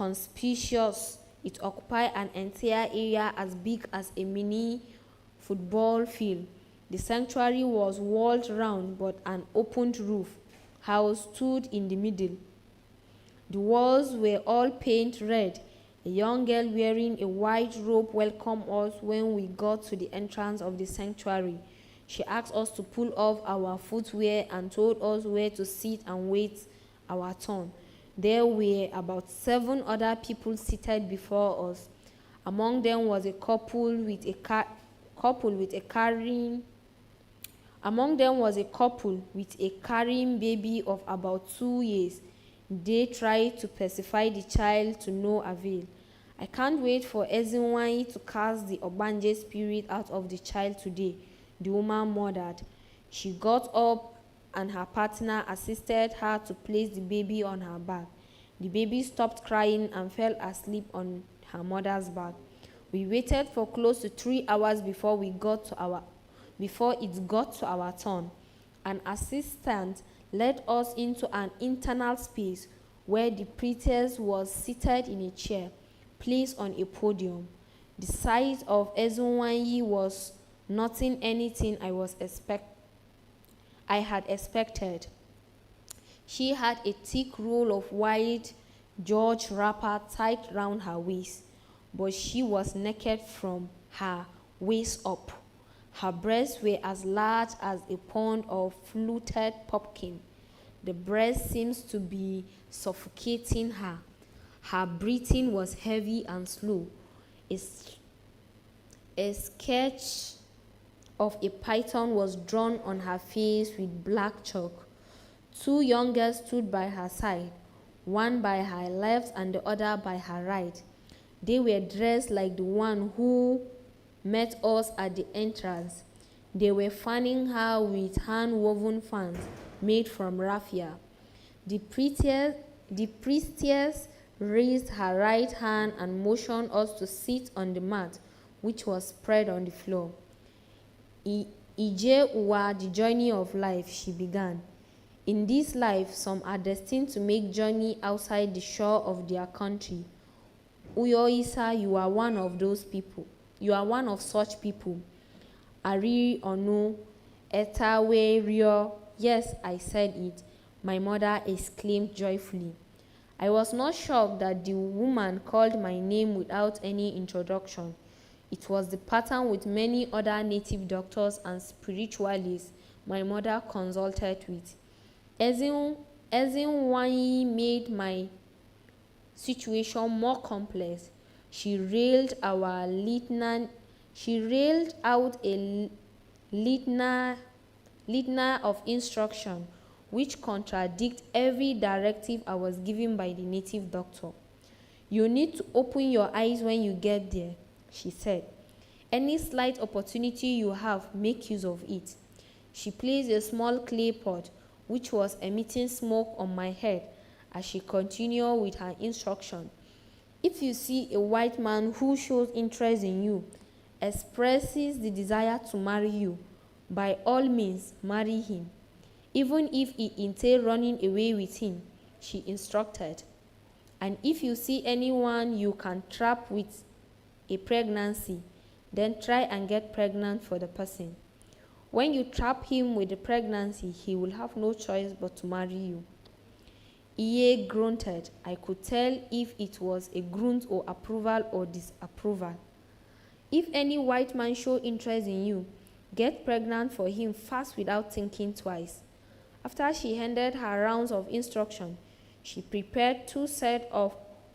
conspicuous. It occupied an entire area as big as a mini football field. The sanctuary was walled round, but an opened roof house stood in the middle. The walls were all painted red. A young girl wearing a white robe welcomed us when we got to the entrance of the sanctuary. She asked us to pull off our footwear and told us where to sit and wait our turn. There were about 7 other people seated before us. Among them was a couple with a carrying baby of about 2 years. They tried to pacify the child to no avail. I can't wait for Ezinwanyi to cast the Obanje spirit out of the child today, the woman murmured. She got up and her partner assisted her to place the baby on her back. The baby stopped crying and fell asleep on her mother's back. We waited for close to 3 hours before it got to our turn. An assistant led us into an internal space where the priestess was seated in a chair, placed on a podium. The sight of Ezinwanyi was not anything I had expected. She had a thick roll of white George wrapper tied round her waist, but she was naked from her waist up. Her breasts were as large as a pound of fluted pumpkin. The breast seems to be suffocating her. Her breathing was heavy and slow. A sketch of a python was drawn on her face with black chalk. 2 young girls stood by her side, one by her left and the other by her right. They were dressed like the one who met us at the entrance. They were fanning her with hand-woven fans made from raffia. The priestess raised her right hand and motioned us to sit on the mat, which was spread on the floor. Ije Uwa, the journey of life, she began. In this life, some are destined to make journey outside the shore of their country. Uyoisa, you are one of those people. You are one of such people. Ari Onu, Etawe Rio. Yes, I said it, my mother exclaimed joyfully. I was not shocked that the woman called my name without any introduction. It was the pattern with many other native doctors and spiritualists my mother consulted with. Ezinwanyi made my situation more complex. She railed out a litany of instruction which contradict every directive I was given by the native doctor. You need to open your eyes when you get there, she said. Any slight opportunity you have, make use of it. She placed a small clay pot which was emitting smoke on my head as she continued with her instruction. If you see a white man who shows interest in you, expresses the desire to marry you, by all means marry him, even if it entails running away with him, she instructed. And if you see anyone you can trap with a pregnancy, then try and get pregnant for the person. When you trap him with the pregnancy, he will have no choice but to marry you. Iye grunted. I could tell if it was a grunt or approval or disapproval. If any white man show interest in you, get pregnant for him fast without thinking twice. After she ended her rounds of instruction, she prepared 2 sets of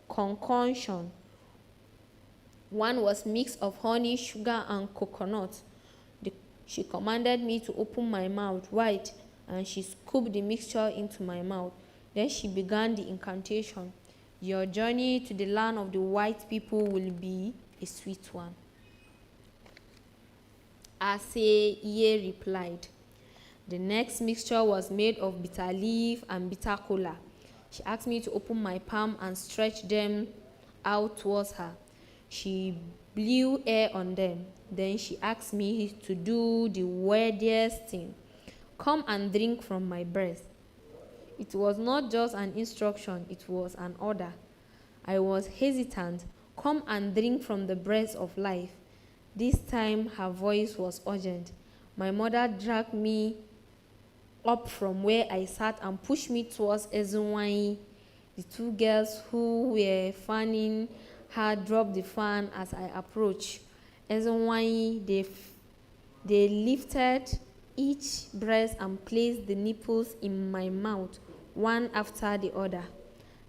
concoction. One was mix of honey, sugar, and coconut. She commanded me to open my mouth wide, and she scooped the mixture into my mouth. Then she began the incantation. Your journey to the land of the white people will be a sweet one. Iye replied. The next mixture was made of bitter leaf and bitter kola. She asked me to open my palm and stretch them out towards her. She blew air on them. Then she asked me to do the weirdest thing. Come and drink from my breast. It was not just an instruction, it was an order. I was hesitant. Come and drink from the breast of life. This time her voice was urgent. My mother dragged me up from where I sat and pushed me towards Ezinwanyi. The two girls who were fanning her dropped the fan as I approached. Ezinwanyi, they lifted each breast and placed the nipples in my mouth, one after the other.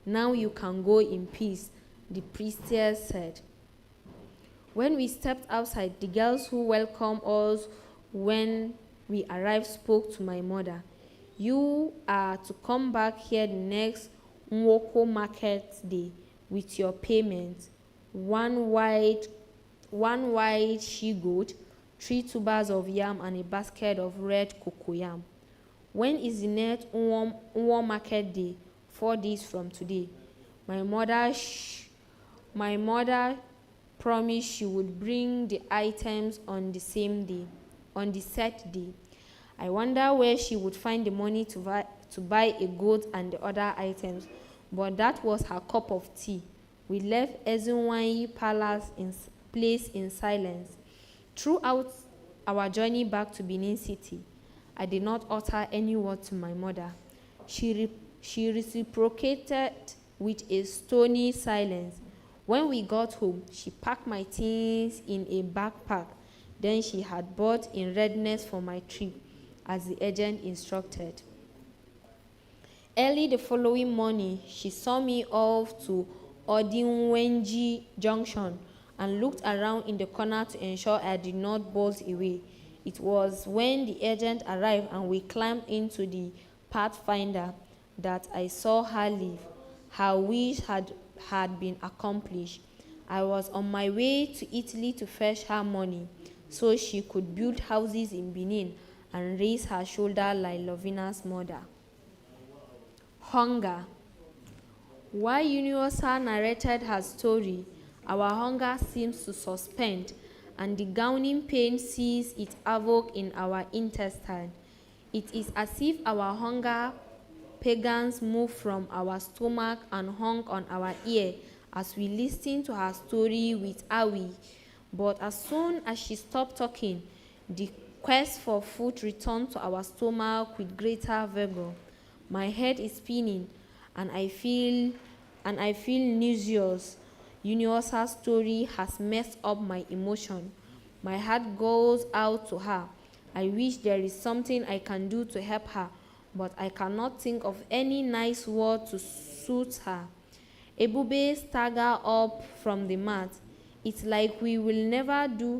Now you can go in peace, the priestess said. When we stepped outside, the girls who welcomed us when we arrived spoke to my mother. You are to come back here the next Nwoko market day with your payment. One white she-goat, 3 tubers of yam, and a basket of red cocoyam. When is the next Nwo market day? 4 days from today. My mother promised she would bring the items on the same day, on the set day. I wonder where she would find the money to buy a goat and the other items, but that was her cup of tea. We left Ezinwanyi place in silence. Throughout our journey back to Benin City, I did not utter any word to my mother. She reciprocated with a stony silence. When we got home, she packed my things in a backpack. Then she had bought in readiness for my trip, as the agent instructed. Early the following morning, she saw me off to Odinwenji Junction and looked around in the corner to ensure I did not bolt away. It was when the agent arrived and we climbed into the Pathfinder that I saw her leave. Her wish had been accomplished. I was on my way to Italy to fetch her money so she could build houses in Benin and raise her shoulder like Lovina's mother. Hunger. While Universal narrated her story, our hunger seems to suspend, and the gowning pain sees its havoc in our intestine. It is as if our hunger pagans moved from our stomach and hung on our ear as we listened to her story with awe. But as soon as she stopped talking, the quest for food returned to our stomach with greater vigor. My head is spinning, and I feel nauseous. Universal's story has messed up my emotion. My heart goes out to her. I wish there is something I can do to help her, but I cannot think of any nice word to suit her. Ebube staggered up from the mat. It's like we will never make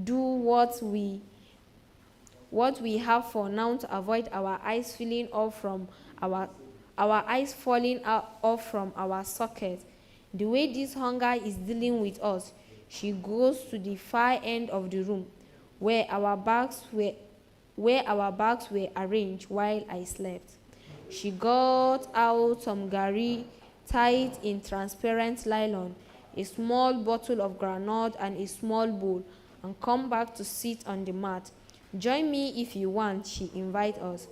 do what we have for now to avoid our eyes falling off from our sockets. The way this hunger is dealing with us, she goes to the far end of the room where our bags were arranged while I slept. She got out some gari tied in transparent nylon, a small bottle of granite, and a small bowl, and come back to sit on the mat. Join me if you want, she invited us.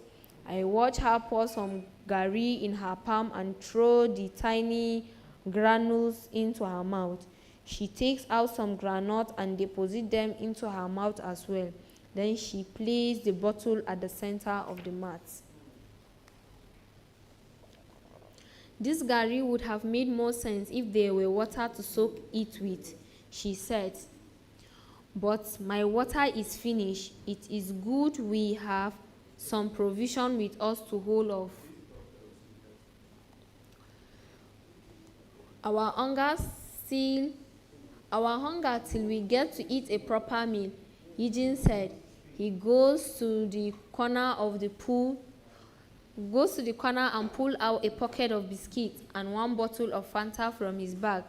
I watched her pour some gari in her palm and throw the tiny granules into her mouth. She takes out some granite and deposits them into her mouth as well. Then she placed the bottle at the center of the mat. This gari would have made more sense if there were water to soak it with, she said. But my water is finished. It is good we have some provision with us to hold off our hunger till we get to eat a proper meal, Eugene said. He goes to the corner and pull out a pocket of biscuits and one bottle of Fanta from his bag.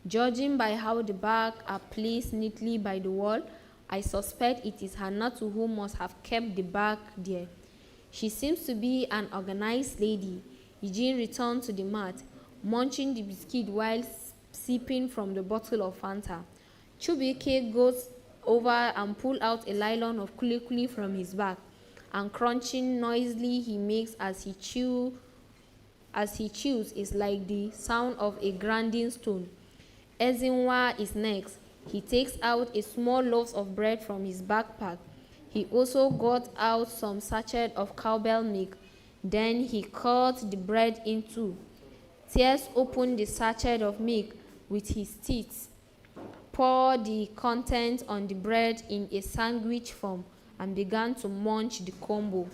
Judging by how the bags are placed neatly by the wall, I suspect it is Hannatu who must have kept the bag there. She seems to be an organized lady. Eugene returned to the mat, munching the biscuit while sipping from the bottle of Fanta. Chubike goes over and pulled out a nylon of kulikuli from his bag. and crunching noisily he makes as he chews is like the sound of a grinding stone. Ezinwa is next. He takes out a small loaf of bread from his backpack. He also got out some sachet of cowbell milk. Then he cut the bread in two, tears open the sachet of milk with his teeth, poured the contents on the bread in a sandwich form, and began to munch the combo.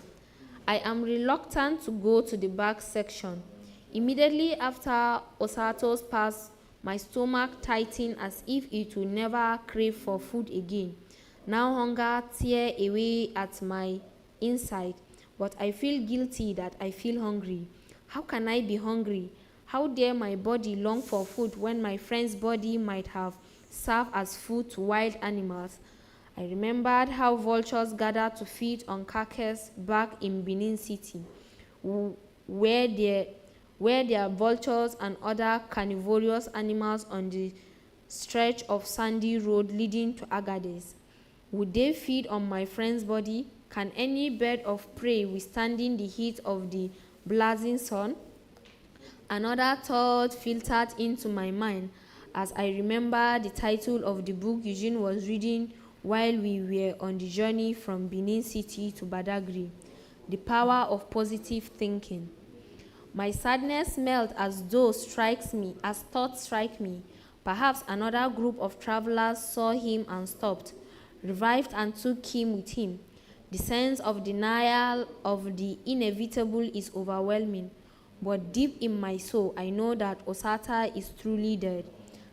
I am reluctant to go to the back section. Immediately after Osato's pass, my stomach tightened as if it would never crave for food again. Now hunger tear away at my inside, but I feel guilty that I feel hungry. How can I be hungry? How dare my body long for food when my friend's body might have served as food to wild animals? I remembered how vultures gathered to feed on carcass back in Benin City, where there are vultures and other carnivorous animals on the stretch of sandy road leading to Agadez. Would they feed on my friend's body? Can any bird of prey withstanding the heat of the blazing sun? Another thought filtered into my mind as I remember the title of the book Eugene was reading while we were on the journey from Benin City to Badagry, The Power of Positive Thinking. My sadness smelled as thoughts strike me. Perhaps another group of travelers saw him and stopped, revived and took him with him. The sense of denial of the inevitable is overwhelming, but deep in my soul I know that Osata is truly dead.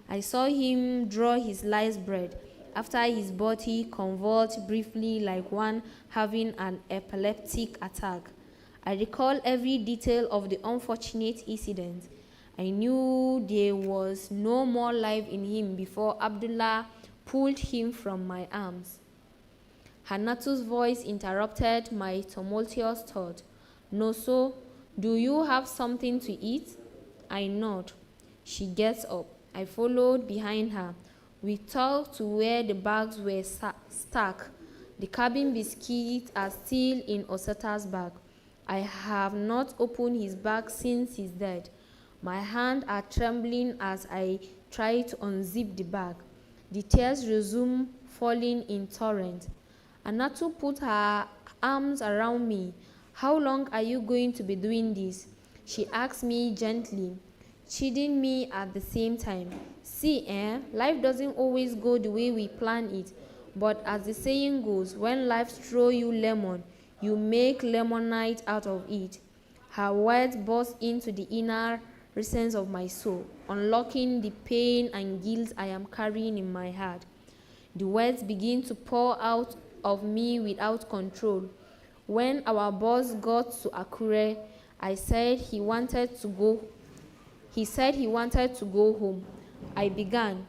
I saw him draw his last breath after his body convulsed briefly like one having an epileptic attack. I recall every detail of the unfortunate incident. I knew there was no more life in him before Abdullah pulled him from my arms. Hanatu's voice interrupted my tumultuous thought. No, so, do you have something to eat? I nod. She gets up. I followed behind her. We talked to where the bags were stuck. The cabin biscuits are still in Osata's bag. I have not opened his bag since his death. My hands are trembling as I try to unzip the bag. The tears resume falling in torrents. Anatu put her arms around me. How long are you going to be doing this? She asked me gently, chiding me at the same time. See, life doesn't always go the way we plan it. But as the saying goes, when life throws you lemon, you make lemonade out of it. Her words burst into the inner recesses of my soul, unlocking the pain and guilt I am carrying in my heart. The words begin to pour out of me without control. When our boss got to Akure, he said he wanted to go home. I began.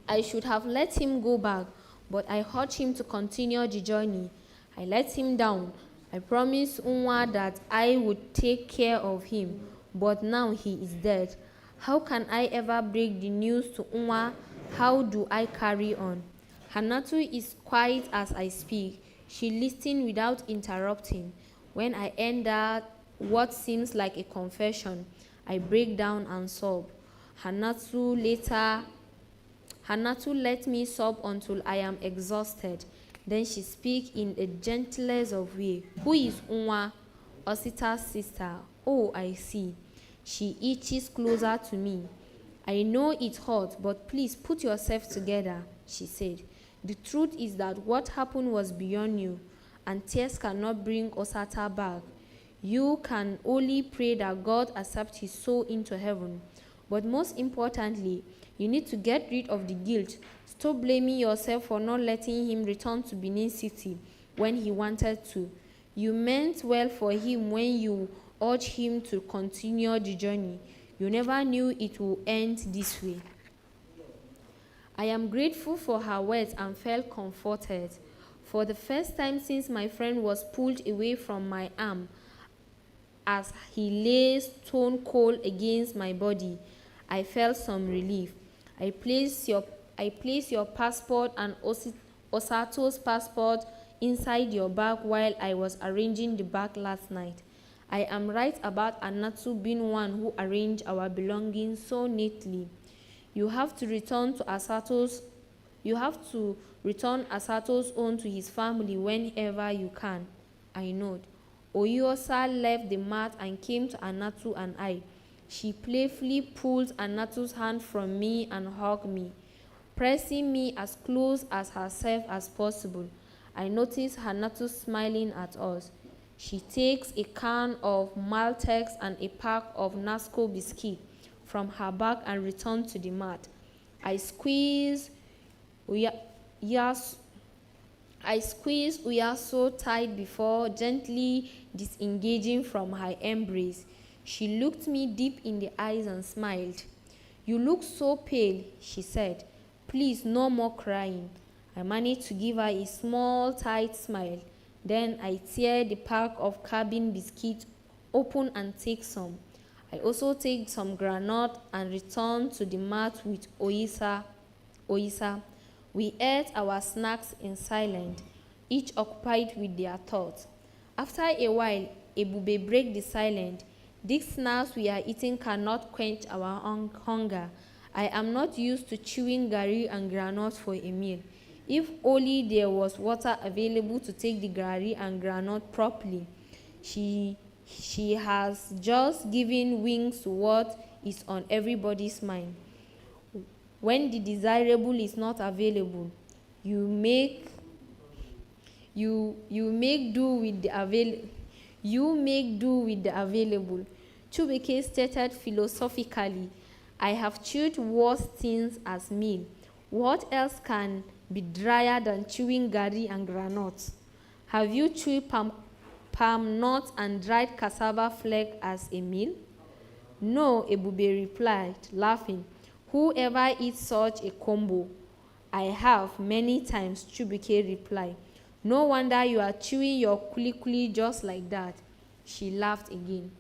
I should have let him go back, but I urged him to continue the journey. I let him down. I promised Unwa that I would take care of him, but now he is dead. How can I ever break the news to Unwa? How do I carry on? Hanatu is quiet as I speak. She listens without interrupting. When I end what seems like a confession, I break down and sob. Hanatu let me sob until I am exhausted. Then she speaks in the gentlest of ways. Who is Unwa? Osita's sister. Oh, I see. She inches closer to me. I know it hurts, but please put yourself together, she said. The truth is that what happened was beyond you, and tears cannot bring Osata back. You can only pray that God accepts his soul into heaven. But most importantly, you need to get rid of the guilt. Stop blaming yourself for not letting him return to Benin City when he wanted to. You meant well for him when you urged him to continue the journey. You never knew it would end this way. I am grateful for her words and felt comforted. For the first time since my friend was pulled away from my arm, as he lay stone cold against my body, I felt some relief. I placed your passport and Osato's passport inside your bag while I was arranging the bag last night. I am right about Anatu being one who arranged our belongings so neatly. You have to return Asato's own to his family whenever you can. I nod. Oyiosa left the mat and came to Anatu and I. She playfully pulled Anatu's hand from me and hugged me, pressing me as close as herself as possible. I noticed Anatu smiling at us. She takes a can of Maltex and a pack of Nasco biscuit from her bag and returned to the mat. I squeezed Uyaso tight before gently disengaging from her embrace. She looked me deep in the eyes and smiled. You look so pale, she said. Please, no more crying. I managed to give her a small, tight smile. Then I tear the pack of cabin biscuits open and take some. I also take some granite and return to the mat with Oisa. We ate our snacks in silence, each occupied with their thoughts. After a while, Ebube broke the silence. These snacks we are eating cannot quench our hunger. I am not used to chewing gari and granite for a meal. If only there was water available to take the gari and granite properly. She has just given wings to what is on everybody's mind. When the desirable is not available, you make do with the available. Chubeke stated philosophically, I have chewed worse things as meal. What else can be drier than chewing gari and granite? Have you chewed palm nuts and dried cassava flake as a meal? No, Ebube replied, laughing. Whoever eats such a combo? I have many times, Chubike replied. No wonder you are chewing your kuli just like that. She laughed again.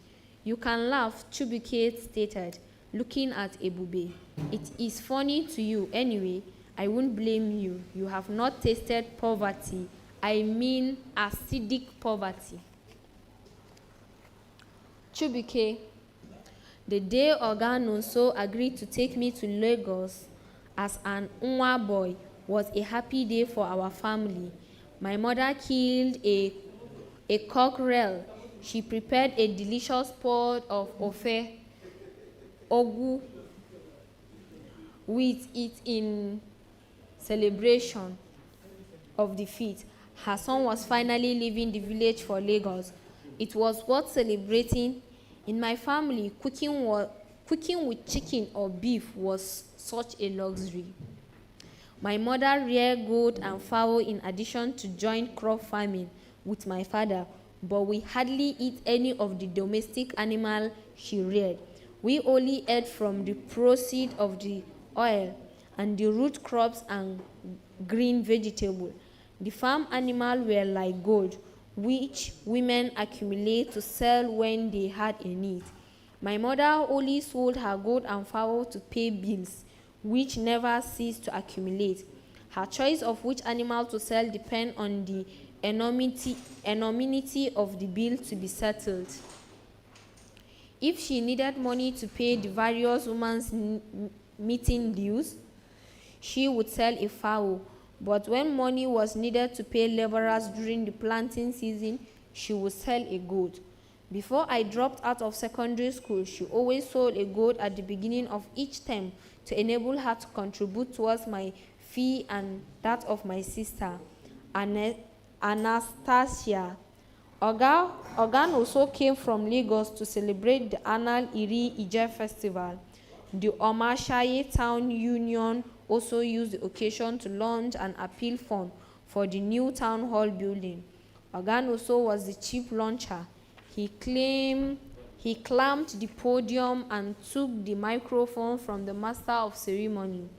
You can laugh, Chubike stated, looking at Ebube. It is funny to you anyway. I won't blame you. You have not tasted poverty. I mean acidic poverty. Chubike. The day Oga Nonso agreed to take me to Lagos as an Nwa boy was a happy day for our family. My mother killed a cockerel. She prepared a delicious pot of ofe ogu with it in celebration of the feat. Her son was finally leaving the village for Lagos. It was worth celebrating. In my family, cooking with chicken or beef was such a luxury. My mother reared goat and fowl in addition to joint crop farming with my father, but we hardly eat any of the domestic animal she reared. We only ate from the proceeds of the oil and the root crops and green vegetables. The farm animals were like gold, which women accumulate to sell when they had a need. My mother only sold her goat and fowl to pay bills, which never ceased to accumulate. Her choice of which animal to sell depended on the enormity of the bill to be settled. If she needed money to pay the various women's meeting dues, she would sell a fowl. But when money was needed to pay laborers during the planting season, she would sell a goat. Before I dropped out of secondary school, she always sold a goat at the beginning of each term to enable her to contribute towards my fee and that of my sister, Anastasia. Ogan also came from Lagos to celebrate the annual Iri Ije festival. The Omashaye Town Union also used the occasion to launch an appeal fund for the new town hall building. Ogan also was the chief launcher. He climbed the podium and took the microphone from the master of ceremony.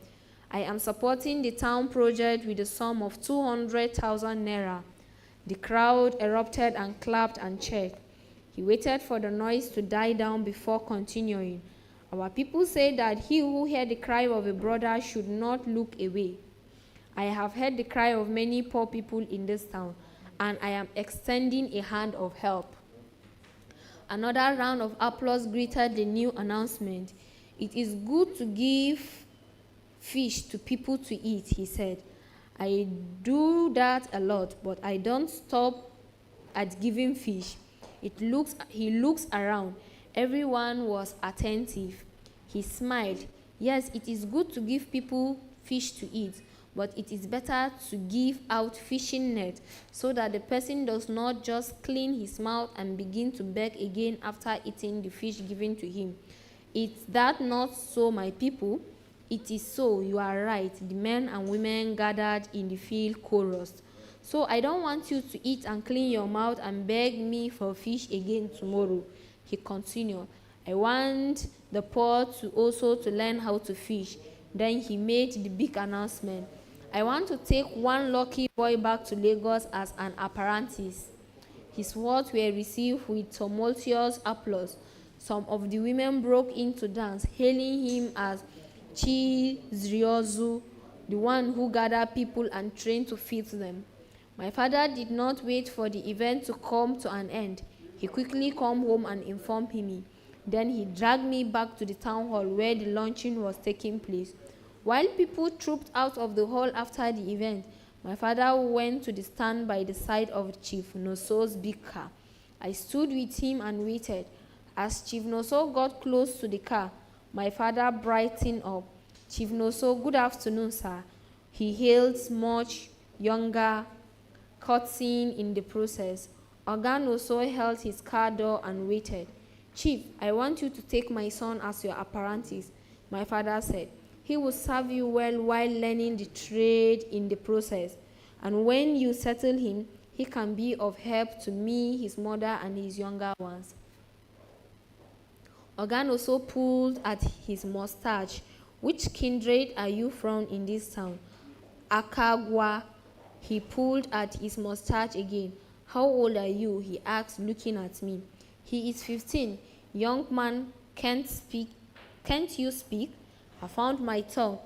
I am supporting the town project with a sum of 200,000 naira. The crowd erupted and clapped and cheered. He waited for the noise to die down before continuing. Our people say that he who heard the cry of a brother should not look away. I have heard the cry of many poor people in this town. and I am extending a hand of help. Another round of applause greeted the new announcement. It is good to give fish to people to eat, he said. I do that a lot, but I don't stop at giving fish. He looks around. Everyone was attentive. He smiled. Yes, it is good to give people fish to eat, but it is better to give out fishing net so that the person does not just clean his mouth and begin to beg again after eating the fish given to him. Is that not so, my people? It is so, you are right, the men and women gathered in the field chorused. So I don't want you to eat and clean your mouth and beg me for fish again tomorrow, he continued. I want the poor to also to learn how to fish. Then he made the big announcement. I want to take one lucky boy back to Lagos as an apprentice. His words were received with tumultuous applause. Some of the women broke into dance, hailing him as Chizriozu, the one who gathered people and trained to feed them. My father did not wait for the event to come to an end. He quickly came home and informed me. Then he dragged me back to the town hall where the luncheon was taking place. While people trooped out of the hall after the event, my father went to the stand by the side of Chief Noso's big car. I stood with him and waited. As Chief Noso got close to the car, my father brightened up. Chief Noso, good afternoon, sir. He hailed much younger, curtsying in the process. Oga Noso held his car door and waited. Chief, I want you to take my son as your apprentice, my father said. He will serve you well while learning the trade in the process. And when you settle him, he can be of help to me, his mother, and his younger ones. Oga Noso pulled at his mustache. Which kindred are you from in this town? Akagwa. He pulled at his mustache again. How old are you? He asked, looking at me. He is 15. Young man, can't you speak? I found my tongue.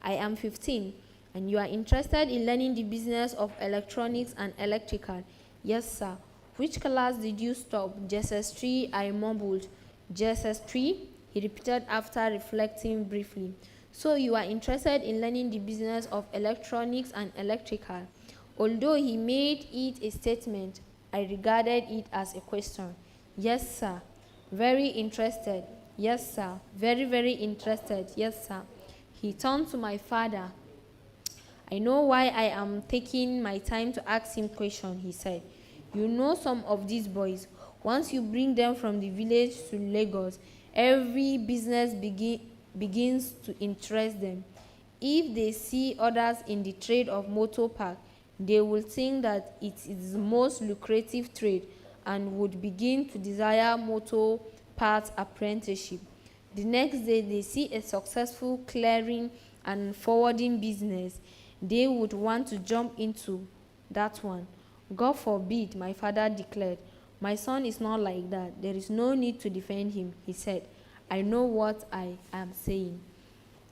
I am 15. And you are interested in learning the business of electronics and electrical? Yes, sir. Which class did you stop? JSS3, I mumbled. JSS3? He repeated after reflecting briefly. So you are interested in learning the business of electronics and electrical? Although he made it a statement, I regarded it as a question. Yes, sir. Very interested. Yes, sir. Very, very interested. Yes, sir. He turned to my father. I know why I am taking my time to ask him questions, he said. You know some of these boys. Once you bring them from the village to Lagos, every business begins to interest them. If they see others in the trade of motor park, they will think that it is the most lucrative trade and would begin to desire motor parts apprenticeship. The next day, they see a successful clearing and forwarding business. They would want to jump into that one. God forbid, my father declared. My son is not like that. There is no need to defend him, he said. I know what I am saying.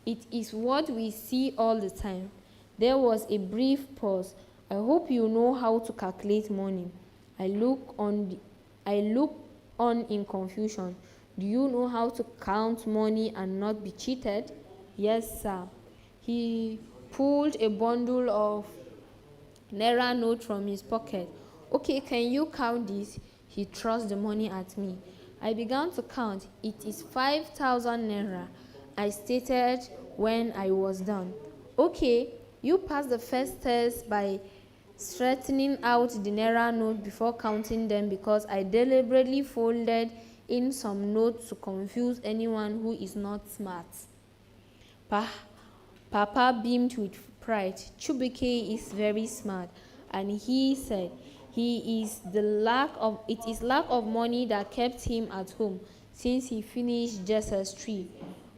It is what we see all the time. There was a brief pause. I hope you know how to calculate money. I look on in confusion. Do you know how to count money and not be cheated? Yes, sir. He pulled a bundle of naira note from his pocket. Okay, can you count this? He thrust the money at me. I began to count. It is 5,000 naira, I stated when I was done. Okay, you passed the first test by straightening out the naira note before counting them because I deliberately folded in some notes to confuse anyone who is not smart. Papa beamed with pride. Chubike is very smart, and he said it is lack of money that kept him at home since he finished JSS3.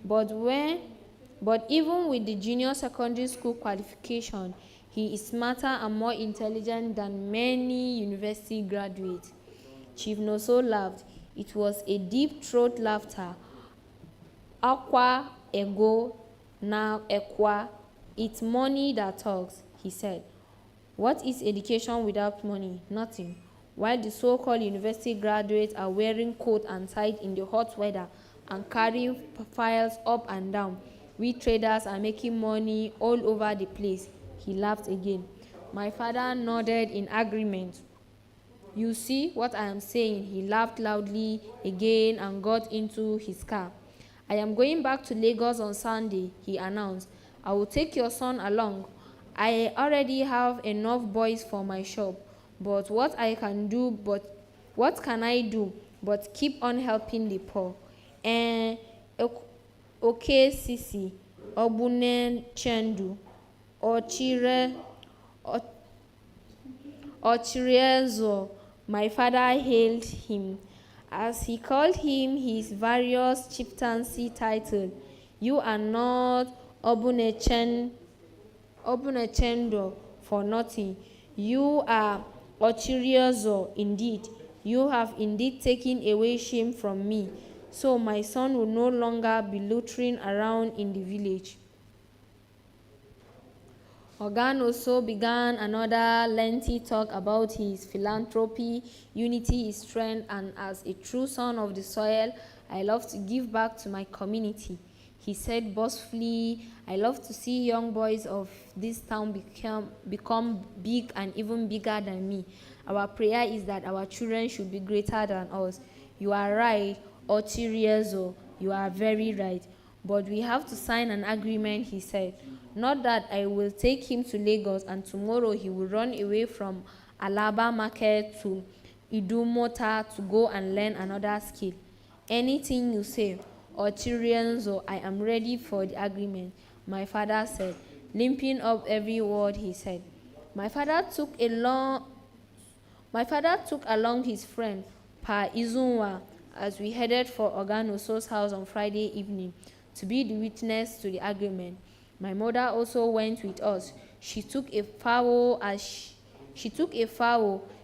But even with the junior secondary school qualification, he is smarter and more intelligent than many university graduates. Chief Noso laughed. It was a deep-throat laughter. Aqua ego na equa. It's money that talks, he said. What is education without money? Nothing. While the so-called university graduates are wearing coat and tie in the hot weather and carrying files up and down, we traders are making money all over the place. He laughed again. My father nodded in agreement. You see what I am saying? He laughed loudly again and got into his car. I am going back to Lagos on Sunday, he announced. I will take your son along. I already have enough boys for my shop, but what can I do but keep on helping the poor? Eh, okay, Sisi, Obune Chendu, Ochire, Ochiriezo, my father hailed him. As he called him his various chieftaincy titles, you are not Obunechendo for nothing. You are Ochiriozo indeed. You have indeed taken away shame from me. So my son will no longer be loitering around in the village. Ogan also began another lengthy talk about his philanthropy, unity is strength, and as a true son of the soil, I love to give back to my community. He said boastfully, I love to see young boys of this town become big and even bigger than me. Our prayer is that our children should be greater than us. You are right, Ochiriezo, you are very right. But we have to sign an agreement, he said. Not that I will take him to Lagos and tomorrow he will run away from Alaba Market to Idumota to go and learn another skill. Anything you say, Ochirienzo, I am ready for the agreement, my father said, limping up every word he said. My father took along his friend, Pa Izunwa, as we headed for Oganoso's house on Friday evening to be the witness to the agreement. My mother also went with us. She took a fowl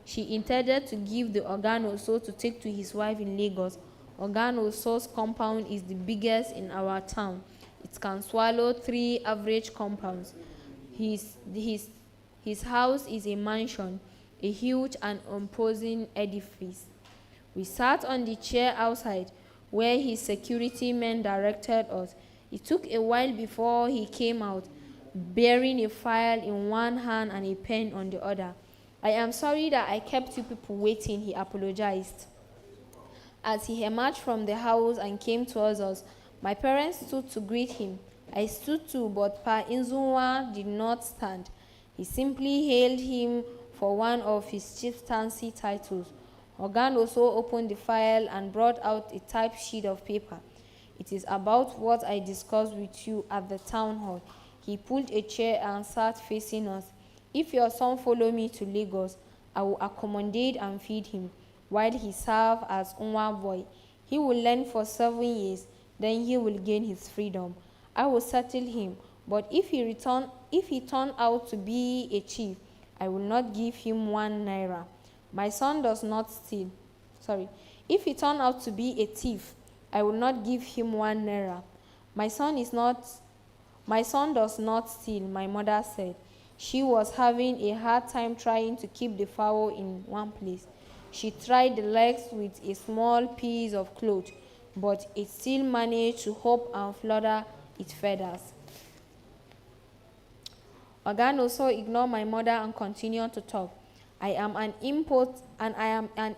she intended to give the Oganoso to take to his wife in Lagos. Oganoso's compound is the biggest in our town. It can swallow 3 average compounds. His house is a mansion, a huge and imposing edifice. We sat on the chair outside, where his security men directed us. It took a while before he came out, bearing a file in one hand and a pen on the other. I am sorry that I kept you people waiting, he apologized. As he emerged from the house and came towards us, my parents stood to greet him. I stood too, but Pa Inzunwa did not stand. He simply hailed him for one of his chieftaincy titles. Ogan also opened the file and brought out a typed sheet of paper. It is about what I discussed with you at the town hall. He pulled a chair and sat facing us. If your son follow me to Lagos, I will accommodate and feed him while he serves as Unwa boy. He will learn for 7 years, then he will gain his freedom. I will settle him, but if he turn out to be a chief, I will not give him 1 naira. My son does not steal. If he turn out to be a thief, I will not give him 1 naira. My son does not steal, my mother said. She was having a hard time trying to keep the fowl in one place. She tried the legs with a small piece of cloth, but it still managed to hop and flutter its feathers. Ogan also ignored my mother and continued to talk. I am an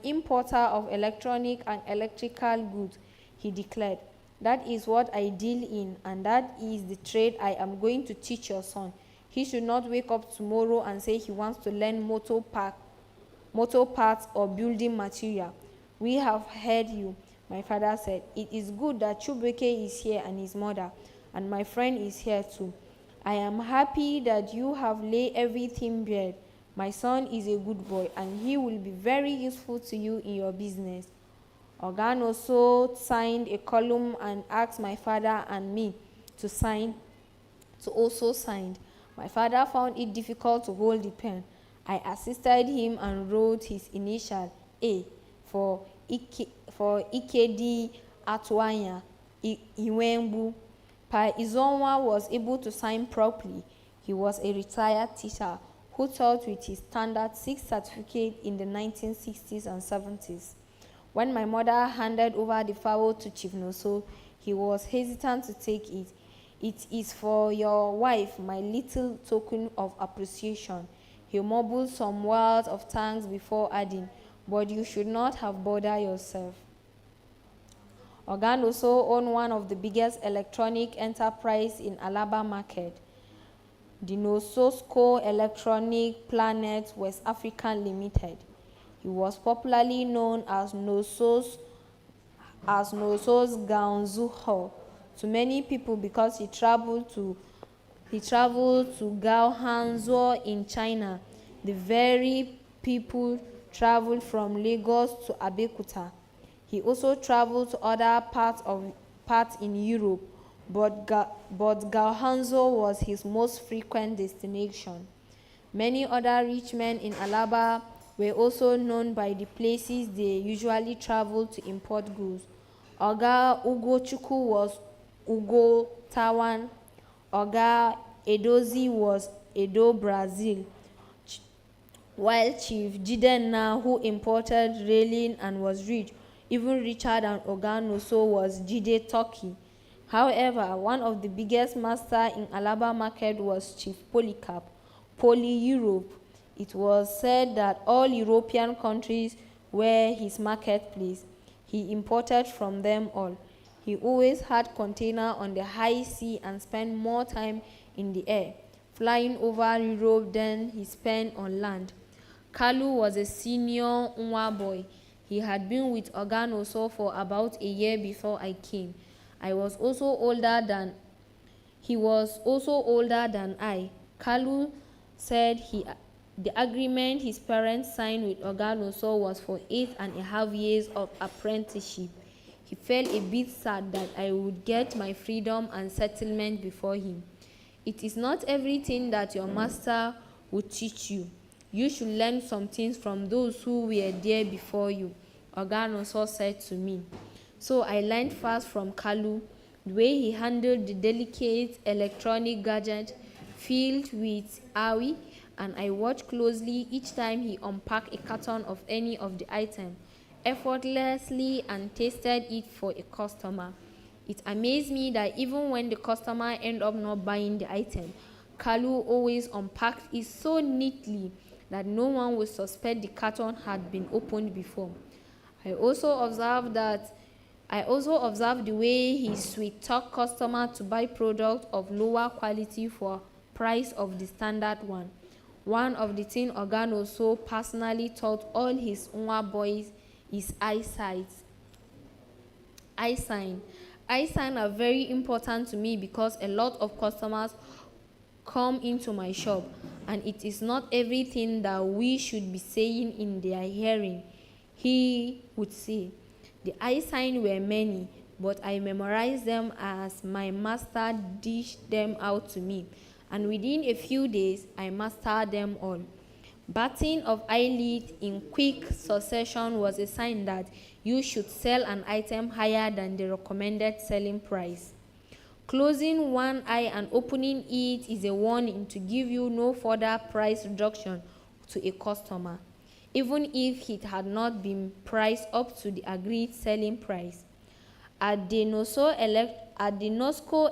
importer of electronic and electrical goods, he declared. That is what I deal in, and that is the trade I am going to teach your son. He should not wake up tomorrow and say he wants to learn motor parts or building material. We have heard you, my father said. It is good that Chubeke is here and his mother, and my friend is here too. I am happy that you have laid everything bare. My son is a good boy, and he will be very useful to you in your business. Ogan also signed a column and asked my father and me to also sign. My father found it difficult to hold the pen. I assisted him and wrote his initial A for Ikedi Atwanya Iwembu. Pa Izonwa was able to sign properly. He was a retired teacher who taught with his Standard 6 certificate in the 1960s and 70s. When my mother handed over the fowl to Chief Noso, he was hesitant to take it. "It is for your wife, my little token of appreciation." He mumbled some words of thanks before adding, "But you should not have bothered yourself." Oga Noso owned one of the biggest electronic enterprises in Alaba Market, the Nososco Electronic Planet West African Limited. He was popularly known as Noso's Gaozuho to many people because he traveled to Gaohanzhou in China. The very people traveled from Lagos to Abeokuta. He also traveled to other parts in Europe, but Gaohanzhou was his most frequent destination. Many other rich men in Alaba were also known by the places they usually traveled to import goods. Oga Ugochukwu was Ugo Tawan. Oga Edozi was Edo, Brazil. While Chief Jidenna, who imported railing and was rich, even richer than Oga Noso, was Jide, Turkey. However, one of the biggest masters in Alaba Market was Chief Polycarp, Poly Europe. It was said that all European countries were his marketplace. He imported from them all. He always had container on the high sea and spent more time in the air, flying over Europe than he spent on land. Kalu was a senior Nwa boy. He had been with Oga Noso for about a year before I came. He was also older than I. Kalu said the agreement his parents signed with Oga Noso was for 8.5 years of apprenticeship. He felt a bit sad that I would get my freedom and settlement before him. "It is not everything that your master would teach you. You should learn some things from those who were there before you," Oga Noso said to me. So I learned fast from Kalu, the way he handled the delicate electronic gadget filled with awi, and I watched closely each time he unpacked a carton of any of the items, effortlessly, and tasted it for a customer. It amazed me that even when the customer ended up not buying the item, Kalu always unpacked it so neatly that no one would suspect the carton had been opened before. I also observed the way he sweet-talked customers to buy products of lower quality for price of the standard one. One of the things Oga Noso personally taught all his Nwa boys is eyesight. Eye sign are very important to me because a lot of customers come into my shop, and it is not everything that we should be saying in their hearing, he would say. The eye signs were many, but I memorized them as my master dished them out to me, and within a few days, I mastered them all. Batting of eyelid in quick succession was a sign that you should sell an item higher than the recommended selling price. Closing one eye and opening it is a warning to give you no further price reduction to a customer, even if it had not been priced up to the agreed selling price. At the Nosco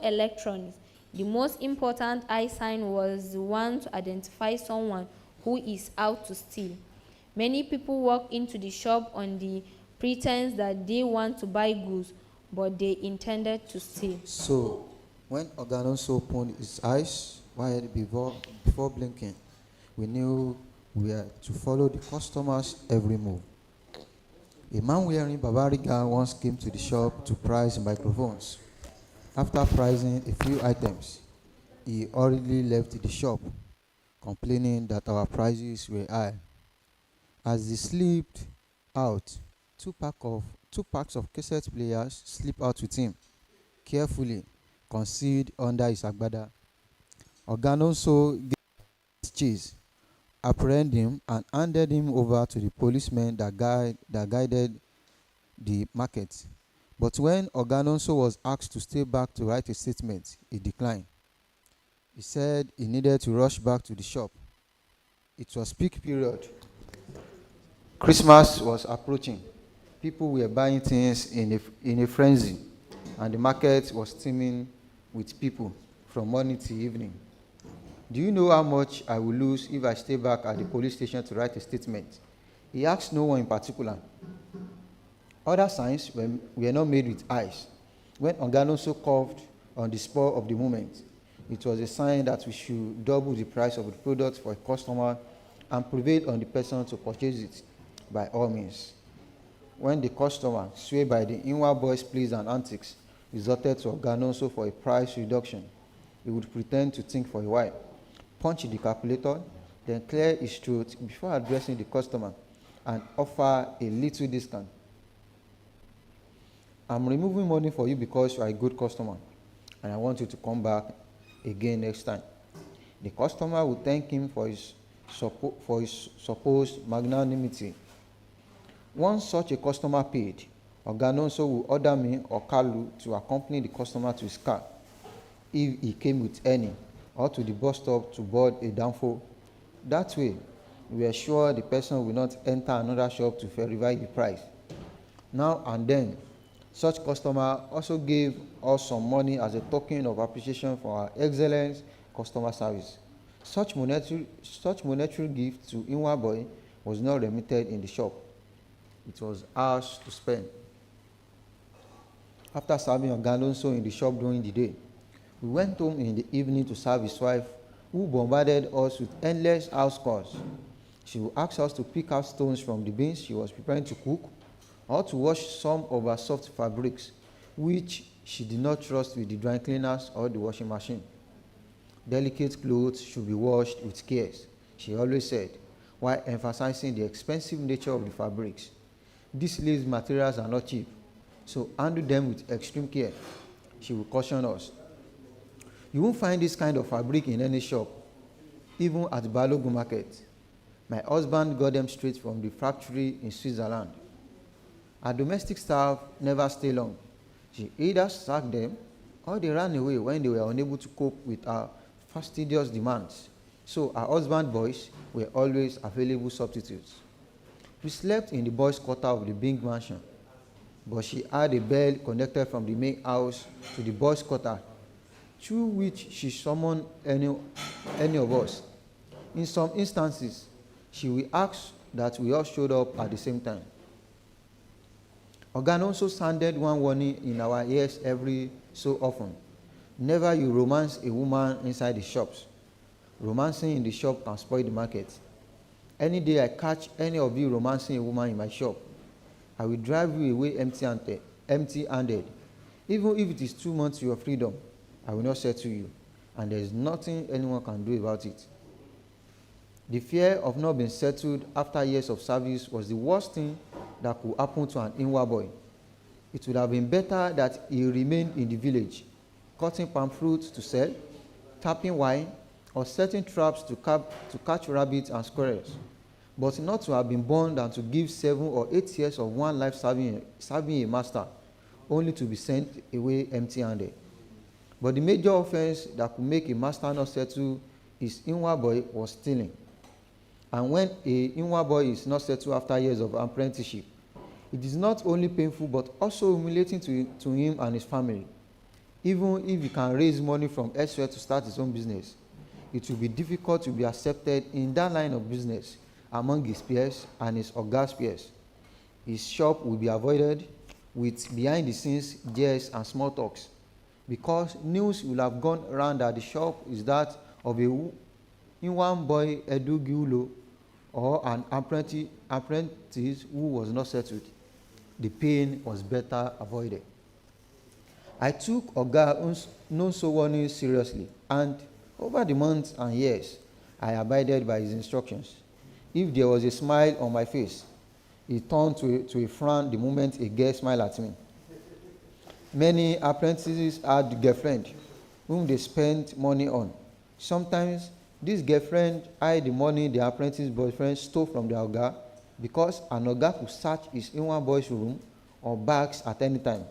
Electronics, the most important eye sign was the one to identify someone who is out to steal. Many people walk into the shop on the pretense that they want to buy goods, but they intended to steal. So, when Oganoso opened his eyes wide before blinking, we knew we had to follow the customer's every move. A man wearing Barbaric gown once came to the shop to price microphones. After pricing a few items, he hurriedly left the shop, complaining that our prices were high. As he slipped out, two packs of cassette players slipped out with him, carefully concealed under his agbada. Oganoso gave his chase, apprehended him, and handed him over to the policemen that guided the market. But when Oganoso was asked to stay back to write a statement, he declined. He said he needed to rush back to the shop. It was peak period. Christmas was approaching. People were buying things in a frenzy, and the market was teeming with people from morning to evening. Do you know how much I will lose if I stay back at the police station to write a statement? He asked no one in particular. Other signs were not made with eyes. When Oganoso coughed on the spur of the moment, it was a sign that we should double the price of the product for a customer and prevail on the person to purchase it by all means. When the customer, swayed by the inward boy's pleas and antics, resorted to Oganoso for a price reduction, he would pretend to think for a while, punch the calculator, then clear his throat before addressing the customer and offer a little discount. I'm removing money for you because you are a good customer, and I want you to come back again next time. The customer would thank him for his supposed magnanimity. Once such a customer paid, Oganoso would order me or Kalu to accompany the customer to his car, if he came with any, or to the bus stop to board a danfo. That way, we are sure the person will not enter another shop to verify the price. Now and then, such customer also gave us some money as a token of appreciation for our excellent customer service. Such monetary gift to Inwa Boy was not remitted in the shop. It was ours to spend. After serving Oganoso in the shop during the day, we went home in the evening to serve his wife, who bombarded us with endless house calls. She would ask us to pick out stones from the beans she was preparing to cook, or to wash some of her soft fabrics, which she did not trust with the dry cleaners or the washing machine. Delicate clothes should be washed with care, she always said, while emphasizing the expensive nature of the fabrics. These lace materials are not cheap, so handle them with extreme care, she would caution us. You won't find this kind of fabric in any shop, even at Balogun Market. My husband got them straight from the factory in Switzerland. Our domestic staff never stay long. She either sacked them or they ran away when they were unable to cope with our fastidious demands. So our husband boys were always available substitutes. We slept in the boys' quarter of the big mansion, but she had a bell connected from the main house to the boys' quarter, through which she summoned any of us. In some instances, she will ask that we all showed up at the same time. Oganoso sounded one warning in our ears every so often. Never you romance a woman inside the shops. Romancing in the shop can spoil the market. Any day I catch any of you romancing a woman in my shop, I will drive you away empty-handed. Even if it is 2 months to your freedom, I will not settle you, and there is nothing anyone can do about it. The fear of not being settled after years of service was the worst thing that could happen to an Inwa boy. It would have been better that he remained in the village, cutting palm fruits to sell, tapping wine, or setting traps to catch rabbits and squirrels, but not to have been born than to give 7 or 8 years of one life serving a master, only to be sent away empty-handed. But the major offense that could make a master not settle his Inwa boy was stealing. And when a Inwa boy is not settled after years of apprenticeship, it is not only painful but also humiliating to him and his family. Even if he can raise money from elsewhere to start his own business, it will be difficult to be accepted in that line of business among his peers and his Oga's peers. His shop will be avoided with behind-the-scenes jeers and small talks, because news will have gone around that the shop is that of a Inwan boy Edugiulo or an apprentice who was not settled. The pain was better avoided. I took Oga Nonso warning seriously, and over the months and years, I abided by his instructions. If there was a smile on my face, he turned to a frown the moment a girl smiled at me. Many apprentices had a girlfriend whom they spent money on. Sometimes this girlfriend hid the money the apprentice boyfriend stole from the Oga, because an Oga could search his Inwa boy's room or bags at any time,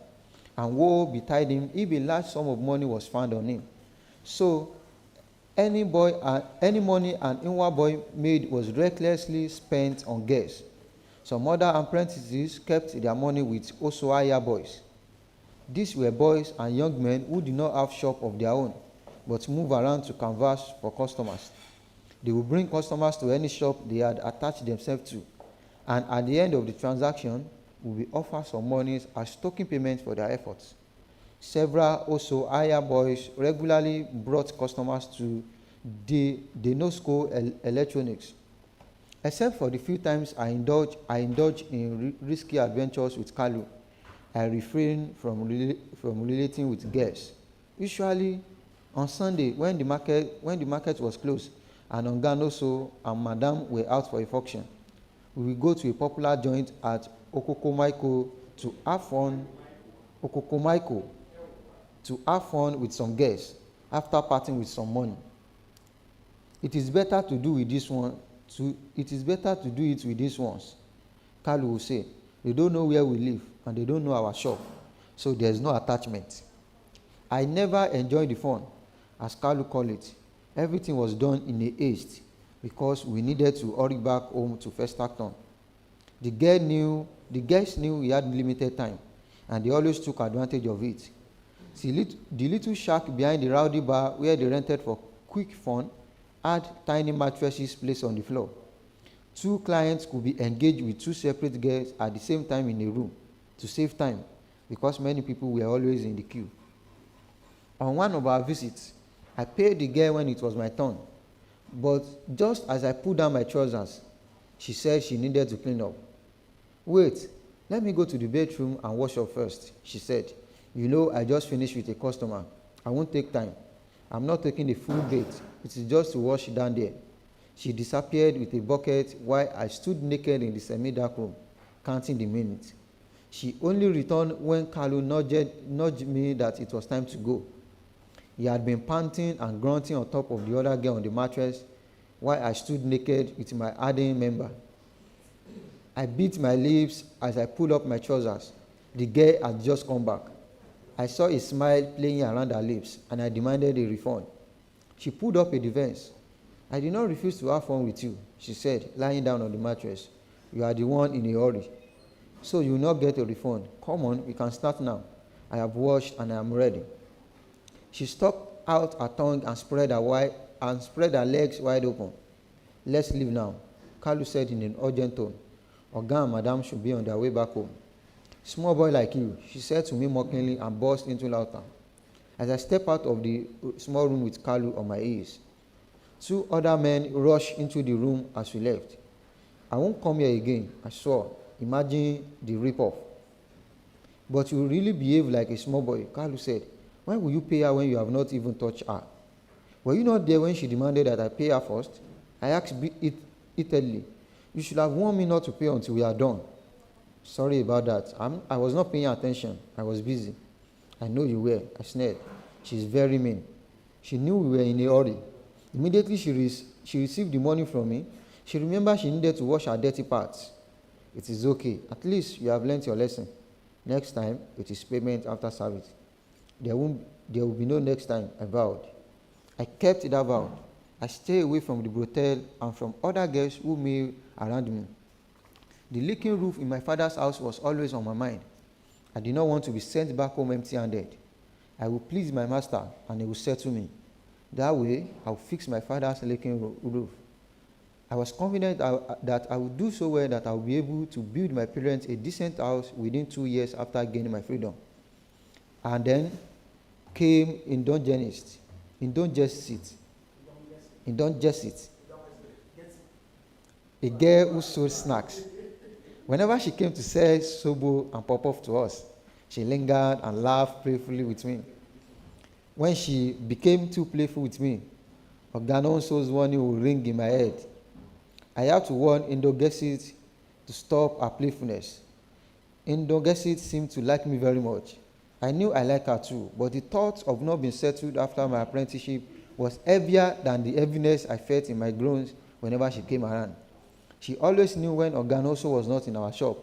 and woe betide him if a large sum of money was found on him. So Any money an Inwa boy made was recklessly spent on girls. Some other apprentices kept their money with Osoaya boys. These were boys and young men who did not have shop of their own, but move around to canvass for customers. They would bring customers to any shop they had attached themselves to, and at the end of the transaction, will be offered some money as token payment for their efforts. Several also higher boys regularly brought customers to the Denosco Electronics. Except for the few times I indulge in risky adventures with Kalu, I refrain from relating with girls. Usually on Sunday, when the market was closed and Onganoso and Madame were out for a function, we will go to a popular joint at Okokomaiko to have fun with some girls after parting with some money. It is better to do it with these ones. Kalu will say, they don't know where we live and they don't know our shop, so there's no attachment. I never enjoyed the fun, as Kalu called it. Everything was done in a haste because we needed to hurry back home to First Acton. The guests knew we had limited time, and they always took advantage of it. The little shack behind the rowdy bar where they rented for quick fun had tiny mattresses placed on the floor. 2 clients could be engaged with 2 separate girls at the same time in a room to save time, because many people were always in the queue. On one of our visits, I paid the girl when it was my turn, but just as I pulled down my trousers, she said she needed to clean up. Wait, let me go to the bedroom and wash up first, she said. You know, I just finished with a customer. I won't take time. I'm not taking the full bath. It is just to wash down there. She disappeared with a bucket while I stood naked in the semi-dark room, counting the minutes. She only returned when Kalu nudged me that it was time to go. He had been panting and grunting on top of the other girl on the mattress while I stood naked with my hardened member. I bit my lips as I pulled up my trousers. The girl had just come back. I saw a smile playing around her lips, and I demanded a refund. She pulled up a defense. I did not refuse to have fun with you, she said, lying down on the mattress. You are the one in a hurry, so you will not get a refund. Come on, we can start now. I have washed and I am ready. She stuck out her tongue and spread her legs wide open. Let's leave now, Kalu said in an urgent tone. Oga and Madame should be on their way back home. Small boy like you, she said to me mockingly and burst into laughter. As I stepped out of the small room with Kalu on my ears, 2 other men rushed into the room as we left. I won't come here again, I swore. Imagine the rip-off. But you really behave like a small boy, Kalu said. Why will you pay her when you have not even touched her? Were you not there when she demanded that I pay her first? I asked heatedly. You should have warned me not to pay until we are done. Sorry about that. I was not paying attention. I was busy. I know you were, I sneered. She's very mean. She knew we were in a hurry. Immediately she received the money from me. She remembered she needed to wash her dirty parts. It is okay. At least you have learnt your lesson. Next time, it is payment after service. There will be no next time, I vowed. I kept that vow. I stayed away from the brothel and from other girls who may around me. The leaking roof in my father's house was always on my mind. I did not want to be sent back home empty-handed. I will please my master and he will settle me. That way, I will fix my father's leaking roof. I was confident that I would do so well that I would be able to build my parents a decent house within 2 years after gaining my freedom. And then came Indongesit. A girl who sold snacks. Whenever she came to sell sobo and pop-off to us, she lingered and laughed playfully with me. When she became too playful with me, Oganonso's warning would ring in my head. I had to warn Indongesit to stop her playfulness. Indongesit seemed to like me very much. I knew I liked her too, but the thought of not being settled after my apprenticeship was heavier than the heaviness I felt in my groins whenever she came around. She always knew when Oganoso was not in our shop.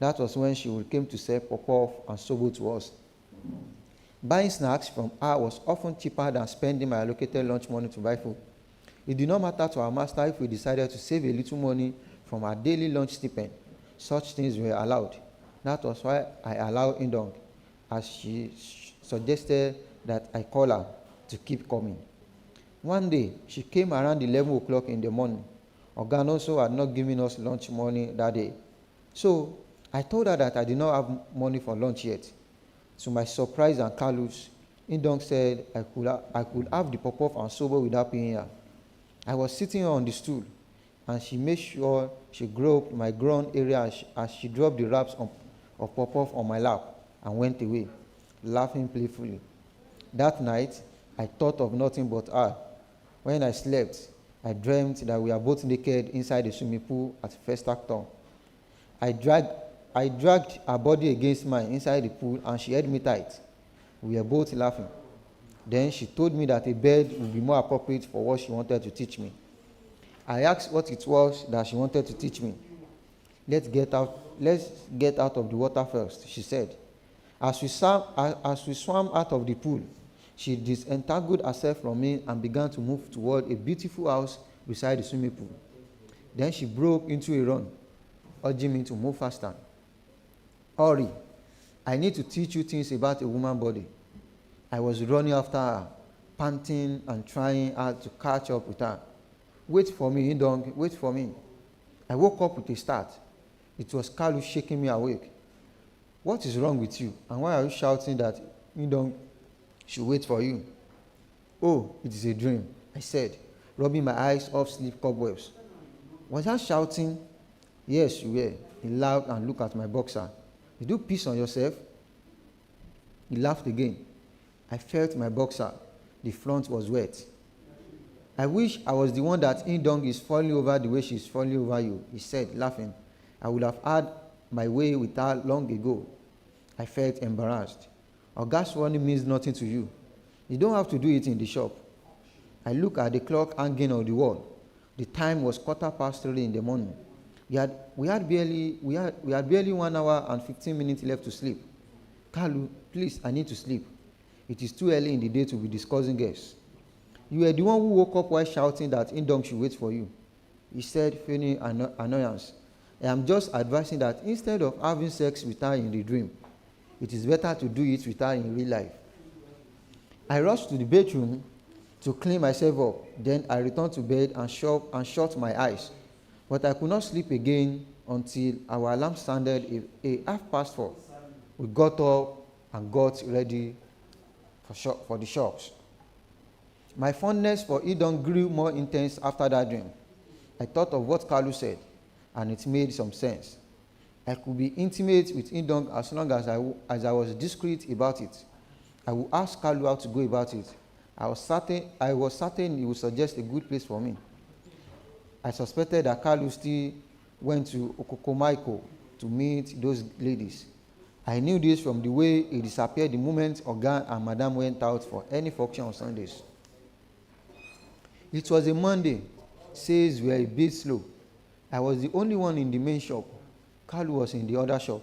That was when she would come to sell pop-off and sobo to us. Buying snacks from her was often cheaper than spending my allocated lunch money to buy food. It did not matter to our master if we decided to save a little money from our daily lunch stipend. Such things were allowed. That was why I allowed Indong, as she suggested that I call her to keep coming. One day, she came around 11 o'clock in the morning. Ogan also had not given us lunch money that day. So, I told her that I did not have money for lunch yet. To my surprise and callous, Indong said I could have the pop-off and sober without paying her. I was sitting on the stool, and she made sure she groped my groin area as she dropped the wraps of pop-off on my lap and went away, laughing playfully. That night, I thought of nothing but her. When I slept, I dreamt that we were both naked inside the swimming pool at first actor. I dragged her body against mine inside the pool, and she held me tight. We were both laughing. Then she told me that a bed would be more appropriate for what she wanted to teach me. I asked what it was that she wanted to teach me. Let's get out of the water first, she said. As we swam out of the pool, she disentangled herself from me and began to move toward a beautiful house beside the swimming pool. Then she broke into a run, urging me to move faster. Hurry, I need to teach you things about a woman's body. I was running after her, panting and trying hard to catch up with her. Wait for me, Indong, wait for me. I woke up with a start. It was Kalu shaking me awake. What is wrong with you? And why are you shouting that Indong should wait for you? Oh, it is a dream, I said, rubbing my eyes off sleep cobwebs. Was I shouting? Yes, you were. He laughed and looked at my boxer. Did you piss on yourself? He laughed again. I felt my boxer. The front was wet. I wish I was the one that Indong is falling over the way she's falling over you, he said, laughing. I would have had my way with her long ago. I felt embarrassed. Oga's warning means nothing to you. You don't have to do it in the shop. I looked at the clock hanging on the wall. The time was 3:15 in the morning. We had barely 1 hour and 15 minutes left to sleep. Kalu, please, I need to sleep. It is too early in the day to be discussing guests. You were the one who woke up while shouting that Indong should wait for you, he said, feigning annoyance. I am just advising that instead of having sex with her in the dream, it is better to do it with her in real life. I rushed to the bedroom to clean myself up. Then I returned to bed and shut my eyes. But I could not sleep again until our alarm sounded a 4:30. We got up and got ready for the shops. My fondness for Indong grew more intense after that dream. I thought of what Kalu said, and it made some sense. I could be intimate with Indong as long as I was discreet about it. I would ask Kalu how to go about it. I was certain he would suggest a good place for me. I suspected that Kalu still went to Okokomaiko to meet those ladies. I knew this from the way he disappeared the moment Oga and Madam went out for any function on Sundays. It was a Monday. Sales were a bit slow. I was the only one in the main shop. Kalu was in the other shop.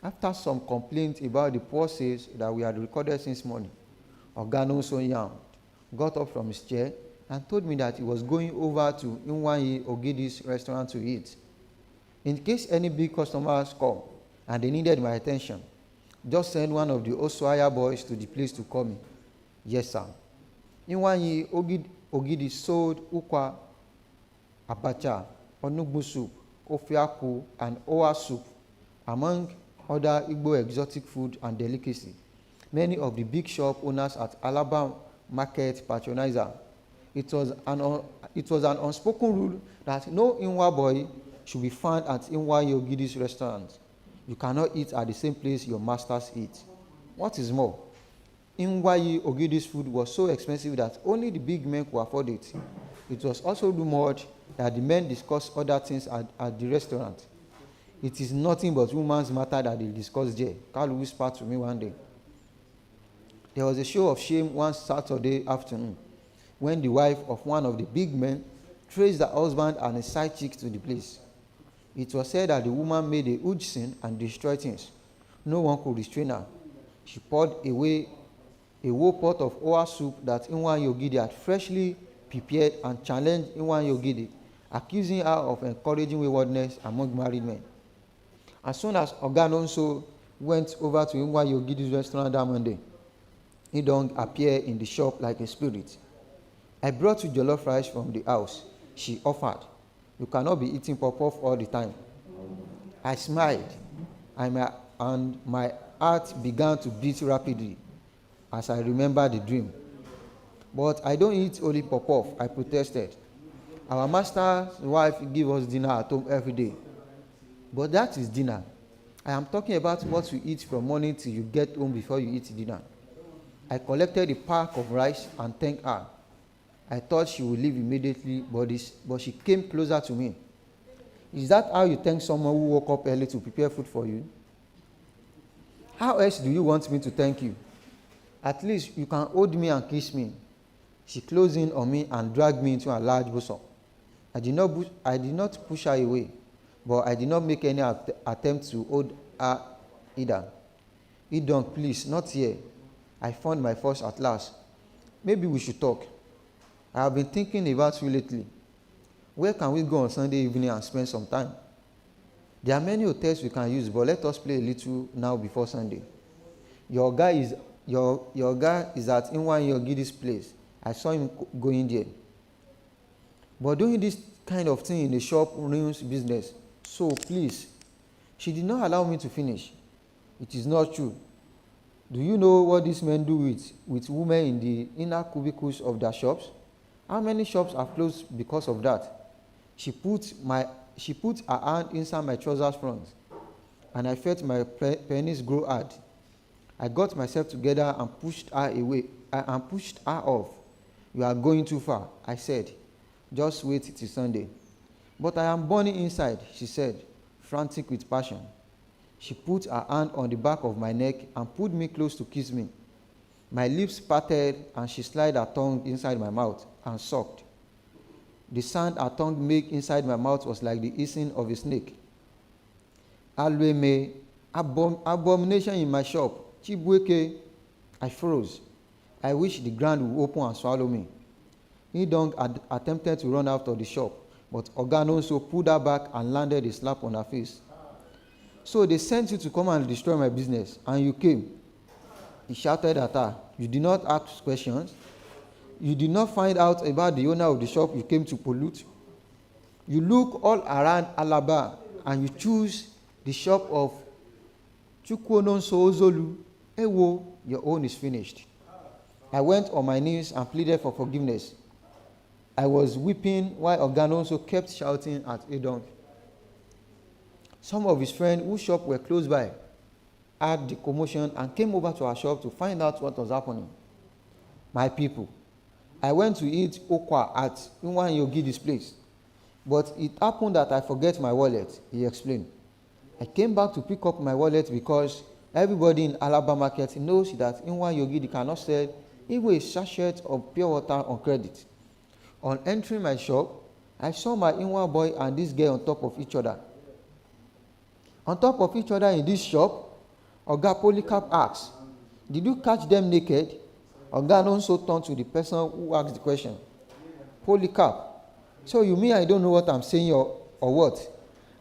After some complaints about the poor sales that we had recorded since morning, Oga also yawned, got up from his chair, and told me that he was going over to Nwanyi Ogidi's restaurant to eat. In case any big customers come and they needed my attention, just send one of the Oswaya boys to the place to call me. Yes, sir. Nwanyi Ogidi sold ukwa, abacha, onugbu soup, ofiaku, and owa soup, among other Igbo exotic food and delicacy. Many of the big shop owners at Alabama Market patronize her. It was an unspoken rule that no Inwa boy should be found at Inwa Yogidi's restaurant. You cannot eat at the same place your masters eat. What is more, Inwa Ogidi's food was so expensive that only the big men could afford it. It was also rumored that the men discussed other things at the restaurant. It is nothing but women's matter that they discuss there, Kalu whispered to me one day. There was a show of shame one Saturday afternoon when the wife of one of the big men traced her husband and a side chick to the place. It was said that the woman made a huge sin and destroyed things. No one could restrain her. She poured away a whole pot of owa soup that Inwan Yogidi had freshly prepared and challenged Inwan Yogidi, accusing her of encouraging waywardness among married men. As soon as Oga Nonso went over to Inwan Yogidi's restaurant that Monday, he don't appear in the shop like a spirit. I brought you jollof rice from the house, she offered. You cannot be eating puff-puff all the time. I smiled, and my heart began to beat rapidly as I remembered the dream. But I don't eat only puff-puff, I protested. Our master's wife gives us dinner at home every day. But that is dinner. I am talking about what you eat from morning till you get home before you eat dinner. I collected a pack of rice and thanked her. I thought she would leave immediately, but she came closer to me. Is that how you thank someone who woke up early to prepare food for you? How else do you want me to thank you? At least you can hold me and kiss me. She closed in on me and dragged me into a large bosom. I did not push her away, but I did not make any attempt to hold her either. Idong, please, not here. I found my voice at last. Maybe we should talk. I have been thinking about you lately. Where can we go on Sunday evening and spend some time? There are many hotels we can use, but let us play a little now before Sunday. Your guy is at Inwan Yogidi's place. I saw him going there. But doing this kind of thing in the shop ruins business. So please. She did not allow me to finish. It is not true. Do you know what these men do with women in the inner cubicles of their shops? How many shops have closed because of that? She put her hand inside my trousers front, and I felt my penis grow hard. I got myself together and pushed her away. And pushed her off. You are going too far, I said. Just wait till Sunday. But I am burning inside, she said, frantic with passion. She put her hand on the back of my neck and pulled me close to kiss me. My lips parted and she slid her tongue inside my mouth and sucked. The sound her tongue made inside my mouth was like the hissing of a snake. Alweme, abomination in my shop. Chibweke. I froze. I wish the ground would open and swallow me. Idong had attempted to run out of the shop, but Oga Nonso pulled her back and landed a slap on her face. So they sent you to come and destroy my business, and you came. He shouted at her. You did not ask questions. You did not find out about the owner of the shop you came to pollute. You look all around Alaba and you choose the shop of Chukwononso Ozolu. Ewo, your own is finished. I went on my knees and pleaded for forgiveness. I was weeping while Oganonso kept shouting at Edong. Some of his friends whose shop were close by heard the commotion and came over to our shop to find out what was happening. My people, I went to eat okwa at Inwan Yogidi's place, but it happened that I forget my wallet, he explained. I came back to pick up my wallet because everybody in Alaba market knows that Inwan Yogidi cannot sell even a sachet of pure water on credit. On entering my shop, I saw my Inwan boy and this girl on top of each other. On top of each other in this shop, Oga Polycarp asked, did you catch them naked? Oga also turned to the person who asked the question. Polycarp, so you mean I don't know what I'm saying or what?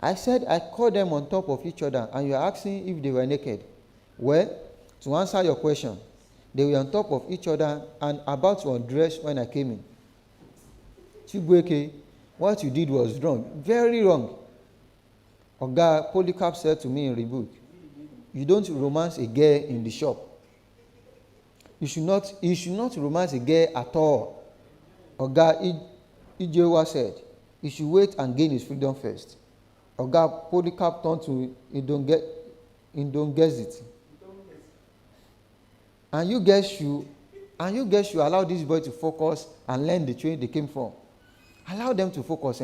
I said I caught them on top of each other and you are asking if they were naked. Well, to answer your question, they were on top of each other and about to undress when I came in. Chibweke, what you did was wrong, very wrong. Oga Polycarp said to me in rebuke, you don't romance a girl in the shop. You should not romance a girl at all. Oga Ijewa said, he should wait and gain his freedom first. Oga Polycarp turned to Indongezit. And you guys should allow this boy to focus and learn the trade they came from. Allow them to focus,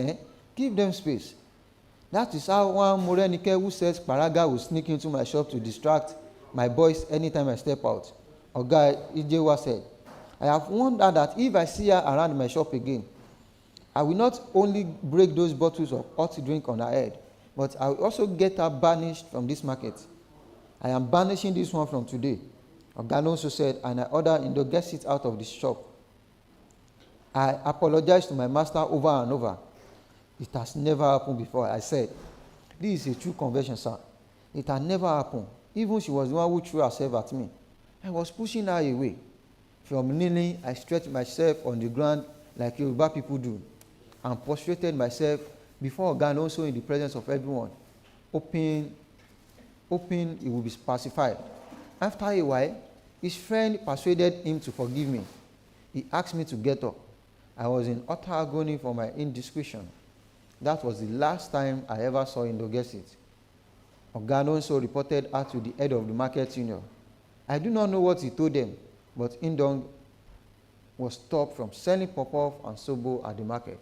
Give them space. That is how one Morenike who says Paraga will sneak into my shop to distract my boys anytime I step out. Oga Ijewa said, I have warned her that if I see her around my shop again, I will not only break those bottles of hot drink on her head, but I will also get her banished from this market. I am banishing this one from today. Oganonso said, and I ordered him to get it out of the shop. I apologized to my master over and over. It has never happened before. I said, this is a true conversion, sir. It had never happened. Even she was the one who threw herself at me. I was pushing her away. From kneeling, I stretched myself on the ground like Yoruba people do, and prostrated myself before Oganonso in the presence of everyone, hoping he would be pacified. After a while, his friend persuaded him to forgive me. He asked me to get up. I was in utter agony for my indiscretion. That was the last time I ever saw Indogesit. Oganonso reported her to the head of the market union. I do not know what he told them, but Indong was stopped from selling pop-off and sobo at the market.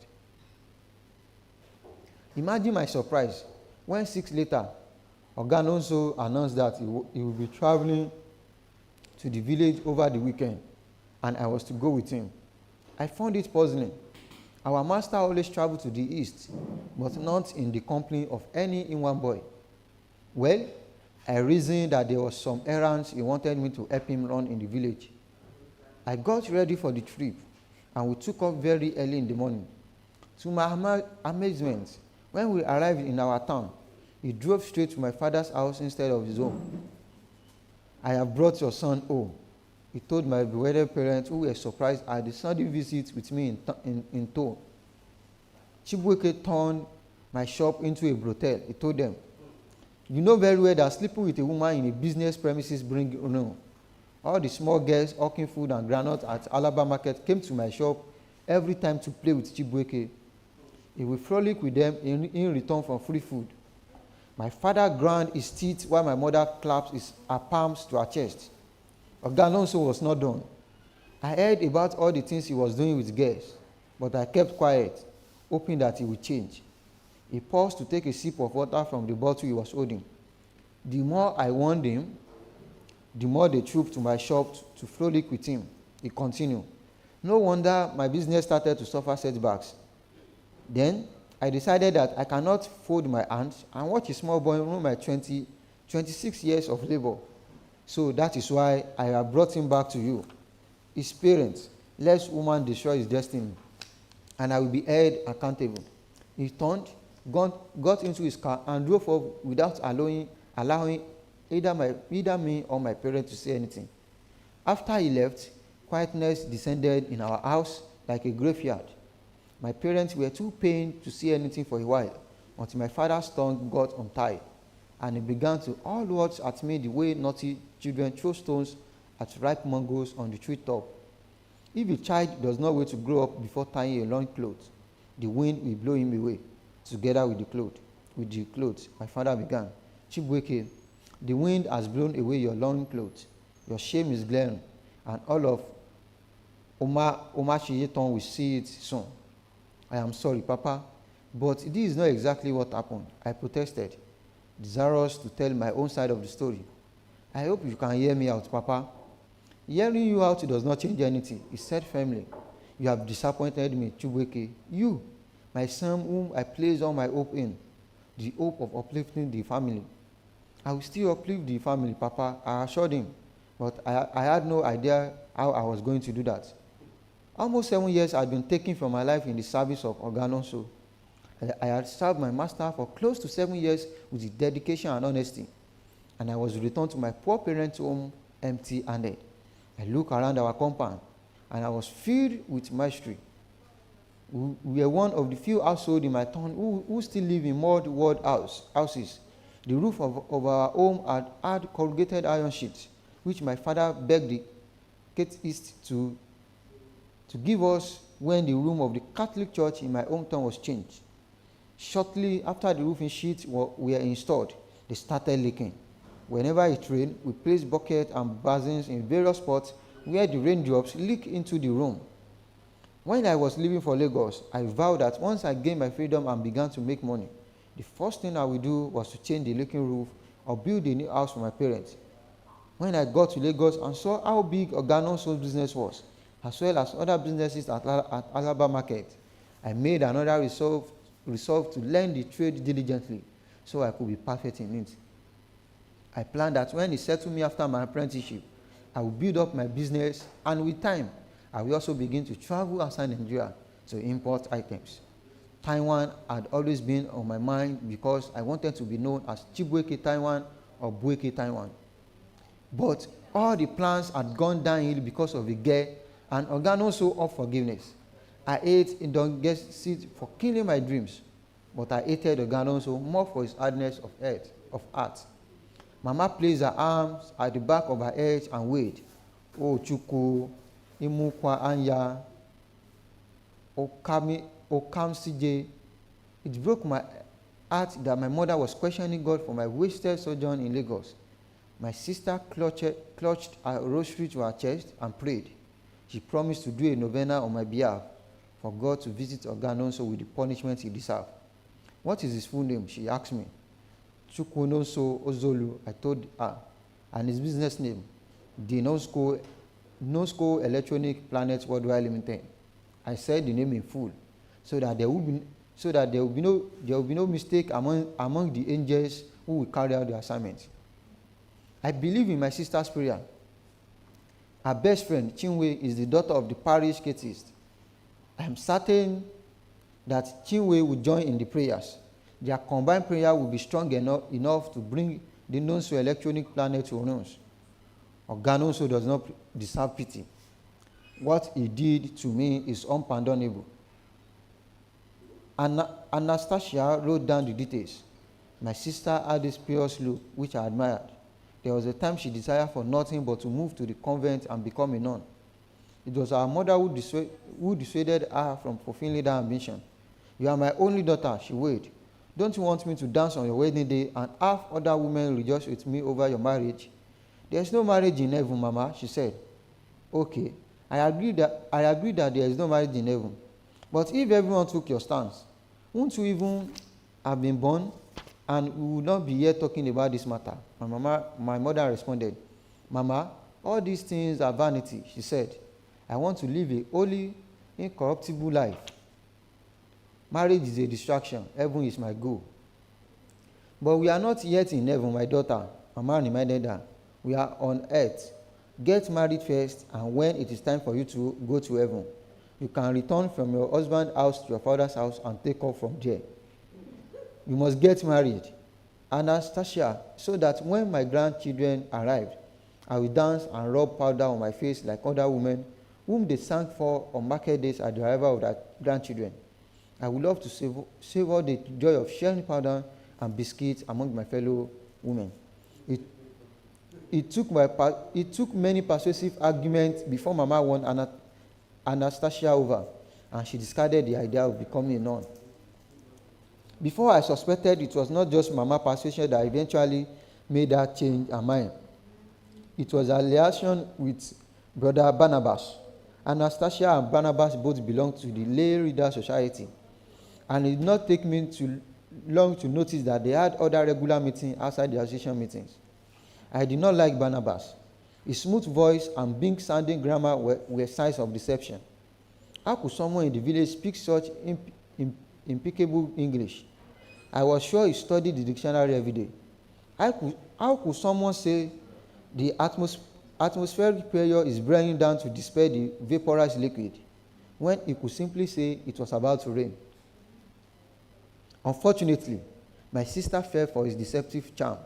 Imagine my surprise when 6 later, Oganonso announced that he would be traveling to the village over the weekend, and I was to go with him. I found it puzzling. Our master always traveled to the east, but not in the company of any Inwan boy. Well, I reasoned that there was some errands he wanted me to help him run in the village. I got ready for the trip, and we took off very early in the morning. To my amazement, when we arrived in our town, he drove straight to my father's house instead of his home. I have brought your son home, he told my bewildered parents, who were surprised at the sudden visit with me in tow. Chibuike turned my shop into a brothel, he told them. You know very well that sleeping with a woman in a business premises brings ruin. All the small girls hawking food and granules at Alaba Market came to my shop every time to play with Chibuike. He would frolic with them in return for free food. My father ground his teeth while my mother clapped her palms to her chest. Oganonso was not done. I heard about all the things he was doing with girls, but I kept quiet, hoping that he would change. He paused to take a sip of water from the bottle he was holding. The more I warned him, the more they trooped to my shop to frolic with him. He continued. No wonder my business started to suffer setbacks. Then I decided that I cannot fold my hands and watch a small boy ruin my 26 years of labor. So that is why I have brought him back to you. His parents, lest woman destroy his destiny, and I will be held accountable. He turned, got into his car, and drove off without allowing either me or my parents to say anything. After he left, quietness descended in our house like a graveyard. My parents were too pained to say anything for a while, until my father's tongue got untied, and he began to hurl words at me the way naughty children throw stones at ripe mangoes on the treetop. If a child does not wait to grow up before tying a long cloth, the wind will blow him away, together with the clothes. My father began. Chibuike, the wind has blown away your long clothes. Your shame is glaring, and all of Omachiyeton will see it soon. I am sorry, Papa, but this is not exactly what happened. I protested, desirous to tell my own side of the story. I hope you can hear me out, Papa. Hearing you out does not change anything, he said firmly. You have disappointed me, Chibuike. You, my son whom I placed all my hope in, the hope of uplifting the family. I will still uplift the family, Papa, I assured him, but I had no idea how I was going to do that. Almost 7 years had been taken from my life in the service of Oganonso. I had served my master for close to 7 years with dedication and honesty, and I was returned to my poor parents' home empty-handed. I looked around our compound, and I was filled with mystery. We were one of the few households in my town who still live in mud-walled houses. The roof of our home had corrugated iron sheets, which my father begged the cateist to give us when the room of the Catholic Church in my hometown was changed. Shortly after the roofing sheets were installed, they started leaking. Whenever it rained, we placed buckets and basins in various spots where the raindrops leaked into the room. When I was leaving for Lagos, I vowed that once I gained my freedom and began to make money, the first thing I would do was to change the leaking roof or build a new house for my parents. When I got to Lagos and saw how big Oganonso's business was, as well as other businesses at Alaba Market, I made another resolve to learn the trade diligently so I could be perfect in it. I planned that when he settled me after my apprenticeship, I will build up my business, and with time, I will also begin to travel outside Nigeria to import items. Taiwan had always been on my mind because I wanted to be known as Chibueke Taiwan or Bueke Taiwan. But all the plans had gone downhill because of the girl, and Oga no so of forgiveness. I hate Indongesit for killing my dreams, but I hated Oga no so more for his hardness of heart. Mama placed her arms at the back of her head and wailed, "Oh Chuku, Imukwa Anya, Okam CJ." It broke my heart that my mother was questioning God for my wasted sojourn in Lagos. My sister clutched her rosary to her chest and prayed. She promised to do a novena on my behalf for God to visit Oganonso with the punishment he deserved. "What is his full name?" she asked me. Chukwunonso Ozolu, I told her, and his business name, the Nosco Electronic Planet Worldwide Limited. I said the name in full, so that there will be no mistake among the angels who will carry out the assignment. I believe in my sister's prayer. Her best friend, Chinwe, is the daughter of the parish catechist. I am certain that Chinwe will join in the prayers. Their combined prayer will be strong enough to bring the Nonso Electronic Planet to ruins. Oganonso does not deserve pity. What he did to me is unpardonable. Anastasia wrote down the details. My sister had this pious look, which I admired. There was a time she desired for nothing but to move to the convent and become a nun. It was our mother who dissuaded her from fulfilling that ambition. "You are my only daughter," she wailed. "Don't you want me to dance on your wedding day and have other women rejoice with me over your marriage?" "There is no marriage in heaven, Mama," she said. "Okay, I agree that there is no marriage in heaven. But if everyone took your stance, won't you even have been born? And we would not be here talking about this matter." My mother responded, "Mama, all these things are vanity," she said. "I want to live a holy, incorruptible life. Marriage is a distraction. Heaven is my goal." "But we are not yet in heaven, my daughter," Mama reminded her. "We are on earth. Get married first, and when it is time for you to go to heaven, you can return from your husband's house to your father's house and take off from there. You must get married, Anastasia, so that when my grandchildren arrive, I will dance and rub powder on my face like other women whom they sang for on market days at the arrival of their grandchildren. I would love to savor the joy of sharing powder and biscuits among my fellow women." It took many persuasive arguments before Mama won Anastasia over, and she discarded the idea of becoming a nun. Before I suspected, it was not just Mama's persuasion that eventually made her change her mind. It was her relation with Brother Barnabas. Anastasia and Barnabas both belonged to the Lay Reader Society, and it did not take me too long to notice that they had other regular meetings outside the association meetings. I did not like Barnabas. His smooth voice and big-sounding grammar were signs of deception. How could someone in the village speak such impeccable English? I was sure he studied the dictionary every day. How could someone say the atmospheric pressure is bringing down to dispel the vaporized liquid when he could simply say it was about to rain? Unfortunately, my sister fell for his deceptive charm.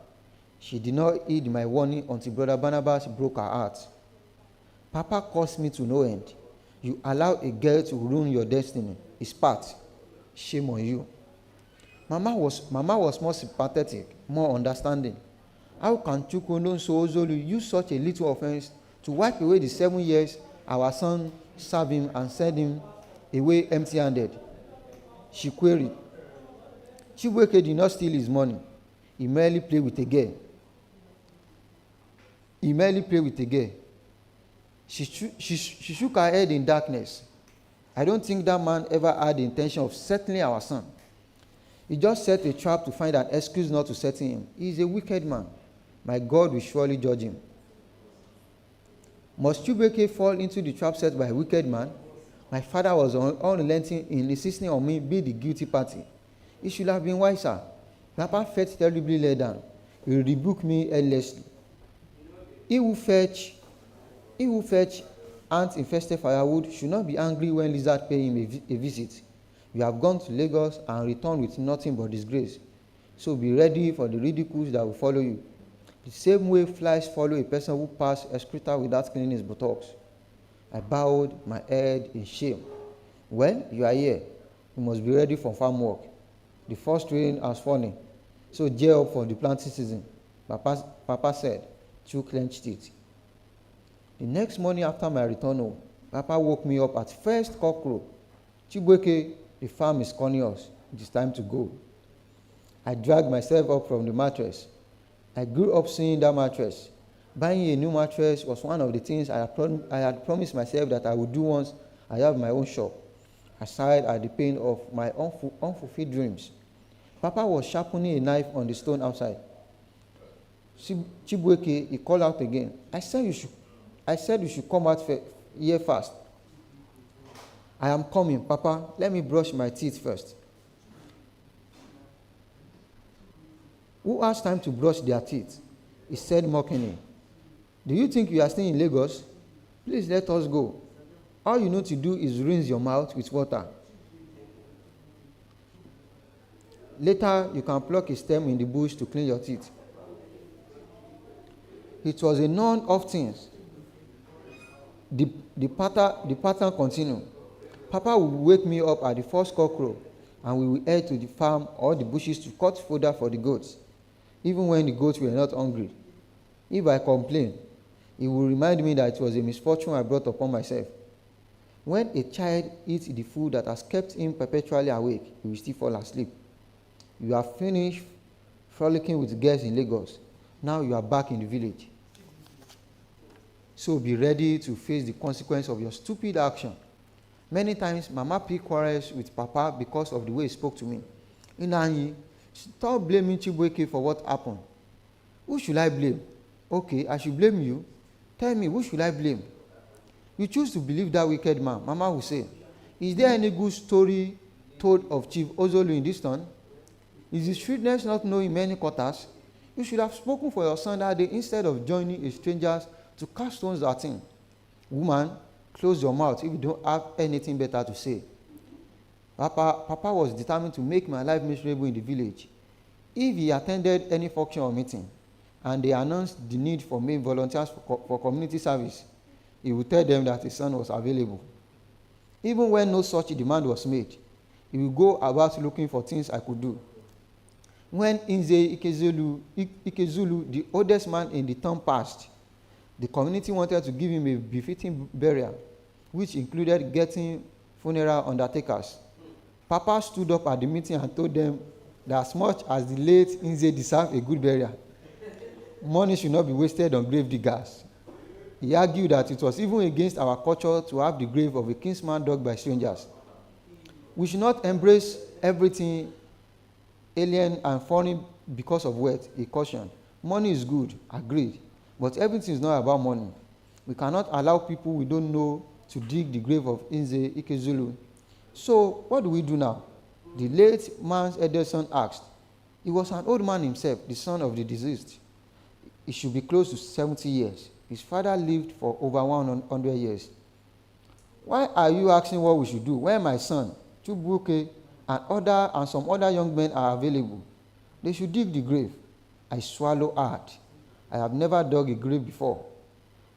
She did not heed my warning until Brother Barnabas broke her heart. "Papa caused me to no end. You allow a girl to ruin your destiny. It's part. Shame on you." Mama was more sympathetic, more understanding. "How can Chukwunonso Ozolu use such a little offense to wipe away the 7 years our son served him and send him away empty-handed?" she queried. "Chibueke did not steal his money. He merely played with a girl. She shook her head in darkness. "I don't think that man ever had the intention of settling our son. He just set a trap to find an excuse not to settle him. He is a wicked man. My God will surely judge him." Must Chibueke fall into the trap set by a wicked man? My father was unrelenting in insisting on me be the guilty party. He should have been wiser. Papa felt terribly let down. He rebuked me endlessly. He who fetch He who fetch ant-infested firewood should not be angry when lizard pay him a visit. You have gone to Lagos and returned with nothing but disgrace. So be ready for the ridicules that will follow you. The same way flies follow a person who passed excreta without cleaning his buttocks. I bowed my head in shame. Well, you are here. You must be ready for farm work. The first rain has fallen, so gear up for the planting season, Papa said, through clenched teeth. The next morning after my return home, Papa woke me up at first cockcrow. Chibueke, the farm is calling us. It is time to go. I dragged myself up from the mattress. I grew up seeing that mattress. Buying a new mattress was one of the things I had promised myself that I would do once I have my own shop. I sighed at the pain of my unfulfilled dreams. Papa was sharpening a knife on the stone outside. Chibueke, he called out again. I said you should come out here fast. I am coming, Papa. Let me brush my teeth first. Who has time to brush their teeth? He said mockingly. Do you think you are staying in Lagos? Please let us go. All you need to do is rinse your mouth with water. Later, you can pluck a stem in the bush to clean your teeth. It was a none of things. The pattern continued. Papa would wake me up at the first cockcrow, and we would head to the farm or the bushes to cut fodder for the goats, even when the goats were not hungry. If I complained, he would remind me that it was a misfortune I brought upon myself. When a child eats the food that has kept him perpetually awake, he will still fall asleep. You have finished frolicking with girls in Lagos. Now you are back in the village. So be ready to face the consequence of your stupid action. Many times, Mama picked quarrels with Papa because of the way he spoke to me. Inanyi, stop blaming Chibueke for what happened. Who should I blame? Okay, I should blame you. Tell me, who should I blame? You choose to believe that wicked man, Mama will say. Is there any good story told of Chief Ozolu in this town? Is his shrewdness not known in many quarters? You should have spoken for your son that day instead of joining a strangers to cast stones at him. Woman, close your mouth if you don't have anything better to say. Papa was determined to make my life miserable in the village. If he attended any function or meeting, and they announced the need for male volunteers for community service, he would tell them that his son was available. Even when no such demand was made, he would go about looking for things I could do. When Nze Ikezulu, the oldest man in the town, passed, the community wanted to give him a befitting burial, which included getting funeral undertakers. Papa stood up at the meeting and told them that as much as the late Nze deserved a good burial, money should not be wasted on grave diggers. He argued that it was even against our culture to have the grave of a kinsman dug by strangers. We should not embrace everything alien and foreign because of wealth, he cautioned. Money is good, agreed, but everything is not about money. We cannot allow people we don't know to dig the grave of Nze Ikezulu. So what do we do now? The late man's eldest son asked. He was an old man himself, the son of the deceased. He should be close to 70 years. His father lived for over 100 years. Why are you asking what we should do when my son, Chubuke, and some other young men are available? They should dig the grave. I swallow hard. I have never dug a grave before.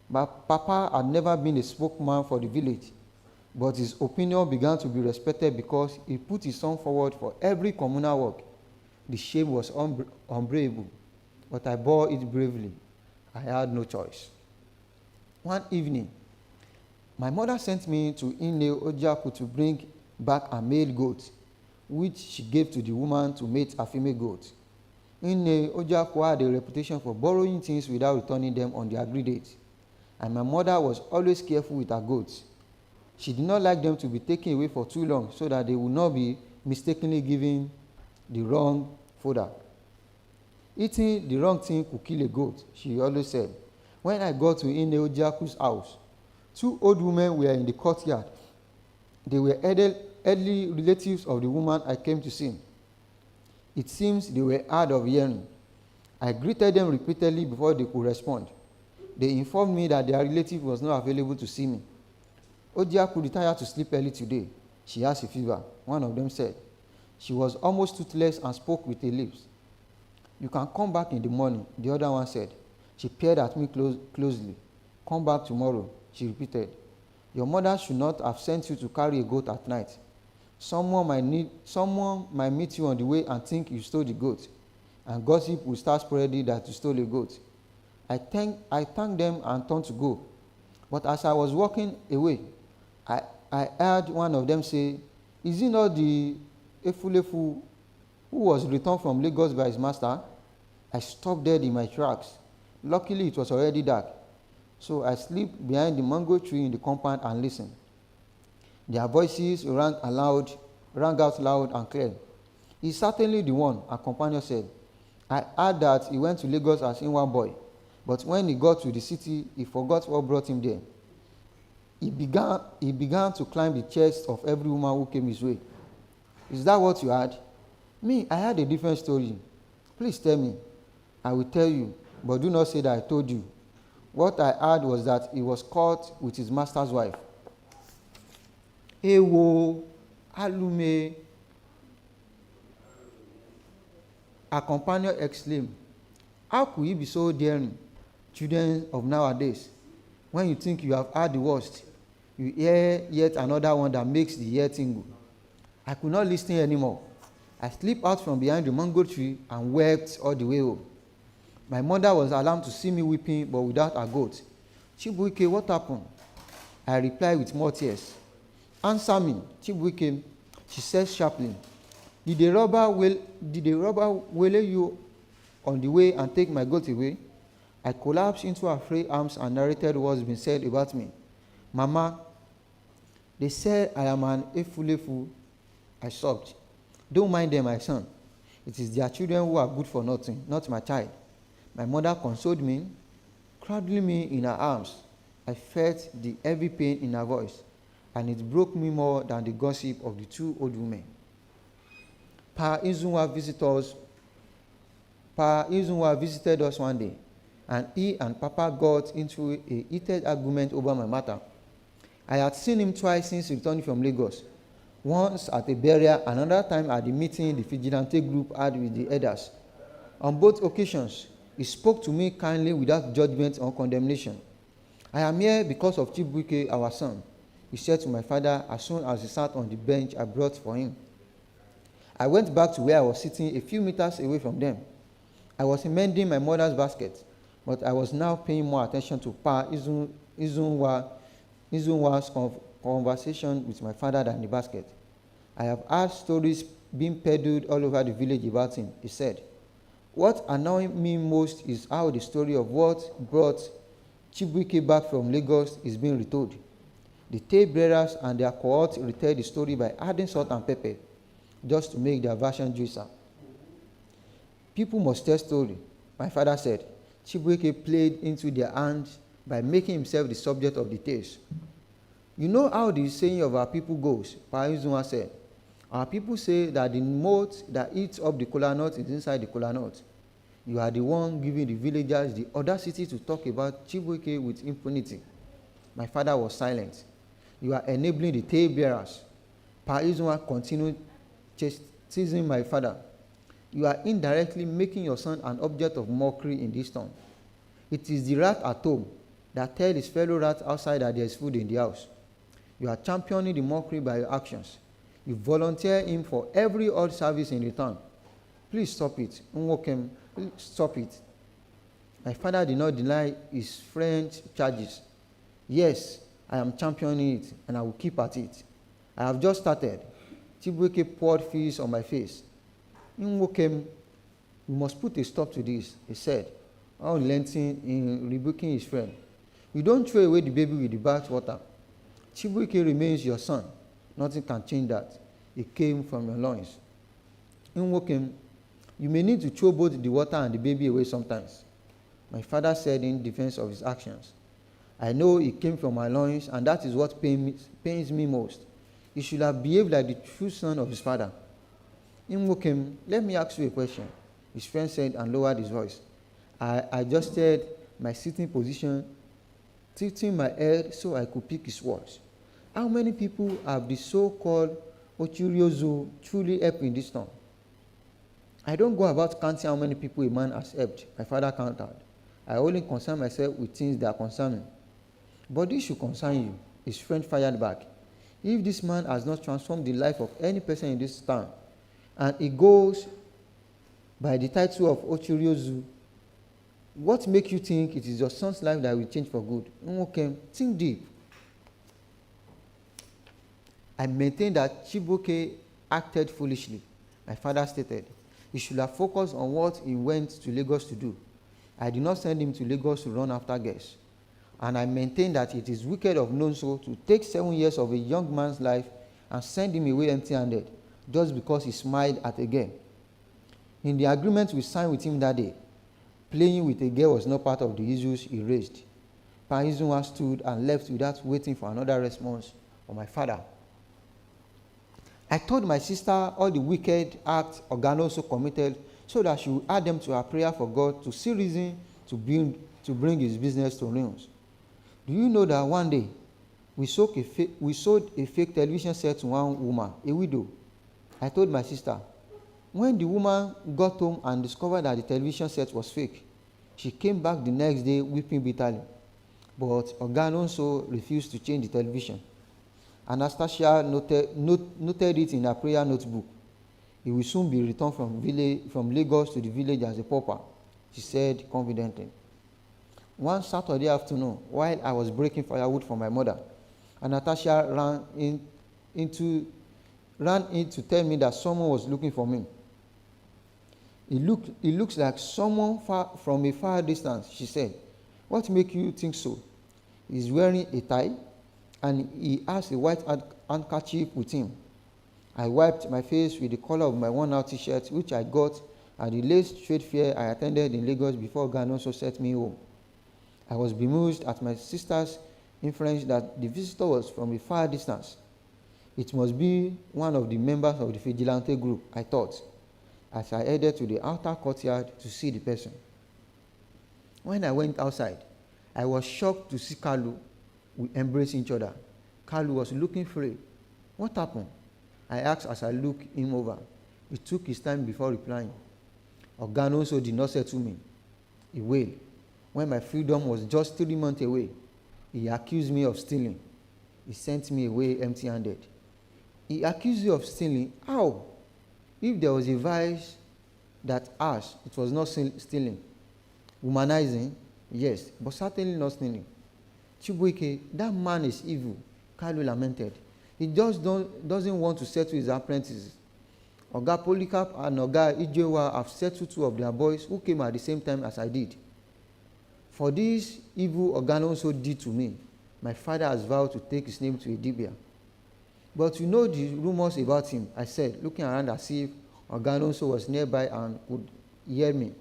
But Papa had never been a spokesman for the village. But his opinion began to be respected because he put his son forward for every communal work. The shame was unbearable, but I bore it bravely. I had no choice. One evening, my mother sent me to Ine Ojaku to bring back a male goat, which she gave to the woman to mate a female goat. Ine Ojaku had a reputation for borrowing things without returning them on the agreed date, and my mother was always careful with her goats. She did not like them to be taken away for too long so that they would not be mistakenly given the wrong fodder. Eating the wrong thing could kill a goat, she always said. When I got to Ine Ojaku's house, 2 old women were in the courtyard. They were elderly relatives of the woman I came to see. It seems they were hard of hearing. I greeted them repeatedly before they could respond. they informed me that their relative was not available to see me. Odia could retire to sleep early today. She has a fever, one of them said. She was almost toothless and spoke with her lips. You can come back in the morning, the other one said. She peered at me closely. Come back tomorrow, she repeated. Your mother should not have sent you to carry a goat at night. Someone might meet you on the way and think you stole the goat, and gossip will start spreading that you stole a goat. I thanked them and turned to go. But as I was walking away, I heard one of them say, Is it not the Efulefu who was returned from Lagos by his master? I stopped dead in my tracks. Luckily, it was already dark. So I slipped behind the mango tree in the compound and listened. Their voices rang out loud and clear. He's certainly the one, a companion said. I heard that he went to Lagos as inward boy, but when he got to the city, he forgot what brought him there. He began to climb the chest of every woman who came his way. Is that what you heard? Me, I had a different story. Please tell me. I will tell you, but do not say that I told you. What I heard was that he was caught with his master's wife. Ewo, alume. Her companion exclaimed, how could you be so daring, children of nowadays? When you think you have heard the worst, you hear yet another one that makes the ear tingle. I could not listen anymore. I slipped out from behind the mango tree and wept all the way home. My mother was alarmed to see me weeping, but without a goat. Chibuike, what happened? I replied with more tears. Answer me, Chibuike, she said sharply. Did the robber waylay you on the way and take my goat away? I collapsed into her frail arms and narrated what's been said about me. Mama, they said I am an efulefu. I sobbed. Don't mind them, my son. It is their children who are good for nothing, not my child. My mother consoled me, cradling me in her arms. I felt the heavy pain in her voice, and it broke me more than the gossip of the two old women. Pa Izunwa visited us one day, and he and Papa got into a heated argument over my matter. I had seen him twice since returning from Lagos, once at a burial, another time at the meeting the vigilante group had with the elders. On both occasions, he spoke to me kindly without judgment or condemnation. I am here because of Chibuike, our son, he said to my father as soon as he sat on the bench I brought for him. I went back to where I was sitting a few meters away from them. I was mending my mother's basket, but I was now paying more attention to Pa Izunwa's conversation with my father than the basket. I have heard stories being peddled all over the village about him, he said. What annoyed me most is how the story of what brought Chibuike back from Lagos is being retold. The tale bearers and their cohort retell the story by adding salt and pepper, just to make their version juicer. People must tell story, my father said. Chibuike played into their hands by making himself the subject of the tales. You know how the saying of our people goes, Pa Izunwa said. Our people say that the moat that eats up the kola nut is inside the kola nut. You are the one giving the villagers the audacity to talk about Chibuike with impunity. My father was silent. You are enabling the tale bearers. Pa Izunwa continued chastising my father. You are indirectly making your son an object of mockery in this town. It is the rat at home that tells his fellow rats outside that there is food in the house. You are championing the mockery by your actions. You volunteer him for every odd service in return. Please stop it. Nwokem, please stop it. My father did not deny his friend's charges. Yes, I am championing it, and I will keep at it. I have just started. Chibuike poured fish on my face. Nwokem, we must put a stop to this, he said, unrelenting in rebuking his friend. You don't throw away the baby with the bath water. Chibuike remains your son. Nothing can change that. It came from your loins. Nwokem, you may need to throw both the water and the baby away sometimes, my father said in defense of his actions. I know it came from my loins, and that is what pains me most. He should have behaved like the true son of his father. Nwokem, let me ask you a question, his friend said and lowered his voice. I adjusted my sitting position, tilting my head so I could pick his words. How many people have the so-called Ochiriozo truly helped in this town? I don't go about counting how many people a man has helped. My father counted. I only concern myself with things that concern me. But this should concern you. His friend fired back. If this man has not transformed the life of any person in this town, and he goes by the title of Ochiriozu, what makes you think it is your son's life that will change for good? Okay, think deep. I maintain that Chibuke acted foolishly. My father stated he should have focused on what he went to Lagos to do. I did not send him to Lagos to run after girls. And I maintain that it is wicked of Nonso to take 7 years of a young man's life and send him away empty-handed just because he smiled at a girl. In the agreement we signed with him that day, playing with a girl was not part of the issues he raised. Paizunwa stood and left without waiting for another response from my father. I told my sister all the wicked acts Oganoso committed so that she would add them to her prayer for God to see reason to bring his business to ruins. Do you know that one day we sold a fake television set to one woman, a widow? I told my sister. When the woman got home and discovered that the television set was fake, she came back the next day weeping bitterly. But Oganoso refused to change the television. Anastasia noted it in her prayer notebook. He will soon be returned from Lagos to the village as a pauper, she said confidently. One Saturday afternoon, while I was breaking firewood for my mother, Anastasia ran in to tell me that someone was looking for me. It looks like someone from a far distance, she said. What makes you think so? He's wearing a tie, and he has a white handkerchief with him. I wiped my face with the collar of my worn-out t-shirt, which I got at the latest trade fair I attended in Lagos before Ganoso sent me home. I was bemused at my sister's inference that the visitor was from a far distance. It must be one of the members of the vigilante group, I thought, as I headed to the outer courtyard to see the person. When I went outside, I was shocked to see Kalu. We embraced each other. Kalu was looking frayed. What happened? I asked as I looked him over. He took his time before replying. Oganoso did not say to me. He wailed. When my freedom was just 3 months away, he accused me of stealing. He sent me away empty-handed. He accused you of stealing? How? If there was a vice that asked, it was not stealing. Womanizing? Yes, but certainly not stealing. Chibuike, that man is evil, Kalu lamented. He just doesn't want to settle his apprentices. Oga Polycarp and Oga Ijewa have settled 2 of their boys who came at the same time as I did. For this evil Oganoso did to me, my father has vowed to take his name to Idibia. But you know the rumors about him, I said, looking around as if Oganoso was nearby and could hear me.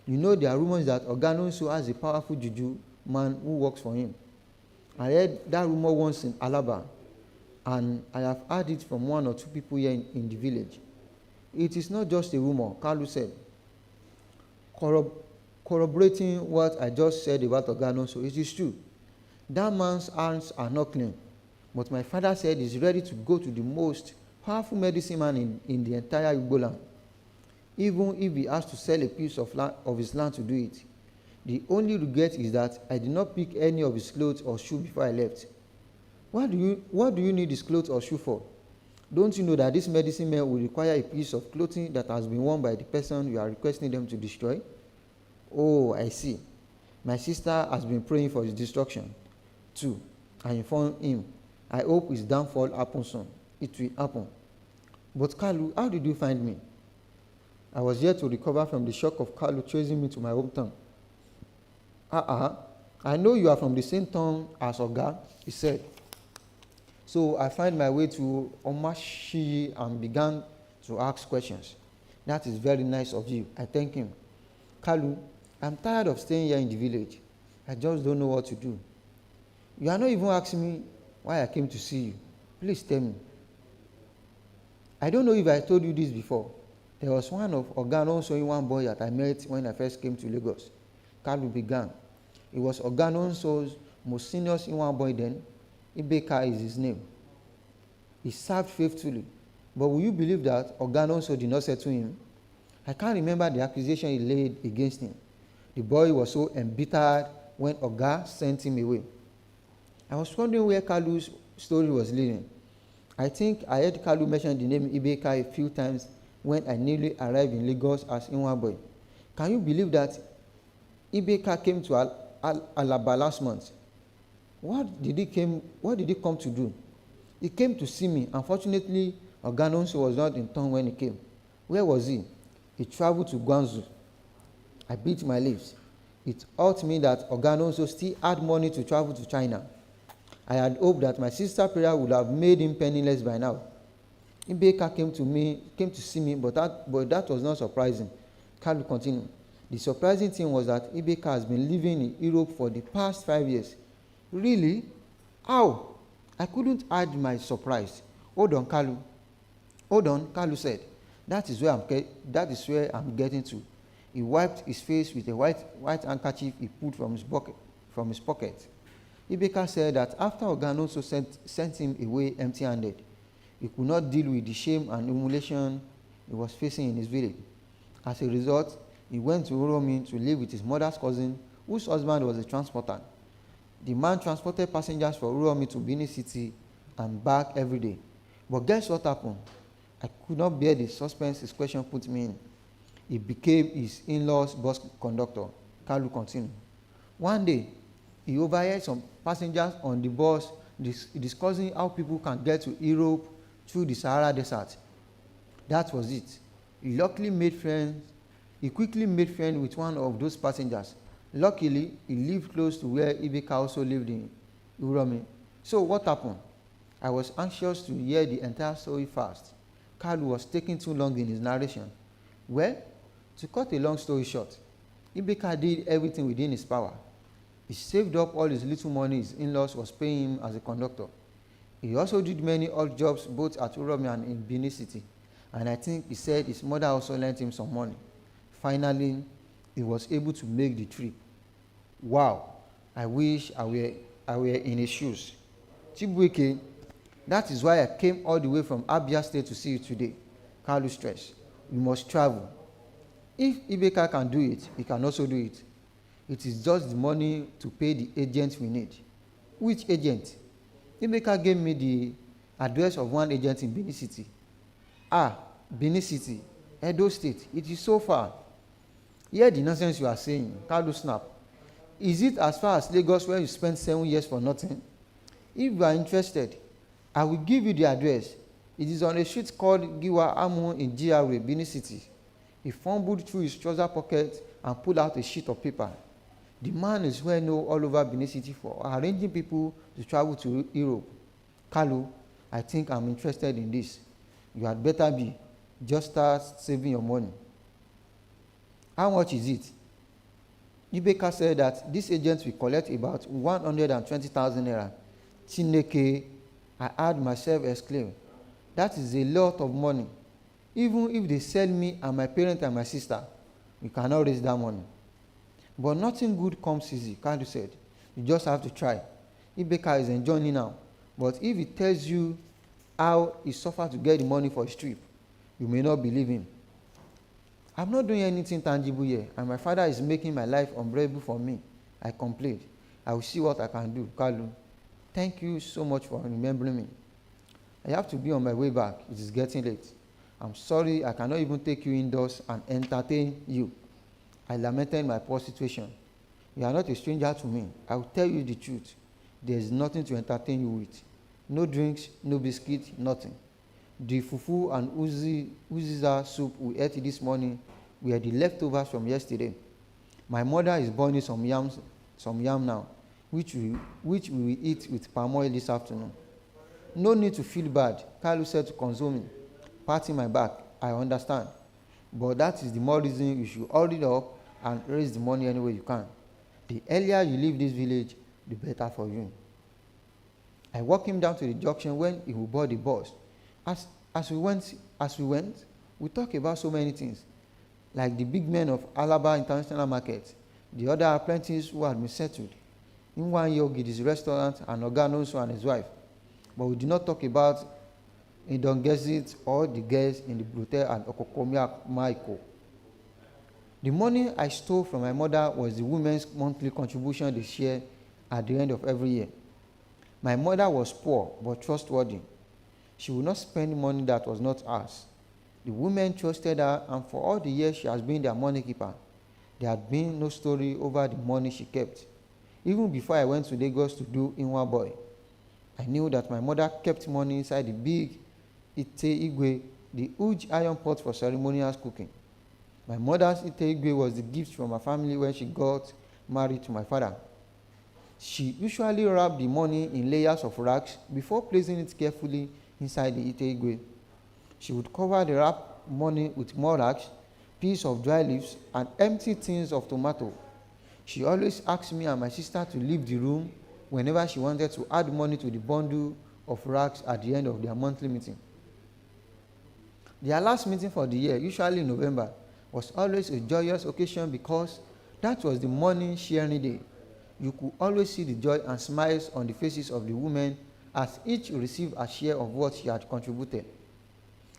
You know there are rumors that Oganoso has a powerful juju man who works for him. I heard that rumor once in Alaba, and I have heard it from 1 or 2 people here in the village. It is not just a rumor, Kalu said, corroborating what I just said about Oganoso. It is true. That man's hands are not clean, but my father said he's ready to go to the most powerful medicine man in the entire Igbo land, even if he has to sell a piece of his land to do it. The only regret is that I did not pick any of his clothes or shoes before I left. What do you need his clothes or shoe for? Don't you know that this medicine man will require a piece of clothing that has been worn by the person you are requesting them to destroy? Oh, I see. My sister has been praying for his destruction, too. I informed him. I hope his downfall happens soon. It will happen. But Kalu, how did you find me? I was yet to recover from the shock of Kalu chasing me to my hometown. I know you are from the same town as Oga, he said. So I found my way to Omashi and began to ask questions. That is very nice of you. I thank him. Kalu, I'm tired of staying here in the village. I just don't know what to do. You are not even asking me why I came to see you. Please tell me. I don't know if I told you this before. There was one of Ogano showing one boy that I met when I first came to Lagos. Kalu began. It was Oganonso's most senior Inwan boy then. Ibeka is his name. He served faithfully. But will you believe that Oganonso did not settle him? I can't remember the accusation he laid against him. The boy was so embittered when Oga sent him away. I was wondering where Kalu's story was leading. I think I heard Kalu mention the name Ibeka a few times when I newly arrived in Lagos as Inwan boy. Can you believe that Ibeka came to Alaba last month? What did he come to do? He came to see me. Unfortunately, Oganonso was not in town when he came. Where was he? He traveled to Guangzhou. I bit my lips. It hurt me that Oganonso still had money to travel to China. I had hoped that my sister prayer would have made him penniless by now. Ibeka came to see me, but that was not surprising. Kalu continued. The surprising thing was that Ibeka has been living in Europe for the past 5 years. Really? How? I couldn't hide my surprise. Hold on, Kalu. Hold on, Kalu said. That is where I'm getting to. He wiped his face with a white handkerchief he pulled from his pocket. Ibeka said that after Oganonso sent him away empty-handed, he could not deal with the shame and humiliation he was facing in his village. As a result, he went to Uromi to live with his mother's cousin, whose husband was a transporter. The man transported passengers from Uromi to Benin City and back every day. But guess what happened? I could not bear the suspense his question put me in. He became his in-laws' bus conductor. Kalu continued. One day, he overheard some passengers on the bus discussing how people can get to Europe through the Sahara Desert. That was it. He quickly made friends with one of those passengers. Luckily, he lived close to where Ibeka also lived in Uromi. So what happened? I was anxious to hear the entire story fast. Kalu was taking too long in his narration. Well, to cut a long story short, Ibeka did everything within his power. He saved up all his little money his in-laws was paying him as a conductor. He also did many odd jobs both at Uromi and in Benin City. And I think he said his mother also lent him some money. Finally, he was able to make the trip. Wow, I wish I were in his shoes. Chibuike, that is why I came all the way from Abia State to see you today. Kalu stressed. We must travel. If Ibeka can do it, he can also do it. It is just the money to pay the agent we need. Which agent? Ibeka gave me the address of one agent in Benin City. Benin City, Edo State. It is so far. Hear the nonsense you are saying. Kalu snapped. Is it as far as Lagos where you spent 7 years for nothing? If you are interested, I will give you the address. It is on a street called Giwa Amu in GRA, Benin City. He fumbled through his trouser pocket and pulled out a sheet of paper. The man is well known all over Benin City for arranging people to travel to Europe. Kalu, I think I'm interested in this. You had better be. Just start saving your money. How much is it? Ibeka said that this agent will collect about 120,000 naira. Chineke, I heard myself exclaim. That is a lot of money. Even if they sell me and my parent and my sister, we cannot raise that money. But nothing good comes easy, Kalu said. You just have to try. Ibeka is enjoying now. But if he tells you how he suffered to get the money for his trip, you may not believe him. I'm not doing anything tangible here, and my father is making my life unbearable for me. I complained. I will see what I can do, Kalu. Thank you so much for remembering me. I have to be on my way back. It is getting late. I'm sorry I cannot even take you indoors and entertain you. I lamented my poor situation. You are not a stranger to me. I will tell you the truth. There is nothing to entertain you with. No drinks, no biscuit, nothing. The fufu and uziza soup we ate this morning were the leftovers from yesterday. My mother is boiling some yam now, which we will eat with palm oil this afternoon. No need to feel bad, Kalu said to console me, patting my back. I understand. But that is the more reason you should hurry up and raise the money any way you can. The earlier you leave this village, the better for you. I walked him down to the junction when he would board the bus. As we went, we talked about so many things, like the big men of Alaba International Market, the other apprentices who had been settled. In one Yogi's restaurant, and Oganonso and his wife. But we did not talk about Indongezit or the girls in the Brute and Okokomia Maiko. The money I stole from my mother was the women's monthly contribution they share at the end of every year. My mother was poor but trustworthy. She would not spend money that was not ours. The women trusted her, and for all the years she has been their money keeper, there had been no story over the money she kept. Even before I went to Lagos to do Inwa Boy, I knew that my mother kept money inside the big Ite Igwe, the huge iron pot for ceremonial cooking. My mother's Ite Igwe was the gift from her family when she got married to my father. She usually wrapped the money in layers of rags before placing it carefully inside the Ite Igwe. She would cover the wrapped money with more rags, pieces of dry leaves, and empty tins of tomato. She always asked me and my sister to leave the room whenever she wanted to add money to the bundle of rags at the end of their monthly meeting. Their last meeting for the year, usually in November, was always a joyous occasion because that was the money sharing day. You could always see the joy and smiles on the faces of the women as each received a share of what she had contributed.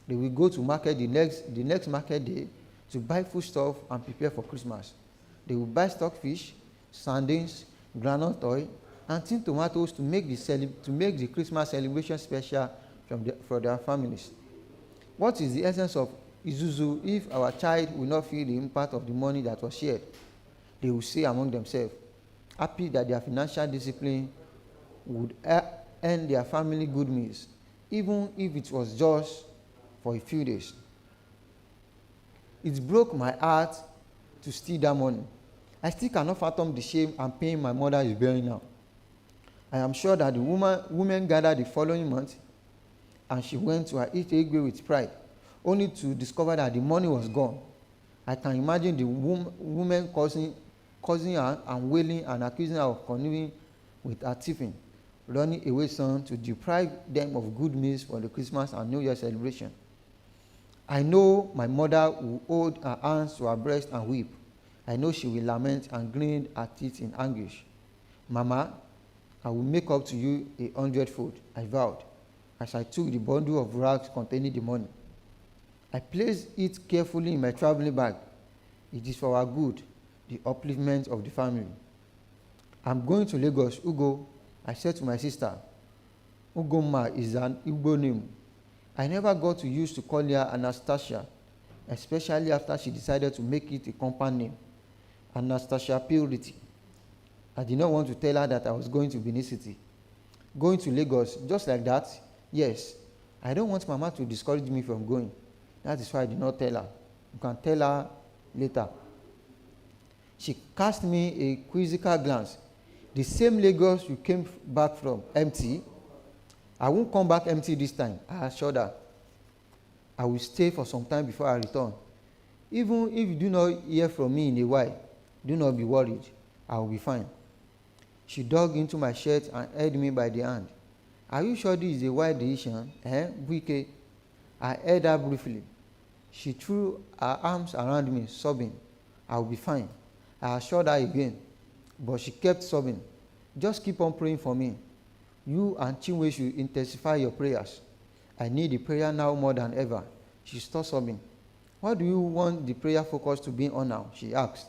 They will go to market the next market day to buy foodstuff and prepare for Christmas. They will buy stockfish, sardines, groundnut oil, and tin tomatoes to make the Christmas celebration special for their families. What is the essence of Izuzu if our child will not feel the impact of the money that was shared? They will say among themselves, happy that their financial discipline would earn their family good meals, even if it was just for a few days. It broke my heart to steal that money. I still cannot fathom the shame and pain my mother is bearing now. I am sure that the woman gathered the following month, and she went to her Ite-Igwe with pride, only to discover that the money was gone. I can imagine the woman causing her and wailing and accusing her of conniving with her thieving, running away son to deprive them of good meals for the Christmas and New Year celebration. I know my mother will hold her hands to her breast and weep. I know she will lament and grind her teeth in anguish. Mama, I will make up to you 100-fold, I vowed, as I took the bundle of rags containing the money. I placed it carefully in my traveling bag. It is for our good, the upliftment of the family. I'm going to Lagos, Ugo, I said to my sister. Ugoma is an Igbo name. I never got to use to call her Anastasia, especially after she decided to make it a compound name, Anastasia Purity. I did not want to tell her that I was going to Benin City. Going to Lagos, just like that? Yes. I don't want Mama to discourage me from going. That is why I did not tell her. You can tell her later. She cast me a quizzical glance. The same Lagos you came back from, empty? I won't come back empty this time, I assured her. I will stay for some time before I return. Even if you do not hear from me in a while, do not be worried. I will be fine. She dug into my shirt and held me by the hand. Are you sure this is a wise decision? Buike? I held her briefly. She threw her arms around me, sobbing. I will be fine. I assured her again, but she kept sobbing. Just keep on praying for me. You and Chinwe should intensify your prayers. I need the prayer now more than ever. She stopped sobbing. What do you want the prayer focus to be on now? She asked.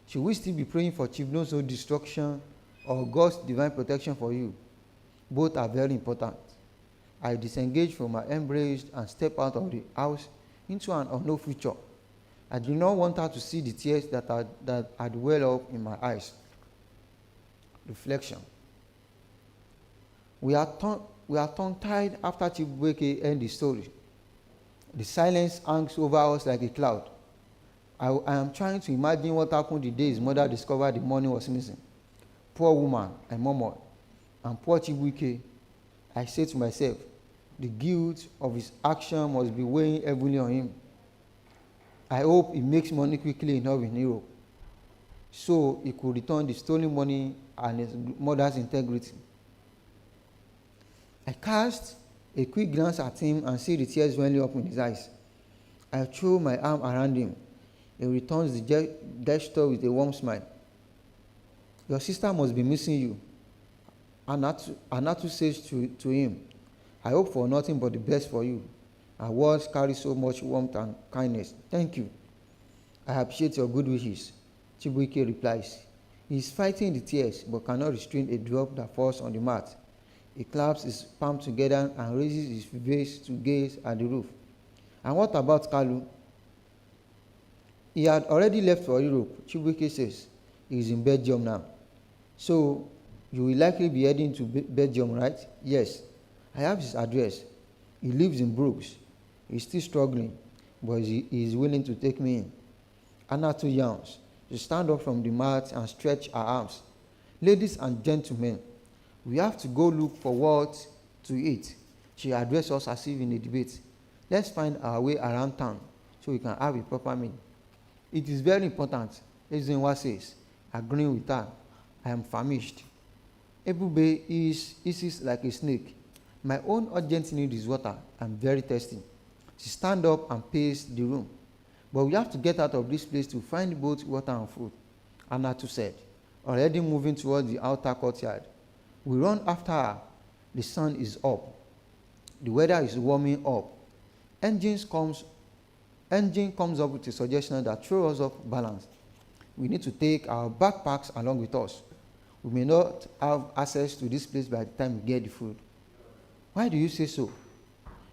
Should we still be praying for Chief Nozo's destruction or God's divine protection for you? Both are very important. I disengaged from her embrace and stepped out of the house into an unknown future. I did not want her to see the tears that had welled up in my eyes. Reflection. We are tongue-tied after Chibueke ended the story. The silence hangs over us like a cloud. I am trying to imagine what happened the day his mother discovered the money was missing. Poor woman, I murmured. And poor Chibueke, I said to myself, the guilt of his action must be weighing heavily on him. I hope he makes money quickly enough in Europe, so he could return the stolen money and his mother's integrity. I cast a quick glance at him and see the tears welling up in his eyes. I threw my arm around him. He returns the gesture with a warm smile. Your sister must be missing you. Anatu says to him, I hope for nothing but the best for you. Her words carry so much warmth and kindness. Thank you. I appreciate your good wishes. Chibuike replies. He is fighting the tears but cannot restrain a drop that falls on the mat. He claps his palms together and raises his face to gaze at the roof. And what about Kalu? He had already left for Europe, Chibuike says. He is in Belgium now. So, you will likely be heading to Belgium, right? Yes. I have his address. He lives in Brooks. He's still struggling, but he is willing to take me in. Anatu yawns. She stands up from the mat and stretches her arms. Ladies and gentlemen, we have to go look for what to eat. She addressed us as if in a debate. Let's find our way around town so we can have a proper meal. It is very important, Ezenwa says, agreeing with her. I am famished. Ebube is like a snake. My own urgent need is water. I'm very thirsty. She stands up and paced the room. But we have to get out of this place to find both water and food, Anatu said, already moving towards the outer courtyard. We run after her. The sun is up. The weather is warming up. Engine comes up with a suggestion that throws us off balance. We need to take our backpacks along with us. We may not have access to this place by the time we get the food. Why do you say so?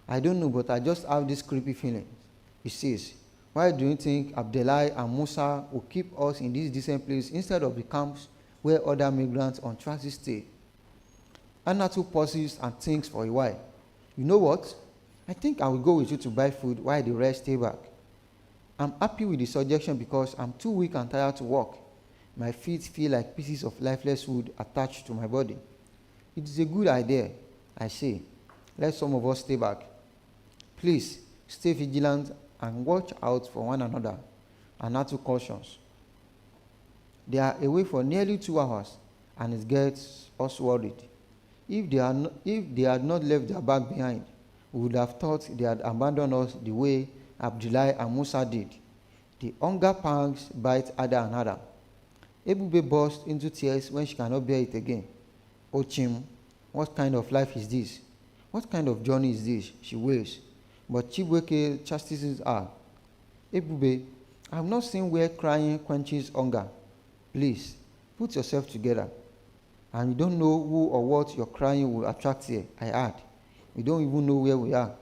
I don't know, but I just have this creepy feeling. He says, why do you think Abdelai and Musa will keep us in this decent place instead of the camps where other migrants on transit stay? Anatu pauses and thinks for a while. You know what? I think I will go with you to buy food while the rest stay back. I'm happy with the suggestion because I'm too weak and tired to walk. My feet feel like pieces of lifeless wood attached to my body. It is a good idea, I say. Let some of us stay back. Please, stay vigilant and watch out for one another. Anatu cautions. They are away for nearly 2 hours, and it gets us worried. If they had not left their bag behind, we would have thought they had abandoned us the way Abdullah and Musa did. The hunger pangs bite harder and harder. Ebube bursts into tears when she cannot bear it again. Oh Chim, what kind of life is this? What kind of journey is this? She wails. But Chibuike chastises her. Ebube, I have not seen where crying quenches hunger. Please, put yourself together. And you don't know who or what your crying will attract here, I add. We don't even know where we are.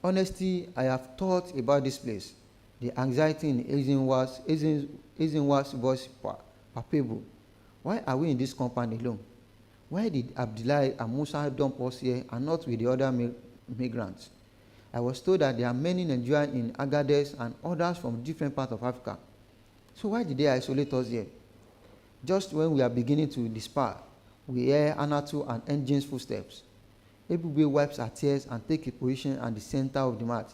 Honestly, I have thought about this place. The anxiety in Ezenwa's voice palpable. Why are we in this compound alone? Why did Abdullah and Musa dump us here and not with the other migrants? I was told that there are many Nigerians in Agadez and others from different parts of Africa. So why did they isolate us here? Just when we are beginning to despair, we hear Anatu and Engine's footsteps. Ebube wipes her tears and takes a position at the center of the mat.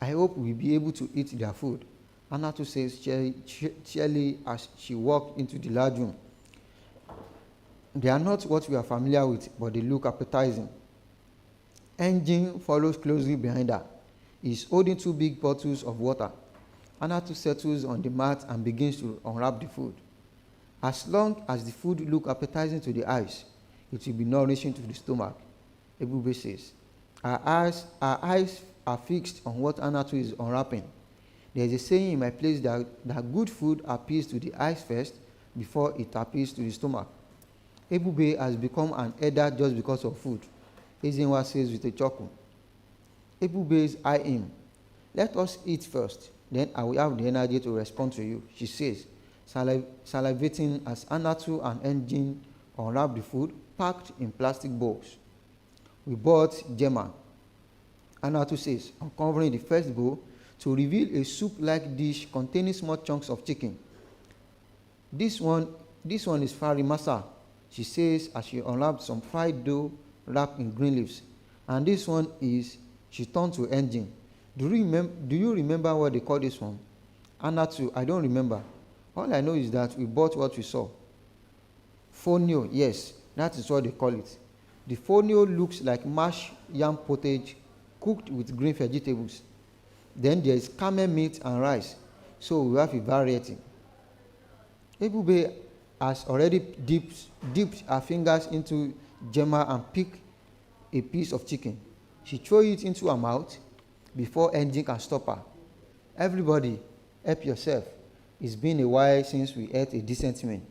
I hope we'll be able to eat their food, Anatu says cheerily as she walks into the large room. They are not what we are familiar with, but they look appetizing. Engine follows closely behind her. He is holding 2 big bottles of water. Anatu settles on the mat and begins to unwrap the food. As long as the food looks appetizing to the eyes, it will be nourishing to the stomach, Ebube says. Our eyes are fixed on what Anatu is unwrapping. There is a saying in my place that good food appeals to the eyes first before it appeals to the stomach. Ebube has become an elder just because of food, Ezenwa says with a chuckle. Ebube's eye him. Let us eat first, then I will have the energy to respond to you, she says, salivating as Anatu and Engine unwrap the food packed in plastic bowls. We bought Gemma, Anatu says, uncovering the first bowl to reveal a soup-like dish containing small chunks of chicken. This one is Fari Masa, she says as she unwrapped some fried dough wrapped in green leaves. And this one is, she turned to Engine. Do you remember what they call this one? Anatu, I don't remember. All I know is that we bought what we saw. Fonio, yes, that is what they call it. The fonio looks like mashed yam pottage cooked with green vegetables. Then there is camel meat and rice, so we have a variety. Ebube has already dipped her fingers into Gemma and picked a piece of chicken. She threw it into her mouth before Engine can stop her. Everybody, help yourself. It's been a while since we ate a decent meal.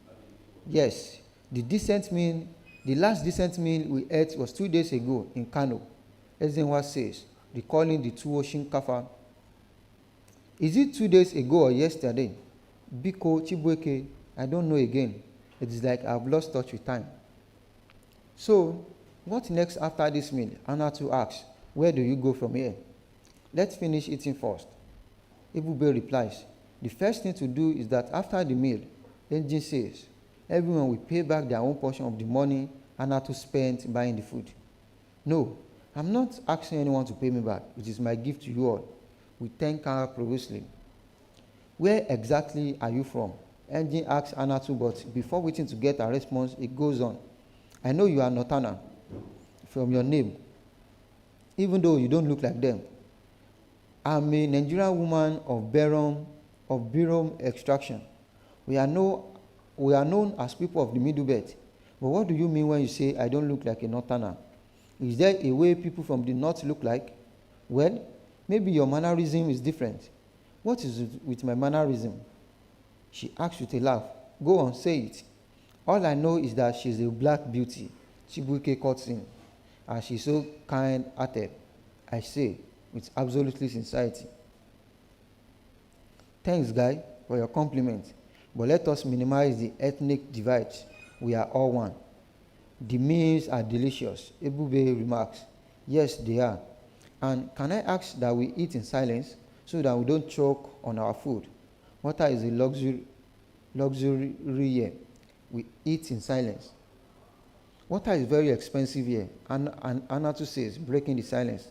Yes, the last decent meal we ate was 2 days ago in Kano, Ezenwa says, recalling the tuwo shinkafa. Is it 2 days ago or yesterday? Biko Chibueke, I don't know again. It is like I've lost touch with time. So, what next after this meal? Anatu asks, where do you go from here? Let's finish eating first. Ebube replies, the first thing to do is that after the meal, Engine says, everyone will pay back their own portion of the money Anatu spent buying the food. No, I'm not asking anyone to pay me back. It is my gift to you all. We thank her profusely. Where exactly are you from? Engine asks Anatu, but before waiting to get a response, it goes on. I know you are Notana from your name, even though you don't look like them. I'm a Nigerian woman of Birom extraction. We are known as people of the Middle Belt. But what do you mean when you say I don't look like a Northerner? Is there a way people from the North look like? Well, maybe your mannerism is different. What is it with my mannerism? She asks with a laugh. Go on, say it. All I know is that she's a black beauty. Chibuike cuts in. And she's so kind-hearted. I say, with absolutely sincerity. Thanks, Guy, for your compliment. But let us minimize the ethnic divide. We are all one. The meals are delicious, Ebube remarks. Yes, they are. And can I ask that we eat in silence so that we don't choke on our food? Water is a luxury here. We eat in silence. Water is very expensive here, and Anatu says, breaking the silence.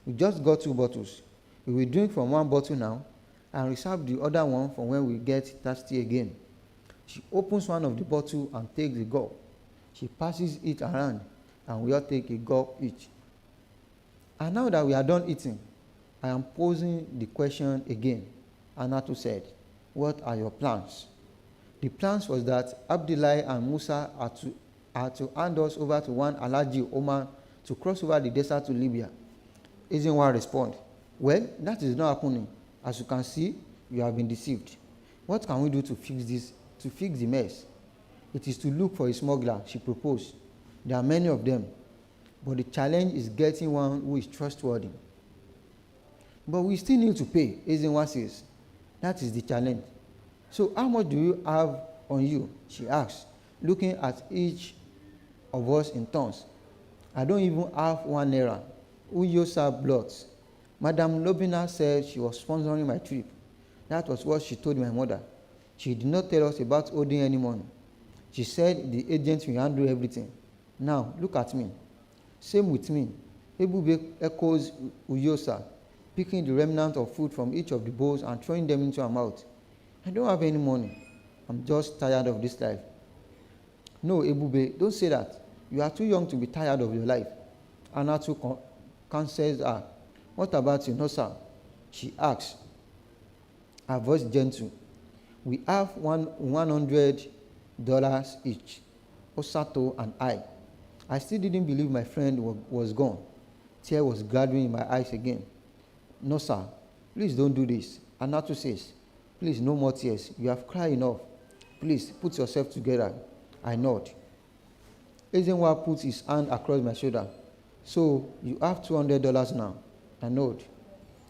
We just got 2 bottles. We will drink from 1 bottle now and reserve the other one for when we get thirsty again. She opens one of the bottles and takes a gulp. She passes it around and we all take a gulp each. And now that we are done eating, I am posing the question again. Anatu said, what are your plans? The plans was that Abdullahi and Musa are to hand us over to one Alhaji Omar to cross over the desert to Libya. Ezenwa responded, well, that is not happening. As you can see, you have been deceived. What can we do to fix the mess? It is to look for a smuggler, she proposed. There are many of them. But the challenge is getting one who is trustworthy. But we still need to pay, Ezenwa says. That is the challenge. So how much do you have on you? She asks, looking at each of us in turns. I don't even have 1 naira. Uyosa blots. Madam Lobina said she was sponsoring my trip. That was what she told my mother. She did not tell us about owing any money. She said the agent will handle everything. Now, look at me. Same with me. Ebube echoes Uyosa, picking the remnant of food from each of the bowls and throwing them into her mouth. I don't have any money. I'm just tired of this life. No, Ebube, don't say that. You are too young to be tired of your life. Anatu counsels her. What about you, Nosa? She asks, her voice gentle. We have $100 each, Osato and I. I still didn't believe my friend was gone. Tear was gathering in my eyes again. Nosa, please don't do this. Anatu says, please, no more tears. You have cried enough. Please, put yourself together. I nod. Ezenwa puts his hand across my shoulder. So, you have $200 now. I nod.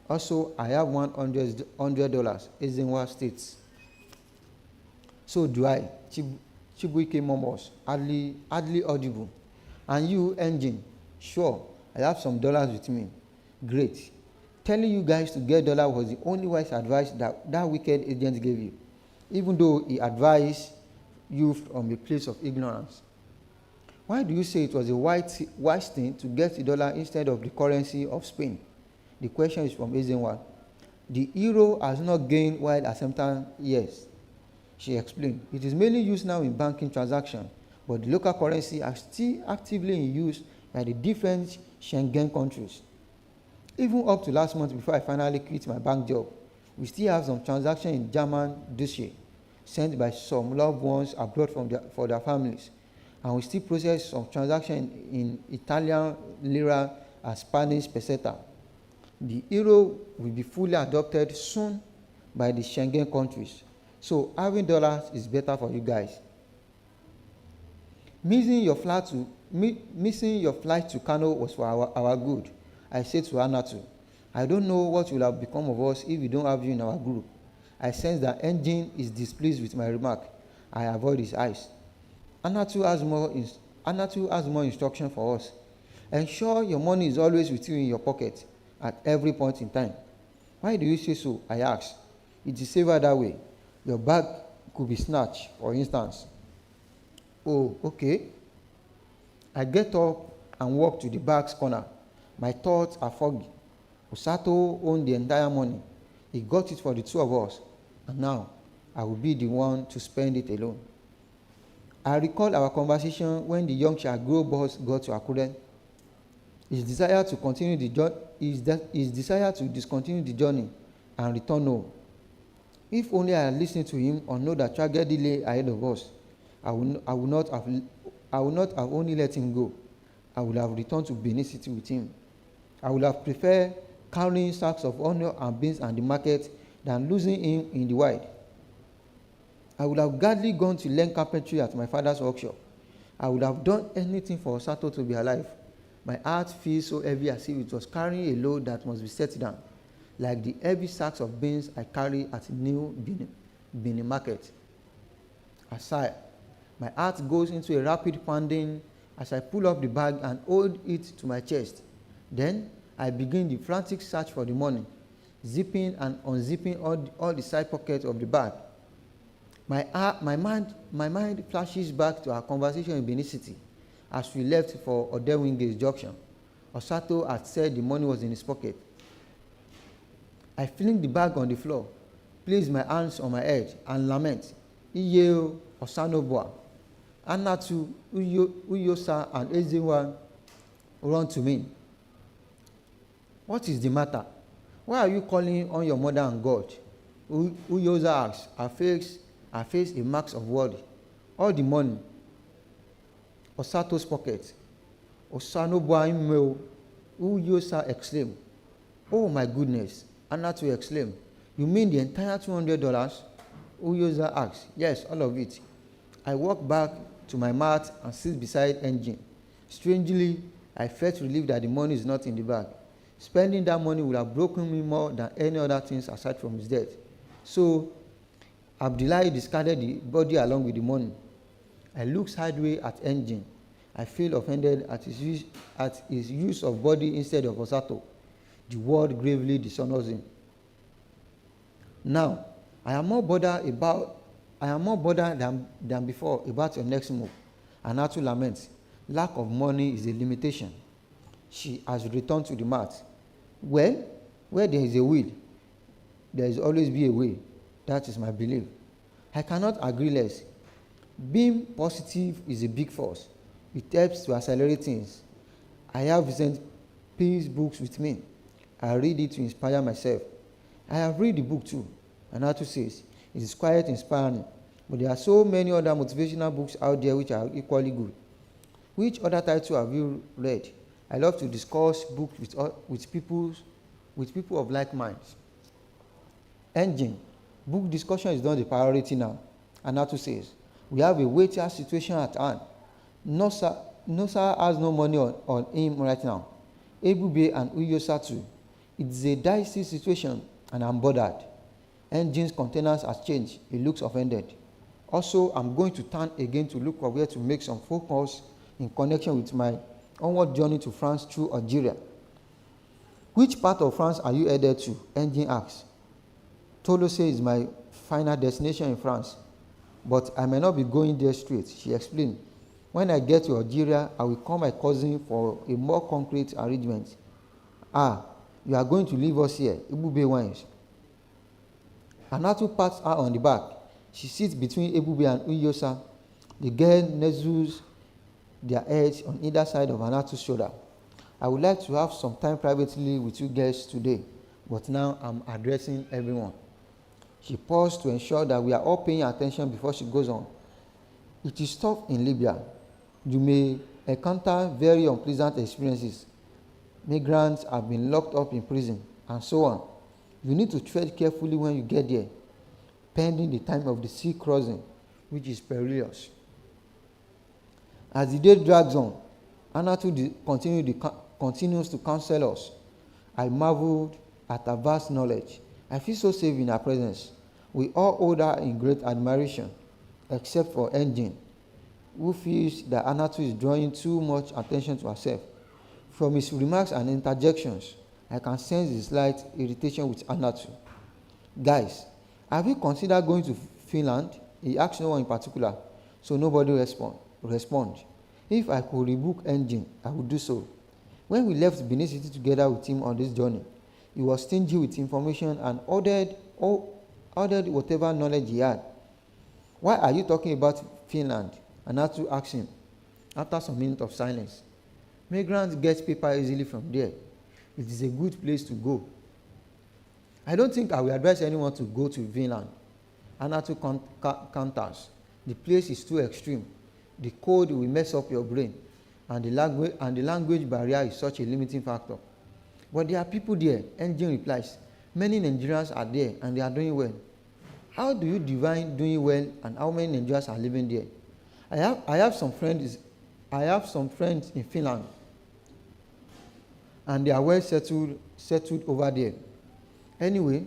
Also, I have $100, Ezenwa states. So do I. Chibuike murmurs, hardly audible. And you, Engine? Sure, I have some dollars with me. Great. Telling you guys to get dollars was the only wise advice that wicked agent gave you, even though he advised you from a place of ignorance. Why do you say it was a wise thing to get the dollar instead of the currency of Spain? The question is from Ezenwa. The euro has not gained wide acceptance yet, she explained. It is mainly used now in banking transactions, but the local currency are still actively in use by the different Schengen countries. Even up to last month, before I finally quit my bank job, we still have some transactions in German this year. sent by some loved ones abroad for their families. And we still process some transactions in Italian lira and Spanish peseta. The euro will be fully adopted soon by the Schengen countries. So having dollars is better for you guys. Missing your flight to Kano was for our good. I said to Anatu, I don't know what will have become of us if we don't have you in our group. I sense that Engine is displeased with my remark. I avoid his eyes. Anatu has more instruction for us. Ensure your money is always with you in your pocket at every point in time. Why do you say so? I asked. It is safer that way. Your bag could be snatched, for instance. Oh, okay. I get up and walk to the bag's corner. My thoughts are foggy. Osato owned the entire money. He got it for the two of us, and now I will be the one to spend it alone. I recall our conversation when the young Shagro boss got to Akure. His desire to discontinue the journey and return home. If only I had listened to him or know that tragedy lay ahead of us, I would not have only let him go. I would have returned to Benin City with him. I would have preferred carrying sacks of onion and beans at the market than losing him in the wild. I would have gladly gone to learn carpentry at my father's workshop. I would have done anything for Osato to be alive. My heart feels so heavy as if it was carrying a load that must be set down, like the heavy sacks of beans I carry at New Benin Market. I sigh. My heart goes into a rapid pounding as I pull up the bag and hold it to my chest. Then I begin the frantic search for the money, zipping and unzipping all the side pockets of the bag. My mind flashes back to our conversation in Benin City as we left for Odewinge's junction. Osato had said the money was in his pocket. I fling the bag on the floor, place my hands on my head, and lament. Iyeo Osanobua, Anatu, Uyosa, and Ezewa run to me. What is the matter? Why are you calling on your mother and God? Uyosa asked, her face a marks of worry. All the money. Osato's pocket. Osanobua imeo. Uyosa exclaimed. Oh my goodness. Anatu exclaimed. You mean the entire $200? Uyosa asked. Yes, all of it. I walked back to my mat and sit beside Engine. Strangely, I felt relieved that the money is not in the bag. Spending that money would have broken me more than any other things aside from his death. So, Abdullahi discarded the body along with the money. I looked sideways at Engine. I feel offended at his use of body instead of Osato. The word gravely dishonors him. Now, I am more bothered than before about your next move. Anatu laments. Lack of money is a limitation. She has returned to the mat. Well, where there is a will, there is always be a way. That is my belief. I cannot agree less. Being positive is a big force. It helps to accelerate things. I have Vincent Peace books with me. I read it to inspire myself. I have read the book too. Anatu says, it is quite inspiring, but there are so many other motivational books out there which are equally good. Which other title have you read? I love to discuss books with people of like minds. Engine. Book discussion is not a priority now. Anatu says, we have a weightier situation at hand. Nosa has no money on him right now. Ebube and Uyosa too. It is a dicey situation and I'm bothered. Engine's containers has changed. He looks offended. Also, I'm going to turn again to look for where to make some phone calls in connection with my onward journey to France through Algeria. Which part of France are you headed to? Engine asks. Tolose is my final destination in France, but I may not be going there straight, she explained. When I get to Algeria, I will call my cousin for a more concrete arrangement. Ah, you are going to leave us here, Ebube whines. Anatu pats her on the back. She sits between Ebube and Uyosa. The girl nuzzles their heads on either side of Anatu's shoulder. I would like to have some time privately with you girls today, but now I'm addressing everyone. She paused to ensure that we are all paying attention before she goes on. It is tough in Libya. You may encounter very unpleasant experiences. Migrants have been locked up in prison, and so on. You need to tread carefully when you get there, pending the time of the sea crossing, which is perilous. As the day drags on, Anatu continues to counsel us. I marveled at her vast knowledge. I feel so safe in her presence. We all hold her in great admiration, except for Engine, who feels that Anatu is drawing too much attention to herself. From his remarks and interjections, I can sense the slight irritation with Anatu. Guys, have you considered going to Finland? He asked no one in particular, so nobody respond. If I could rebook Engine, I would do so. When we left Benin City together with him on this journey, he was stingy with information and ordered whatever knowledge he had. Why are you talking about Finland? Anatu asked him after some minutes of silence. Migrants get paper easily from there. It is a good place to go. I don't think I will advise anyone to go to Finland. Anatu counters. The place is too extreme. The cold will mess up your brain, and the language barrier is such a limiting factor. But there are people there, Engine replies. Many Nigerians are there, and they are doing well. How do you define doing well, and how many Nigerians are living there? I have some friends in Finland, and they are well settled over there. Anyway,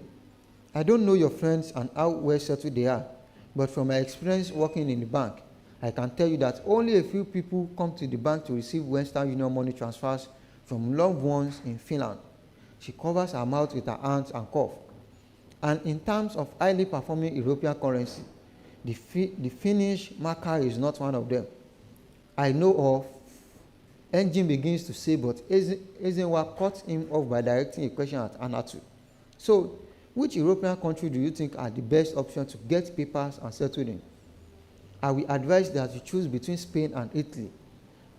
I don't know your friends and how well settled they are, but from my experience working in the bank, I can tell you that only a few people come to the bank to receive Western Union money transfers from loved ones in Finland. She covers her mouth with her hands and cough. And in terms of highly performing European currency, the Finnish marker is not one of them. I know of. Engine begins to say, but Ezenwa cut him off by directing a question at Anatu. So, which European country do you think are the best option to get papers and settled in? I will advise that you choose between Spain and Italy.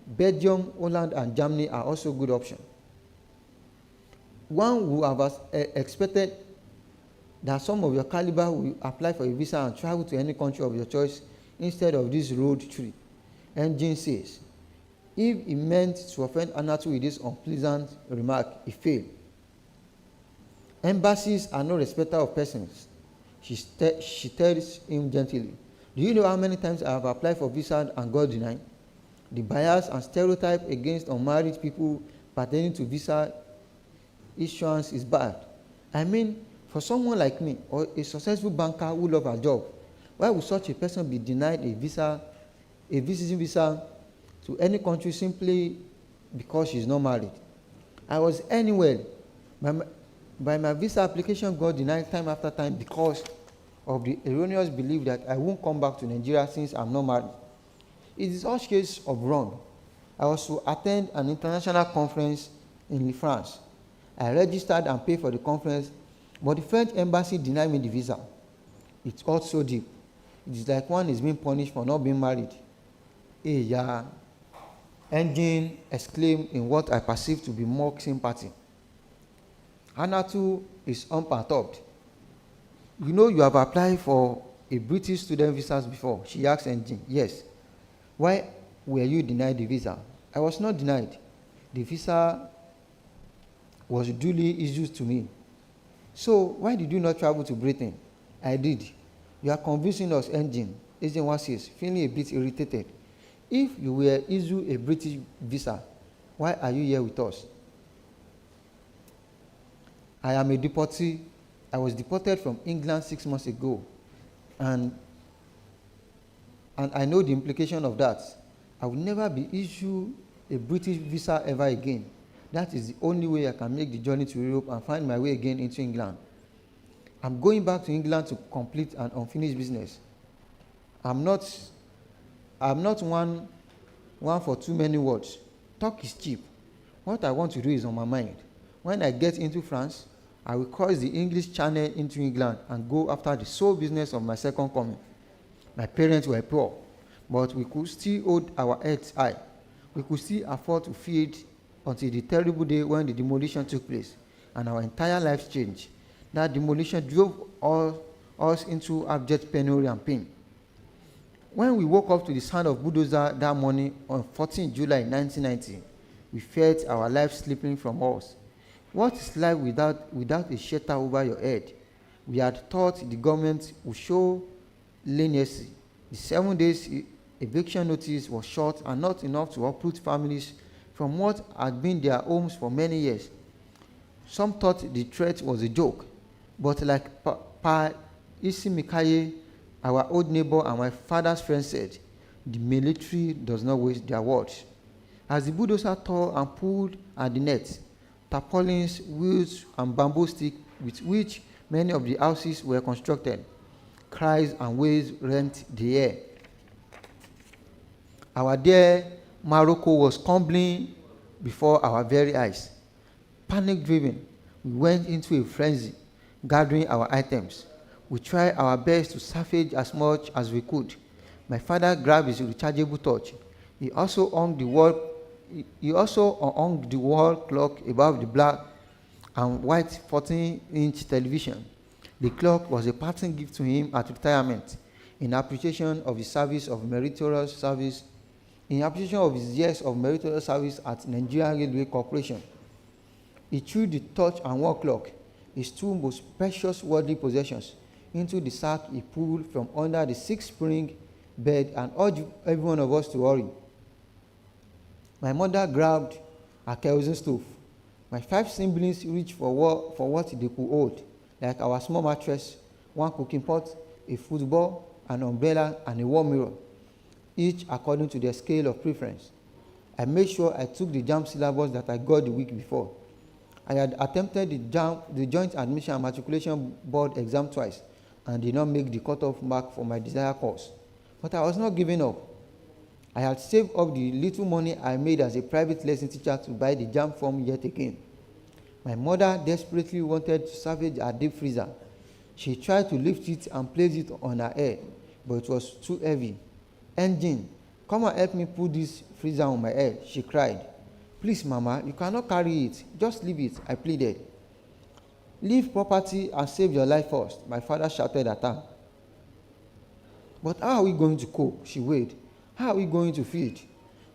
Belgium, Holland, and Germany are also good options. One would have expected that some of your caliber will apply for a visa and travel to any country of your choice instead of this road trip. Engine says. If he meant to offend Anatu with this unpleasant remark, he failed. Embassies are no respecter of persons. She tells him gently. Do you know how many times I have applied for visa and got denied? The bias and stereotype against unmarried people pertaining to visa issuance is bad. I mean, for someone like me, or a successful banker who loves her job, why would such a person be denied a visiting visa to any country simply because she's not married? I was anywhere. By my visa application got denied time after time because of the erroneous belief that I won't come back to Nigeria since I'm not married. It is such case of wrong. I was to attend an international conference in France. I registered and paid for the conference, but the French embassy denied me the visa. It's all so deep. It is like one is being punished for not being married. Hey, yeah. Engine exclaimed in what I perceived to be mock sympathy. Anatu is unperturbed. You know you have applied for a British student visa before, she asked Engine. Yes. Why were you denied the visa? I was not denied. The visa was duly issued to me. So why did you not travel to Britain? I did. You are convincing us, Engine. Engine says, feeling a bit irritated. If you were issued a British visa, why are you here with us? I am a deportee. I was deported from England 6 months ago, and I know the implication of that. I will never be issued a British visa ever again. That is the only way I can make the journey to Europe and find my way again into England. I'm going back to England to complete an unfinished business. I'm not one for too many words. Talk is cheap. What I want to do is on my mind. When I get into France, I will cross the English Channel into England and go after the sole business of my second coming. My parents were poor, but we could still hold our heads high. We could still afford to feed until the terrible day when the demolition took place, and our entire lives changed. That demolition drove us into abject penury and pain. When we woke up to the sound of bulldozer that morning on 14 July 1990, we felt our lives slipping from us. What is life without a shelter over your head? We had thought the government would show leniency. The 7 days eviction notice was short and not enough to uproot families from what had been their homes for many years. Some thought the threat was a joke, but like Pa Isimikaye, our old neighbor and my father's friend said, the military does not waste their words. As the bulldozer tore and pulled at the net, tarpaulins, wheels, and bamboo sticks with which many of the houses were constructed, cries and wails rent the air. Our dear Morocco was crumbling before our very eyes. Panic-driven, we went into a frenzy, gathering our items. We tried our best to salvage as much as we could. My father grabbed his rechargeable torch. He also hung the wall clock above the black and white 14-inch television. The clock was a parting gift to him at retirement, in appreciation of his service of meritorious service, in appreciation of his years of meritorious service at Nigerian Railway Corporation. He threw the torch and wall clock, his two most precious worldly possessions, into the sack he pulled from under the 6-spring bed and urged every one of us to hurry. My mother grabbed a kerosene stove. My 5 siblings reached for what they could hold, like our small mattress, 1 cooking pot, a football, an umbrella, and a wall mirror, each according to their scale of preference. I made sure I took the JAMB syllabus that I got the week before. I had attempted the Joint Admission and Matriculation Board exam twice and did not make the cutoff mark for my desired course. But I was not giving up. I had saved up the little money I made as a private lesson teacher to buy the JAMB form yet again. My mother desperately wanted to salvage her deep freezer. She tried to lift it and place it on her head, but it was too heavy. Engine, come and help me put this freezer on my head, she cried. Please, Mama, you cannot carry it. Just leave it, I pleaded. Leave property and save your life first, my father shouted at her. But how are we going to cope? She wailed. How are we going to feed?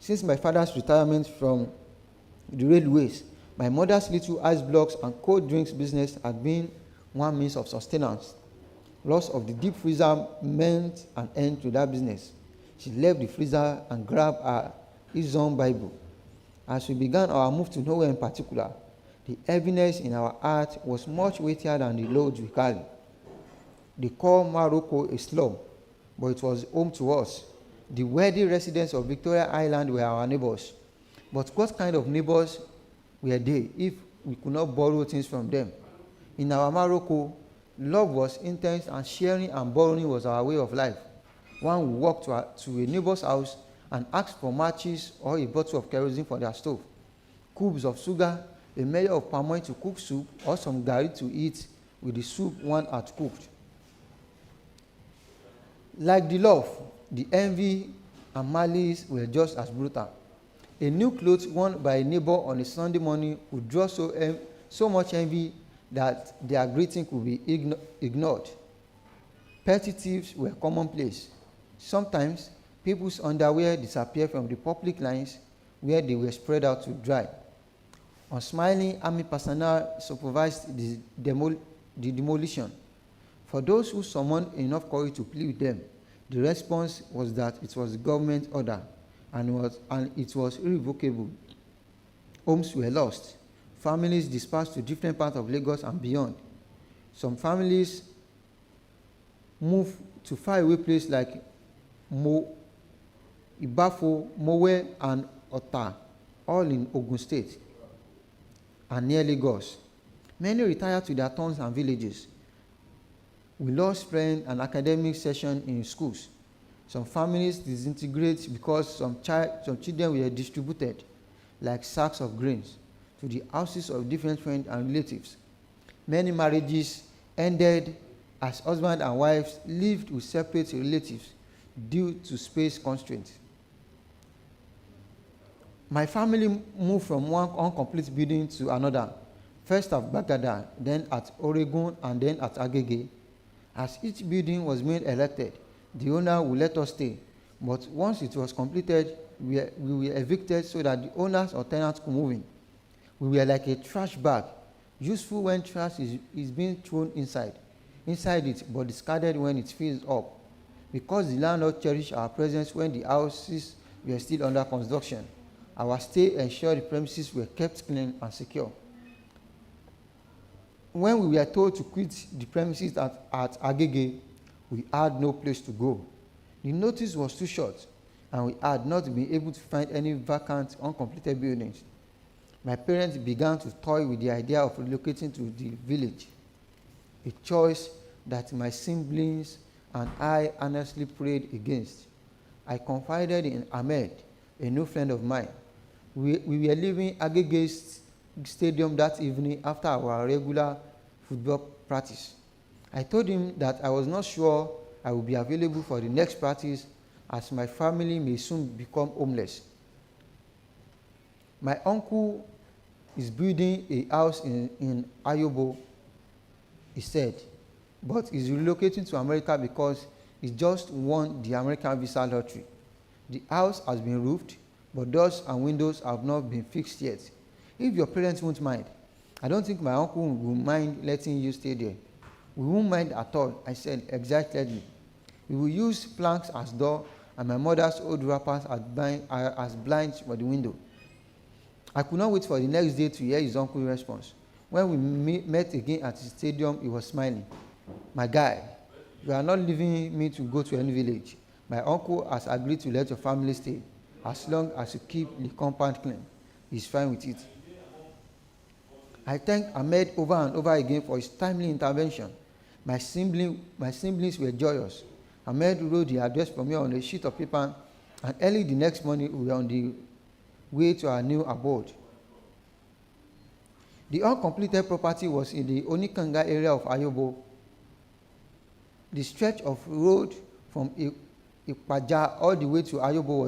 Since my father's retirement from the railways, my mother's little ice blocks and cold drinks business had been one means of sustenance. Loss of the deep freezer meant an end to that business. She left the freezer and grabbed her Izon Bible. As we began our move to nowhere in particular, the heaviness in our heart was much weightier than the loads we carried. They call Morocco a slum, but it was home to us. The wealthy residents of Victoria Island were our neighbors. But what kind of neighbors were they if we could not borrow things from them? In our Morocco, love was intense and sharing and borrowing was our way of life. One would walk to a neighbor's house and ask for matches or a bottle of kerosene for their stove, cubes of sugar, a measure of palm oil to cook soup, or some garri to eat with the soup one had cooked. Like the love, the envy and malice were just as brutal. A new clothes worn by a neighbor on a Sunday morning would draw so much envy that their greeting could be ignored. Petty thieves were commonplace. Sometimes, people's underwear disappeared from the public lines where they were spread out to dry. Unsmiling army personnel supervised the demolition. For those who summoned enough courage to plead with them, the response was that it was government order and it was irrevocable. Homes were lost. Families dispersed to different parts of Lagos and beyond. Some families moved to faraway places like Ibafo, Mowe, and Ota, all in Ogun State and near Lagos. Many retired to their towns and villages. We lost friends and academic session in schools. Some families disintegrate because some children were distributed like sacks of grains to the houses of different friends and relatives. Many marriages ended as husband and wives lived with separate relatives due to space constraints. My family moved from one incomplete building to another, first at Bagada, then at Oregon, and then at Agege. As each building was being erected, the owner would let us stay. But once it was completed, we were evicted so that the owners or tenants could move in. We were like a trash bag, useful when trash is being thrown inside it, but discarded when it fills up. Because the landlord cherished our presence when the houses were still under construction, our stay ensured the premises were kept clean and secure. When we were told to quit the premises at Agege, we had no place to go. The notice was too short, and we had not been able to find any vacant, uncompleted buildings. My parents began to toy with the idea of relocating to the village, a choice that my siblings and I earnestly prayed against. I confided in Ahmed, a new friend of mine. We were leaving Agege Stadium that evening after our regular football practice. I told him that I was not sure I would be available for the next practice, as my family may soon become homeless. My uncle is building a house in Ayobo, he said, but is relocating to America because he just won the American visa lottery. The house has been roofed, but doors and windows have not been fixed yet. If your parents won't mind, I don't think my uncle will mind letting you stay there. We won't mind at all, I said excitedly. We will use planks as door and my mother's old wrappers as blinds for the window. I could not wait for the next day to hear his uncle's response. When we met again at the stadium, he was smiling. My guy, you are not leaving me to go to any village. My uncle has agreed to let your family stay, as long as you keep the compound clean. He's fine with it. I thanked Ahmed over and over again for his timely intervention. My siblings were joyous. Ahmed wrote the address for me on a sheet of paper, and early the next morning we were on the way to our new abode. The uncompleted property was in the Onikanga area of Ayobo. The stretch of road from Ipaja all the way to Ayobo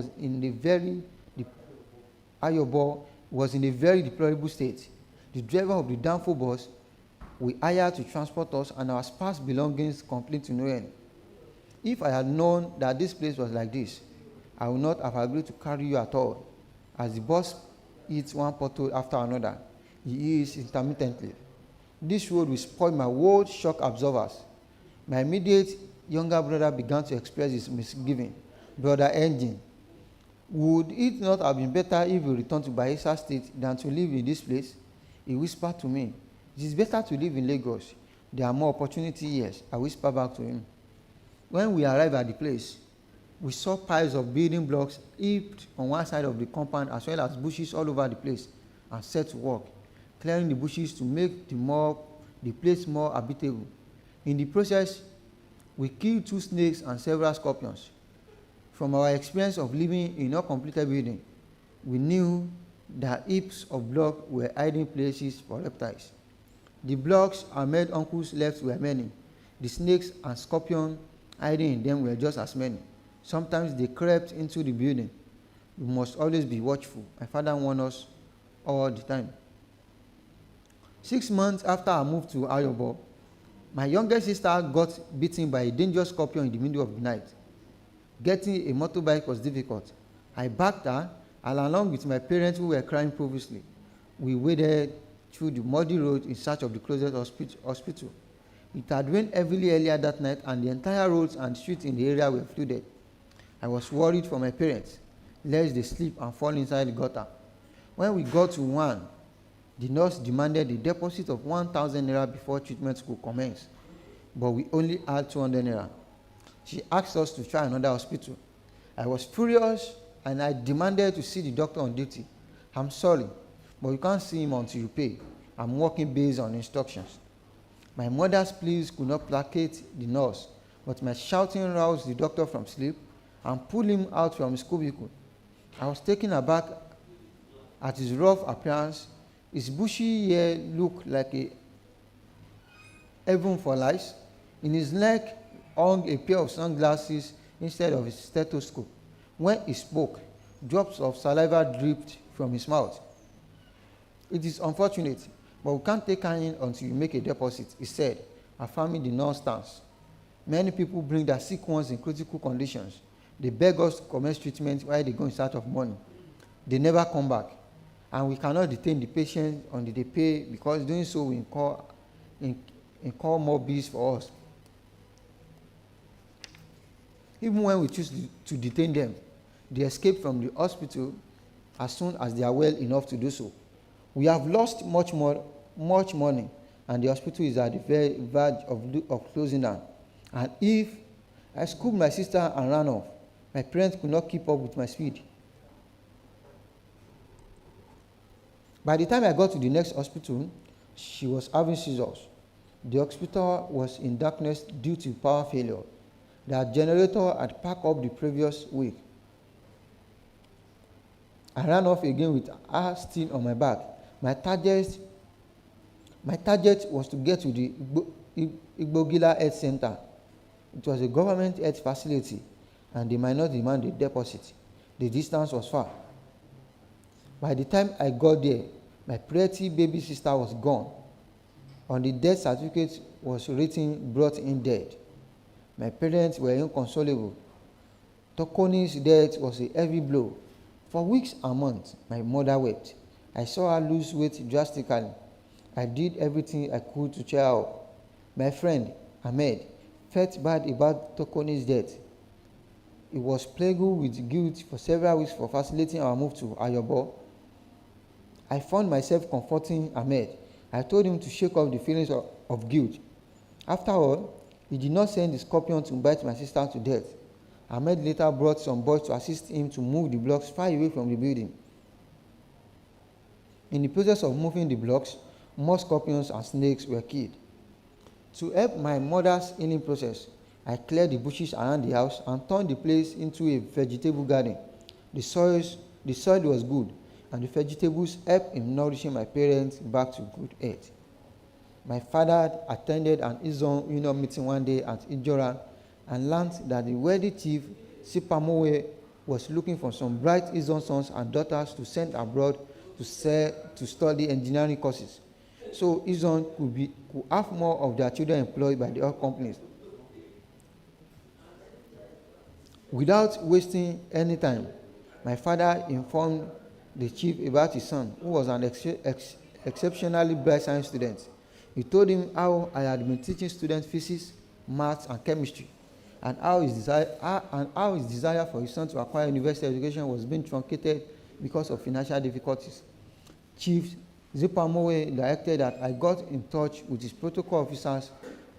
was in a very deplorable state. The driver of the downfall bus we hired to transport us and our sparse belongings complained to no end. If I had known that this place was like this, I would not have agreed to carry you at all. As the bus hits one pothole after another, he is intermittently. This road will spoil my world shock absorbers. My immediate younger brother began to express his misgiving. Brother Engine, would it not have been better if we returned to Bayelsa State than to live in this place? He whispered to me, it is better to live in Lagos. There are more opportunity here. I whispered back to him. When we arrived at the place, we saw piles of building blocks heaped on one side of the compound as well as bushes all over the place, and set to work, clearing the bushes to make the place more habitable. In the process, we killed 2 snakes and several scorpions. From our experience of living in a completed building, we knew that heaps of blocks were hiding places for reptiles. The blocks Ahmed uncles left were many. The snakes and scorpions hiding in them were just as many. Sometimes they crept into the building. We must always be watchful. My father warned us all the time. 6 months after I moved to Ayobo, my younger sister got bitten by a dangerous scorpion in the middle of the night. Getting a motorbike was difficult. I backed her, and along with my parents who were crying profusely, we waded through the muddy road in search of the closest hospital. It had rained heavily earlier that night, and the entire roads and streets in the area were flooded. I was worried for my parents, lest they slip and fall inside the gutter. When we got to one, the nurse demanded a deposit of 1,000 naira before treatment could commence, but we only had 200 naira. She asked us to try another hospital. I was furious and I demanded to see the doctor on duty. I'm sorry, but you can't see him until you pay. I'm working based on instructions. My mother's pleas could not placate the nurse, but my shouting roused the doctor from sleep and pulled him out from his cubicle. I was taken aback at his rough appearance. His bushy hair looked like a heaven for lice. In his neck hung a pair of sunglasses instead of his stethoscope. When he spoke, drops of saliva dripped from his mouth. It is unfortunate, but we can't take her in until you make a deposit, he said, affirming the non-stance. Many people bring their sick ones in critical conditions. They beg us to commence treatment while they go in search of money. They never come back. And we cannot detain the patient until they pay, because doing so will incur more bills for us. Even when we choose to detain them, they escape from the hospital as soon as they are well enough to do so. We have lost much money, and the hospital is at the very verge of closing down. And if I scooped my sister and ran off, my parents could not keep up with my speed. By the time I got to the next hospital, she was having seizures. The hospital was in darkness due to power failure. The generator had packed up the previous week. I ran off again with her still on my back. My target was to get to the Igbogila Health Center. It was a government health facility, and they might not demand a deposit. The distance was far. By the time I got there, my pretty baby sister was gone. On the death certificate was written, brought in dead. My parents were inconsolable. Tokoni's death was a heavy blow. For weeks and months, my mother wept. I saw her lose weight drastically. I did everything I could to cheer her up. My friend, Ahmed, felt bad about Tokoni's death. He was plagued with guilt for several weeks for facilitating our move to Ayobo. I found myself comforting Ahmed. I told him to shake off the feelings of guilt. After all, he did not send the scorpion to bite my sister to death. Ahmed later brought some boys to assist him to move the blocks far away from the building. In the process of moving the blocks, more scorpions and snakes were killed. To help my mother's healing process, I cleared the bushes around the house and turned the place into a vegetable garden. The soil was good, and the vegetables helped in nourishing my parents back to good health. My father attended an Izon Union meeting one day at Ijora and learned that the wealthy chief, Sipamowe, was looking for some bright Izon sons and daughters to send abroad to study engineering courses, so Izon could have more of their children employed by the oil companies. Without wasting any time, my father informed the chief about his son, who was an exceptionally bright science student. He told him how I had been teaching students physics, maths, and chemistry, and how his desire for his son to acquire university education was being truncated because of financial difficulties. Chief Zipamowe directed that I got in touch with his protocol officers,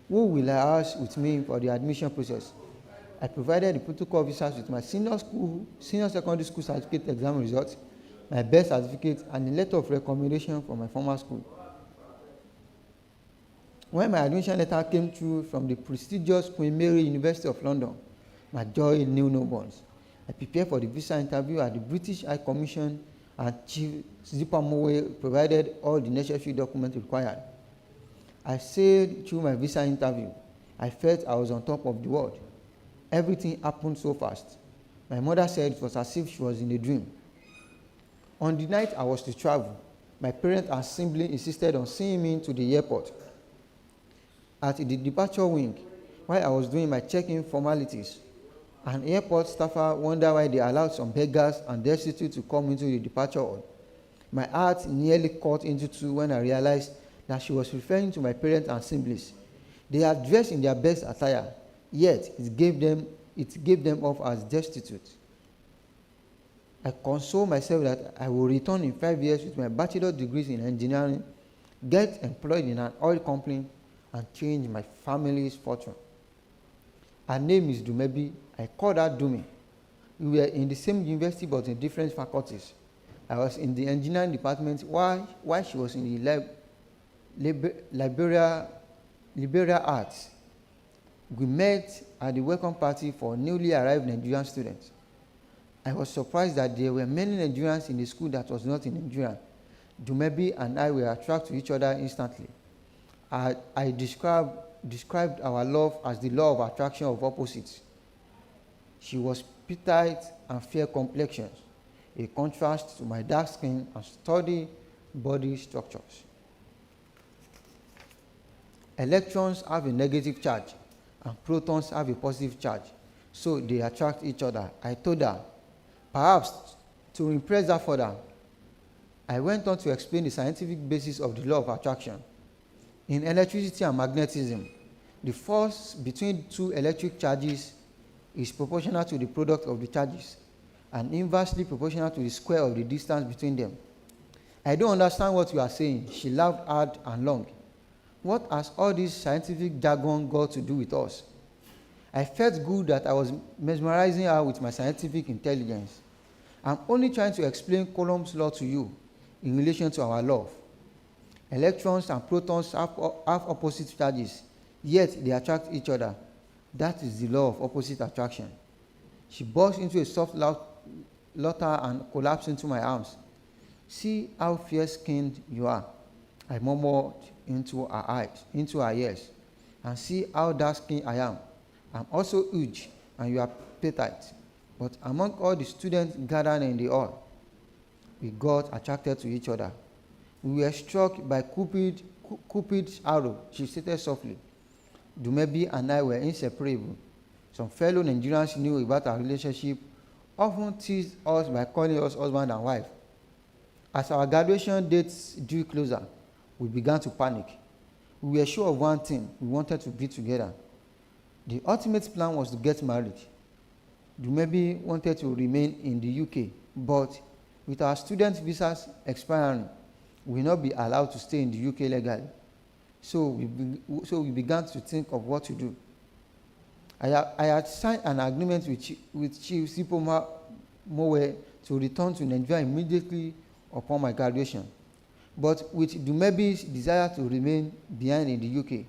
who will liaise with me for the admission process. I provided the protocol officers with my senior secondary school certificate exam results, my birth certificate, and a letter of recommendation from my former school. When my admission letter came through from the prestigious Queen Mary University of London, my joy knew no bounds. I prepared for the visa interview at the British High Commission, and Chief Zipamowe provided all the necessary documents required. I sailed through my visa interview. I felt I was on top of the world. Everything happened so fast. My mother said it was as if she was in a dream. On the night I was to travel, my parents assembly insisted on seeing me to the airport. At the departure wing, while I was doing my check-in formalities, an airport staffer wondered why they allowed some beggars and destitute to come into the departure hall. My heart nearly cut into two when I realized that she was referring to my parents and siblings. They are dressed in their best attire, yet it gave them off as destitute. I console myself that I will return in 5 years with my bachelor's degrees in engineering, get employed in an oil company, and change my family's fortune. Her name is Dumebi. I called her Dumi. We were in the same university but in different faculties. I was in the engineering department while she was in the liberal arts. We met at the welcome party for newly arrived Nigerian students. I was surprised that there were many Nigerians in the school that was not in Nigeria. Dumebi and I were attracted to each other instantly. I described our love as the law of attraction of opposites. She was petite and fair complexion, a contrast to my dark skin and sturdy body structures. Electrons have a negative charge, and protons have a positive charge, so they attract each other. I told her. Perhaps to impress her further, I went on to explain the scientific basis of the law of attraction. In electricity and magnetism, the force between two electric charges is proportional to the product of the charges and inversely proportional to the square of the distance between them. I don't understand what you are saying. She laughed hard and long. What has all this scientific jargon got to do with us? I felt good that I was mesmerizing her with my scientific intelligence. I'm only trying to explain Coulomb's law to you in relation to our love. Electrons and protons have opposite charges, yet they attract each other. That is the law of opposite attraction. She burst into a soft laughter and collapsed into my arms. See how fair-skinned you are, I murmured into her ears. And see how dark-skinned I am. I'm also huge, and you are petite. But among all the students gathered in the hall, we got attracted to each other. We were struck by Cupid's arrow, she stated softly. Dumebi and I were inseparable. Some fellow Nigerians knew about our relationship, often teased us by calling us husband and wife. As our graduation dates drew closer, we began to panic. We were sure of one thing: we wanted to be together. The ultimate plan was to get married. Dumebi wanted to remain in the UK, but with our student visas expiring, we will not be allowed to stay in the UK legally. So we began to think of what to do. I had signed an agreement with Chief Sipo Mowe to return to Nigeria immediately upon my graduation, but with Dumebi's desire to remain behind in the UK.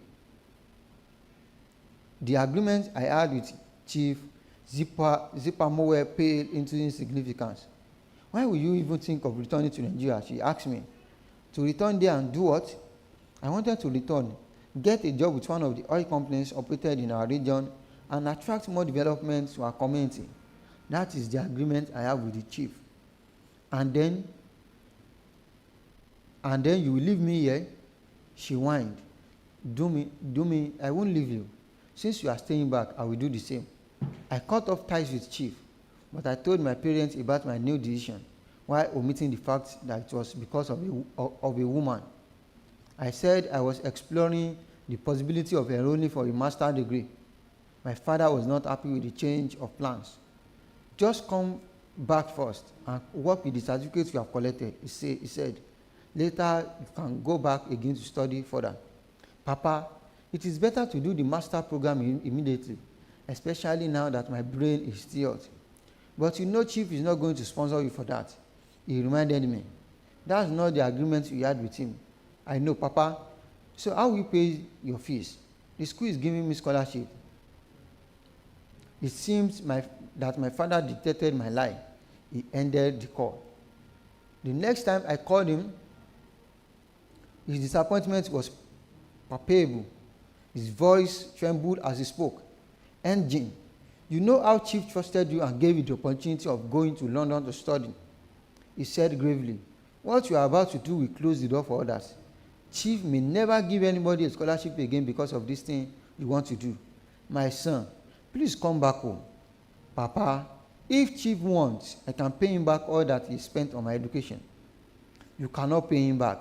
The agreement I had with Chief Zipa Mowe paled into insignificance. Why will you even think of returning to Nigeria? She asked me. To return there and do what? I wanted to return, get a job with one of the oil companies operated in our region, and attract more development to our community. That is the agreement I have with the chief. And then you will leave me here? She whined. Do me, I won't leave you. Since you are staying back, I will do the same. I cut off ties with chief, but I told my parents about my new decision, while omitting the fact that it was because of a woman. I said I was exploring the possibility of enrolling for a master's degree. My father was not happy with the change of plans. Just come back first and work with the certificates you have collected, he said. Later, you can go back again to study further. Papa, it is better to do the master program immediately, especially now that my brain is still hot. But you know Chief is not going to sponsor you for that. He reminded me. That's not the agreement you had with him. I know, Papa. So how will you pay your fees? The school is giving me scholarship. It seems that my father dictated my lie. He ended the call. The next time I called him, his disappointment was palpable. His voice trembled as he spoke. Engine, you know how Chief trusted you and gave you the opportunity of going to London to study. He said gravely, what you are about to do will close the door for others. Chief may never give anybody a scholarship again because of this thing you want to do. My son, please come back home. Papa, if Chief wants, I can pay him back all that he spent on my education. You cannot pay him back.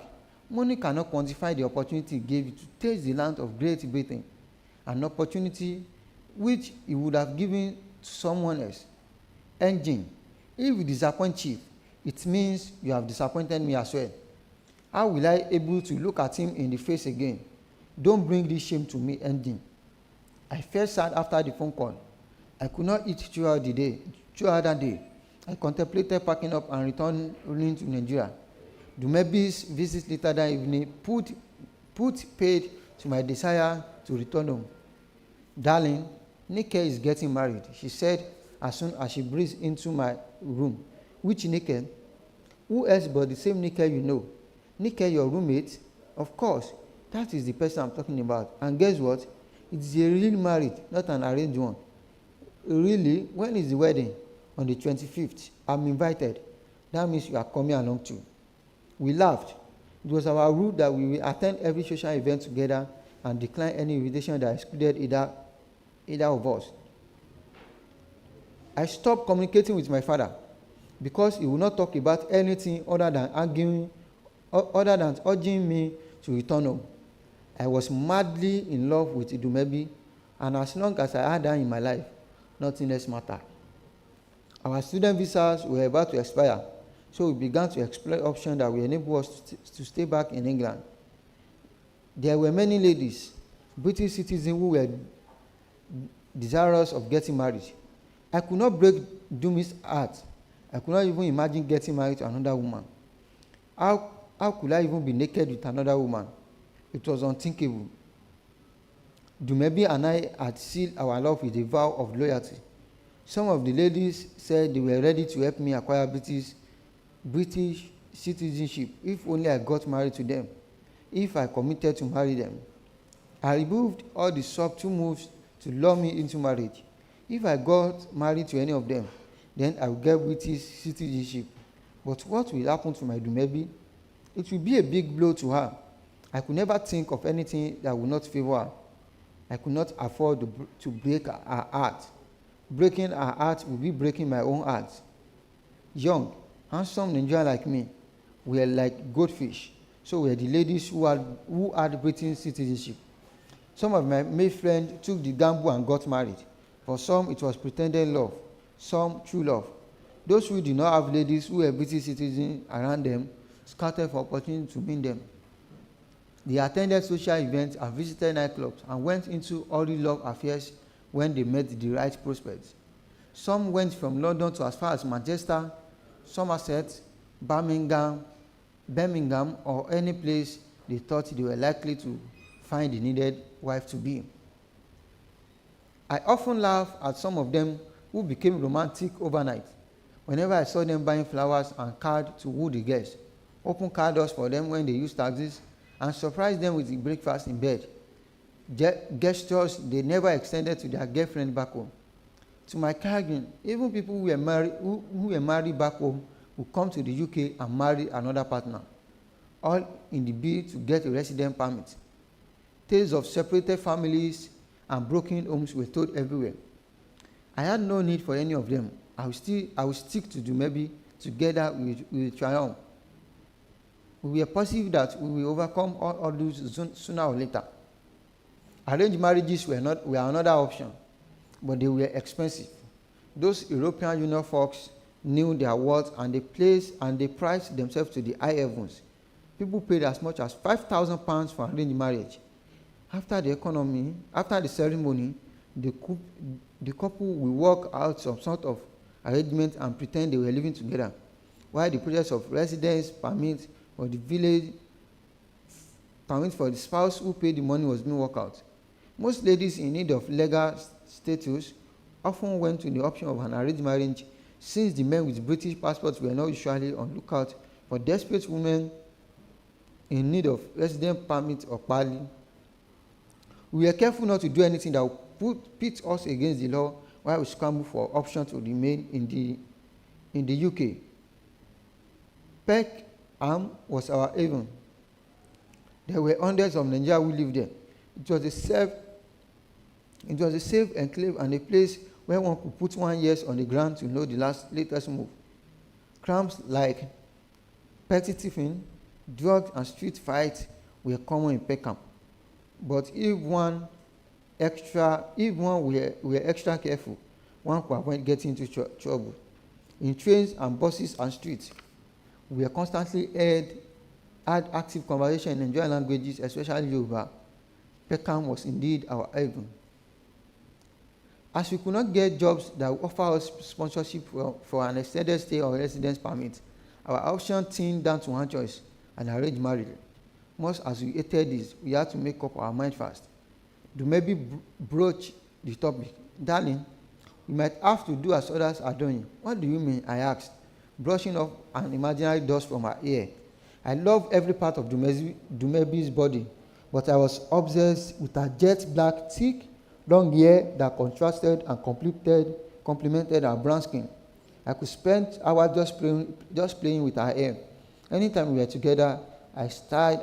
Money cannot quantify the opportunity he gave you to taste the land of Great Britain, an opportunity which he would have given to someone else. Engine, if you disappoint Chief, it means you have disappointed me as well. How will I be able to look at him in the face again? Don't bring this shame to me, Engine. I felt sad after the phone call. I could not eat throughout that day. I contemplated packing up and returning to Nigeria. Dumebi's visit later that evening put paid to my desire to return home. Darling, Nike is getting married, she said as soon as she breathed into my room. Which Nike? Who else but the same Nike you know? Nike, your roommate? Of course, that is the person I'm talking about. And guess what? It's a real married, not an arranged one. Really? When is the wedding? On the 25th. I'm invited. That means you are coming along too. We laughed. It was our rule that we will attend every social event together and decline any invitation that excluded either either of us. I stopped communicating with my father because he would not talk about anything other than urging me to return home. I was madly in love with Idumebi, and as long as I had her in my life, nothing else mattered. Our student visas were about to expire, so we began to explore options that would enable us to stay back in England. There were many ladies, British citizens, who were desirous of getting married. I could not break Dumi's heart. I could not even imagine getting married to another woman. How could I even be naked with another woman? It was unthinkable. Dumebi and I had sealed our love with a vow of loyalty. Some of the ladies said they were ready to help me acquire British citizenship if only I got married to them, if I committed to marry them. I removed all the subtle moves to lure me into marriage. If I got married to any of them, then I would get British citizenship. But what will happen to my Dumebi? It will be a big blow to her. I could never think of anything that would not favor her. I could not afford to break her heart. Breaking her heart would be breaking my own heart. Young, handsome Nigerian like me, we are like goldfish. So were the ladies who had British citizenship. Some of my male friends took the gamble and got married. For some, it was pretended love, some true love. Those who did not have ladies who were British citizens around them scattered for opportunity to meet them. They attended social events and visited nightclubs and went into early love affairs when they met the right prospects. Some went from London to as far as Manchester, Somerset, Birmingham, or any place they thought they were likely to find the needed wife to be. I often laugh at some of them who became romantic overnight. Whenever I saw them buying flowers and cards to woo the guests, open car doors for them when they used taxis, and surprise them with the breakfast in bed. Gestures they never extended to their girlfriend back home. To my chagrin, even people who were married back home would come to the UK and marry another partner, all in the bid to get a resident permit. Tales of separated families and broken homes were told everywhere. I had no need for any of them. I would stick to Dumebi together with triumph. We were positive that we will overcome all those sooner or later. Arranged marriages were another option, but they were expensive. Those European Union folks knew their worth, and they priced themselves to the high heavens. People paid as much as £5,000 for arranged marriage. After the ceremony, the couple will work out some sort of arrangement and pretend they were living together, while the process of residence permit or the village permit for the spouse who paid the money was being worked out. Most ladies in need of legal status often went to the option of an arranged marriage, since the men with British passports were not usually on lookout for desperate women in need of residence permit or pali. We were careful not to do anything that would pit us against the law while we scrambled for options to remain in the UK. Peckham was our haven. There were hundreds of Nigerians who lived there. It was a safe enclave and a place where one could put 1 year on the ground to know the latest move. Crimes like petty thieving, drugs, and street fights were common in Peckham. But if one were extra careful, one could avoid getting into trouble. In trains and buses and streets, we are constantly had active conversation in Nigerian languages, especially Yoruba. Peckham was indeed our haven. As we could not get jobs that would offer us sponsorship for an extended stay or residence permit, our option thinned down to one choice: an arranged marriage. Much as we hated this, we had to make up our mind fast. To maybe broach the topic. Darling, we might have to do as others are doing. What do you mean? I asked, brushing off an imaginary dust from her ear. I love every part of Dumebi's body, but I was obsessed with her jet black, thick, long hair that contrasted and complemented her brown skin. I could spend hours just playing with her hair. Anytime we were together, I styled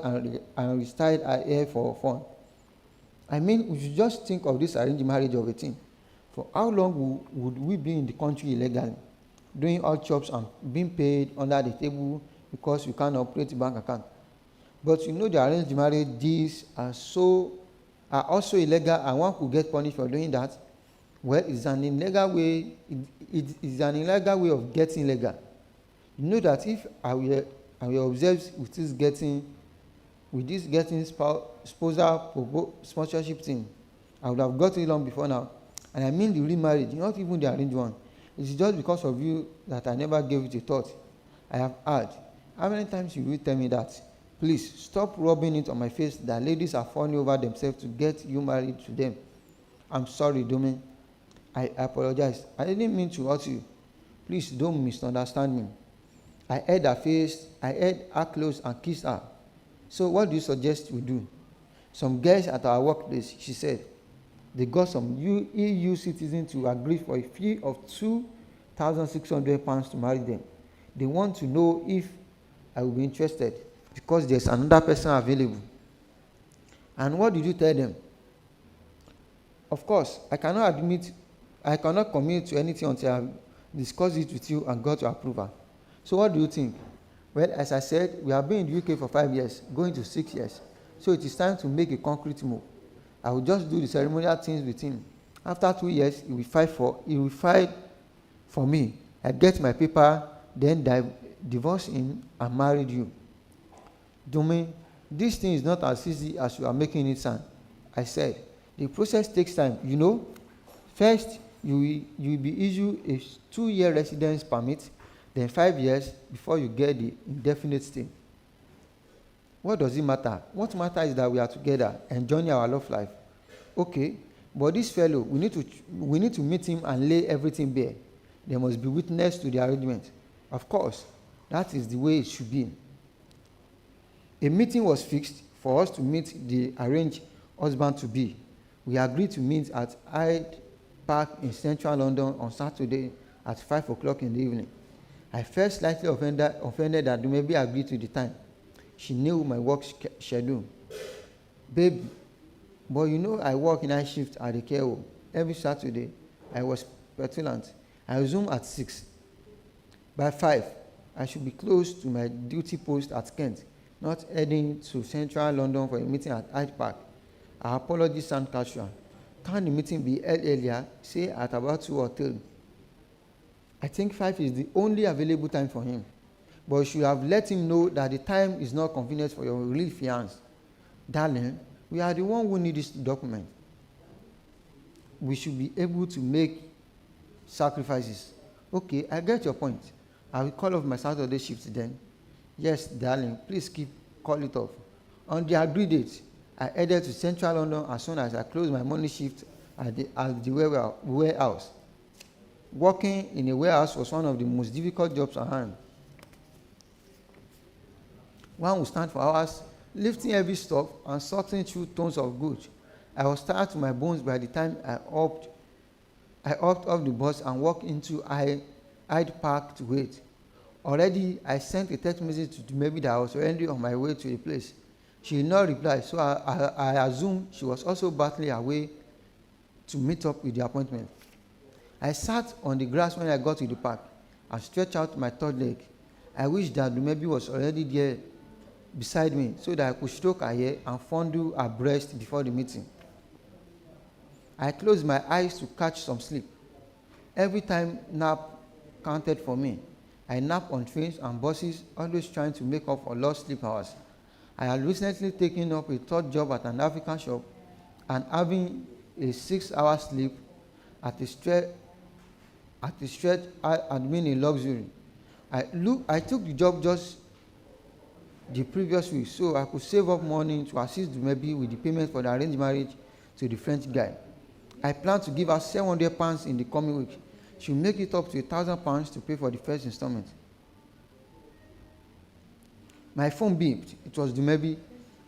and restyled her hair for fun. I mean, we should just think of this arranged marriage of a thing. For how long would we be in the country illegally, doing odd jobs and being paid under the table because we can't operate a bank account? But you know, the arranged marriage deals are also illegal, and one could get punished for doing that. Well, it's an illegal way. It is an illegal way of getting legal. You know that if I were observed with this getting spousal sponsorship thing, I would have got it long before now. And I mean the real marriage, not even the arranged one. It's just because of you that I never gave it a thought. I have heard. How many times you will tell me that? Please stop rubbing it on my face that ladies are falling over themselves to get you married to them. I'm sorry, Domin. I apologize. I didn't mean to hurt you. Please don't misunderstand me. I held her face, I held her close and kissed her. So what do you suggest we do? Some girls at our workplace, she said, they got some EU citizens to agree for a fee of £2,600 to marry them. They want to know if I will be interested because there's another person available. And what did you tell them? Of course, I cannot commit to anything until I discuss it with you and got your approval. So what do you think? Well, as I said, we have been in the UK for 5 years, going to 6 years. So it is time to make a concrete move. I will just do the ceremonial things with him. After 2 years, he will fight for me. I get my paper, then divorce him and married you. Domain, this thing is not as easy as you are making it sound. I said, the process takes time. You know, first you will be issued a 2-year residence permit, then 5 years before you get the indefinite stay. What does it matter? What matters is that we are together, enjoying our love life. Okay, but this fellow, we need to meet him and lay everything bare. There must be witness to the arrangement. Of course, that is the way it should be. A meeting was fixed for us to meet the arranged husband-to-be. We agreed to meet at Hyde Park in central London on Saturday at 5 o'clock in the evening. I felt slightly offended that maybe agreed to the time. She knew my work schedule. Babe, but you know I work in night shift at the care home. Every Saturday, I was petulant. I resume at 6. By 5, I should be close to my duty post at Kent, not heading to central London for a meeting at Hyde Park. Our apologies sound casual. Can the meeting be held earlier, say at about 2 or 3? I think 5 is the only available time for him. But you should have let him know that the time is not convenient for your real fiancé. Darling, we are the one who need this document. We should be able to make sacrifices. Okay, I get your point. I will call off my Saturday shift then. Yes, darling, please call it off. On the agreed date, I headed to central London as soon as I closed my morning shift at the warehouse. Working in a warehouse was one of the most difficult jobs around. One would stand for hours, lifting heavy stuff and sorting through tons of goods. I was tired to my bones by the time I hopped off the bus and walked into Hyde Park to wait. Already, I sent a text message to maybe that I was already on my way to the place. She did not reply, so I assumed she was also battling her way to meet up with the appointment. I sat on the grass when I got to the park and stretched out my third leg. I wished that maybe was already there beside me so that I could stroke her hair and fondle her breast before the meeting. I closed my eyes to catch some sleep. Every time nap counted for me. I napped on trains and buses, always trying to make up for lost sleep hours. I had recently taken up a third job at an African shop and having a 6-hour sleep at a stretch had been a luxury. I took the job just the previous week so I could save up money to assist maybe with the payment for the arranged marriage to the French guy. I plan to give her £700 in the coming week. She'll make it up to £1,000 to pay for the first installment. My phone beeped. It was Dumebi.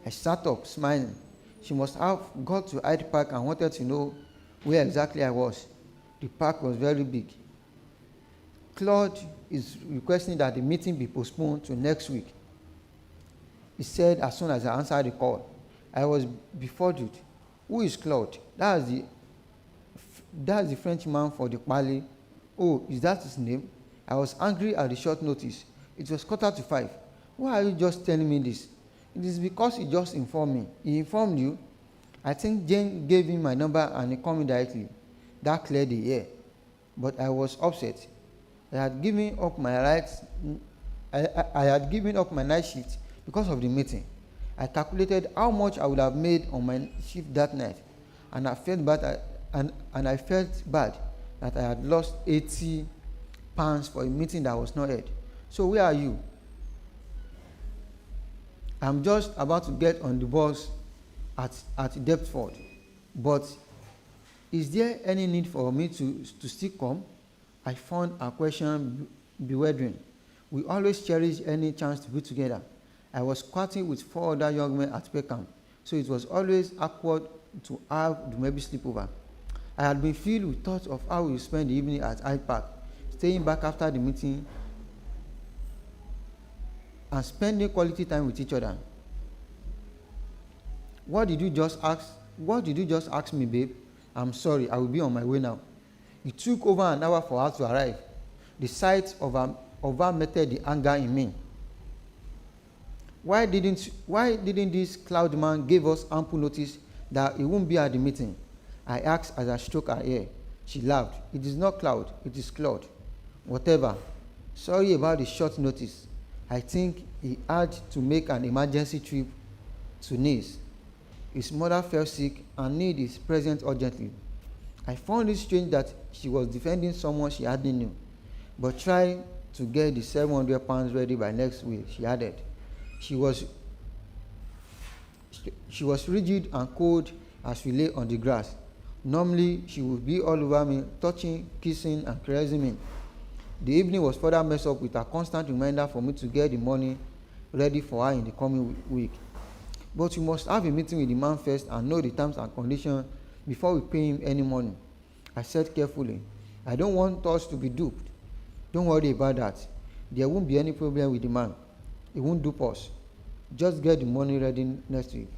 I sat up, smiling. She must have got to Hyde Park and wanted to know where exactly I was. The park was very big. Claude is requesting that the meeting be postponed to next week. He said as soon as I answered the call. I was befuddled. Who is Claude? That's the Frenchman for the Pali. Oh, is that his name? I was angry at the short notice. It was 4:45. Why are you just telling me this? It is because he just informed me. He informed you? I think Jane gave him my number and he called me directly. That cleared the air. But I was upset. I had given up my rights. I had given up my night shift because of the meeting. I calculated how much I would have made on my shift that night, and I felt bad. I felt bad that I had lost 80 pounds for a meeting that was not held. So where are you? I'm just about to get on the bus at Deptford, but is there any need for me to still come? I found our question bewildering. We always cherish any chance to be together. I was squatting with 4 other young men at Peckham, so it was always awkward to have the maybe sleepover. I had been filled with thoughts of how we would spend the evening at Hyde Park, staying back after the meeting, and spending quality time with each other. What did you just ask me, babe? I'm sorry, I will be on my way now. It took over an hour for her to arrive. The sight of her melted the anger in me. Why didn't this Cloud man give us ample notice that he won't be at the meeting? I asked as I stroked her hair. She laughed. It is not Cloud, it is Claude. Whatever. Sorry about the short notice. I think he had to make an emergency trip to Nice. His mother fell sick and needed his presence urgently. I found it strange that she was defending someone she hardly knew, but tried to get the 700 pounds ready by next week, she added. She was rigid and cold as we lay on the grass. Normally, she would be all over me, touching, kissing, and caressing me. The evening was further messed up with a constant reminder for me to get the money ready for her in the coming week. But we must have a meeting with the man first and know the terms and conditions before we pay him any money. I said carefully, I don't want us to be duped. Don't worry about that. There won't be any problem with the man. He won't dupe us. Just get the money ready next week.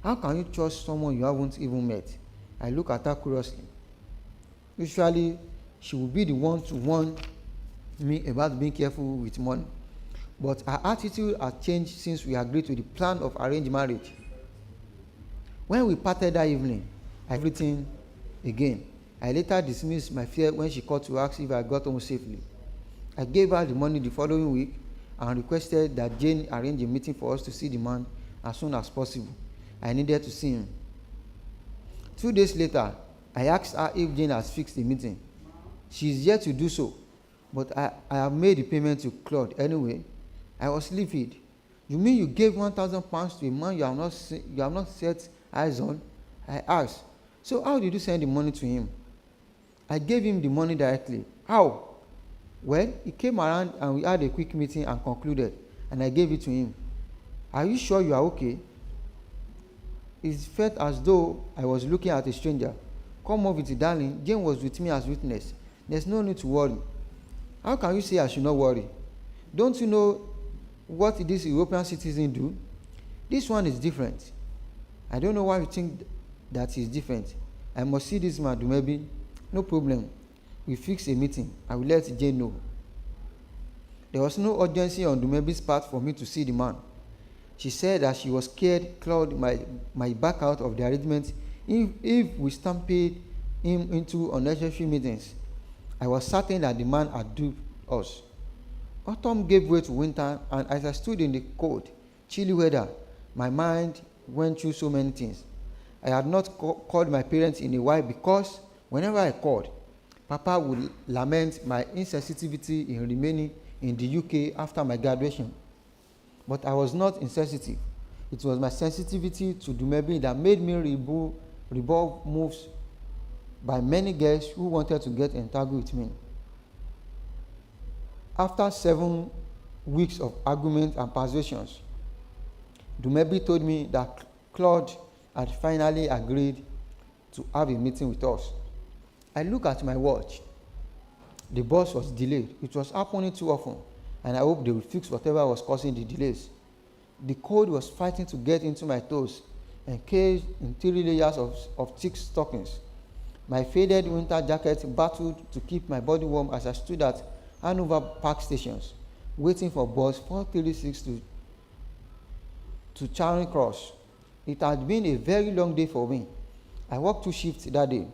How can you trust someone you haven't even met? I look at her curiously. Usually, she will be the one to warn me about being careful with money. But her attitude has changed since we agreed to the plan of arranged marriage. When we parted that evening, everything again. I later dismissed my fear when she called to ask if I got home safely. I gave her the money the following week and requested that Jane arrange a meeting for us to see the man as soon as possible. I needed to see him. 2 days later, I asked her if Jane has fixed the meeting. She is yet to do so, but I have made the payment to Claude anyway. I was livid. You mean you gave 1,000 pounds to a man you have not set eyes on? I asked. So how did you send the money to him? I gave him the money directly. How? Well, he came around and we had a quick meeting and concluded, and I gave it to him. Are you sure you are okay? It felt as though I was looking at a stranger. Come off with it, darling. Jane was with me as witness. There's no need to worry. How can you say I should not worry? Don't you know what this European citizen do? This one is different. I don't know why you think that is different. I must see this man, maybe. No problem. We fix a meeting. I will let Jane know. There was no urgency on Dumebi's part for me to see the man. She said that she was scared Claude might back out of the arrangement if we stampede him into unnecessary meetings. I was certain that the man had duped us. Autumn gave way to winter, and as I stood in the cold, chilly weather, my mind went through so many things. I had not called my parents in a while because whenever I called, Papa would lament my insensitivity in remaining in the UK after my graduation. But I was not insensitive. It was my sensitivity to Dumebi that made me revolve moves by many girls who wanted to get entangled with me. After 7 weeks of argument and persuasions, Dumebi told me that Claude had finally agreed to have a meeting with us. I looked at my watch. The bus was delayed. It was happening too often, and I hoped they would fix whatever was causing the delays. The cold was fighting to get into my toes. encased in 3 layers of thick stockings. My faded winter jacket battled to keep my body warm as I stood at Hanover Park stations, waiting for bus 436 to Charing Cross. It had been a very long day for me. I worked 2 shifts that day.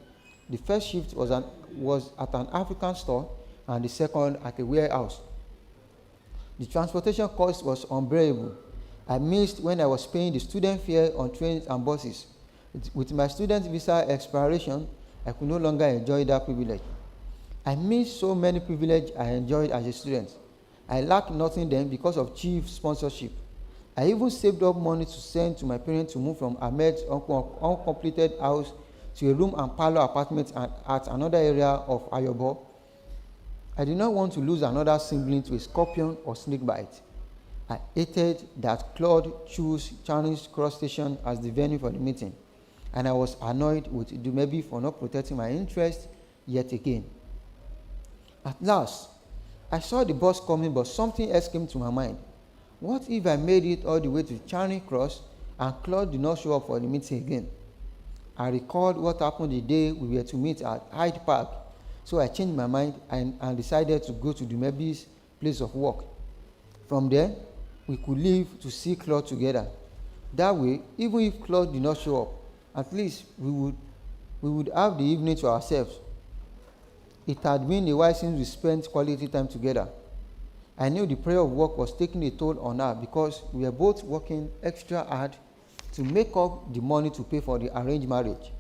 The first shift was at an African store, and the second at a warehouse. The transportation cost was unbearable. I missed when I was paying the student fare on trains and buses. With my student visa expiration, I could no longer enjoy that privilege. I missed so many privileges I enjoyed as a student. I lacked nothing then because of cheap sponsorship. I even saved up money to send to my parents to move from Ahmed's uncompleted house to a room and parlor apartment at another area of Ayobo. I did not want to lose another sibling to a scorpion or snake bite. I hated that Claude chose Charing Cross Station as the venue for the meeting, and I was annoyed with Dumebi for not protecting my interest yet again. At last, I saw the bus coming, but something else came to my mind. What if I made it all the way to Charing Cross and Claude did not show up for the meeting again? I recalled what happened the day we were to meet at Hyde Park, so I changed my mind and decided to go to Dumebi's place of work. From there, we could leave to see Claude together. That way, even if Claude did not show up, at least we would have the evening to ourselves. It had been a while since we spent quality time together. I knew the prayer of work was taking a toll on her because we were both working extra hard to make up the money to pay for the arranged marriage.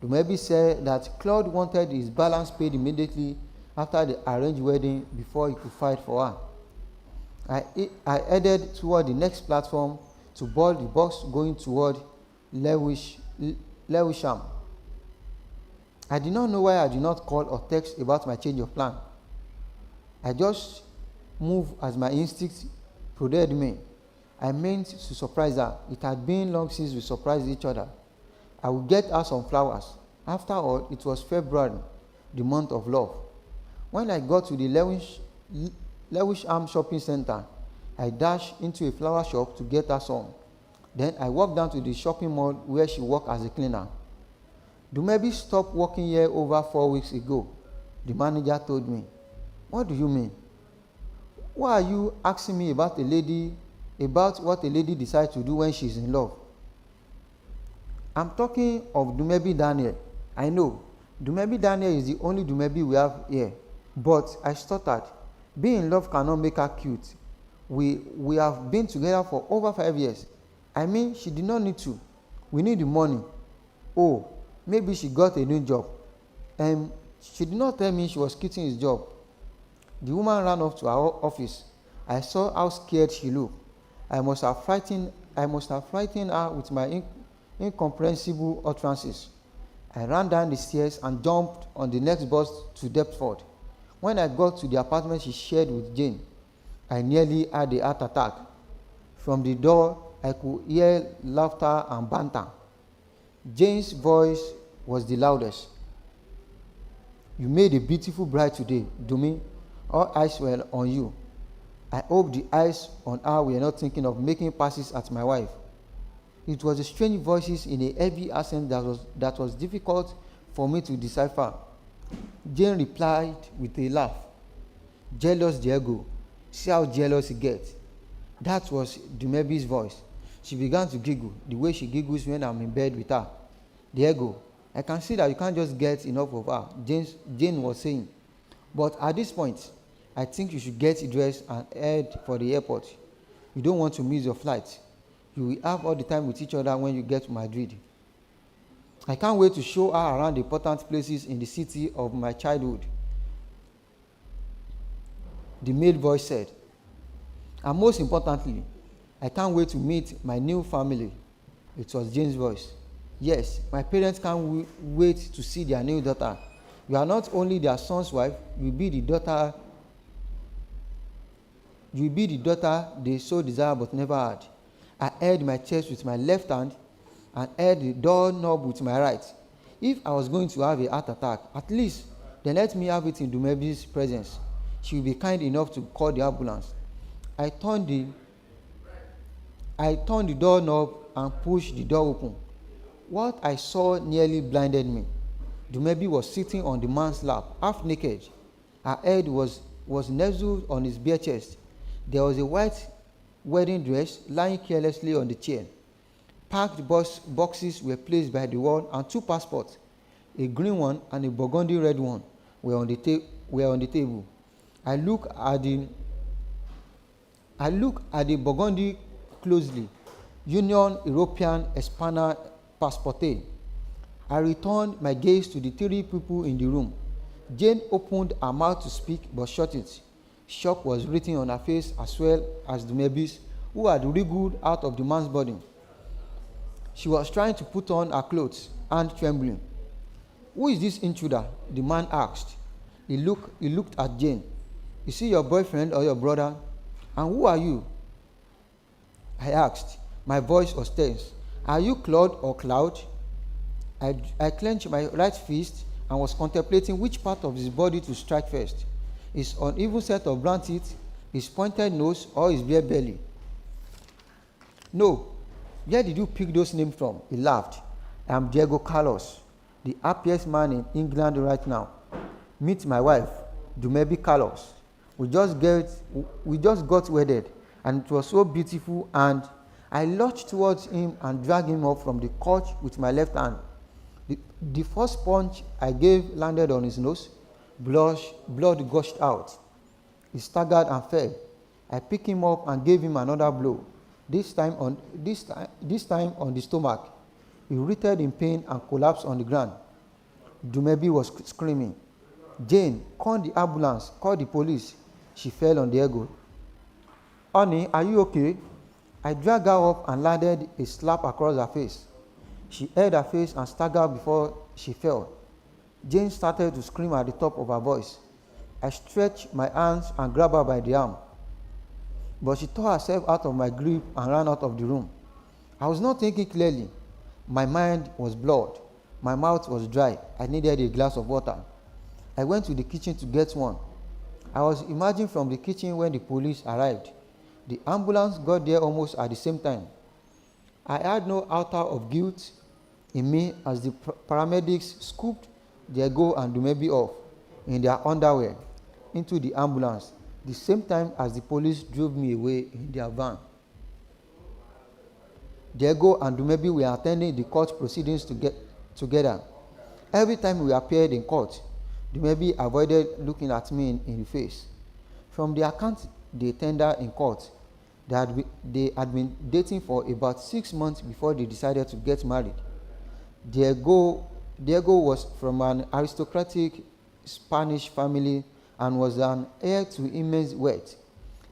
Dumebi said that Claude wanted his balance paid immediately after the arranged wedding before he could fight for her. I headed toward the next platform to board the bus going toward Lewisham. I did not know why I did not call or text about my change of plan. I just moved as my instincts prodded me. I meant to surprise her. It had been long since we surprised each other. I would get her some flowers. After all, it was February, the month of love. When I got to the Lewisham shopping center, I dashed into a flower shop to get her some. Then I walked down to the shopping mall where she worked as a cleaner. Dumebi stopped working here over 4 weeks ago, the manager told me. What do you mean? Why are you asking me about what a lady decides to do when she's in love? I'm talking of Dumebi Daniel. I know, Dumebi Daniel is the only Dumebi we have here. But I stuttered. Being in love cannot make her cute. We have been together for over 5 years. I mean, she did not need to. We need the money. Oh, maybe she got a new job. She did not tell me she was quitting his job. The woman ran off to our office. I saw how scared she looked. I must have frightened her with my incomprehensible utterances. I ran down the stairs and jumped on the next bus to Deptford. When I got to the apartment she shared with Jane, I nearly had a heart attack. From the door, I could hear laughter and banter. Jane's voice was the loudest. You made a beautiful bride today, Dumi. All eyes were on you. I hope the eyes on her were not thinking of making passes at my wife. It was the strange voices in a heavy accent that was difficult for me to decipher. Jane replied with a laugh. Jealous Diego. See how jealous he gets. That was Dumebi's voice. She began to giggle, the way she giggles when I'm in bed with her. Diego, I can see that you can't just get enough of her, Jane was saying. But at this point, I think you should get dressed and head for the airport. You don't want to miss your flight. You will have all the time with each other when you get to Madrid. I can't wait to show her around the important places in the city of my childhood. The male voice said. And most importantly, I can't wait to meet my new family. It was Jane's voice. Yes, my parents can't wait to see their new daughter. You are not only their son's wife, you will be the daughter they so desire but never had. I held my chest with my left hand and held the doorknob with my right. If I was going to have a heart attack, at least then let me have it in Dumebi's presence. She will be kind enough to call the ambulance. I turned the doorknob and pushed the door open. What I saw nearly blinded me. Dumebi was sitting on the man's lap, half naked. Her head was nestled on his bare chest. There was a white wedding dress lying carelessly on the chair. Packed boxes were placed by the wall, and two passports, a green one and a burgundy red one, were on the table. I looked at the burgundy closely. Union European Espana Passporte. I returned my gaze to the three people in the room. Jane opened her mouth to speak but shut it. Shock was written on her face as well as Dumebi's, who had wriggled out of the man's body. She was trying to put on her clothes, hand trembling. "Who is this intruder?" the man asked. He looked at Jane. "Is he your boyfriend or your brother? And who are you?" I asked. My voice was tense. "Are you Claude or Cloud?" I clenched my right fist and was contemplating which part of his body to strike first. His uneven set of brown teeth, his pointed nose, or his bare belly. "No. Where did you pick those names from?" He laughed. "I am Diego Carlos, the happiest man in England right now. Meet my wife, Dumebi Carlos. We just got wedded, and it was so beautiful." And I lurched towards him and dragged him up from the couch with my left hand. The first punch I gave landed on his nose. Blood gushed out. He staggered and fell. I picked him up and gave him another blow, this time on the stomach. He writhed in pain and collapsed on the ground. Dumebi was screaming, "Jane, call the ambulance, call the police." She fell on Diego. "Honey, are you okay?" I dragged her up and landed a slap across her face. She held her face and staggered before she fell. Jane started to scream at the top of her voice. I stretched my hands and grabbed her by the arm, but she tore herself out of my grip and ran out of the room. I was not thinking clearly. My mind was blurred. My mouth was dry. I needed a glass of water. I went to the kitchen to get one. I was emerging from the kitchen when the police arrived. The ambulance got there almost at the same time. I had no iota of guilt in me as the paramedics scooped Diego and Dumebi off in their underwear into the ambulance, the same time as the police drove me away in their van. Diego and Dumebi were attending the court proceedings together. Every time we appeared in court, Dumebi avoided looking at me in the face. From the account they tendered in court, they had been dating for about 6 months before they decided to get married. Diego was from an aristocratic Spanish family and was an heir to immense wealth.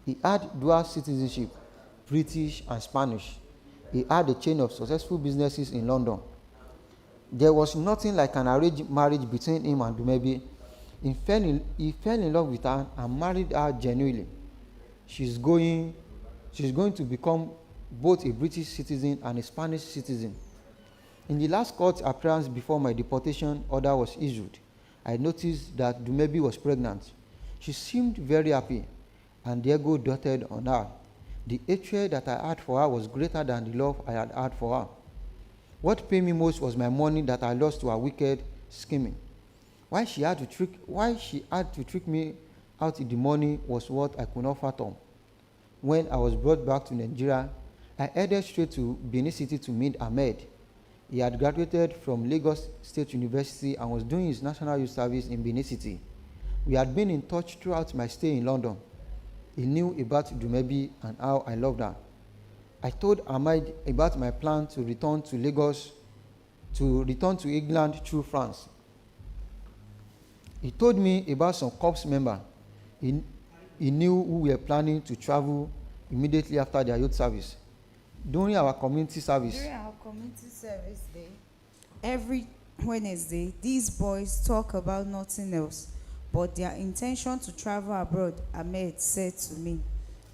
He had dual citizenship, British and Spanish. He had a chain of successful businesses in London. There was nothing like an arranged marriage between him and Dumebi. He fell in love with her and married her genuinely. She's going to become both a British citizen and a Spanish citizen. In the last court appearance before my deportation order was issued, I noticed that Dumebi was pregnant. She seemed very happy, and Diego doted on her. The hatred that I had for her was greater than the love I had for her. What pained me most was my money that I lost to her wicked scheming. Why she had to trick me out of the money was what I could not fathom. When I was brought back to Nigeria, I headed straight to Benin City to meet Ahmed. He had graduated from Lagos State University and was doing his National Youth Service in Benin City. We had been in touch throughout my stay in London. He knew about Dumebi and how I loved her. I told Ahmed about my plan to return to England through France. He told me about some corps members he knew who were planning to travel immediately after their youth service. During our community service day, every Wednesday, these boys talk about nothing else but their intention to travel abroad. Ahmed said to me,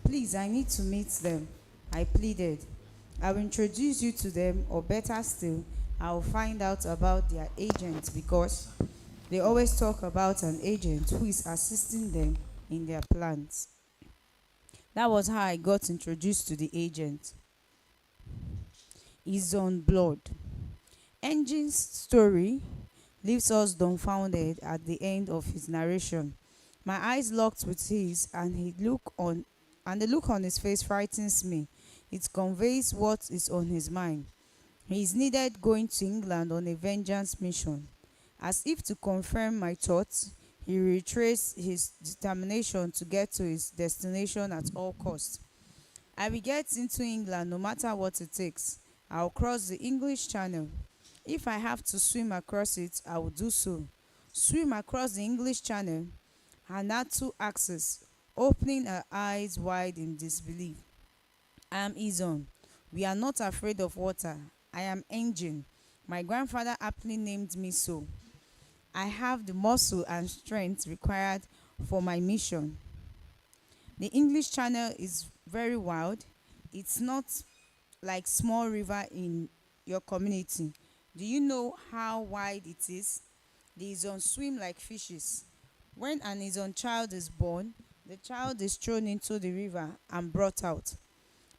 "Please, I need to meet them." I pleaded, "I will introduce you to them, or better still, I will find out about their agent, because they always talk about an agent who is assisting them in their plans." That was how I got introduced to the agent. His own blood. Engine's story leaves us dumbfounded at the end of his narration. My eyes locked with his, and the look on his face frightens me. It conveys what is on his mind. He is needed going to England on a vengeance mission. As if to confirm my thoughts, he retraced his determination to get to his destination at all costs. I will get into England no matter what it takes. I'll cross the English Channel. If I have to swim across it, I will do so. Swim across the English Channel? Hanatu asks, opening her eyes wide in disbelief. I am Izon. We are not afraid of water. I am Engine. My grandfather aptly named me so. I have the muscle and strength required for my mission. The English Channel is very wild. It's not like small river in your community. Do you know how wide it is? The Izon swim like fishes. When an Izon child is born, the child is thrown into the river and brought out.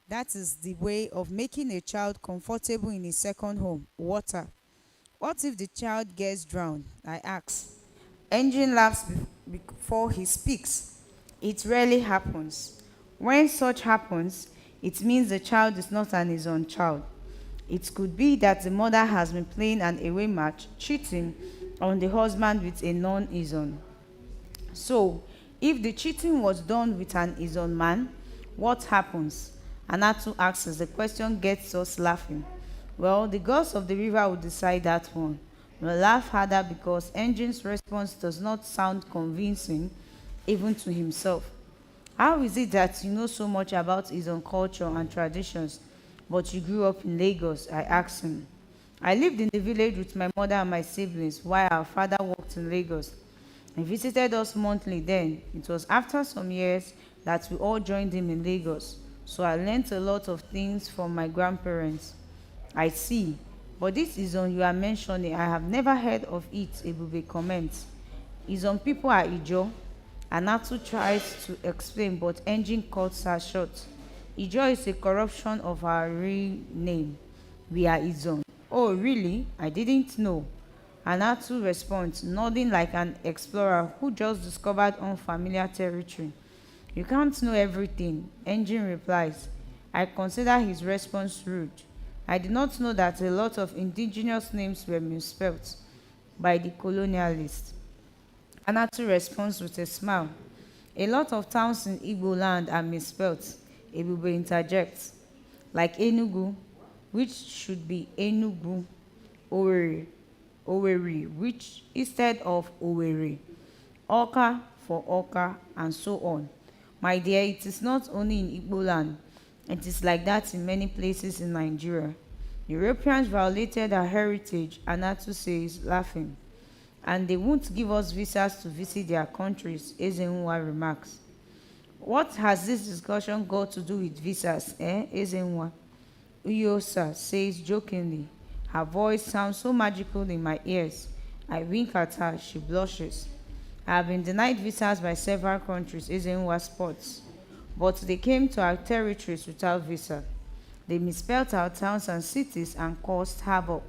That is the way of making a child comfortable in a second home, water. What if the child gets drowned? I ask. Engine laughs before he speaks. It rarely happens. When such happens, it means the child is not an his own child. It could be that the mother has been playing an away match, cheating on the husband with a non-Izon. So, if the cheating was done with an Izon man, what happens? Anatu asks as the question gets us laughing. Well, the gods of the river will decide that one. We'll laugh harder because Engine's response does not sound convincing even to himself. How is it that you know so much about his own culture and traditions, but you grew up in Lagos? I asked him. I lived in the village with my mother and my siblings while our father worked in Lagos. He visited us monthly then. It was after some years that we all joined him in Lagos. So I learned a lot of things from my grandparents. I see. But this is on you are mentioning. I have never heard of it, Ebube comments. Is on people are Ijo. Anatu tries to explain, but Engine cuts her short. Ijo is a corruption of our real name. We are Izon. Oh, really? I didn't know. Anatu responds, nodding like an explorer who just discovered unfamiliar territory. You can't know everything, Engine replies. I consider his response rude. I did not know that a lot of indigenous names were misspelt by the colonialists. Anatu responds with a smile. A lot of towns in Igbo land are misspelt. Ebube interjects. Like Enugu, which should be Enugu, Oweri, which instead of Oweri, Oka for Oka, and so on. My dear, it is not only in Igbo land. It is like that in many places in Nigeria. Europeans violated our heritage, Anatu says, laughing. And they won't give us visas to visit their countries, Ezenwa remarks. What has this discussion got to do with visas, Ezenwa? Uyosa says jokingly. Her voice sounds so magical in my ears. I wink at her, she blushes. I have been denied visas by several countries, Ezenwa sports. But they came to our territories without visa. They misspelled our towns and cities and caused havoc.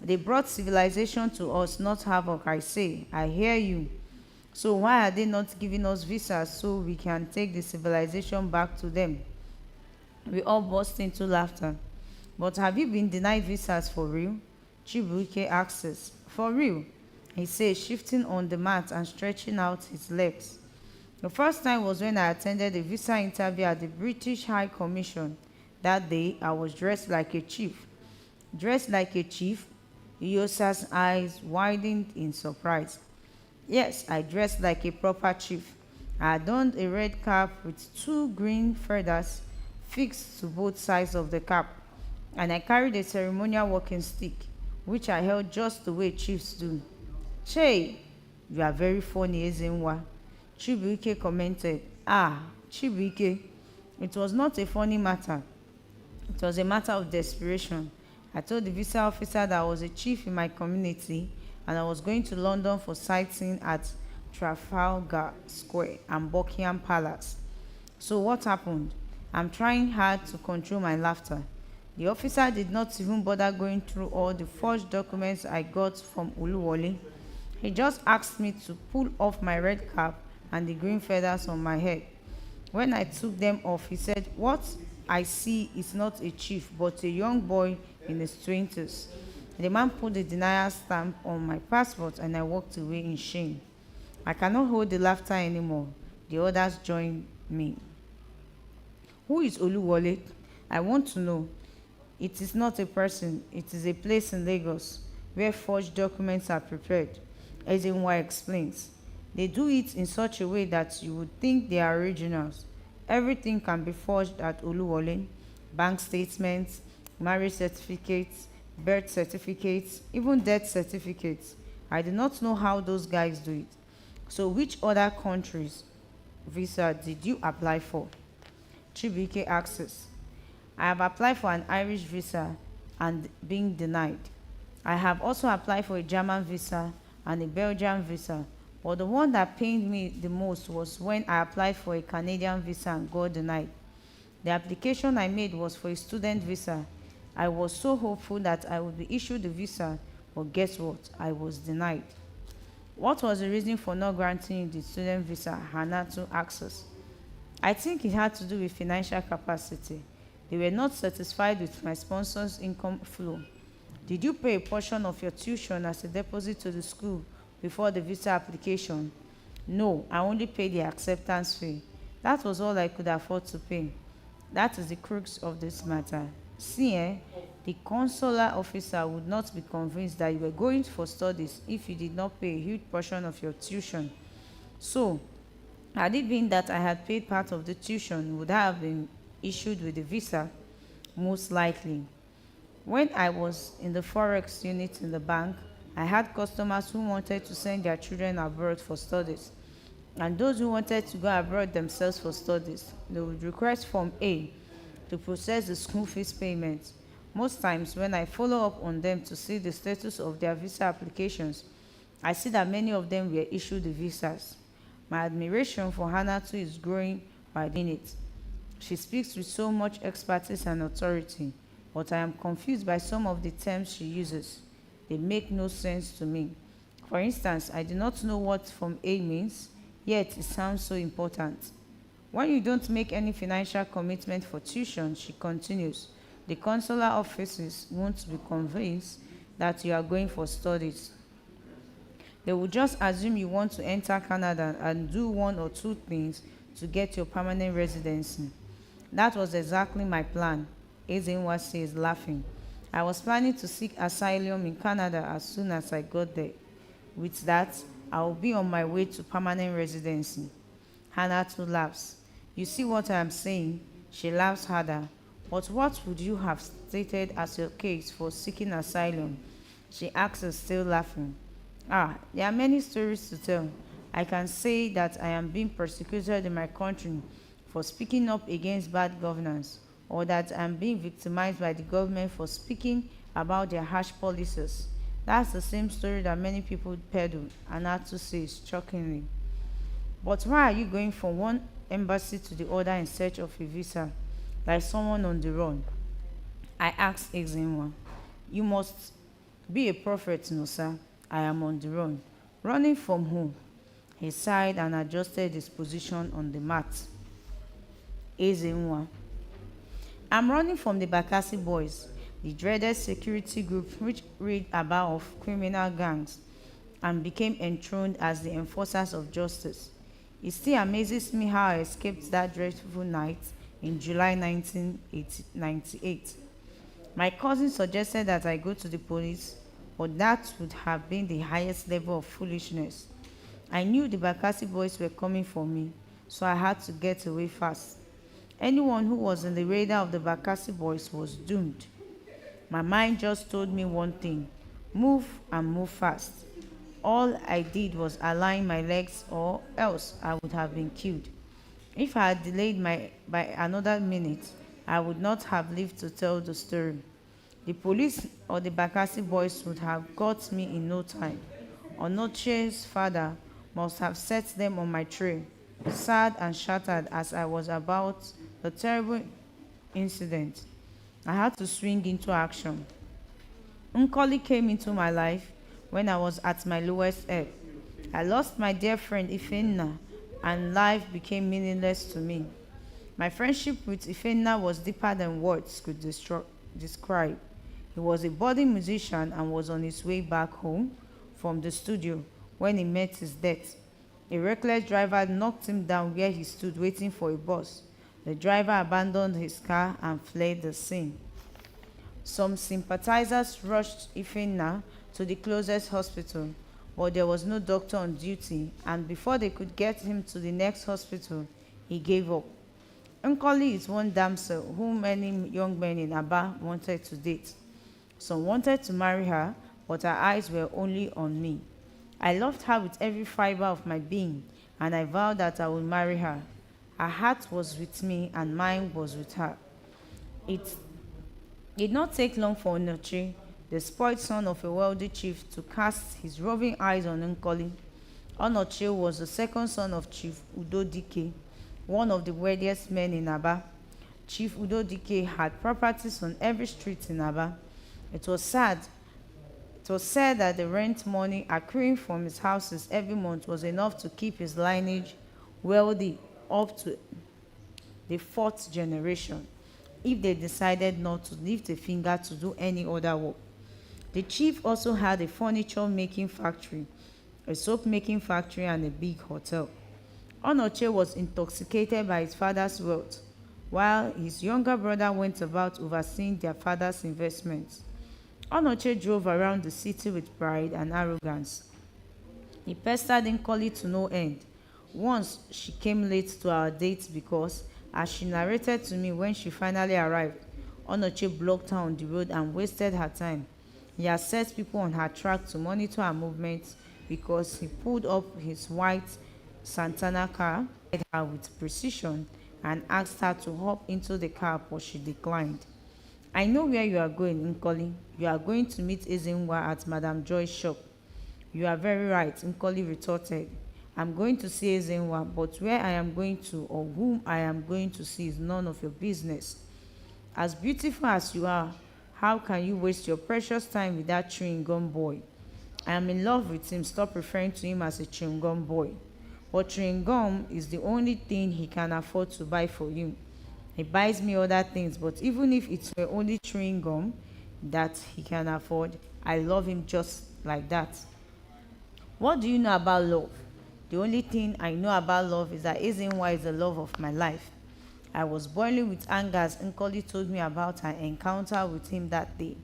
They brought civilization to us, not havoc, I say. I hear you. So why are they not giving us visas so we can take the civilization back to them? We all burst into laughter. But have you been denied visas for real? Chibuike asks. For real? He says, shifting on the mat and stretching out his legs. The first time was when I attended a visa interview at the British High Commission. That day, I was dressed like a chief. Dressed like a chief? Yosa's eyes widened in surprise. Yes, I dressed like a proper chief. I donned a red cap with 2 green feathers fixed to both sides of the cap, and I carried a ceremonial walking stick, which I held just the way chiefs do. Che, you are very funny, Ezenwa. Chibuike commented. Ah, Chibuike, it was not a funny matter. It was a matter of desperation. I told the visa officer that I was a chief in my community and I was going to London for sightseeing at Trafalgar Square and Buckingham Palace. So what happened? I'm trying hard to control my laughter. The officer did not even bother going through all the forged documents I got from Uluwole. He just asked me to pull off my red cap and the green feathers on my head. When I took them off, he said, "What I see is not a chief, but a young boy in his 20s." The man put the denial stamp on my passport and I walked away in shame. I cannot hold the laughter anymore. The others joined me. Who is Oluwole? I want to know. It is not a person, it is a place in Lagos where forged documents are prepared. Ezenwa explains. They do it in such a way that you would think they are originals. Everything can be forged at Oluwole: bank statements, marriage certificates, birth certificates, even death certificates. I do not know how those guys do it. So which other countries visa did you apply for? Chibuike asks. I have applied for an Irish visa and being denied. I have also applied for a German visa and a Belgian visa, but the one that pained me the most was when I applied for a Canadian visa and got denied. The application I made was for a student visa. I was so hopeful that I would be issued the visa, but guess what? I was denied. What was the reason for not granting you the student visa? Hanatu asks us. I think it had to do with financial capacity. They were not satisfied with my sponsor's income flow. Did you pay a portion of your tuition as a deposit to the school before the visa application? No, I only paid the acceptance fee. That was all I could afford to pay. That is the crux of this matter. See, the consular officer would not be convinced that you were going for studies if you did not pay a huge portion of your tuition. So, had it been that I had paid part of the tuition, would I have been issued with the visa? Most likely. When I was in the forex unit in the bank, I had customers who wanted to send their children abroad for studies, and those who wanted to go abroad themselves for studies. They would request Form A to process the school fees payment. Most times when I follow up on them to see the status of their visa applications, I see that many of them were issued the visas. My admiration for Hanatu is growing by the minute. She speaks with so much expertise and authority, but I am confused by some of the terms she uses. They make no sense to me. For instance, I do not know what Form A means, yet it sounds so important. When you don't make any financial commitment for tuition, she continues, the consular offices won't be convinced that you are going for studies. They will just assume you want to enter Canada and do one or two things to get your permanent residency. That was exactly my plan, Ezenwa says, laughing. I was planning to seek asylum in Canada as soon as I got there. With that, I will be on my way to permanent residency. Hanatu laughs. You see what I am saying? She laughs harder. But what would you have stated as your case for seeking asylum? She asks, still laughing. There are many stories to tell. I can say that I am being persecuted in my country for speaking up against bad governance, or that I am being victimized by the government for speaking about their harsh policies. That's the same story that many people peddle, Anatu says shockingly. But why are you going from one embassy to the other in search of a visa, like someone on the run? I asked Ezenwa. You must be a prophet, no sir. I am on the run. Running from whom? He sighed and adjusted his position on the mat. Ezenwa. I'm running from the Bakassi boys, the dreaded security group which rid about of criminal gangs and became enthroned as the enforcers of justice. It still amazes me how I escaped that dreadful night in July 1998. My cousin suggested that I go to the police, but that would have been the highest level of foolishness. I knew the Bakassi boys were coming for me, so I had to get away fast. Anyone who was in the radar of the Bakassi boys was doomed. My mind just told me one thing: move and move fast. All I did was align my legs, or else I would have been killed. If I had delayed by another minute, I would not have lived to tell the story. The police or the Bakassi boys would have got me in no time. Onoche's father must have set them on my trail, sad and shattered as I was about the terrible incident. I had to swing into action. Nkoli came into my life when I was at my lowest ebb. I lost my dear friend Ifenna, and life became meaningless to me. My friendship with Ifenna was deeper than words could describe. He was a budding musician and was on his way back home from the studio when he met his death. A reckless driver knocked him down where he stood waiting for a bus. The driver abandoned his car and fled the scene. Some sympathizers rushed Ifenna to the closest hospital, but there was no doctor on duty, and before they could get him to the next hospital, he gave up. Nkoli is one damsel whom many young men in Aba wanted to date. Some wanted to marry her, but her eyes were only on me. I loved her with every fiber of my being, and I vowed that I would marry her. Her heart was with me, and mine was with her. It did not take long for Onoche, the spoiled son of a wealthy chief, to cast his roving eyes on Nkoli. Onoche was the second son of Chief Udo Dike, one of the wealthiest men in Aba. Chief Udo Dike had properties on every street in Aba. It was said that the rent money accruing from his houses every month was enough to keep his lineage wealthy up to the fourth generation, if they decided not to lift a finger to do any other work. The chief also had a furniture making factory, a soap making factory, and a big hotel. Onoche was intoxicated by his father's wealth, while his younger brother went about overseeing their father's investments. Onoche drove around the city with pride and arrogance. He pestered Nkoli to no end. Once she came late to our date because, as she narrated to me when she finally arrived, Onoche blocked her on the road and wasted her time. He had set people on her track to monitor her movements because he pulled up his white Santana car at her with precision and asked her to hop into the car, but she declined. I know where you are going, Nkoli. You are going to meet Ezenwa at Madame Joy's shop. You are very right, Nkoli retorted. I'm going to see Ezenwa, but where I am going to or whom I am going to see is none of your business. As beautiful as you are, how can you waste your precious time with that chewing gum boy? I am in love with him. Stop referring to him as a chewing gum boy. But chewing gum is the only thing he can afford to buy for you. He buys me other things, but even if it were only chewing gum that he can afford, I love him just like that. What do you know about love? The only thing I know about love is that Ezenwa is the love of my life. I was boiling with anger as Nkoli told me about her encounter with him that day.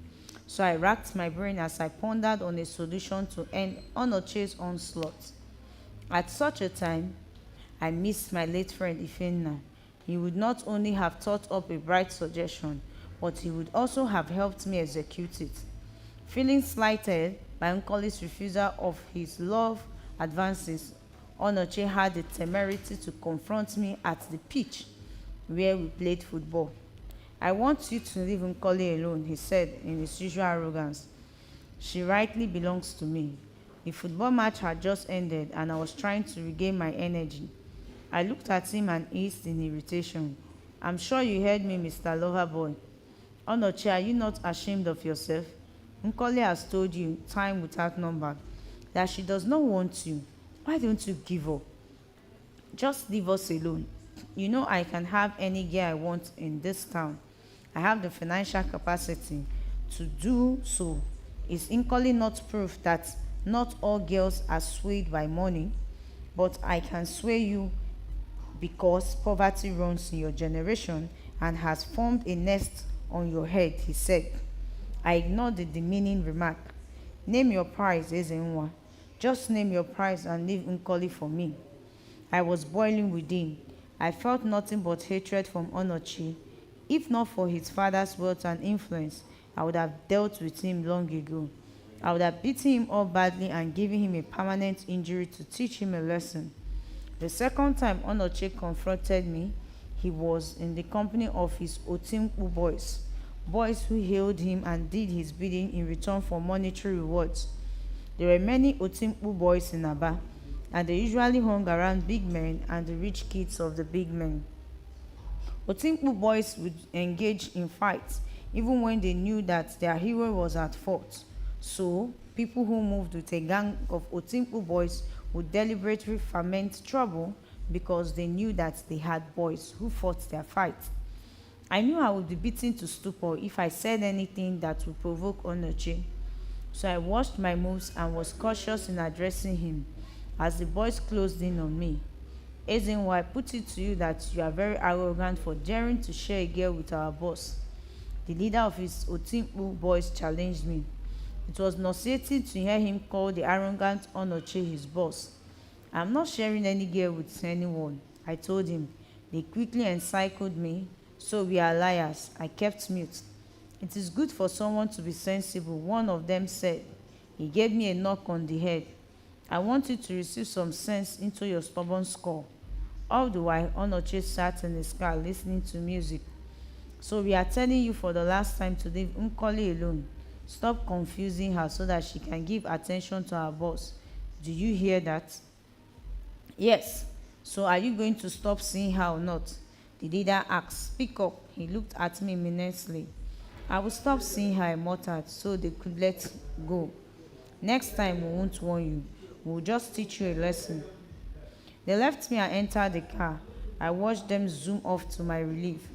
So I racked my brain as I pondered on a solution to end Onoche's onslaught. At such a time, I missed my late friend Ifenna. He would not only have thought up a bright suggestion, but he would also have helped me execute it. Feeling slighted by Nkoli's refusal of his love advances, Onoche had the temerity to confront me at the pitch where we played football. I want you to leave Nkoli alone, he said in his usual arrogance. She rightly belongs to me. The football match had just ended and I was trying to regain my energy. I looked at him and hissed in irritation. I'm sure you heard me, Mr. Loverboy. Onoche, are you not ashamed of yourself? Nkoli has told you, time without number, that she does not want you. Why don't you give up? Just leave us alone. You know I can have any girl I want in this town. I have the financial capacity to do so. Is Nkoli not proof that not all girls are swayed by money? But I can sway you because poverty runs in your generation and has formed a nest on your head, he said. I ignored the demeaning remark. Name your price, Ezenwa. Just name your price and leave Nkoli for me. I was boiling within. I felt nothing but hatred from Onoche. If not for his father's wealth and influence, I would have dealt with him long ago. I would have beaten him up badly and given him a permanent injury to teach him a lesson. The second time Onoche confronted me, he was in the company of his Otimpu boys, boys who hailed him and did his bidding in return for monetary rewards. There were many Otimpu boys in Aba, and they usually hung around big men and the rich kids of the big men. Otimpu boys would engage in fights even when they knew that their hero was at fault. So, people who moved with a gang of Otimpu boys would deliberately ferment trouble because they knew that they had boys who fought their fight. I knew I would be beaten to stupor if I said anything that would provoke Onoche. So I watched my moves and was cautious in addressing him as the boys closed in on me. Ezenwa, I put it to you that you are very arrogant for daring to share a girl with our boss. The leader of his Otimpu boys challenged me. It was nauseating to hear him call the arrogant Onoche his boss. I'm not sharing any girl with anyone, I told him. They quickly encircled me. So we are liars. I kept mute. It is good for someone to be sensible, one of them said. He gave me a knock on the head. I want you to receive some sense into your stubborn skull. All the while, Onoche sat in his car listening to music. So we are telling you for the last time to leave Nkoli alone. Stop confusing her so that she can give attention to her boss. Do you hear that? Yes. So are you going to stop seeing her or not? The leader asked. Speak up. He looked at me menacingly. I will stop seeing her, I muttered, so they could let go. Next time we won't warn you. We'll just teach you a lesson. They left me and entered the car. I watched them zoom off to my relief.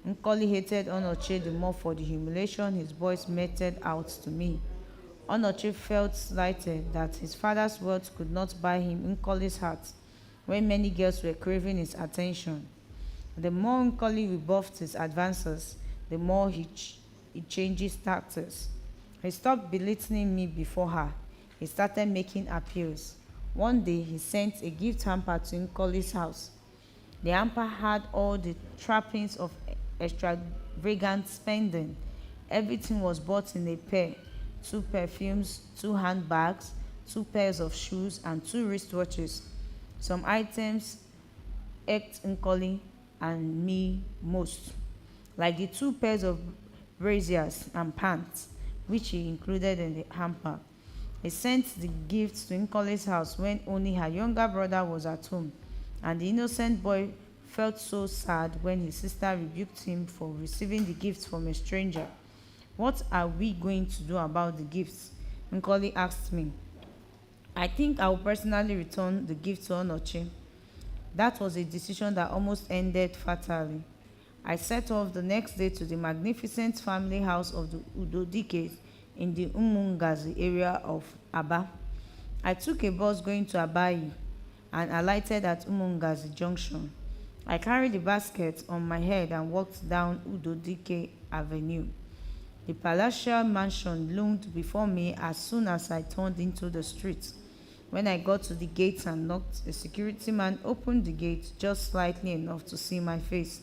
Nkoli hated Onoche the more for the humiliation his boys meted out to me. Onoche felt slighted that his father's wealth could not buy him Nkoli's heart when many girls were craving his attention. The more Nkoli rebuffed his advances, the more he changes tactics. He stopped belittling me before her. He started making appeals. One day, he sent a gift hamper to Nkoli's house. The hamper had all the trappings of extravagant spending. Everything was bought in a pair: 2 perfumes, 2 handbags, 2 pairs of shoes, and 2 wristwatches. Some items irked Nkoli and me most, like the 2 pairs of braziers and pants, which he included in the hamper. He sent the gifts to Nkoli's house when only her younger brother was at home, and the innocent boy felt so sad when his sister rebuked him for receiving the gifts from a stranger. What are we going to do about the gifts? Nkoli asked me. I think I will personally return the gift to Onoche. That was a decision that almost ended fatally. I set off the next day to the magnificent family house of the Udodikes in the Umungazi area of Aba. I took a bus going to Abayi and alighted at Umungazi Junction. I carried the basket on my head and walked down Udodike Avenue. The palatial mansion loomed before me as soon as I turned into the street. When I got to the gates and knocked, a security man opened the gate just slightly enough to see my face.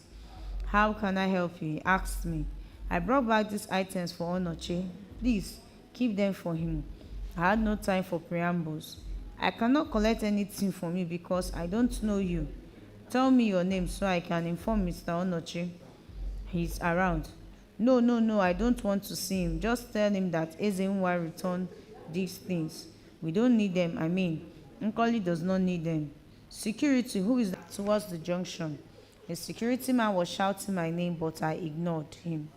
How can I help you? He asked me. I brought back these items for Onoche. Please, keep them for him. I had no time for preambles. I cannot collect anything from you because I don't know you. Tell me your name so I can inform Mr. Onoche. He's around. No, I don't want to see him. Just tell him that Ezenwa returned these things. We don't need them, Nkoli does not need them. Security, who is that? Towards the junction. The security man was shouting my name, but I ignored him.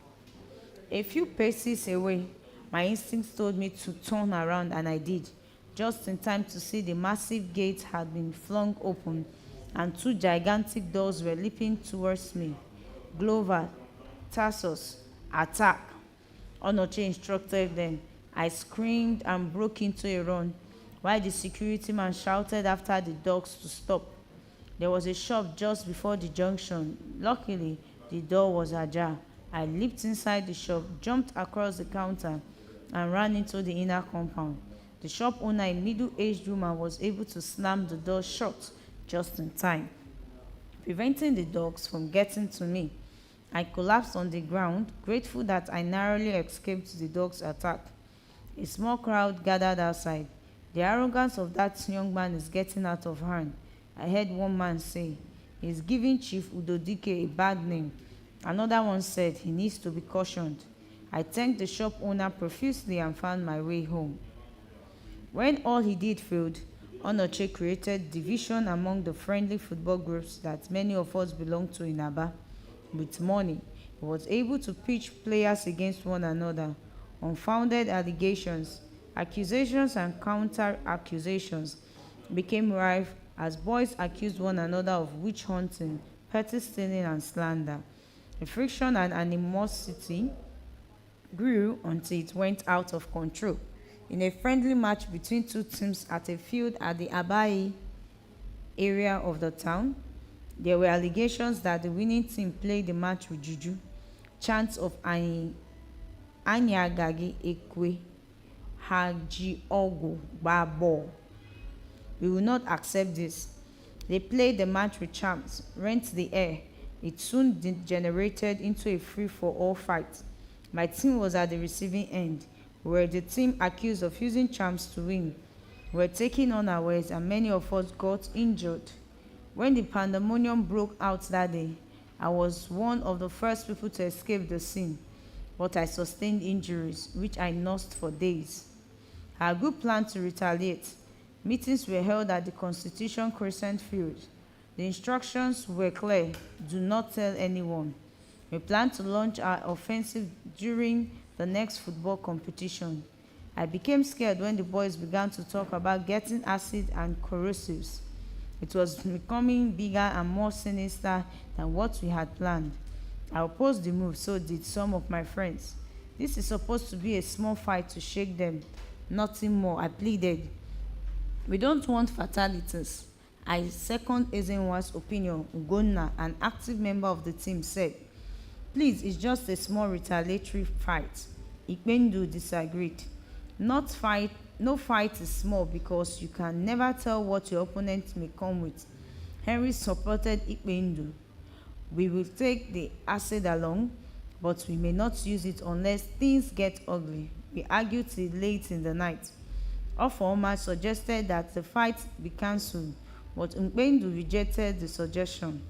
A few paces away, my instincts told me to turn around, and I did, just in time to see the massive gate had been flung open, and 2 gigantic doors were leaping towards me. Glover, Tarsus, attack! Onoche instructed them. I screamed and broke into a run, while the security man shouted after the dogs to stop. There was a shop just before the junction. Luckily, the door was ajar. I leaped inside the shop, jumped across the counter, and ran into the inner compound. The shop owner, a middle-aged woman, was able to slam the door shut just in time, preventing the dogs from getting to me. I collapsed on the ground, grateful that I narrowly escaped the dogs' attack. A small crowd gathered outside. The arrogance of that young man is getting out of hand, I heard one man say. He's giving Chief Udodike a bad name. Another one said he needs to be cautioned. I thanked the shop owner profusely and found my way home. When all he did failed, Onoche created division among the friendly football groups that many of us belong to in Aba. With money, He was able to pitch players against one another. Unfounded allegations, accusations, and counter accusations became rife as boys accused one another of witch hunting, petty stealing, and slander. The friction and animosity grew until it went out of control. In a friendly match between two teams at a field at the Abai area of the town, there were allegations that the winning team played the match with juju, chants of Anyagagi Ekwe, Haji Ogo, Babo. We will not accept this. They played the match with charms, rent the air. It soon degenerated into a free-for-all fight. My team was at the receiving end. We were the team accused of using charms to win. We were taken unawares and many of us got injured. When the pandemonium broke out that day, I was one of the first people to escape the scene, but I sustained injuries, which I nursed for days. Our group planned to retaliate. Meetings were held at the Constitution Crescent Field. The instructions were clear: do not tell anyone. We planned to launch our offensive during the next football competition. I became scared when the boys began to talk about getting acid and corrosives. It was becoming bigger and more sinister than what we had planned. I opposed the move, so did some of my friends. This is supposed to be a small fight to shake them, nothing more, I pleaded. We don't want fatalities. I second Ezenwa's opinion, Ugonna, an active member of the team, said. Please, it's just a small retaliatory fight. Ikpendu disagreed. No fight is small because you can never tell what your opponent may come with. Henry supported Ikpendu. We will take the acid along, but we may not use it unless things get ugly. We argued till late in the night. Ofoma suggested that the fight be cancelled, but Ikpendu rejected the suggestion.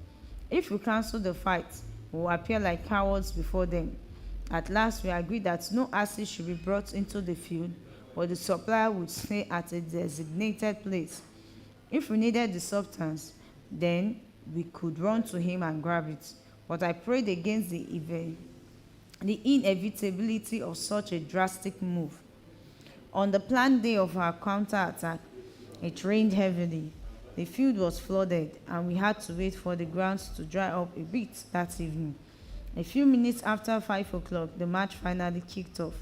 If we cancel the fight, we will appear like cowards before them. At last, we agreed that no acid should be brought into the field, but the supplier would stay at a designated place. If we needed the substance, then we could run to him and grab it. But I prayed against the inevitability of such a drastic move. On the planned day of our counterattack, it rained heavily. The field was flooded, and we had to wait for the grounds to dry up a bit that evening. A few minutes after 5 o'clock, the match finally kicked off,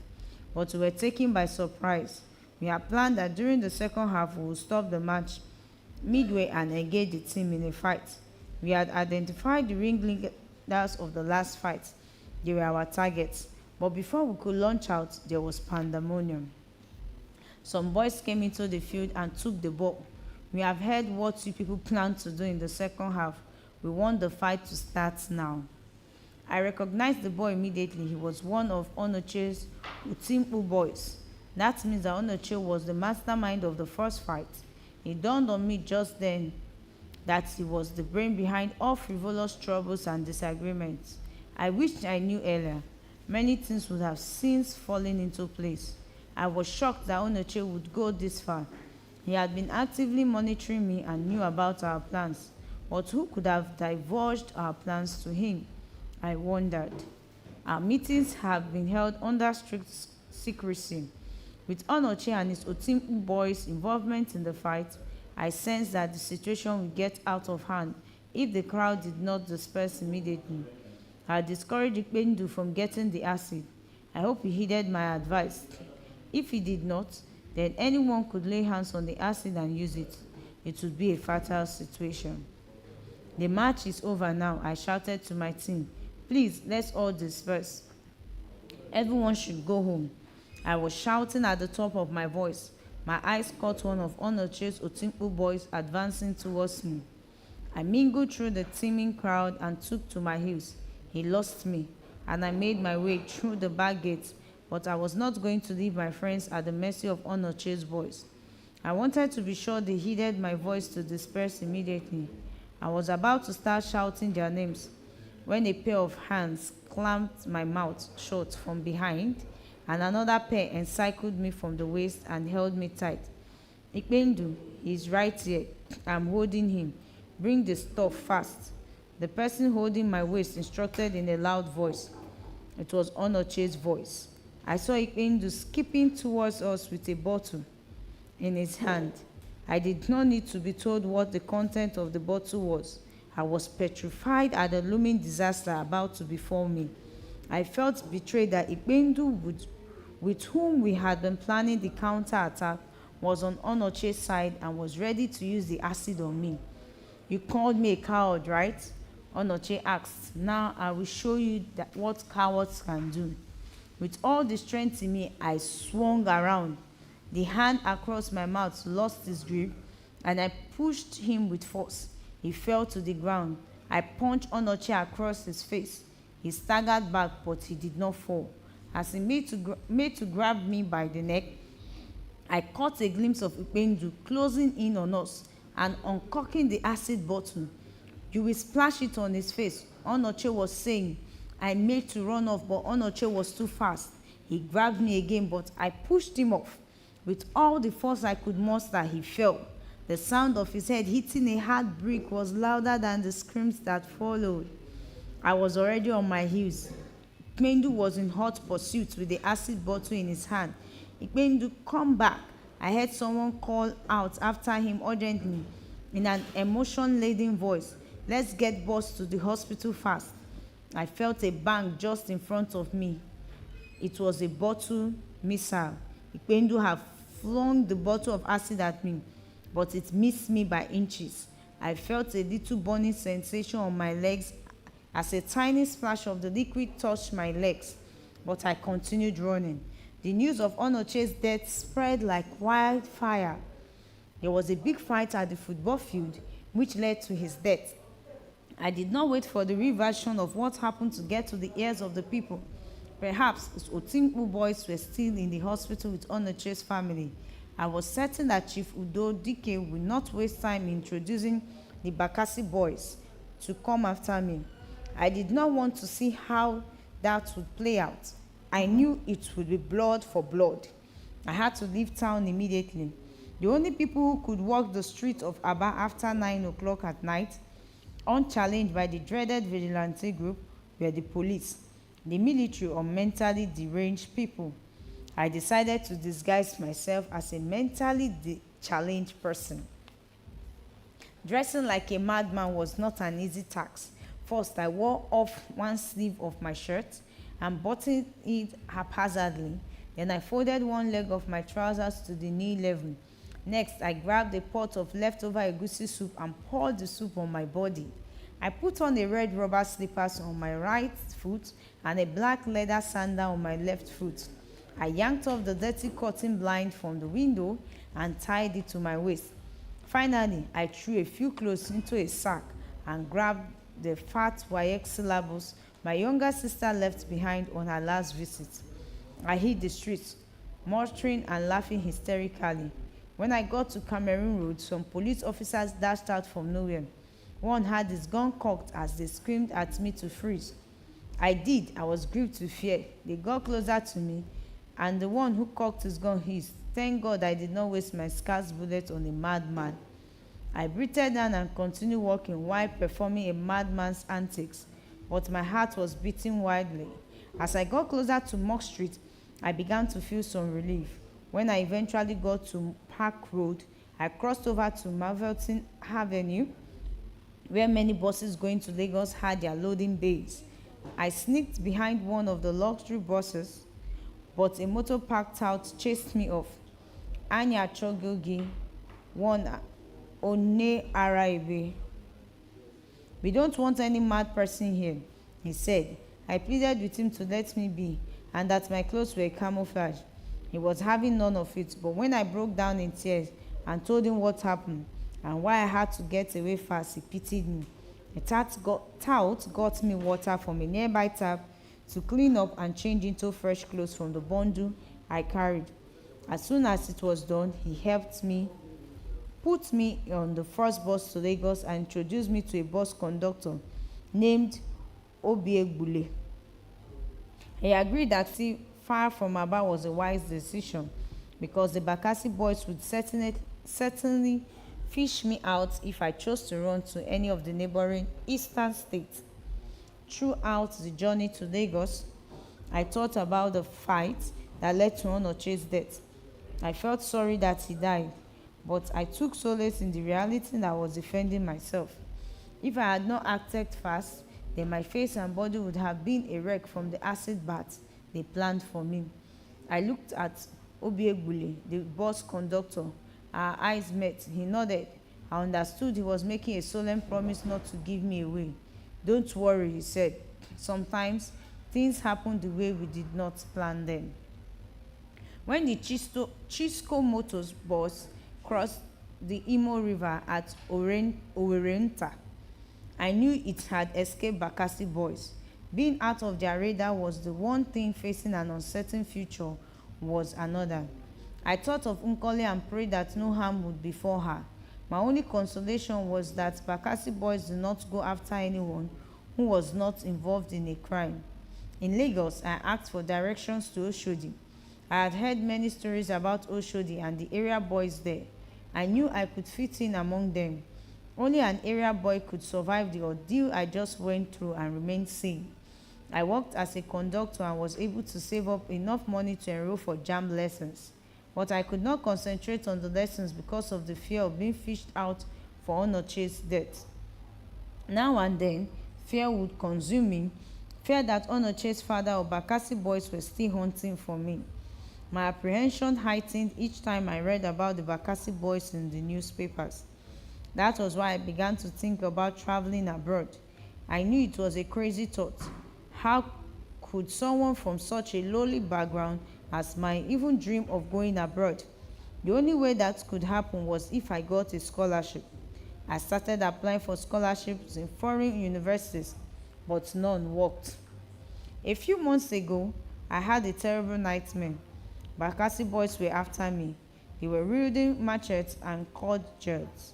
but we were taken by surprise. We had planned that during the second half we would stop the match midway and engage the team in a fight. We had identified the ringleaders of the last fight. They were our targets, but before we could launch out, there was pandemonium. Some boys came into the field and took the ball. We have heard what you people plan to do in the second half. We want the fight to start now. I recognized the boy immediately. He was one of Onoche's Utimpu boys. That means that Onoche was the mastermind of the first fight. It dawned on me just then that he was the brain behind all frivolous troubles and disagreements. I wished I knew earlier. Many things would have since fallen into place. I was shocked that Onoche would go this far. He had been actively monitoring me and knew about our plans. But who could have divulged our plans to him? I wondered. Our meetings have been held under strict secrecy. With Onoche and his Otimpu boys' involvement in the fight, I sensed that the situation would get out of hand if the crowd did not disperse immediately. I discouraged Ikpendu from getting the acid. I hope he heeded my advice. If he did not, then anyone could lay hands on the acid and use it. It would be a fatal situation. The match is over now, I shouted to my team. Please, let's all disperse. Everyone should go home. I was shouting at the top of my voice. My eyes caught one of Onoche's Otimpu boys advancing towards me. I mingled through the teeming crowd and took to my heels. He lost me, and I made my way through the back gate, but I was not going to leave my friends at the mercy of Onoche's boys. I wanted to be sure they heeded my voice to disperse immediately. I was about to start shouting their names when a pair of hands clamped my mouth shut from behind, and another pair encircled me from the waist and held me tight. Ikpendu, he's right here. I'm holding him. Bring the stuff fast. The person holding my waist instructed in a loud voice. It was Onoche's voice. I saw Ipendu skipping towards us with a bottle in his hand. I did not need to be told what the content of the bottle was. I was petrified at the looming disaster about to befall me. I felt betrayed that Ipendu, with whom we had been planning the counterattack, was on Onoche's side and was ready to use the acid on me. You called me a coward, right? Onoche asked. Now I will show you what cowards can do. With all the strength in me, I swung around. The hand across my mouth lost its grip, and I pushed him with force. He fell to the ground. I punched Onoche across his face. He staggered back, but he did not fall. As he made to grab me by the neck, I caught a glimpse of Ipendu closing in on us and uncorking the acid bottle. You will splash it on his face, Onoche was saying. I made to run off, but Onoche was too fast. He grabbed me again, but I pushed him off. With all the force I could muster, he fell. The sound of his head hitting a hard brick was louder than the screams that followed. I was already on my heels. Ipendu was in hot pursuit with the acid bottle in his hand. Ipendu, come back. I heard someone call out after him urgently in an emotion-laden voice. Let's get boss to the hospital fast. I felt a bang just in front of me. It was a bottle missile. Ipendu had flung the bottle of acid at me, but it missed me by inches. I felt a little burning sensation on my legs as a tiny splash of the liquid touched my legs, but I continued running. The news of Onoche's death spread like wildfire. There was a big fight at the football field, which led to his death. I did not wait for the real version of what happened to get to the ears of the people. Perhaps his Otimpu boys were still in the hospital with Onoche's family. I was certain that Chief Udo Dike would not waste time introducing the Bakassi boys to come after me. I did not want to see how that would play out. I knew it would be blood for blood. I had to leave town immediately. The only people who could walk the streets of Aba after 9 o'clock at night, unchallenged by the dreaded vigilante group, were the police, the military, or mentally deranged people. I decided to disguise myself as a mentally challenged person. Dressing like a madman was not an easy task. First, I wore off one sleeve of my shirt and buttoned it haphazardly. Then I folded one leg of my trousers to the knee level. Next, I grabbed a pot of leftover egusi soup and poured the soup on my body. I put on a red rubber slippers on my right foot and a black leather sandal on my left foot. I yanked off the dirty curtain blind from the window and tied it to my waist. Finally, I threw a few clothes into a sack and grabbed the fat YX syllables my younger sister left behind on her last visit. I hit the streets, muttering and laughing hysterically. When I got to Cameroon Road, some police officers dashed out from nowhere. One had his gun cocked as they screamed at me to freeze. I was gripped with fear. They got closer to me, and the one who cocked his gun hissed, "Thank God I did not waste my scarce bullet on a madman." I breathed down and continued walking while performing a madman's antics, but my heart was beating wildly. As I got closer to Mock Street, I began to feel some relief. When I eventually got to Park Road, I crossed over to Marvelton Avenue, where many buses going to Lagos had their loading bays. I sneaked behind one of the luxury buses, but a motor parked out chased me off. Anya Chogogi, one One Araibe. "We don't want any mad person here," he said. I pleaded with him to let me be and that my clothes were camouflage. He was having none of it, but when I broke down in tears and told him what happened and why I had to get away fast, he pitied me. A tout got me water from a nearby tap to clean up and change into fresh clothes from the bundle I carried. As soon as it was done, he helped me, put me on the first bus to Lagos and introduced me to a bus conductor named Obiegbule. He agreed that far from Aba was a wise decision because the Bakassi boys would certainly fish me out if I chose to run to any of the neighboring eastern states. Throughout the journey to Lagos, I thought about the fight that led to Onoche's death. I felt sorry that he died, but I took solace in the reality that I was defending myself. If I had not acted fast, then my face and body would have been a wreck from the acid bath they planned for me. I looked at Obiegbule, the bus conductor. Our eyes met. He nodded. I understood he was making a solemn promise not to give me away. Don't worry, he said. Sometimes things happen the way we did not plan them. When the Chisco Motors bus crossed the Imo River at Owerenta, I knew it had escaped Bakassi boys. Being out of their radar was the one thing. Facing an uncertain future was another. I thought of Nkole and prayed that no harm would befall her. My only consolation was that Bakassi boys did not go after anyone who was not involved in a crime. In Lagos, I asked for directions to Oshodi. I had heard many stories about Oshodi and the area boys there. I knew I could fit in among them. Only an area boy could survive the ordeal I just went through and remain sane. I worked as a conductor and was able to save up enough money to enroll for JAMB lessons. But I could not concentrate on the lessons because of the fear of being fished out for Onoche's death. Now and then, fear would consume me, fear that Onoche's father or Bakassi boys were still hunting for me. My apprehension heightened each time I read about the Bakassi boys in the newspapers. That was why I began to think about traveling abroad. I knew it was a crazy thought. How could someone from such a lowly background as mine even dream of going abroad? The only way that could happen was if I got a scholarship. I started applying for scholarships in foreign universities, but none worked. A few months ago, I had a terrible nightmare. Bakassi boys were after me. They were wielding machetes and cord gels.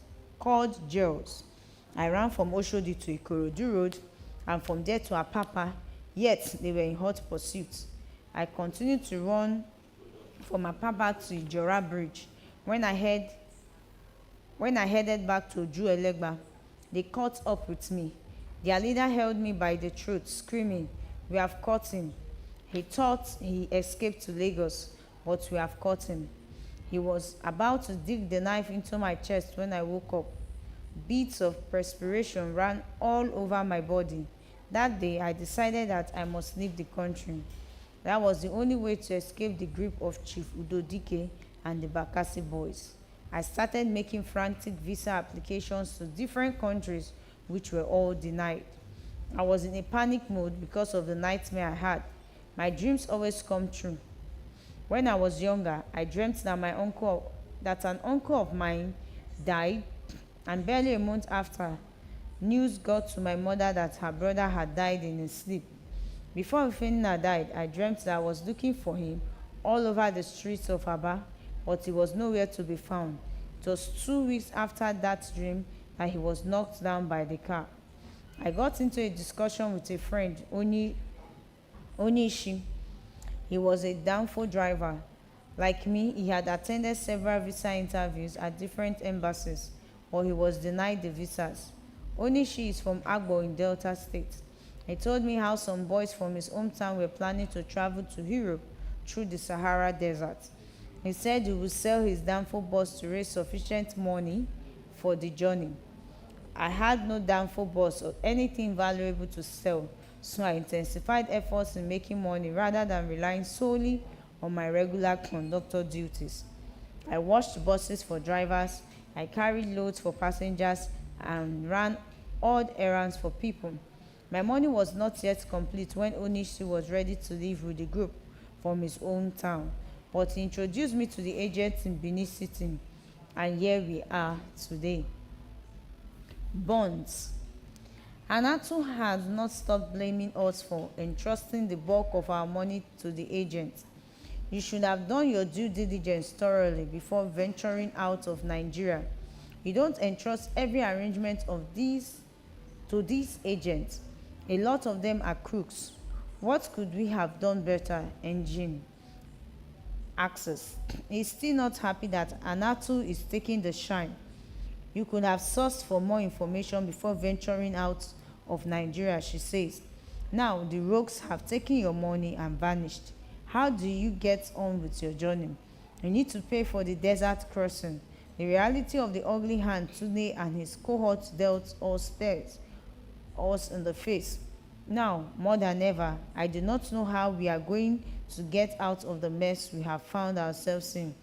I ran from Oshodi to Ikorodu Road and from there to Apapa, yet they were in hot pursuit. I continued to run from Apapa to Ijora Bridge. When I headed back to Oju Elegba, they caught up with me. Their leader held me by the throat, screaming, "We have caught him." He thought he escaped to Lagos, but we have caught him. He was about to dig the knife into my chest when I woke up. Beads of perspiration ran all over my body. That day, I decided that I must leave the country. That was the only way to escape the grip of Chief Udodike and the Bakassi boys. I started making frantic visa applications to different countries, which were all denied. I was in a panic mode because of the nightmare I had. My dreams always come true. When I was younger, I dreamt that an uncle of mine died, and barely a month after, news got to my mother that her brother had died in his sleep. Before Ifeanyi died, I dreamt that I was looking for him all over the streets of Aba, but he was nowhere to be found. It was 2 weeks after that dream that he was knocked down by the car. I got into a discussion with a friend, Onishi. He was a downfall driver. Like me, he had attended several visa interviews at different embassies, but he was denied the visas. Onishi is from Agbo in Delta State. He told me how some boys from his hometown were planning to travel to Europe through the Sahara Desert. He said he would sell his downfall bus to raise sufficient money for the journey. I had no downfall bus or anything valuable to sell, so I intensified efforts in making money rather than relying solely on my regular conductor duties. I washed buses for drivers, I carried loads for passengers, and ran odd errands for people. My money was not yet complete when Onishi was ready to leave with the group from his own town, but he introduced me to the agents in Benin City, and here we are today. Bonds. Anatu has not stopped blaming us for entrusting the bulk of our money to the agent. You should have done your due diligence thoroughly before venturing out of Nigeria. You don't entrust every arrangement to these agents. A lot of them are crooks. What could we have done better? Engine Access. He's still not happy that Anatu is taking the shine. You could have sourced for more information before venturing out of Nigeria, she says. Now the rogues have taken your money and vanished. How do you get on with your journey? You need to pay for the desert crossing. The reality of the ugly hand Tunde and his cohorts dealt us stares us in the face. Now, more than ever, I do not know how we are going to get out of the mess we have found ourselves in.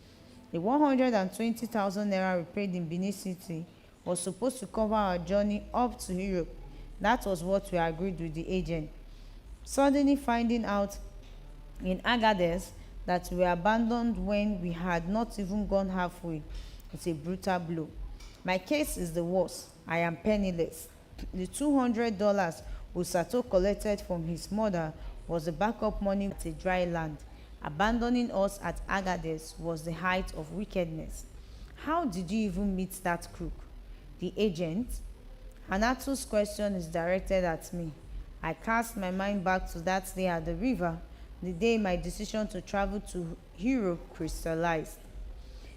The 120,000 naira we paid in Benin City was supposed to cover our journey up to Europe. That was what we agreed with the agent. Suddenly finding out in Agadez that we were abandoned when we had not even gone halfway, it's a brutal blow. My case is the worst. I am penniless. The $200 Usato collected from his mother was the backup money at a dry land. Abandoning us at Agadez was the height of wickedness. How did you even meet that crook? The agent? Hanatu's question is directed at me. I cast my mind back to that day at the river, the day my decision to travel to Europe crystallized.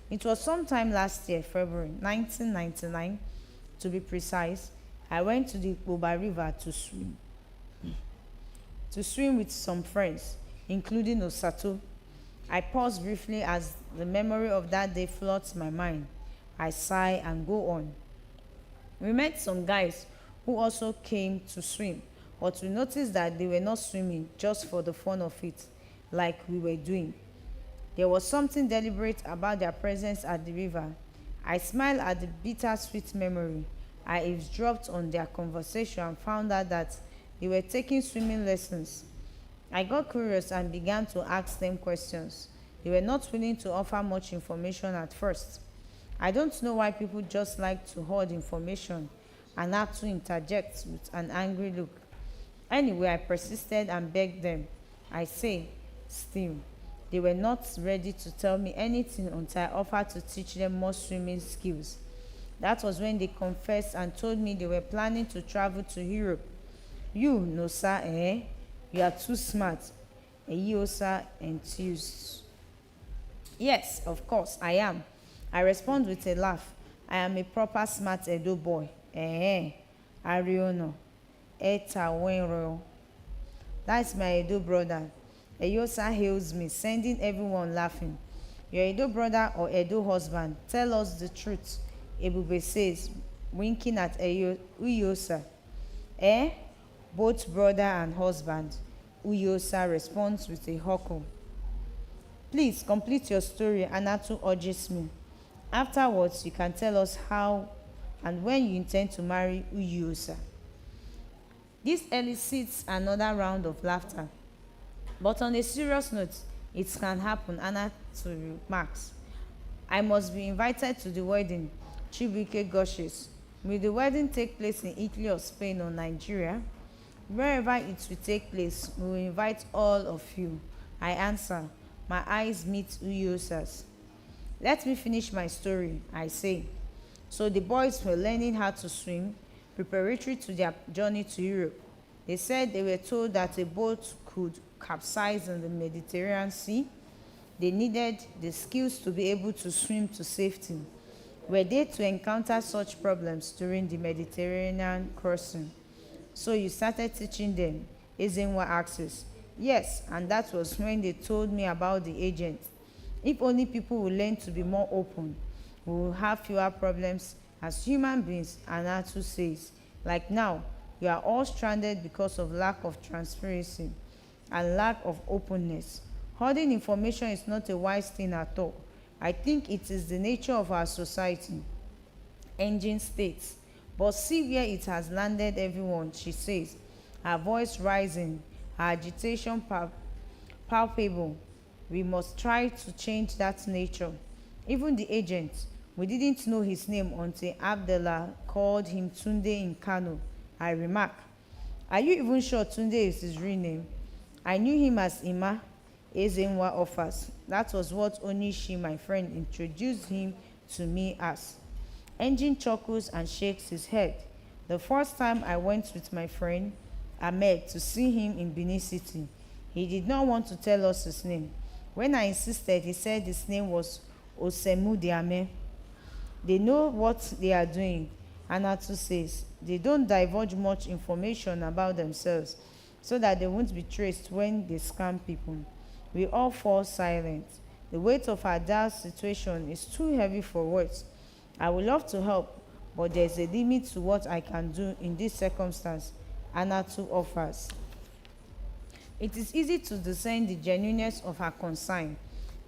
It was sometime last year, February 1999, to be precise. I went to the Oba River to swim with some friends, including Osato. I pause briefly as the memory of that day floods my mind. I sigh and go on. We met some guys who also came to swim, but we noticed that they were not swimming just for the fun of it, like we were doing. There was something deliberate about their presence at the river. I smiled at the bittersweet memory. I eavesdropped on their conversation and found out that they were taking swimming lessons. I got curious and began to ask them questions. They were not willing to offer much information at first. I don't know why people just like to hoard information and have to interject with an angry look. Anyway, I persisted and begged them. I say, still, they were not ready to tell me anything until I offered to teach them more swimming skills. That was when they confessed and told me they were planning to travel to Europe. You, no sir, eh? You are too smart. Sir, enthused. Yes, of course, I am. I respond with a laugh. I am a proper smart Edo boy. Ariono. Eta Wenro. That's my Edo brother. Eyosa hails me, sending everyone laughing. Your Edo brother or Edo husband, tell us the truth. Ebube says, winking at Uyosa. Both brother and husband. Uyosa responds with a huckle. Please complete your story, Anatu urges me. Afterwards, you can tell us how and when you intend to marry Uyosa. This elicits another round of laughter. But on a serious note, it can happen, Anatu remarks. I must be invited to the wedding, Chibuike gushes. Will the wedding take place in Italy or Spain or Nigeria? Wherever it will take place, we will invite all of you. I answer. My eyes meet Uyosa's. Let me finish my story, I say. So the boys were learning how to swim, preparatory to their journey to Europe. They said they were told that a boat could capsize in the Mediterranean Sea. They needed the skills to be able to swim to safety. Were they to encounter such problems during the Mediterranean crossing? So you started teaching them, Ezenwa asks. Yes, and that was when they told me about the agent. If only people will learn to be more open, we will have fewer problems as human beings, Anatu says. Like now, you are all stranded because of lack of transparency and lack of openness. Hoarding information is not a wise thing at all. I think it is the nature of our society. Engine states. But see where it has landed everyone, she says, her voice rising, her agitation palpable. We must try to change that nature. Even the agent, we didn't know his name until Abdullah called him Tunde in Kano. I remark, are you even sure Tunde is his real name? I knew him as Ima, Ezenwa offers. That was what Onishi, my friend, introduced him to me as. Engine chuckles and shakes his head. The first time I went with my friend Ahmed to see him in Benin City, he did not want to tell us his name. When I insisted, he said his name was Osemu Diame. They know what they are doing, Anatu says. They don't divulge much information about themselves. so that they won't be traced when they scam people. We all fall silent. The weight of our dire situation is too heavy for words. I would love to help, but there's a limit to what I can do in this circumstance, Anatu offers. It is easy to discern the genuineness of her concern.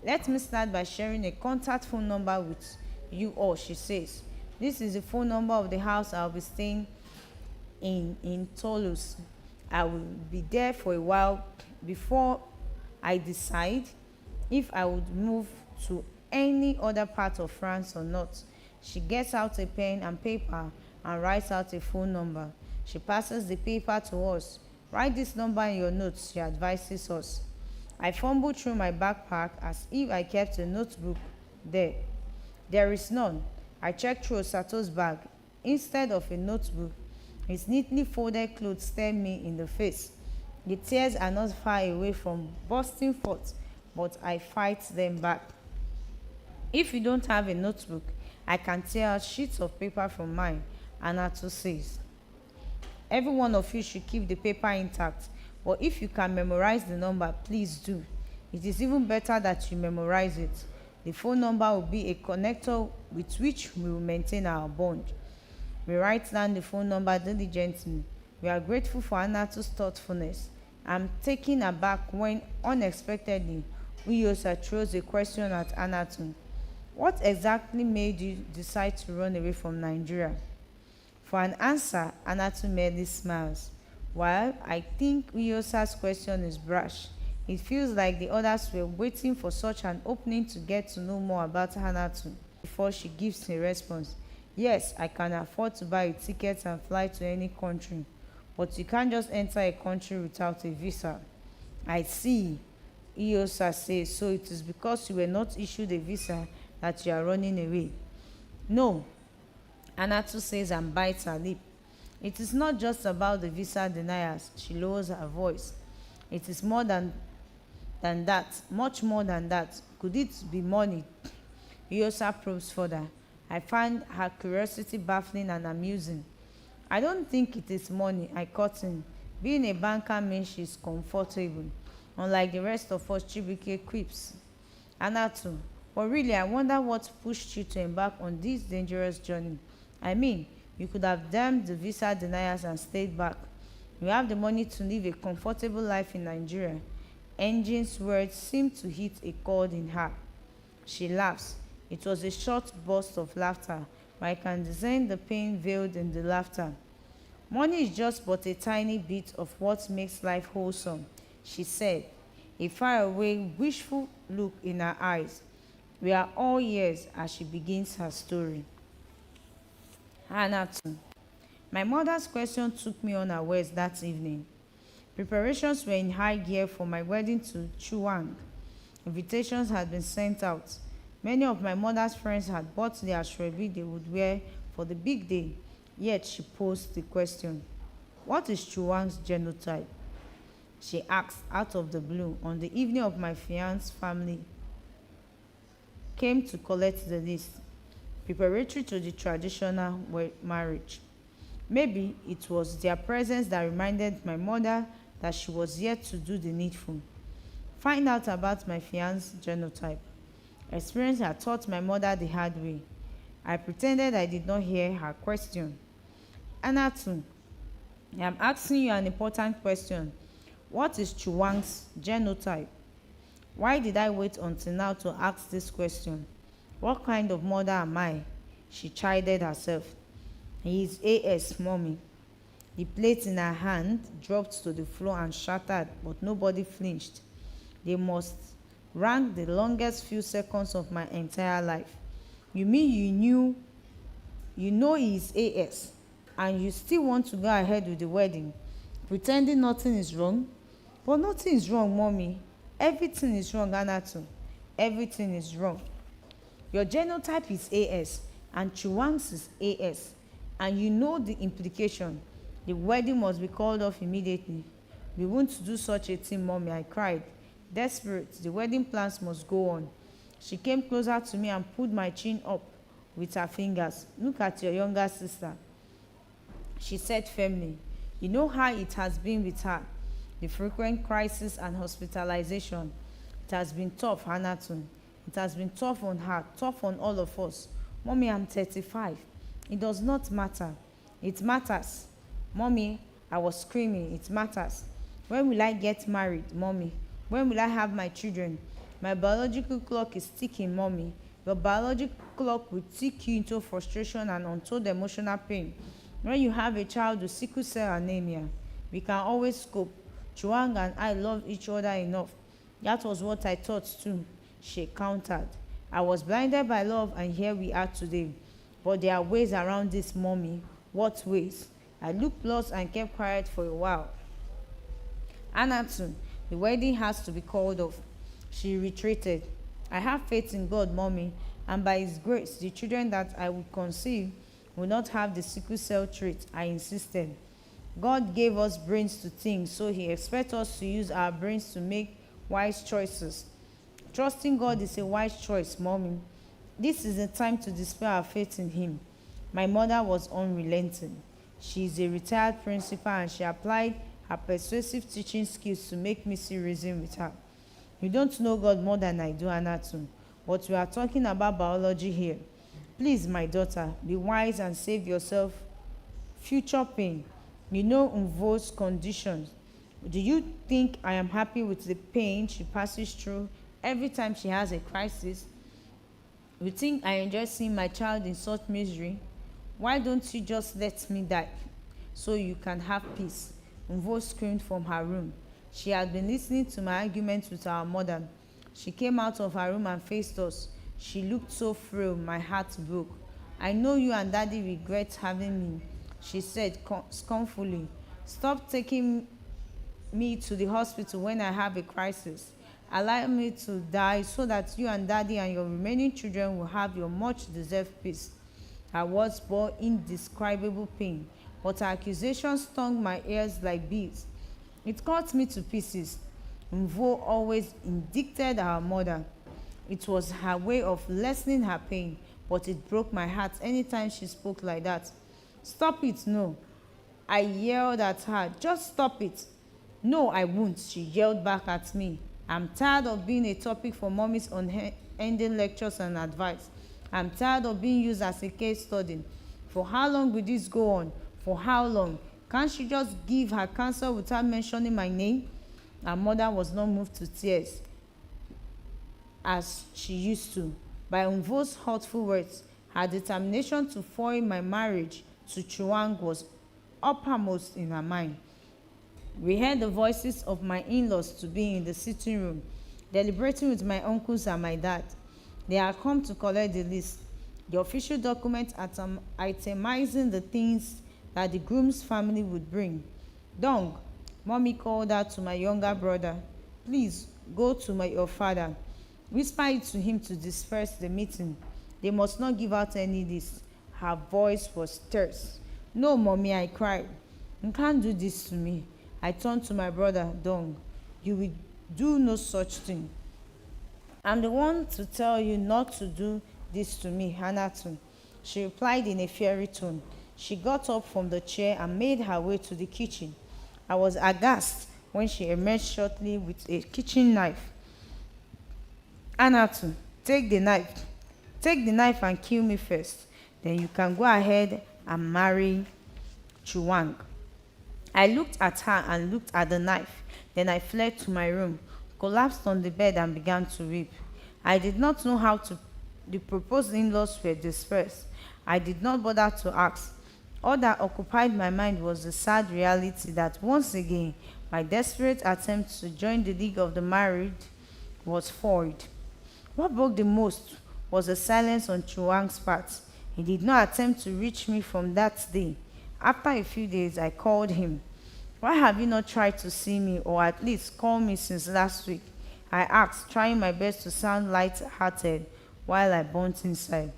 Let me start by sharing a contact phone number with you all, she says. This is the phone number of the house I'll be staying in Toulouse. I will be there for a while before I decide if I would move to any other part of France or not. She gets out a pen and paper and writes out a phone number. She passes the paper to us. Write this number in your notes, she advises us. I fumble through my backpack as if I kept a notebook there. There is none. I check through Osato's bag. Instead of a notebook, his neatly folded clothes stare me in the face. The tears are not far away from bursting forth, but I fight them back. If you don't have a notebook, I can tear out sheets of paper from mine, Anatu says. Every one of you should keep the paper intact, but if you can memorize the number, please do. It is even better that you memorize it. The phone number will be a connector with which we will maintain our bond. We write down the phone number diligently. We are grateful for Anatu's thoughtfulness. I'm taken aback when, unexpectedly, Uyosa throws a question at Anatu. What exactly made you decide to run away from Nigeria? For an answer, Anatu merely smiles. While I think Uyosa's question is brash, it feels like the others were waiting for such an opening to get to know more about Anatu before she gives a response. Yes, I can afford to buy a ticket and fly to any country, but you can't just enter a country without a visa. I see, Uyosa says, so it is because you were not issued a visa that you are running away. No, Anatu says and bites her lip. It is not just about the visa deniers. She lowers her voice. It is more than that, much more than that. Could it be money? Uyosa probes further. I find her curiosity baffling and amusing. I don't think it is money, I cut in. Being a banker means she's comfortable, unlike the rest of us Chibuike quips. Anatu, but really I wonder what pushed you to embark on this dangerous journey. I mean, you could have damned the visa deniers and stayed back. You have the money to live a comfortable life in Nigeria. Engine's words seem to hit a chord in her. She laughs. It was a short burst of laughter, but I can discern the pain veiled in the laughter. Money is just but a tiny bit of what makes life wholesome, she said, a faraway, wishful look in her eyes. We are all ears as she begins her story. Anatu. My mother's question took me unawares that evening. Preparations were in high gear for my wedding to Chuang. Invitations had been sent out. Many of my mother's friends had bought the ashrebi they would wear for the big day, yet she posed the question, what is Chuang's genotype? She asked out of the blue on the evening of my fiance's family came to collect the list, preparatory to the traditional marriage. Maybe it was their presence that reminded my mother that she was yet to do the needful. Find out about my fiance's genotype. Experience had taught my mother the hard way. I pretended I did not hear her question. Anatu, I am asking you an important question. What is Chuang's genotype? Why did I wait until now to ask this question? What kind of mother am I? She chided herself. He is AS, mommy. The plate in her hand dropped to the floor and shattered, but nobody flinched. They must rank the longest few seconds of my entire life. You mean you know he is AS, and you still want to go ahead with the wedding, pretending nothing is wrong? But nothing is wrong, mommy. Everything is wrong, Anatu. Everything is wrong. Your genotype is AS, and Chuang's is AS, and you know the implication. The wedding must be called off immediately. We won't do such a thing, mommy, I cried. Desperate, the wedding plans must go on. She came closer to me and pulled my chin up with her fingers. Look at your younger sister, she said firmly. You know how it has been with her. the frequent crisis and hospitalization. It has been tough, Hannah. It has been tough on her, tough on all of us. Mommy, I'm 35. It does not matter. It matters. Mommy, I was screaming. It matters. When will I get married, Mommy? When will I have my children? My biological clock is ticking, Mommy. Your biological clock will tick you into frustration and untold emotional pain. When you have a child with sickle cell anemia, we can always cope. Chuang and I love each other enough. That was what I thought too, she countered. I was blinded by love and here we are today. But there are ways around this, Mommy. What ways? I looked lost and kept quiet for a while. Anatu, the wedding has to be called off. She retreated. I have faith in God, Mommy, and by His grace, the children that I would conceive will not have the sickle cell trait, I insisted. God gave us brains to think, so He expects us to use our brains to make wise choices. Trusting God is a wise choice, Mommy. This is the time to display our faith in Him. My mother was unrelenting. She is a retired principal and she applied her persuasive teaching skills to make me see reason with her. You don't know God more than I do, Anatu, but we are talking about biology here. Please, my daughter, be wise and save yourself future pain. You know Mvo's conditions. Do you think I am happy with the pain she passes through every time she has a crisis? You think I enjoy seeing my child in such misery? Why don't you just let me die so you can have peace? Mvo screamed from her room. She had been listening to my arguments with our mother. She came out of her room and faced us. She looked so frail, my heart broke. I know you and Daddy regret having me, she said scornfully. Stop taking me to the hospital when I have a crisis. Allow me to die so that you and Daddy and your remaining children will have your much-deserved peace. Her words bore indescribable pain, but her accusations stung my ears like bees. It cut me to pieces. Mvo always indicted our mother. It was her way of lessening her pain, but it broke my heart anytime she spoke like that. Stop it, no. I yelled at her. Just stop it. No, I won't, she yelled back at me. I'm tired of being a topic for Mommy's unending lectures and advice. I'm tired of being used as a case study. For how long will this go on? For how long? Can't she just give her cancer without mentioning my name? Her mother was not moved to tears as she used to. By Mvo's hurtful words, her determination to foil my marriage to Chuang was uppermost in her mind. We heard the voices of my in-laws to be in the sitting room, deliberating with my uncles and my dad. They had come to collect the list, the official document itemizing the things that the groom's family would bring. Dong, Mommy called out to my younger brother. Please, go to your father. Whisper it to him to disperse the meeting. They must not give out any list. Her voice was terse. No, Mommy, I cried. You can't do this to me. I turned to my brother, Dong. You will do no such thing. I'm the one to tell you not to do this to me, Hanatu. She replied in a fiery tone. She got up from the chair and made her way to the kitchen. I was aghast when she emerged shortly with a kitchen knife. Anatu, take the knife. Take the knife and kill me first. Then you can go ahead and marry Chuang. I looked at her and looked at the knife. Then I fled to my room, collapsed on the bed and began to weep. I did not know how the proposed in-laws were dispersed. I did not bother to ask. All that occupied my mind was the sad reality that once again, my desperate attempt to join the League of the Married was foiled. What broke the most was the silence on Chuang's part. He did not attempt to reach me from that day. After a few days, I called him. Why have you not tried to see me or at least call me since last week? I asked, trying my best to sound light-hearted while I burnt inside.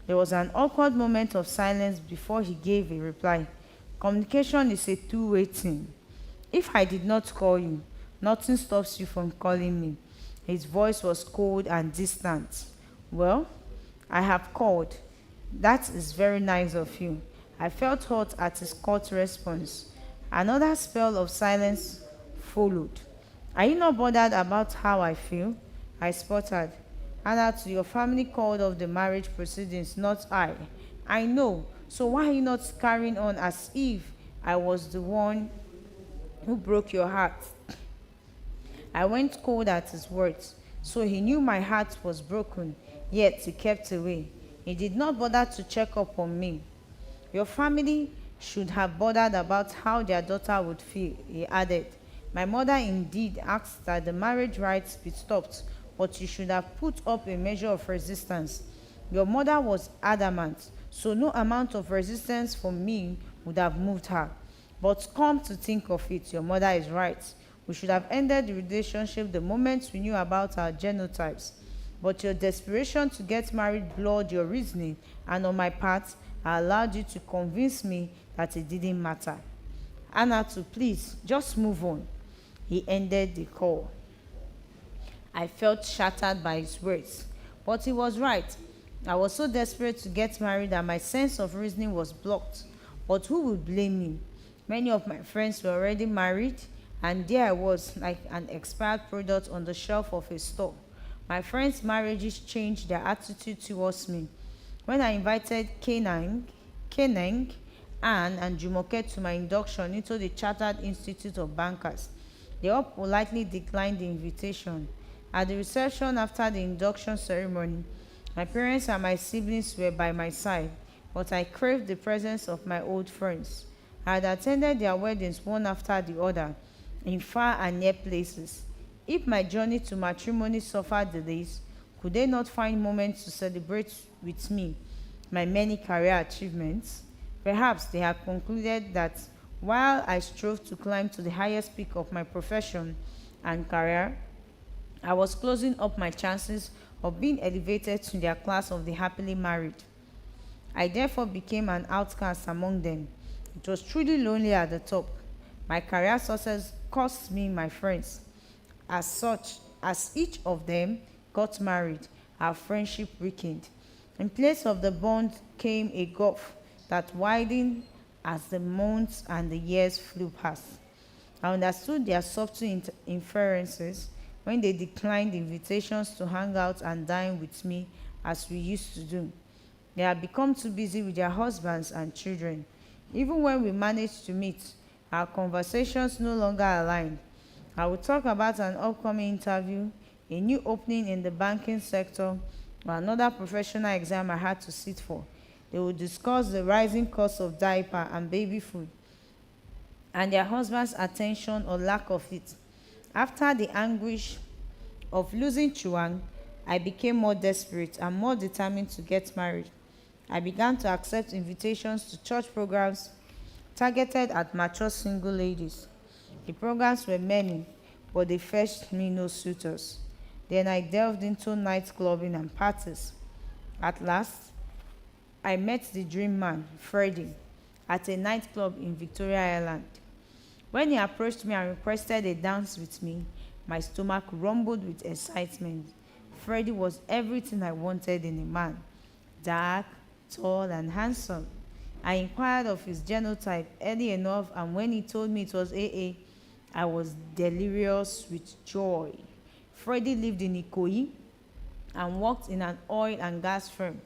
There was an awkward moment of silence before he gave a reply. Communication is a two-way thing. If I did not call you, nothing stops you from calling me. His voice was cold and distant. Well, I have called. That is very nice of you. I felt hurt at his curt response. Another spell of silence followed. Are you not bothered about how I feel? I sputtered. Anna, to your family called off the marriage proceedings, not I. I know. So why are you not carrying on as if I was the one who broke your heart? I went cold at his words. So he knew my heart was broken, yet he kept away. He did not bother to check up on me. Your family should have bothered about how their daughter would feel, he added. My mother indeed asked that the marriage rites be stopped, but you should have put up a measure of resistance. Your mother was adamant, so no amount of resistance from me would have moved her. But come to think of it, your mother is right. We should have ended the relationship the moment we knew about our genotypes. But your desperation to get married blurred your reasoning, and on my part, I allowed you to convince me that it didn't matter. Anatu, please, just move on. He ended the call. I felt shattered by his words, but he was right. I was so desperate to get married that my sense of reasoning was blocked. But who would blame me? Many of my friends were already married, and there I was, like an expired product on the shelf of a store. My friends' marriages changed their attitude towards me. When I invited Keneng, Anne, and Jumoke to my induction into the Chartered Institute of Bankers, they all politely declined the invitation. At the reception after the induction ceremony, my parents and my siblings were by my side, but I craved the presence of my old friends. I had attended their weddings one after the other, in far and near places. If my journey to matrimony suffered delays, could they not find moments to celebrate with me my many career achievements? Perhaps they had concluded that while I strove to climb to the highest peak of my profession and career, I was closing up my chances of being elevated to their class of the happily married. I therefore became an outcast among them. It was truly lonely at the top. My career success cost me my friends. As such, as each of them got married, our friendship weakened. In place of the bond came a gulf that widened as the months and the years flew past. I understood their subtle inferences when they declined invitations to hang out and dine with me as we used to do. They had become too busy with their husbands and children. Even when we managed to meet, our conversations no longer aligned. I would talk about an upcoming interview, a new opening in the banking sector, or another professional exam I had to sit for. They would discuss the rising cost of diaper and baby food, and their husband's attention or lack of it. After the anguish of losing Chuang, I became more desperate and more determined to get married. I began to accept invitations to church programs targeted at mature single ladies. The programs were many, but they fetched me no suitors. Then I delved into nightclubbing and parties. At last, I met the dream man, Freddie, at a nightclub in Victoria Island. When he approached me and requested a dance with me, my stomach rumbled with excitement. Freddie was everything I wanted in a man: dark, tall, and handsome. I inquired of his genotype early enough, and when he told me it was AA, I was delirious with joy. Freddie lived in Ikoyi and worked in an oil and gas firm.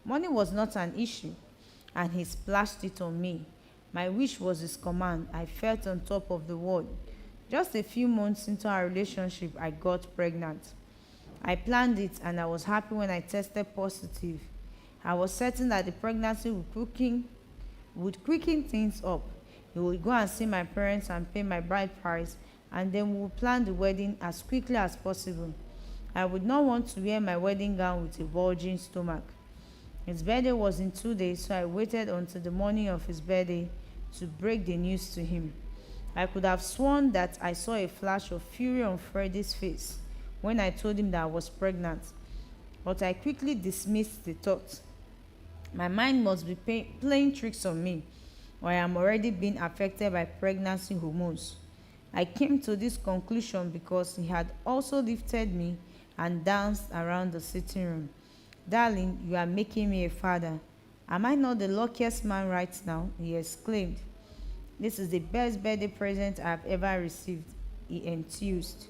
Money was not an issue, and he splashed it on me. My wish was his command. I felt on top of the world. Just a few months into our relationship, I got pregnant. I planned it, and I was happy when I tested positive. I was certain that the pregnancy would quicken things up. He would go and see my parents and pay my bride price, and then we would plan the wedding as quickly as possible. I would not want to wear my wedding gown with a bulging stomach. His birthday was in 2 days, so I waited until the morning of his birthday to break the news to him. I could have sworn that I saw a flash of fury on Freddie's face when I told him that I was pregnant, but I quickly dismissed the thought. My mind must be playing tricks on me, or I am already being affected by pregnancy hormones. I came to this conclusion because he had also lifted me and danced around the sitting room. Darling, you are making me a father. Am I not the luckiest man right now? He exclaimed. This is the best birthday present I have ever received. he enthused.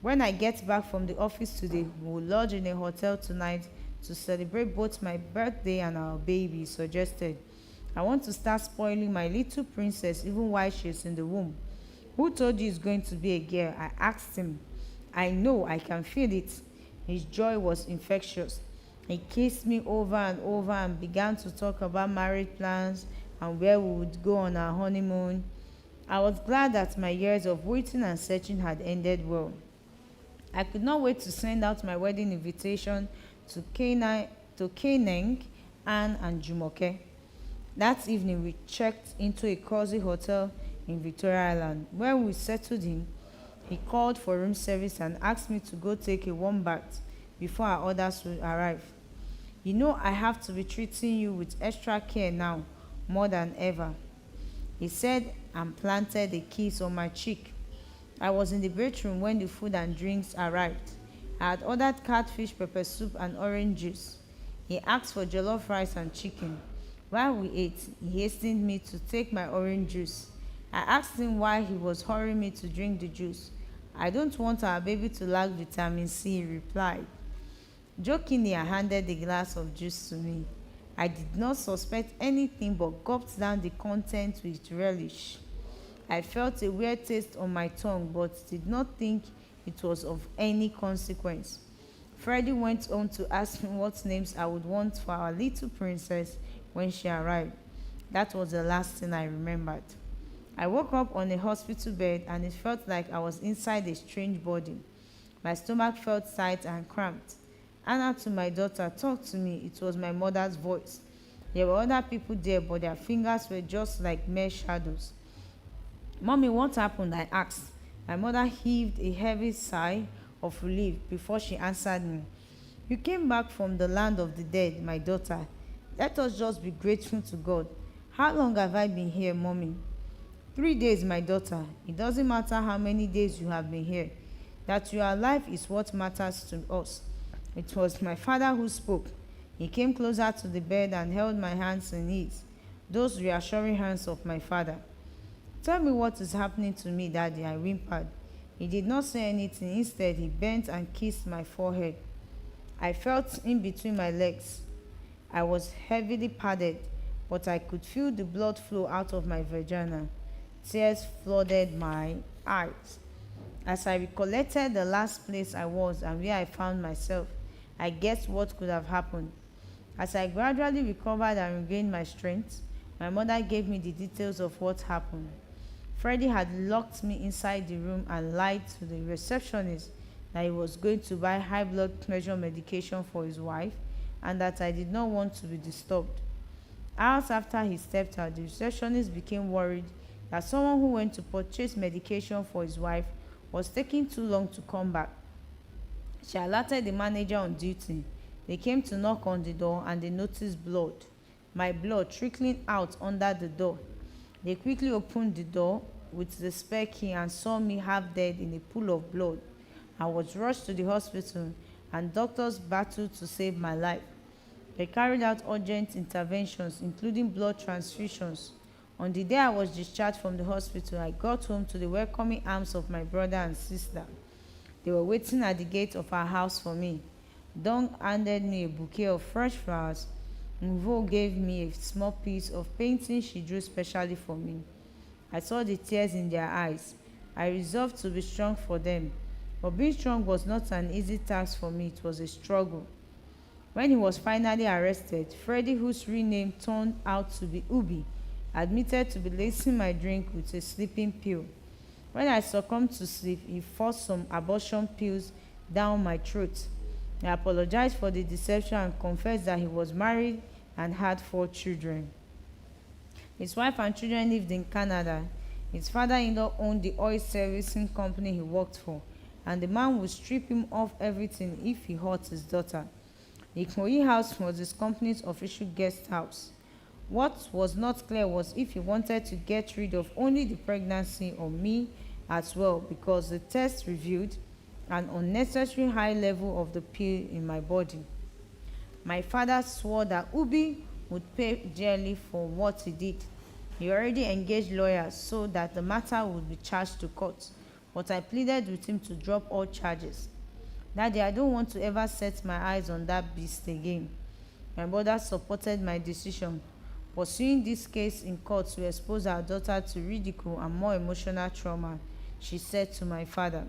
When I get back from the office today, we will lodge in a hotel tonight to celebrate both my birthday and our baby, he suggested. I want to start spoiling my little princess even while she's in the womb. Who told you it's going to be a girl? I asked him. I know, I can feel it. His joy was infectious. He kissed me over and over and began to talk about marriage plans and where we would go on our honeymoon. I was glad that my years of waiting and searching had ended well. I could not wait to send out my wedding invitation to Keneng, Anne, and Jumoke. That evening, we checked into a cozy hotel in Victoria Island. When we settled in, he called for room service and asked me to go take a warm bath before our others would arrive. You know I have to be treating you with extra care now, more than ever, he said and planted a kiss on my cheek. I was in the bedroom when the food and drinks arrived. I had ordered catfish, pepper soup, and orange juice. He asked for jollof rice and chicken. While we ate, he hastened me to take my orange juice. I asked him why he was hurrying me to drink the juice. I don't want our baby to lack vitamin C, he replied. Jokingly, I handed the glass of juice to me. I did not suspect anything but gulped down the contents with relish. I felt a weird taste on my tongue but did not think it was of any consequence. Freddie went on to ask me what names I would want for our little princess when she arrived. That was the last thing I remembered. I woke up on a hospital bed and it felt like I was inside a strange body. My stomach felt tight and cramped. Anna, to my daughter, talk to me. It was my mother's voice. There were other people there, but their fingers were just like mere shadows. Mommy, what happened? I asked. My mother heaved a heavy sigh of relief before she answered me. You came back from the land of the dead, my daughter. Let us just be grateful to God. How long have I been here, Mommy? 3 days, my daughter. It doesn't matter how many days you have been here. That you are alive is what matters to us. It was my father who spoke. He came closer to the bed and held my hands in his, those reassuring hands of my father. Tell me what is happening to me, Daddy, I whimpered. He did not say anything. Instead, he bent and kissed my forehead. I felt in between my legs. I was heavily padded, but I could feel the blood flow out of my vagina. Tears flooded my eyes. As I recollected the last place I was and where I found myself, I guessed what could have happened. As I gradually recovered and regained my strength, my mother gave me the details of what happened. Freddie had locked me inside the room and lied to the receptionist that he was going to buy high blood pressure medication for his wife and that I did not want to be disturbed. Hours after he stepped out, the receptionist became worried that someone who went to purchase medication for his wife was taking too long to come back. She alerted the manager on duty. They came to knock on the door and they noticed blood. My blood trickling out under the door. They quickly opened the door with the spare key and saw me half dead in a pool of blood. I was rushed to the hospital and doctors battled to save my life. They carried out urgent interventions, including blood transfusions. On the day I was discharged from the hospital, I got home to the welcoming arms of my brother and sister. They were waiting at the gate of our house for me. Dong handed me a bouquet of fresh flowers. Mvo gave me a small piece of painting she drew specially for me. I saw the tears in their eyes. I resolved to be strong for them. But being strong was not an easy task for me. It was a struggle. When he was finally arrested, Freddie, whose real name turned out to be Ubi, admitted to be lacing my drink with a sleeping pill. When I succumbed to sleep, he forced some abortion pills down my throat. I apologized for the deception and confessed that he was married and had 4 children. His wife and children lived in Canada. His father-in-law owned the oil servicing company he worked for, and the man would strip him of everything if he hurt his daughter. The Ikoyi house was his company's official guest house. What was not clear was if he wanted to get rid of only the pregnancy or me as well, because the test revealed an unnecessary high level of the pill in my body. My father swore that Ubi would pay dearly for what he did. He already engaged lawyers so that the matter would be charged to court. but I pleaded with him to drop all charges. Daddy, I don't want to ever set my eyes on that beast again. My mother supported my decision. Pursuing this case in court to expose our daughter to ridicule and more emotional trauma, she said to my father.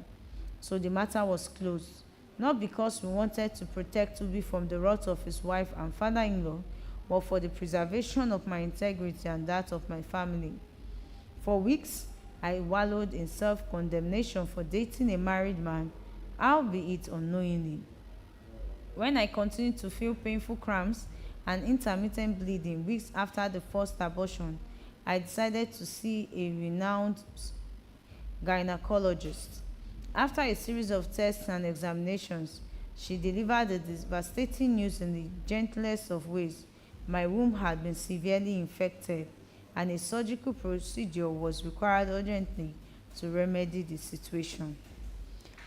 So the matter was closed. Not because we wanted to protect Ubi from the wrath of his wife and father-in-law, but for the preservation of my integrity and that of my family. For weeks, I wallowed in self-condemnation for dating a married man, albeit unknowingly. When I continued to feel painful cramps and intermittent bleeding weeks after the first abortion, I decided to see a renowned gynecologist. After a series of tests and examinations, she delivered the devastating news in the gentlest of ways. My womb had been severely infected, and a surgical procedure was required urgently to remedy the situation.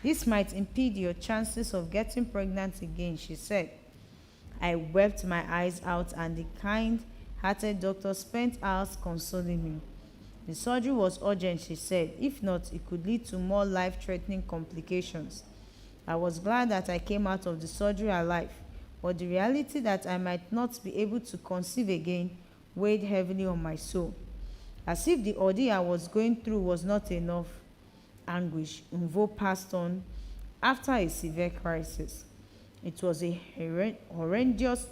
This might impede your chances of getting pregnant again, she said. I wept my eyes out, and the kind-hearted doctor spent hours consoling me. The surgery was urgent, she said. If not, it could lead to more life-threatening complications. I was glad that I came out of the surgery alive, but the reality that I might not be able to conceive again weighed heavily on my soul. As if the ordeal I was going through was not enough anguish, Mvo passed on after a severe crisis. It was a horrendous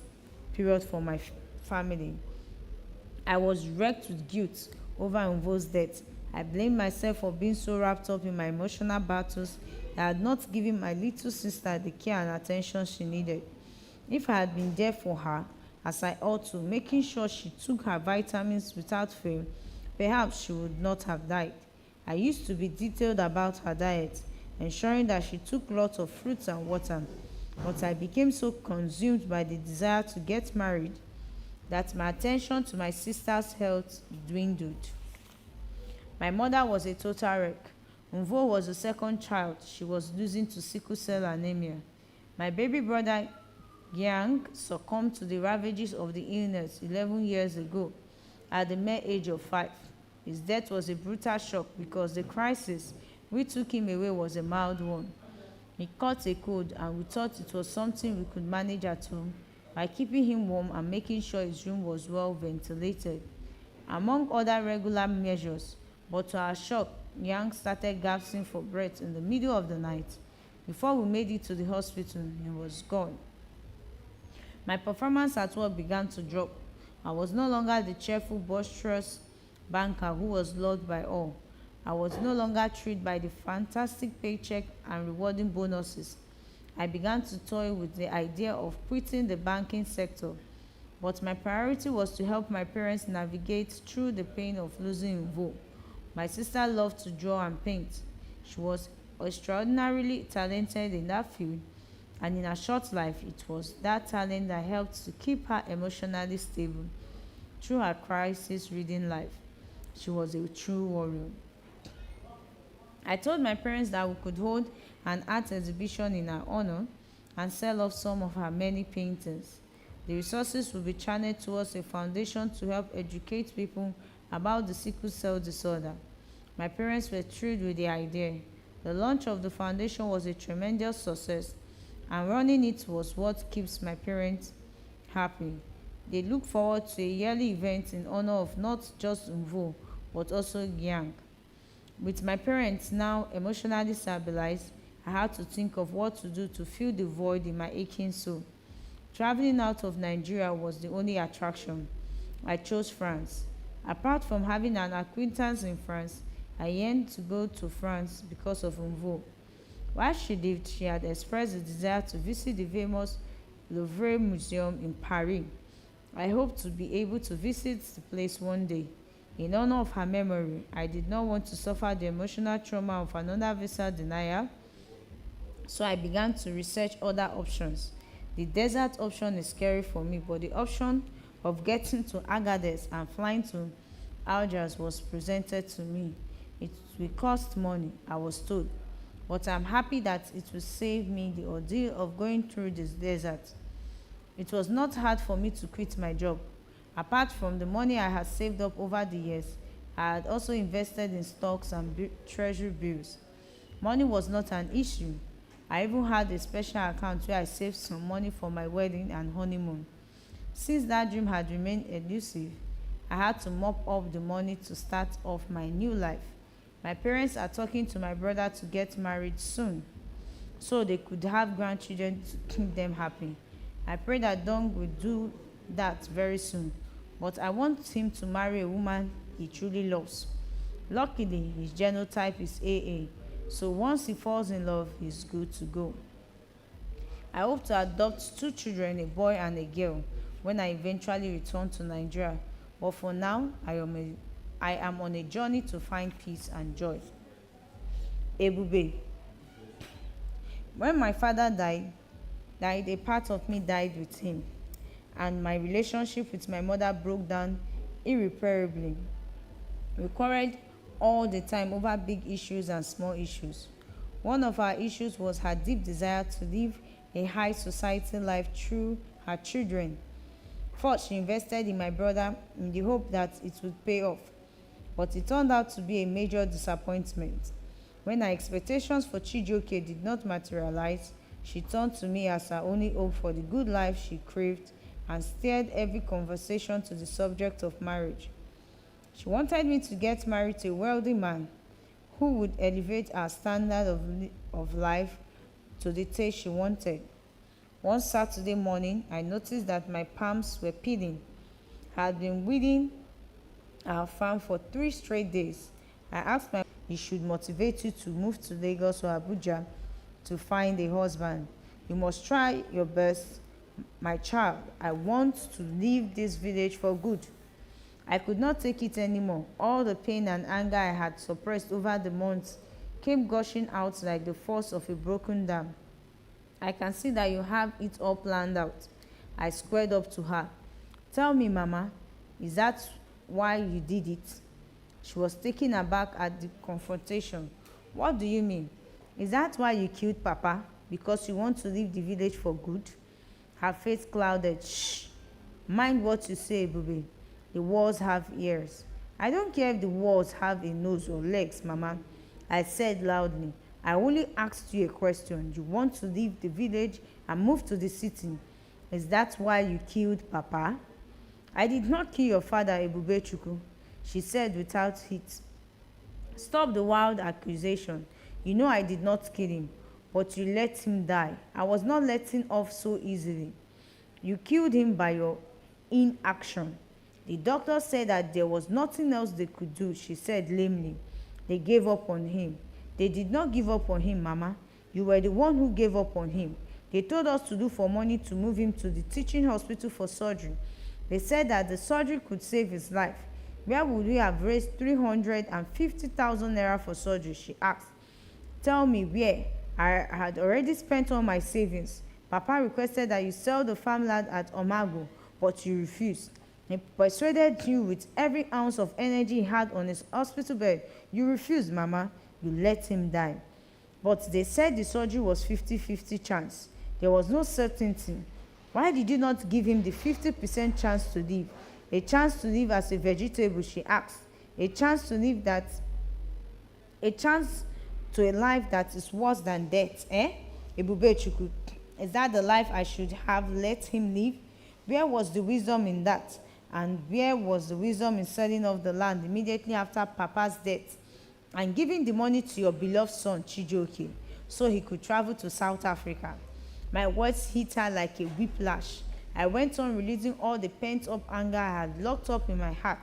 period for my family. I was wrecked with guilt over Mvo's death. I blamed myself for being so wrapped up in my emotional battles that I had not given my little sister the care and attention she needed. If I had been there for her, as I ought to, making sure she took her vitamins without fail, perhaps she would not have died. I used to be detailed about her diet, ensuring that she took lots of fruits and water, but I became so consumed by the desire to get married that my attention to my sister's health dwindled. My mother was a total wreck. Mvo was the second child she was losing to sickle cell anemia. My baby brother Yang succumbed to the ravages of the illness 11 years ago at the mere age of 5. His death was a brutal shock because the crisis which took him away was a mild one. He caught a cold, and we thought it was something we could manage at home by keeping him warm and making sure his room was well ventilated, among other regular measures. But to our shock, Yang started gasping for breath in the middle of the night. Before we made it to the hospital, he was gone. My performance at work began to drop. I was no longer the cheerful, boisterous banker who was loved by all. I was no longer thrilled by the fantastic paycheck and rewarding bonuses. I began to toy with the idea of quitting the banking sector, but my priority was to help my parents navigate through the pain of losing Mvo. My sister loved to draw and paint. She was extraordinarily talented in that field, and in her short life, it was that talent that helped to keep her emotionally stable through her crisis-ridden life. She was a true warrior. I told my parents that we could hold an art exhibition in her honor and sell off some of her many paintings. The resources will be channeled towards a foundation to help educate people about the sickle cell disorder. My parents were thrilled with the idea. The launch of the foundation was a tremendous success, and running it was what keeps my parents happy. They look forward to a yearly event in honor of not just Mvo, but also Gyang. With my parents now emotionally stabilized, I had to think of what to do to fill the void in my aching soul. Traveling out of Nigeria was the only attraction. I chose France. Apart from having an acquaintance in France, I yearned to go to France because of Mvo. While she lived, she had expressed a desire to visit the famous Louvre Museum in Paris. I hoped to be able to visit the place one day. In honor of her memory, I did not want to suffer the emotional trauma of another visa denial, so I began to research other options. The desert option is scary for me, but the option of getting to Agadez and flying to Algiers was presented to me. It will cost money, I was told, but I'm happy that it will save me the ordeal of going through this desert. It was not hard for me to quit my job. Apart from the money I had saved up over the years, I had also invested in stocks and treasury bills. Money was not an issue. I even had a special account where I saved some money for my wedding and honeymoon. Since that dream had remained elusive, I had to mop up the money to start off my new life. My parents are talking to my brother to get married soon so they could have grandchildren to keep them happy. I pray that Dong will do that very soon, but I want him to marry a woman he truly loves. Luckily, his genotype is AA, so once he falls in love, he's good to go. I hope to adopt two children, a boy and a girl, when I eventually return to Nigeria, but for now, I am on a journey to find peace and joy. Ebube. When my father died, a part of me died with him, and my relationship with my mother broke down irreparably. We quarreled all the time over big issues and small issues. One of our issues was her deep desire to live a high society life through her children. First, she invested in my brother in the hope that it would pay off, but it turned out to be a major disappointment. When her expectations for Chijioke did not materialize, she turned to me as her only hope for the good life she craved and steered every conversation to the subject of marriage. She wanted me to get married to a wealthy man who would elevate our standard of life to the taste she wanted. One Saturday morning, I noticed that my palms were peeling. I had been weeding our farm for 3 straight days. I asked my he should motivate you to move to Lagos or Abuja to find a husband. You must try your best, my child. I want to leave this village for good. I could not take it anymore. All the pain and anger I had suppressed over the months came gushing out like the force of a broken dam. I can see that you have it all planned out. I squared up to her. Tell me, Mama, is that why you did it? She was taken aback at the confrontation. What do you mean? Is that why you killed Papa? Because you want to leave the village for good? Her face clouded. Shh! Mind what you say, Ebube. The walls have ears. I don't care if the walls have a nose or legs, Mama. I said loudly. I only asked you a question. You want to leave the village and move to the city. Is that why you killed Papa? I did not kill your father, Ebube Chukwu, she said without heat. Stop the wild accusation. You know I did not kill him, but you let him die. I was not letting off so easily. You killed him by your inaction. The doctor said that there was nothing else they could do, she said lamely. They gave up on him. They did not give up on him, Mama. You were the one who gave up on him. They told us to look for money to move him to the teaching hospital for surgery. They said that the surgery could save his life. Where would we have raised 350,000 naira for surgery, she asked. Tell me where. I had already spent all my savings. Papa requested that you sell the farmland at Omago, but you refused. He persuaded you with every ounce of energy he had on his hospital bed. You refused, Mama. You let him die. But they said the surgery was 50-50 chance. There was no certainty. Why did you not give him the 50% chance to live? A chance to live as a vegetable, she asked. A chance to a life that is worse than death, eh? Ebube Chukwu, is that the life I should have let him live? Where was the wisdom in that? And where was the wisdom in selling off the land immediately after Papa's death and giving the money to your beloved son, Chijioke, so he could travel to South Africa? My words hit her like a whiplash. I went on releasing all the pent-up anger I had locked up in my heart.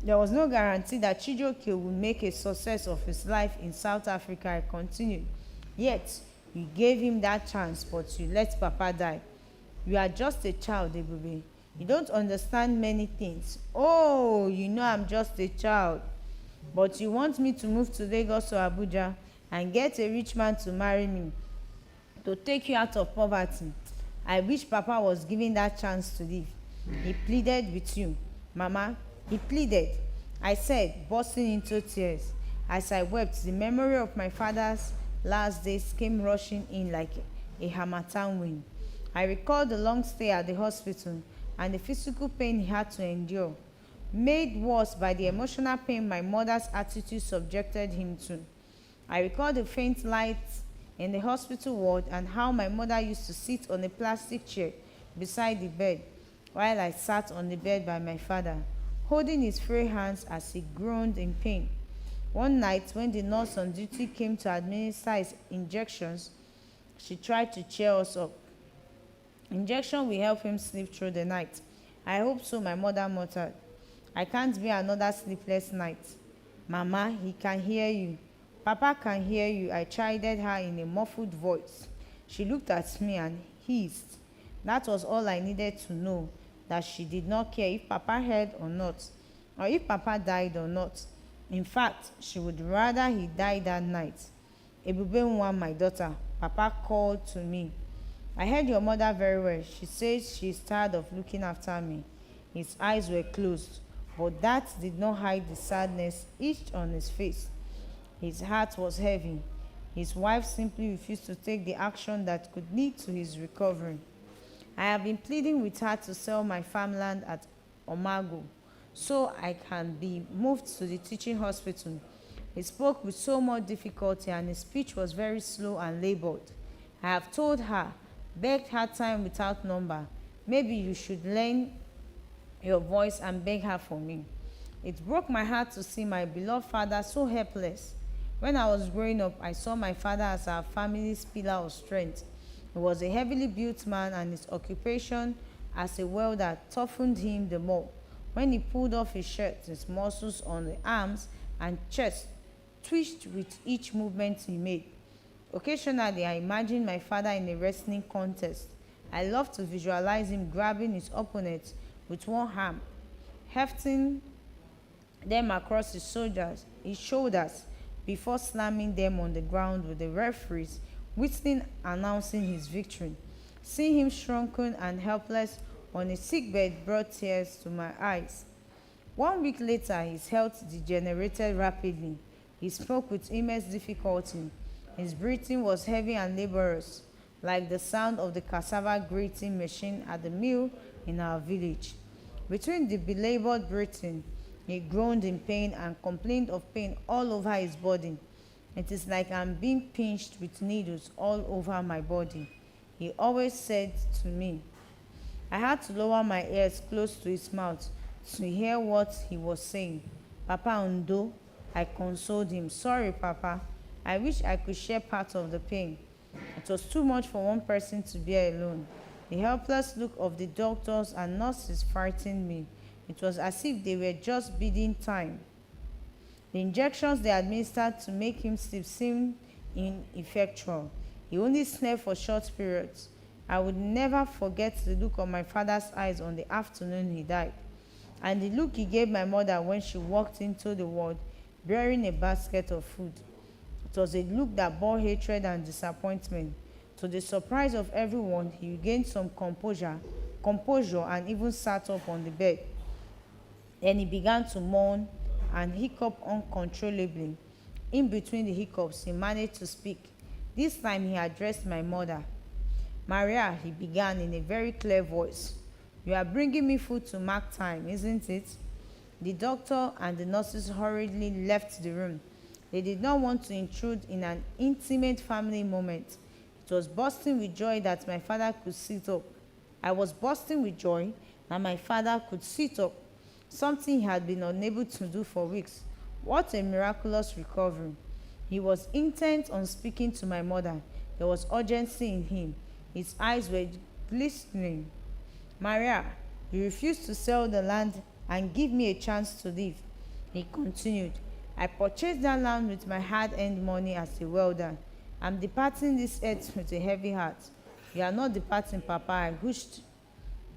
There was no guarantee that Chijioke would make a success of his life in South Africa, I continued. Yet, you gave him that chance, but you let Papa die. You are just a child, Ebube. You don't understand many things. Oh, you know I'm just a child. But you want me to move to Lagos or Abuja and get a rich man to marry me, to take you out of poverty. I wish Papa was given that chance to live. He pleaded with you, Mama. He pleaded, I said, bursting into tears. As I wept, the memory of my father's last days came rushing in like a harmattan wind. I recalled the long stay at the hospital and the physical pain he had to endure, made worse by the emotional pain my mother's attitude subjected him to. I recall the faint light in the hospital ward and how my mother used to sit on a plastic chair beside the bed while I sat on the bed by my father, holding his frail hands as he groaned in pain. One night, when the nurse on duty came to administer his injections, she tried to cheer us up. Injection will help him sleep through the night. I hope so, my mother muttered. I can't be another sleepless night. Mama, he can hear you. Papa can hear you, I chided her in a muffled voice. She looked at me and hissed. That was all I needed to know, that she did not care if Papa heard or not, or if Papa died or not. In fact, she would rather he died that night. Ebubenwa, my daughter, Papa called to me. I heard your mother very well. She says she is tired of looking after me. His eyes were closed, but that did not hide the sadness etched on his face. His heart was heavy. His wife simply refused to take the action that could lead to his recovery. I have been pleading with her to sell my farmland at Omago so I can be moved to the teaching hospital. He spoke with so much difficulty and his speech was very slow and labored. I have told her, begged her time without number. Maybe you should lend your voice and beg her for me. It broke my heart to see my beloved father so helpless. When I was growing up, I saw my father as our family's pillar of strength. He was a heavily built man and his occupation as a welder toughened him the more. When he pulled off his shirt, his muscles on the arms and chest twitched with each movement he made. Occasionally, I imagined my father in a wrestling contest. I loved to visualize him grabbing his opponent with one arm, hefting them across his shoulders before slamming them on the ground with the referees whistling announcing his victory. Seeing him shrunken and helpless on a sickbed brought tears to my eyes. 1 week later, his health degenerated rapidly. He spoke with immense difficulty. His breathing was heavy and laborious, like the sound of the cassava grating machine at the mill in our village. Between the belabored breathing, he groaned in pain and complained of pain all over his body. It is like I'm being pinched with needles all over my body, he always said to me. I had to lower my ears close to his mouth to hear what he was saying. Papa Undo, I consoled him. Sorry, Papa. I wish I could share part of the pain. It was too much for one person to bear alone. The helpless look of the doctors and nurses frightened me. It was as if they were just biding time. The injections they administered to make him sleep seemed ineffectual. He only slept for short periods. I would never forget the look of my father's eyes on the afternoon he died, and the look he gave my mother when she walked into the ward bearing a basket of food. It was a look that bore hatred and disappointment. To the surprise of everyone, he regained some composure and even sat up on the bed. Then he began to moan and hiccup uncontrollably. In between the hiccups, he managed to speak. This time he addressed my mother. Maria, he began in a very clear voice. You are bringing me food to mark time, isn't it? The doctor and the nurses hurriedly left the room. They did not want to intrude in an intimate family moment. It was bursting with joy that my father could sit up. I was bursting with joy that my father could sit up, something he had been unable to do for weeks. What a miraculous recovery. He was intent on speaking to my mother. There was urgency in him. His eyes were glistening. Maria, you refused to sell the land and give me a chance to live. He continued. I purchased that land with my hard-earned money as a welder. I'm departing this earth with a heavy heart. You are not departing, Papa. I pushed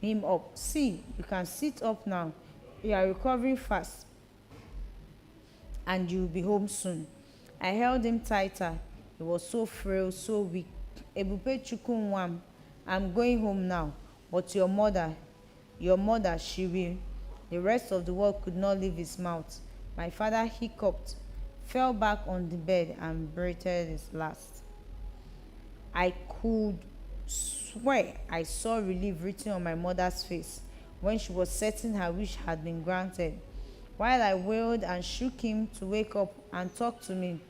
him up. See, you can sit up now. You are recovering fast, and you will be home soon. I held him tighter. He was so frail, so weak. Ebupe Chukwunwam, I'm going home now. But your mother, she will. The rest of the word could not leave his mouth. My father hiccuped, fell back on the bed, and breathed his last. I could swear I saw relief written on my mother's face when she was certain her wish had been granted. While I wailed and shook him to wake up and talk to me,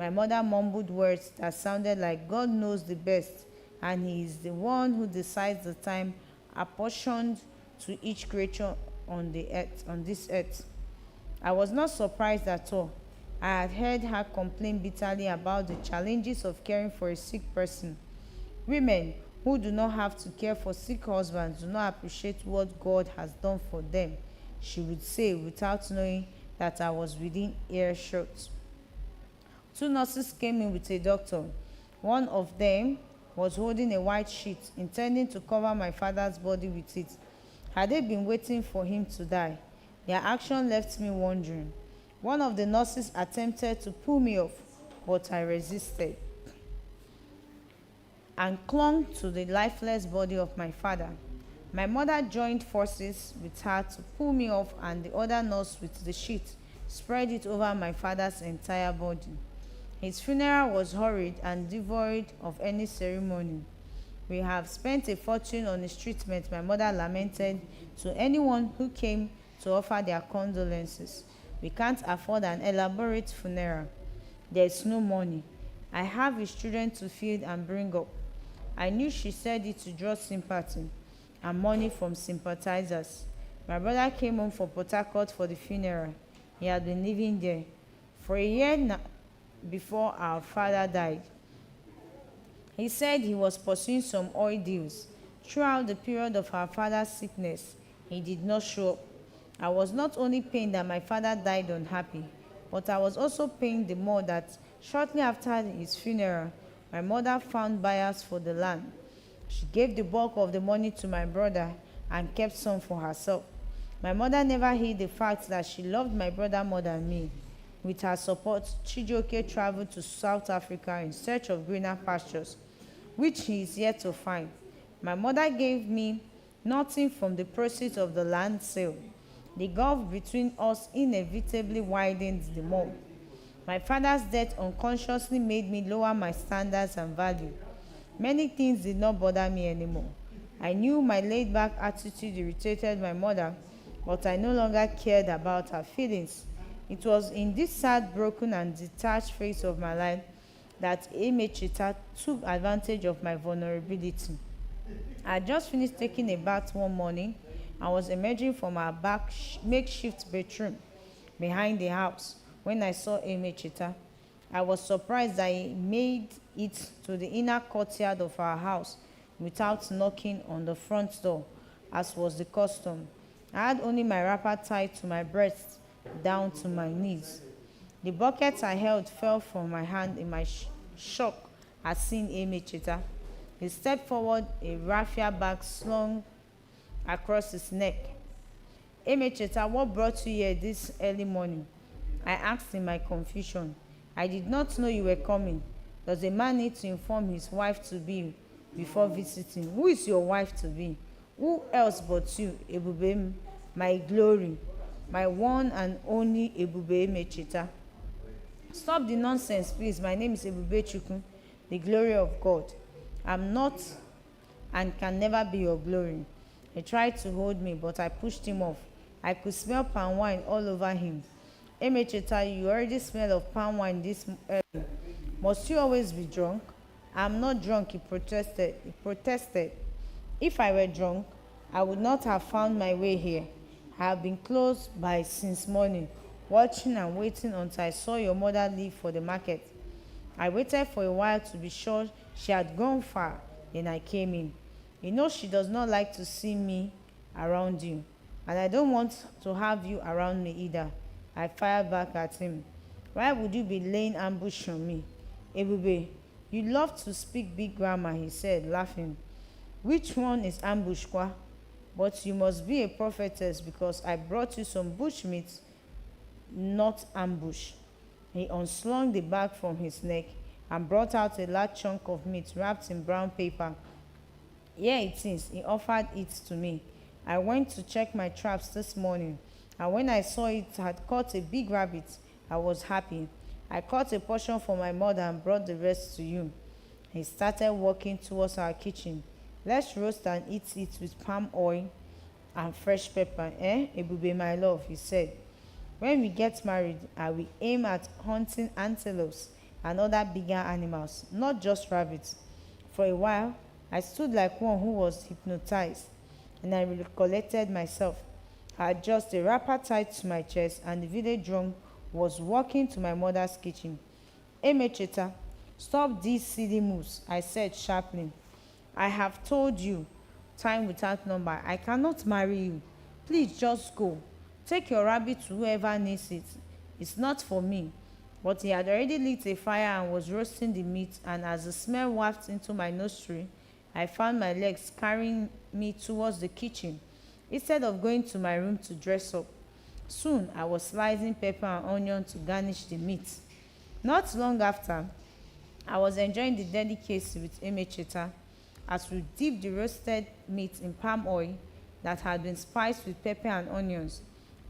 My mother mumbled words that sounded like God knows the best, and He is the one who decides the time apportioned to each creature on this earth. I was not surprised at all. I had heard her complain bitterly about the challenges of caring for a sick person. Women who do not have to care for sick husbands do not appreciate what God has done for them, she would say without knowing that I was within earshot. Two nurses came in with a doctor. One of them was holding a white sheet, intending to cover my father's body with it. Had they been waiting for him to die? Their action left me wondering. One of the nurses attempted to pull me off, but I resisted and clung to the lifeless body of my father. My mother joined forces with her to pull me off, and the other nurse with the sheet spread it over my father's entire body. His funeral was hurried and devoid of any ceremony. We have spent a fortune on his treatment, my mother lamented to anyone who came to offer their condolences. We can't afford an elaborate funeral. There is no money. I have his children to feed and bring up. I knew she said it to draw sympathy and money from sympathizers. My brother came home from Port Harcourt for the funeral. He had been living there for a year before our father died. He said he was pursuing some oil deals. Throughout the period of our father's sickness, he did not show up. I was not only pained that my father died unhappy, but I was also pained the more that shortly after his funeral, my mother found buyers for the land. She gave the bulk of the money to my brother and kept some for herself. My mother never hid the fact that she loved my brother more than me. With her support, Chijioke traveled to South Africa in search of greener pastures, which he is yet to find. My mother gave me nothing from the proceeds of the land sale. The gulf between us inevitably widened the more. My father's death unconsciously made me lower my standards and value. Many things did not bother me anymore. I knew my laid-back attitude irritated my mother, but I no longer cared about her feelings. It was in this sad, broken, and detached phase of my life that Emechita took advantage of my vulnerability. I had just finished taking a bath one morning and was emerging from our makeshift bedroom behind the house when I saw Emechita. I was surprised that he made it to the inner courtyard of our house without knocking on the front door, as was the custom. I had only my wrapper tied to my breast down to my knees. The bucket I held fell from my hand in my shock at seeing Emechita. He stepped forward, a raffia bag slung across his neck. Emechita, what brought you here this early morning? I asked in my confusion. I did not know you were coming. Does a man need to inform his wife-to-be before visiting? Who is your wife-to-be? Who else but you, Ebube, my glory, my one and only Ebube Emechita? Stop the nonsense, please. My name is Ebube Chukwu, the glory of God. I'm not and can never be your glory. He tried to hold me, but I pushed him off. I could smell palm wine all over him. Emecheta, you already smell of palm wine this early. Must you always be drunk? I'm not drunk, he protested. If I were drunk, I would not have found my way here. I have been close by since morning, watching and waiting until I saw your mother leave for the market. I waited for a while to be sure she had gone far, then I came in. You know she does not like to see me around you, and I don't want to have you around me either. I fired back at him. Why would you be laying ambush on me? Ebube, you love to speak big grammar, he said, laughing. Which one is ambush, kwa? But you must be a prophetess because I brought you some bush meat, not ambush. He unslung the bag from his neck and brought out a large chunk of meat wrapped in brown paper. Here it is. He offered it to me. I went to check my traps this morning, and when I saw it had caught a big rabbit, I was happy. I caught a portion for my mother and brought the rest to you. He started walking towards our kitchen. Let's roast and eat it with palm oil and fresh pepper, eh, Ebube, my love, he said. When we get married, I will aim at hunting antelopes and other bigger animals, not just rabbits. For a while, I stood like one who was hypnotized, and I recollected myself. I had just a wrapper tied to my chest, and the village drum was walking to my mother's kitchen. Emecheta, stop these silly moves, I said sharply. I have told you, time without number, I cannot marry you. Please just go. Take your rabbit to whoever needs it. It's not for me. But he had already lit a fire and was roasting the meat, and as the smell wafted into my nostril, I found my legs carrying me towards the kitchen instead of going to my room to dress up. Soon I was slicing pepper and onion to garnish the meat. Not long after, I was enjoying the delicacy with Emecheta as we dipped the roasted meat in palm oil that had been spiced with pepper and onions.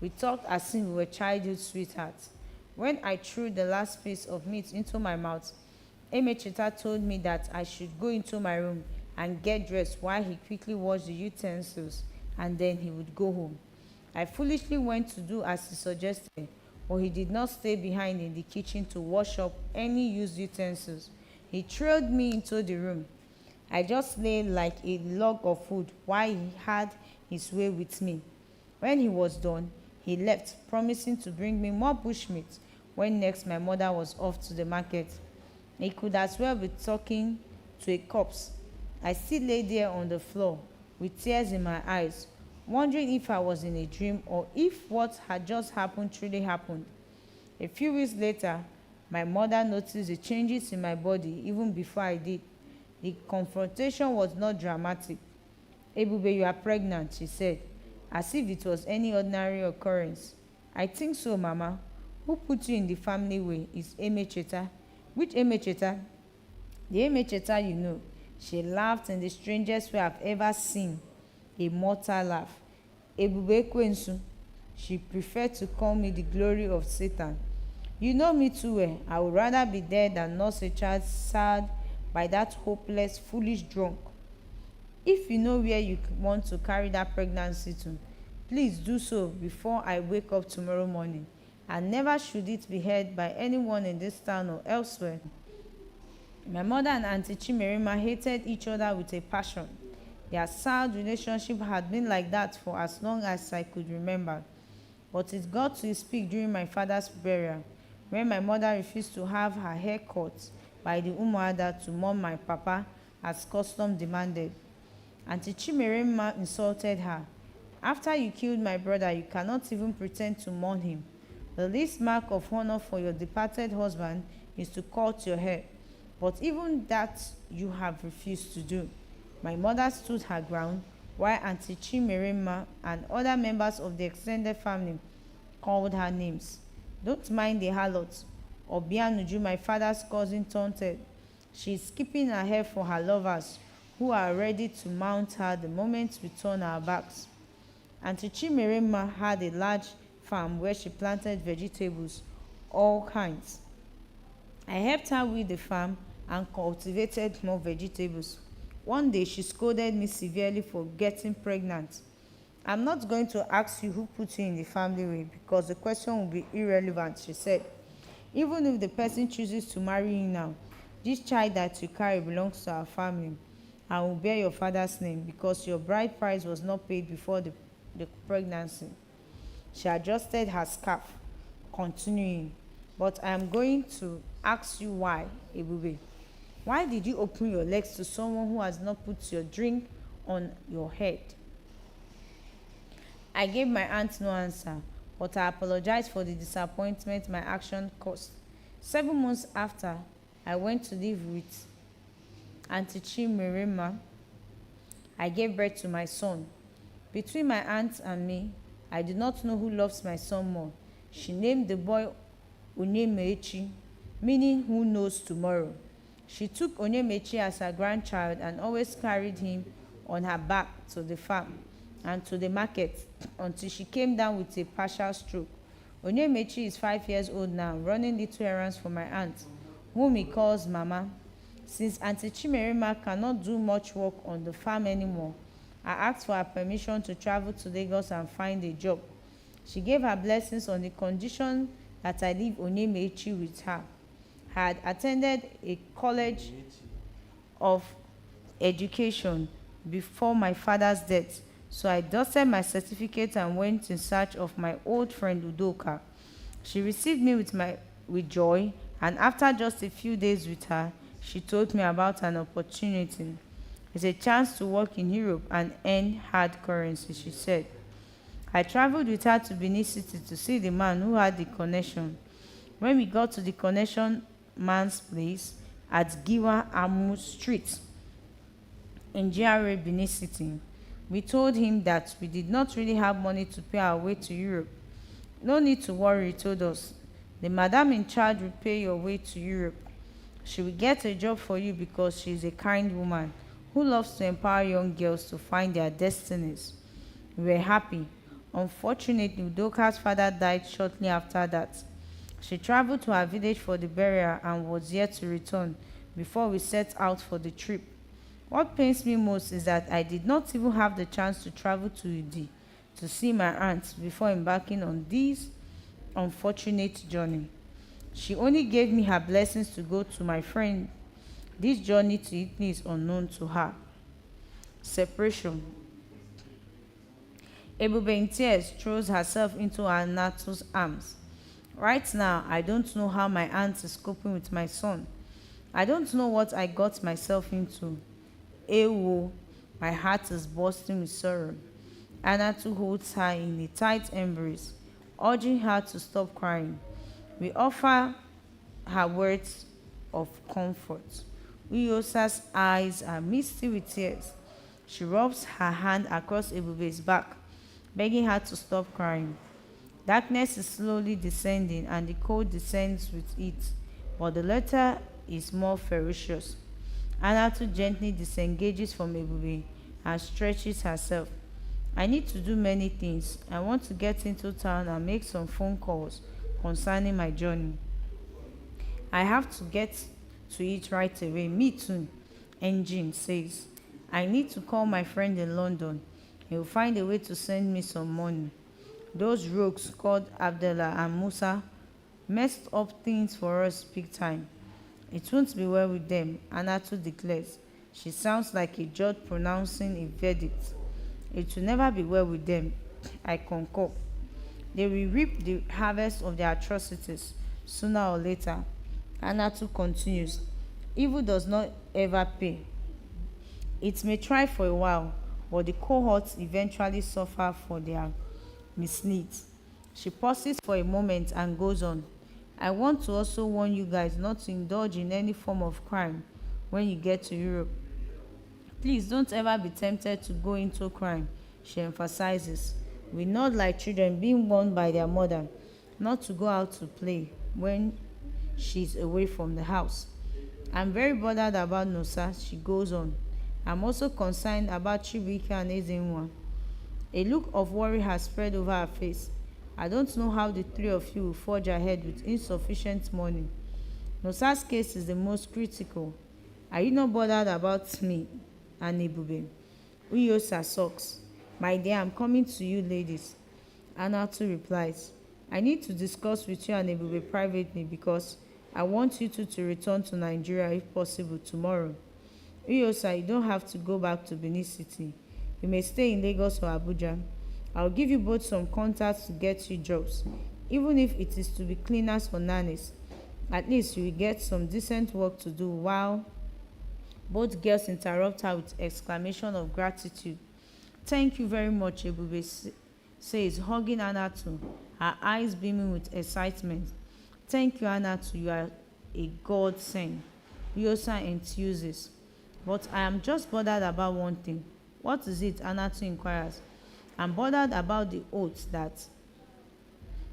We talked as if we were childhood sweethearts. When I threw the last piece of meat into my mouth, Emecheta told me that I should go into my room and get dressed while he quickly washed the utensils, and then he would go home. I foolishly went to do as he suggested, but he did not stay behind in the kitchen to wash up any used utensils. He trailed me into the room. I just lay like a log of wood while he had his way with me. When he was done, he left, promising to bring me more bushmeat when next my mother was off to the market. He could as well be talking to a corpse. I still lay there on the floor with tears in my eyes, wondering if I was in a dream or if what had just happened truly happened. A few weeks later, my mother noticed the changes in my body even before I did. The confrontation was not dramatic. "Ebube, you are pregnant," she said, as if it was any ordinary occurrence. "I think so, Mama. Who put you in the family way is Emecheta." "Which Emecheta?" "The Emecheta you know." She laughed in the strangest way I've ever seen, a mortal laugh. "Ebube Ekwensu." She preferred to call me the glory of Satan. "You know me too well. I would rather be dead than nurse a child sad by that hopeless, foolish drunk. If you know where you want to carry that pregnancy to, please do so before I wake up tomorrow morning, and never should it be heard by anyone in this town or elsewhere." My mother and Auntie Chimerima hated each other with a passion. Their sad relationship had been like that for as long as I could remember. But it got to its peak during my father's burial, when my mother refused to have her hair cut by the Umuada to mourn my papa as custom demanded. Auntie Chimerema insulted her. "After you killed my brother, you cannot even pretend to mourn him. The least mark of honor for your departed husband is to cut your hair. But even that you have refused to do." My mother stood her ground, while Auntie Chimerema and other members of the extended family called her names. "Don't mind the harlot," Obianuju, my father's cousin, taunted. "She is keeping her hair for her lovers, who are ready to mount her the moment we turn our backs." Auntie Chimerema had a large farm where she planted vegetables, all kinds. I helped her with the farm and cultivated more vegetables. One day she scolded me severely for getting pregnant. "I'm not going to ask you who put you in the family way, because the question will be irrelevant," she said. "Even if the person chooses to marry you now, this child that you carry belongs to our family and will bear your father's name, because your bride price was not paid before the pregnancy." She adjusted her scarf, continuing, "But I am going to ask you why, Ebube. Why did you open your legs to someone who has not put your drink on your head?" I gave my aunt no answer, but I apologized for the disappointment my action caused. 7 months after I went to live with Auntie Chimerema, I gave birth to my son. Between my aunt and me, I do not know who loves my son more. She named the boy Onyemechi, meaning who knows tomorrow. She took Onyemechi as her grandchild and always carried him on her back to the farm and to the market until she came down with a partial stroke. Onyemechi is 5 years old now, running little errands for my aunt, whom he calls Mama. Since Auntie Chimerima cannot do much work on the farm anymore, I asked for her permission to travel to Lagos and find a job. She gave her blessings on the condition that I leave Onyemechi with her. I had attended a college of education before my father's death, so I dusted my certificate and went in search of my old friend Udoka. She received me with joy, and after just a few days with her, she told me about an opportunity. It's a chance to work in Europe and earn hard currency, she said. I traveled with her to Benin City to see the man who had the connection. When we got to the connection man's place at Giwa Amu Street in GRA Benin City, we told him that we did not really have money to pay our way to Europe. No need to worry, he told us. The madam in charge will pay your way to Europe. She will get a job for you because she is a kind woman who loves to empower young girls to find their destinies. We were happy. Unfortunately, Udoka's father died shortly after that. She traveled to her village for the burial and was yet to return before we set out for the trip. What pains me most is that I did not even have the chance to travel to Udi to see my aunt before embarking on this unfortunate journey. She only gave me her blessings to go to my friend. This journey to Italy is unknown to her. Separation. Ebube in tears throws herself into Anatu's arms. Right now, I don't know how my aunt is coping with my son. I don't know what I got myself into. Ewo, my heart is bursting with sorrow. Anatu holds her in a tight embrace, urging her to stop crying. We offer her words of comfort. Uyosa's eyes are misty with tears. She rubs her hand across Ebube's back, begging her to stop crying. Darkness is slowly descending and the cold descends with it, but the latter is more ferocious. Anatu gently disengages from Ebube and stretches herself. I need to do many things. I want to get into town and make some phone calls concerning my journey. I have to get to it right away. Me too, Engine says. I need to call my friend in London. He will find a way to send me some money. Those rogues called Abdullah and Musa messed up things for us big time. It won't be well with them, Anatu declares. She sounds like a judge pronouncing a verdict. It will never be well with them, I concur. They will reap the harvest of their atrocities sooner or later. Anatu continues. Evil does not ever pay. It may try for a while, but the cohorts eventually suffer for their misdeeds. She pauses for a moment and goes on. I want to also warn you guys not to indulge in any form of crime when you get to Europe. Please don't ever be tempted to go into crime, she emphasizes. We nod like children being warned by their mother not to go out to play when she's away from the house. I'm very bothered about Nosa, she goes on. I'm also concerned about Chibuike and Ezenwa. A look of worry has spread over her face. I don't know how the three of you will forge ahead with insufficient money. Nosa's case is the most critical. Are you not bothered about me and Ebube? Uyosa sucks. My dear, I'm coming to you, ladies. Anatu replies, I need to discuss with you and Ebube privately because I want you two to return to Nigeria if possible tomorrow. Uyosa, you don't have to go back to Benin City. You may stay in Lagos or Abuja. I'll give you both some contacts to get you jobs, even if it is to be cleaners or nannies. At least you will get some decent work to do. While both girls interrupt her with exclamation of gratitude. Thank you very much, Ebube says, hugging Anatu, her eyes beaming with excitement. Thank you, Anatu, you are a godsend. Uyosa enthuses. But I am just bothered about one thing. What is it? Anatu inquires. I'm bothered about the oath that.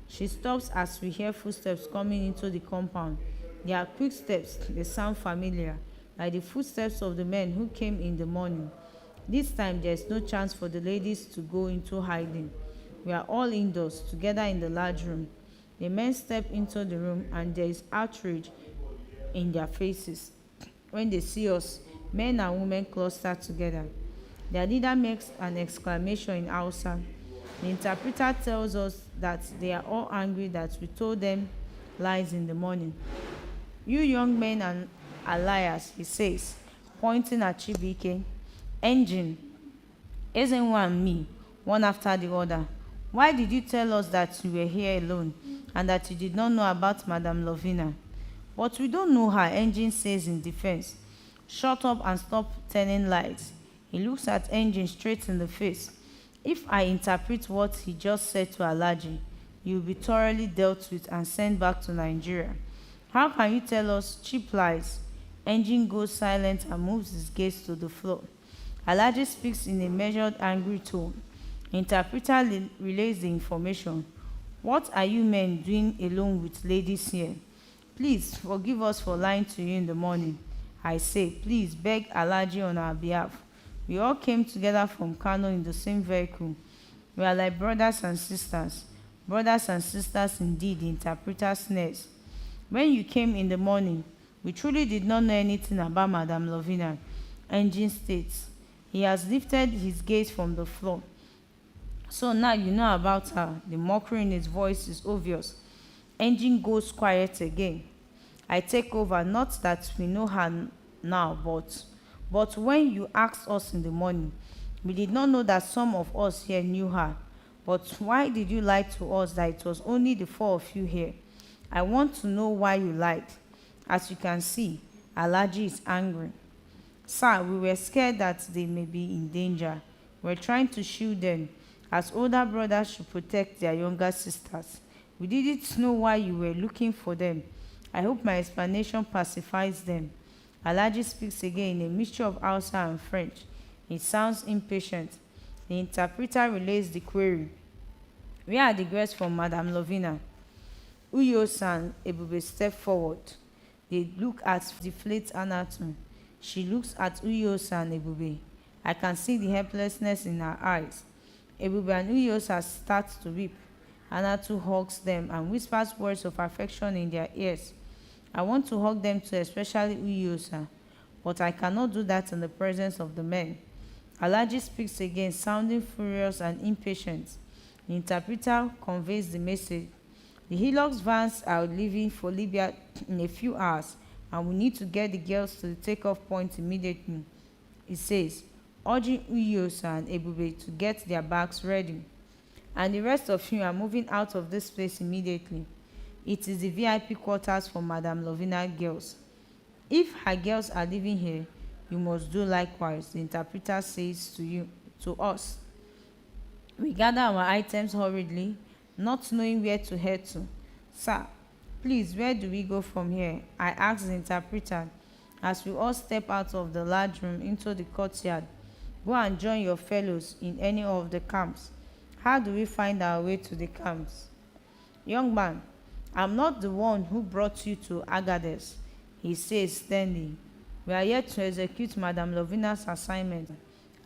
She stops as we hear footsteps coming into the compound. They are quick steps. They sound familiar, like the footsteps of the men who came in the morning. This time there is no chance for the ladies to go into hiding. We are all indoors, together in the large room. The men step into the room and there is outrage in their faces. When they see us, men and women cluster together. Their leader makes an exclamation in Hausa. The interpreter tells us that they are all angry that we told them lies in the morning. You young men are liars, he says, pointing at Chibike. Engine, Ezenwa and me, one after the other. Why did you tell us that you were here alone and that you did not know about Madame Lovina? But we don't know her, Engine says in defense. Shut up and stop telling lies. He looks at Engine straight in the face. If I interpret what he just said to Alaji, you will be thoroughly dealt with and sent back to Nigeria. How can you tell us cheap lies? Engine goes silent and moves his gaze to the floor. Alaji speaks in a measured, angry tone. Interpreter relays the information. What are you men doing alone with ladies here? Please forgive us for lying to you in the morning. I say, please beg Alaji on our behalf. We all came together from Kano in the same vehicle. We are like brothers and sisters. Brothers and sisters indeed, the interpreter sneers. When you came in the morning, we truly did not know anything about Madame Lovina, Engine states. He has lifted his gaze from the floor. So now you know about her. The mockery in his voice is obvious. Engine goes quiet again. I take over, not that we know her now, but when you asked us in the morning, we did not know that some of us here knew her. But why did you lie to us that it was only the four of you here? I want to know why you lied. As you can see, Alaji is angry. Sir, we were scared that they may be in danger. We're trying to shield them, as older brothers should protect their younger sisters. We didn't know why you were looking for them. I hope my explanation pacifies them. Alaji speaks again in a mixture of Hausa and French. He sounds impatient. The interpreter relays the query. Where are the girls from Madame Lovina? Uyo-san, Ebube step forward. They look at the flat Anatu. She looks at Uyo-san, Ebube. I can see the helplessness in her eyes. Ebube and Uyo-san start to weep. Anatu hugs them and whispers words of affection in their ears. I want to hug them too, especially Uyo-san, but I cannot do that in the presence of the men. Alaji speaks again, sounding furious and impatient. The interpreter conveys the message. The Hilux vans are leaving for Libya in a few hours, and we need to get the girls to the takeoff point immediately. It says, urging Uyo-san and Ebube to get their bags ready. And the rest of you are moving out of this place immediately. It is the VIP quarters for Madame Lovina girls. If her girls are living here, you must do likewise, the interpreter says to us. We gather our items hurriedly, not knowing where to head to. Sir, please, where do we go from here? I asked the interpreter as we all step out of the large room into the courtyard. Go and join your fellows in any of the camps. How do we find our way to the camps? Young man, I'm not the one who brought you to Agadez, he says sternly. We are yet to execute Madame Lovina's assignment.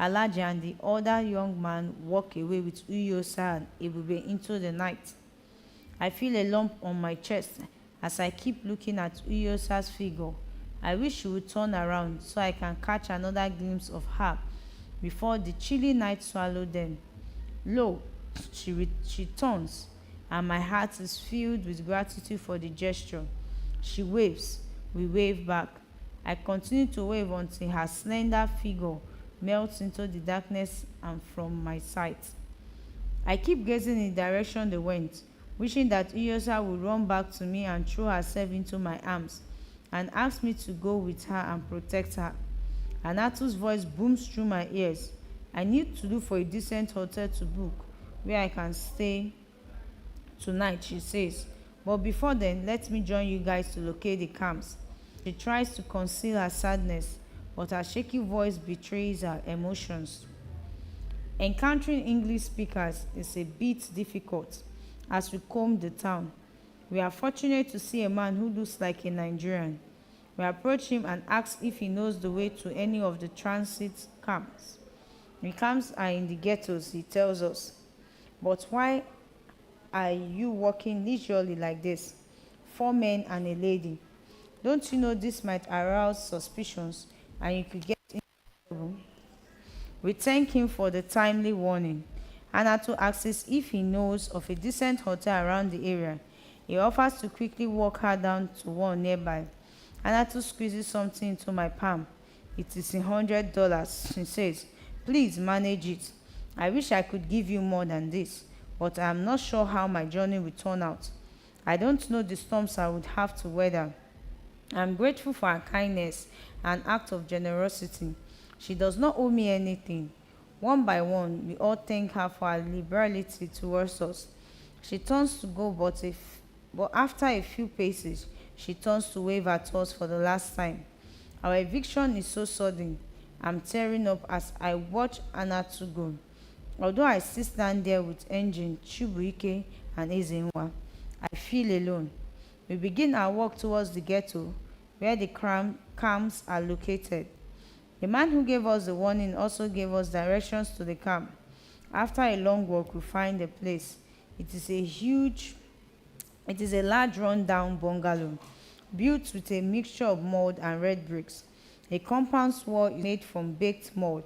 Alaji and the other young man walk away with Uyo-san and Ebube into the night. I feel a lump on my chest as I keep looking at Uyo-san's figure. I wish she would turn around so I can catch another glimpse of her before the chilly night swallowed them. Lo, she turns, and my heart is filled with gratitude for the gesture. She waves. We wave back. I continue to wave until her slender figure melts into the darkness and from my sight. I keep gazing in the direction they went, wishing that Uyosa would run back to me and throw herself into my arms and ask me to go with her and protect her. Anatu's voice booms through my ears. I need to look for a decent hotel to book where I can stay tonight, she says. But before then, let me join you guys to locate the camps. She tries to conceal her sadness, but her shaky voice betrays her emotions. Encountering English speakers is a bit difficult as we comb the town. We are fortunate to see a man who looks like a Nigerian. We approach him and ask if he knows the way to any of the transit camps. The camps are in the ghettos, he tells us. But why are you walking leisurely like this? 4 men and a lady. Don't you know this might arouse suspicions and you could get in trouble? We thank him for the timely warning. Anatu asks if he knows of a decent hotel around the area. He offers to quickly walk her down to one nearby. Anatu squeezes something into my palm. It is $100, she says. Please manage it. I wish I could give you more than this, but I am not sure how my journey will turn out. I don't know the storms I would have to weather. I'm grateful for her kindness and act of generosity. She does not owe me anything. One by one, we all thank her for her liberality towards us. She turns to go, but after a few paces, she turns to wave at us for the last time. Our eviction is so sudden. I'm tearing up as I watch Anatu go. Although I still stand there with Engine, Chibuike, and Ezenwa, I feel alone. We begin our walk towards the ghetto, where the camps are located. The man who gave us the warning also gave us directions to the camp. After a long walk, we find a place. It is a large run-down bungalow, built with a mixture of mud and red bricks. A compound wall is made from baked mud.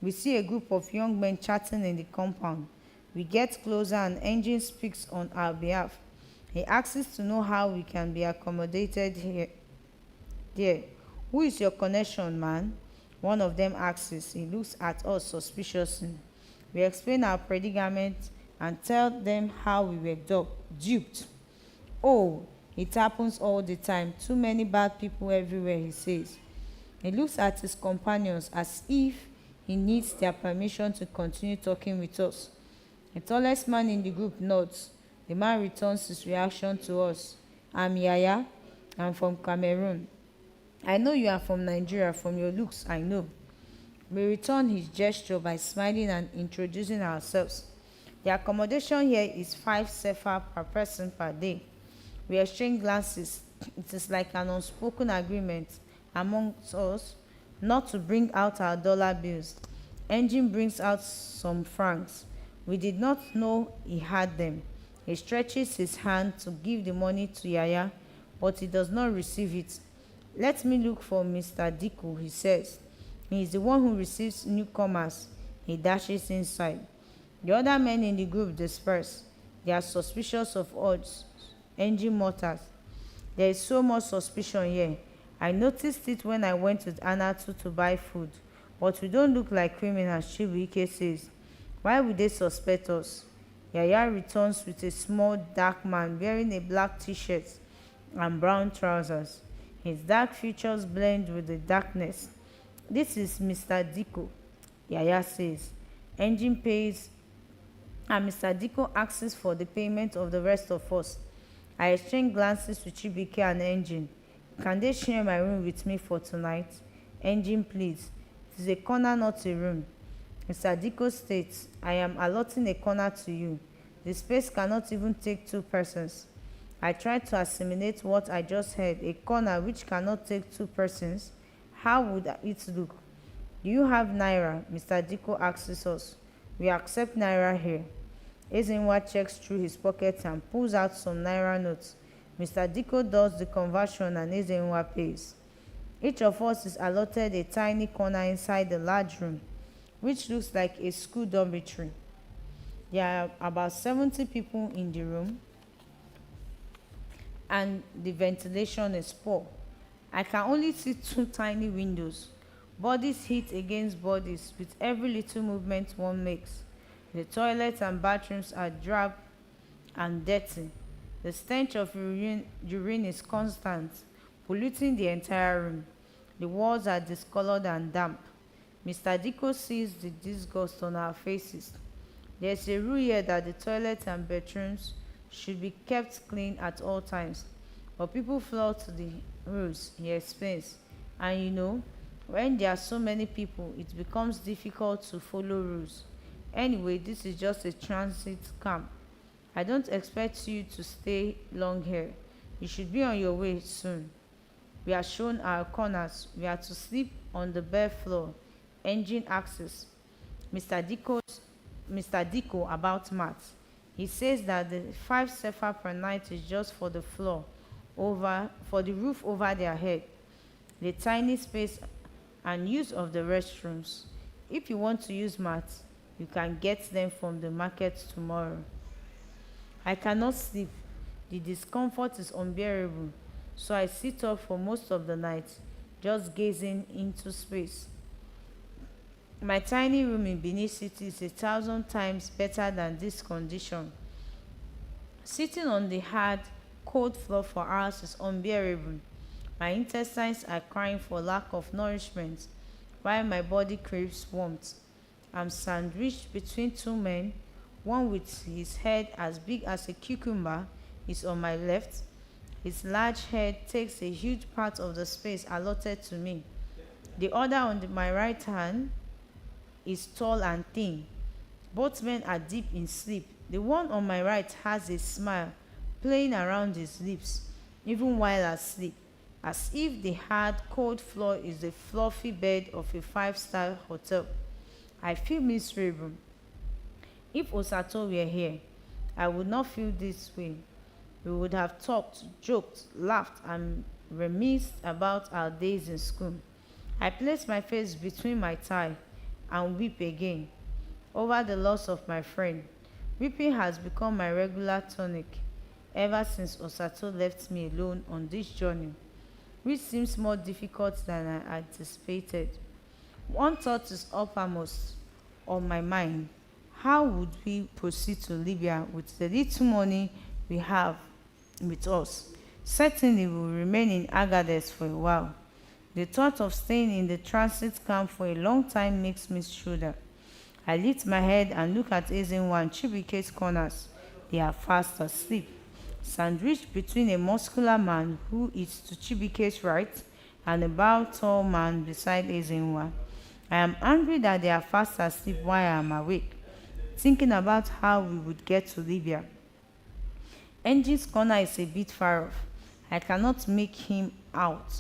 We see a group of young men chatting in the compound. We get closer and Engine speaks on our behalf. He asks us to know how we can be accommodated here. There. Who is your connection, man? One of them asks us. He looks at us suspiciously. We explain our predicament and tell them how we were duped. Oh, it happens all the time. Too many bad people everywhere, he says. He looks at his companions as if he needs their permission to continue talking with us. The tallest man in the group nods. The man returns his reaction to us. I'm Yaya. I'm from Cameroon. I know you are from Nigeria. From your looks, I know. We return his gesture by smiling and introducing ourselves. The accommodation here is 5 sefa per person per day. We exchange glances. It is like an unspoken agreement amongst us not to bring out our dollar bills. Engine brings out some francs. We did not know he had them. He stretches his hand to give the money to Yaya, but he does not receive it. Let me look for Mr. Diko, he says. He is the one who receives newcomers. He dashes inside. The other men in the group disperse. They are suspicious of us. Engine mutters. There is so much suspicion here. I noticed it when I went with Anatu to buy food. But we don't look like criminals, Chibuike says. Why would they suspect us? Yaya returns with a small dark man wearing a black t-shirt and brown trousers. His dark features blend with the darkness. This is Mr. Diko, Yaya says. Engine pays and Mr. Diko asks for the payment of the rest of us. I exchange glances with Chibuike and Engine. Can they share my room with me for tonight? Engine pleads. It is a corner, not a room. Mr. Diko states, I am allotting a corner to you. The space cannot even take 2 persons. I tried to assimilate what I just heard. A corner which cannot take 2 persons. How would it look? Do you have Naira? Mr. Diko asks us. We accept Naira here. Ezenwa checks through his pockets and pulls out some Naira notes. Mr. Diko does the conversion and Ezenwa pays. Each of us is allotted a tiny corner inside the large room, which looks like a school dormitory. There are about 70 people in the room, and the ventilation is poor. I can only see 2 tiny windows. Bodies hit against bodies with every little movement one makes. The toilets and bathrooms are drab and dirty. The stench of urine is constant, polluting the entire room. The walls are discolored and damp. Mr. Diko sees the disgust on our faces. There's a rule here that the toilets and bathrooms should be kept clean at all times. But people flout the rules, he explains. And you know, when there are so many people, it becomes difficult to follow rules. Anyway, this is just a transit camp. I don't expect you to stay long here. You should be on your way soon. We are shown our corners. We are to sleep on the bare floor. Engine asks Mr. Diko about mats. He says that the 5 sefa per night is just for the roof over their head, the tiny space and use of the restrooms. If you want to use mats, you can get them from the market tomorrow. I cannot sleep. The discomfort is unbearable. so I sit up for most of the night, just gazing into space. My tiny room in Benin City is 1,000 times better than this condition. Sitting on the hard, cold floor for hours is unbearable. My intestines are crying for lack of nourishment, while my body craves warmth. I'm sandwiched between two men. One with his head as big as a cucumber is on my left. His large head takes a huge part of the space allotted to me. The other on my right hand is tall and thin. Both men are deep in sleep. The one on my right has a smile playing around his lips, even while asleep, as if the hard, cold floor is the fluffy bed of a five-star hotel. I feel miserable. If Osato were here, I would not feel this way. We would have talked, joked, laughed, and reminisced about our days in school. I place my face between my thigh and weep again over the loss of my friend. Weeping has become my regular tonic ever since Osato left me alone on this journey, which seems more difficult than I anticipated. One thought is uppermost on my mind. How would we proceed to Libya with the little money we have with us? Certainly we will remain in Agadez for a while. The thought of staying in the transit camp for a long time makes me shudder. I lift my head and look at Ezenwa and Chibuike's corners. They are fast asleep, sandwiched between a muscular man who is to Chibuike's right and a bowed tall man beside Ezenwa. I am angry that they are fast asleep while I am awake, thinking about how we would get to Libya. Engine's corner is a bit far off. I cannot make him out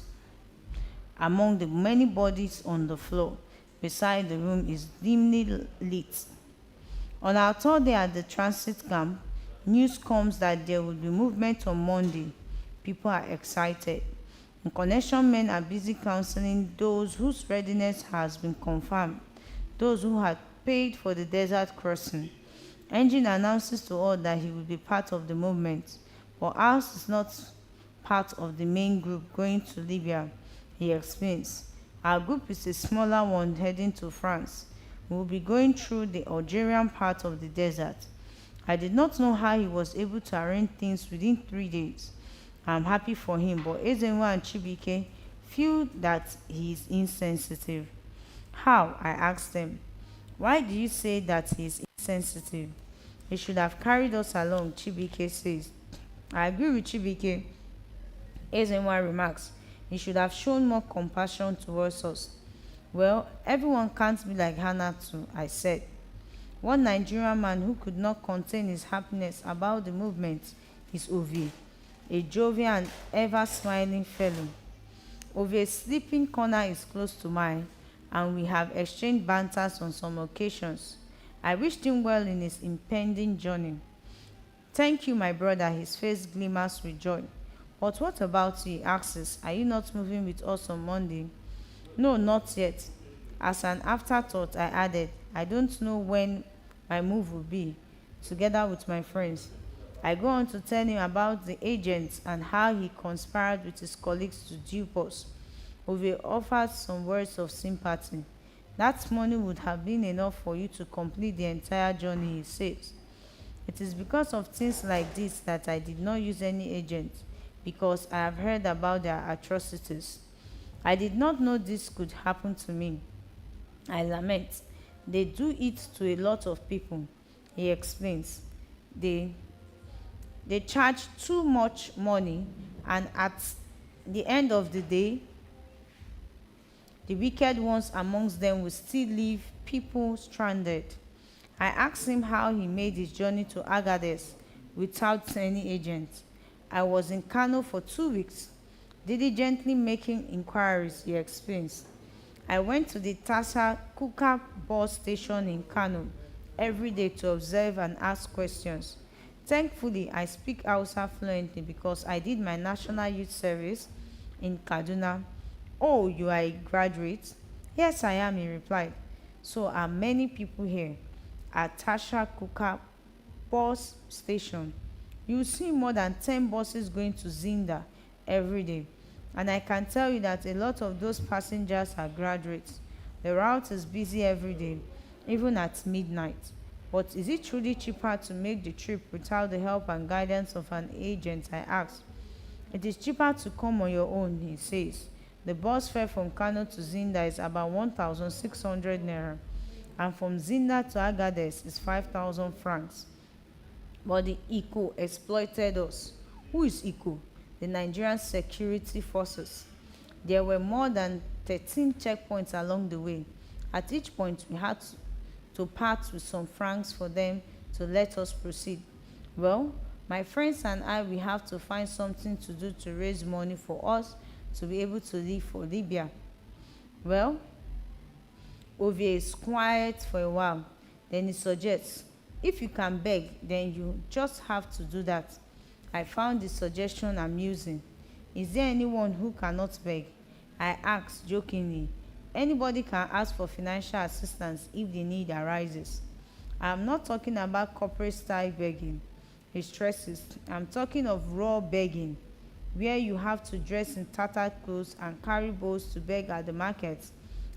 among the many bodies on the floor. Beside the room is dimly lit. On our third day at the transit camp, news comes that there will be movement on Monday. People are excited. The connection men are busy counseling those whose readiness has been confirmed, those who had paid for the desert crossing. Engine announces to all that he will be part of the movement, but ours is not part of the main group going to Libya, he explains. Our group is a smaller one heading to France. We will be going through the Algerian part of the desert. I did not know how he was able to arrange things within 3 days. I am happy for him, but Ezenwa and Chibuike feel that he is insensitive. How? I asked them. Why do you say that he is insensitive? He should have carried us along, Chibuike says. I agree with Chibuike. Ezenwa remarks. He should have shown more compassion towards us. Well, everyone can't be like Hannah too, I said. One Nigerian man who could not contain his happiness about the movement is Ovi, a jovial and ever-smiling fellow. Ovi's sleeping corner is close to mine, and we have exchanged banters on some occasions. I wished him well in his impending journey. Thank you, my brother. His face glimmers with joy. But what about you? He asks. Are you not moving with us on Monday? No, not yet. As an afterthought, I added, I don't know when my move will be, together with my friends. I go on to tell him about the agents and how he conspired with his colleagues to dupe us. Ove offers some words of sympathy. That money would have been enough for you to complete the entire journey, he says. It is because of things like this that I did not use any agent, because I have heard about their atrocities. I did not know this could happen to me. I lament. They do it to a lot of people, he explains. They charge too much money, and at the end of the day, the wicked ones amongst them will still leave people stranded. I asked him how he made his journey to Agadez without any agent. I was in Kano for 2 weeks, diligently making inquiries, he explains. I went to the Tasa Kuka bus station in Kano every day to observe and ask questions. Thankfully, I speak Hausa fluently because I did my National Youth Service in Kaduna. Oh, you are a graduate? Yes, I am, he replied. So are many people here at Tasha Kuka bus station. You will see more than 10 buses going to Zinda every day. And I can tell you that a lot of those passengers are graduates. The route is busy every day, even at midnight. But is it truly cheaper to make the trip without the help and guidance of an agent? I asked. It is cheaper to come on your own, he says. The bus fare from Kano to Zinda is about 1,600 naira, and from Zinda to Agadez is 5,000 francs. But the ICO exploited us. Who is ICO? The Nigerian Security Forces. There were more than 13 checkpoints along the way. At each point, we had to part with some francs for them to let us proceed. Well, my friends and I will have to find something to do to raise money for us to be able to leave for Libya. Well, Ovie is quiet for a while. Then he suggests, if you can beg, then you just have to do that. I found the suggestion amusing. Is there anyone who cannot beg? I asked jokingly. Anybody can ask for financial assistance if the need arises. I am not talking about corporate style begging. He stresses. I'm talking of raw begging, where you have to dress in tattered clothes and carry bowls to beg at the markets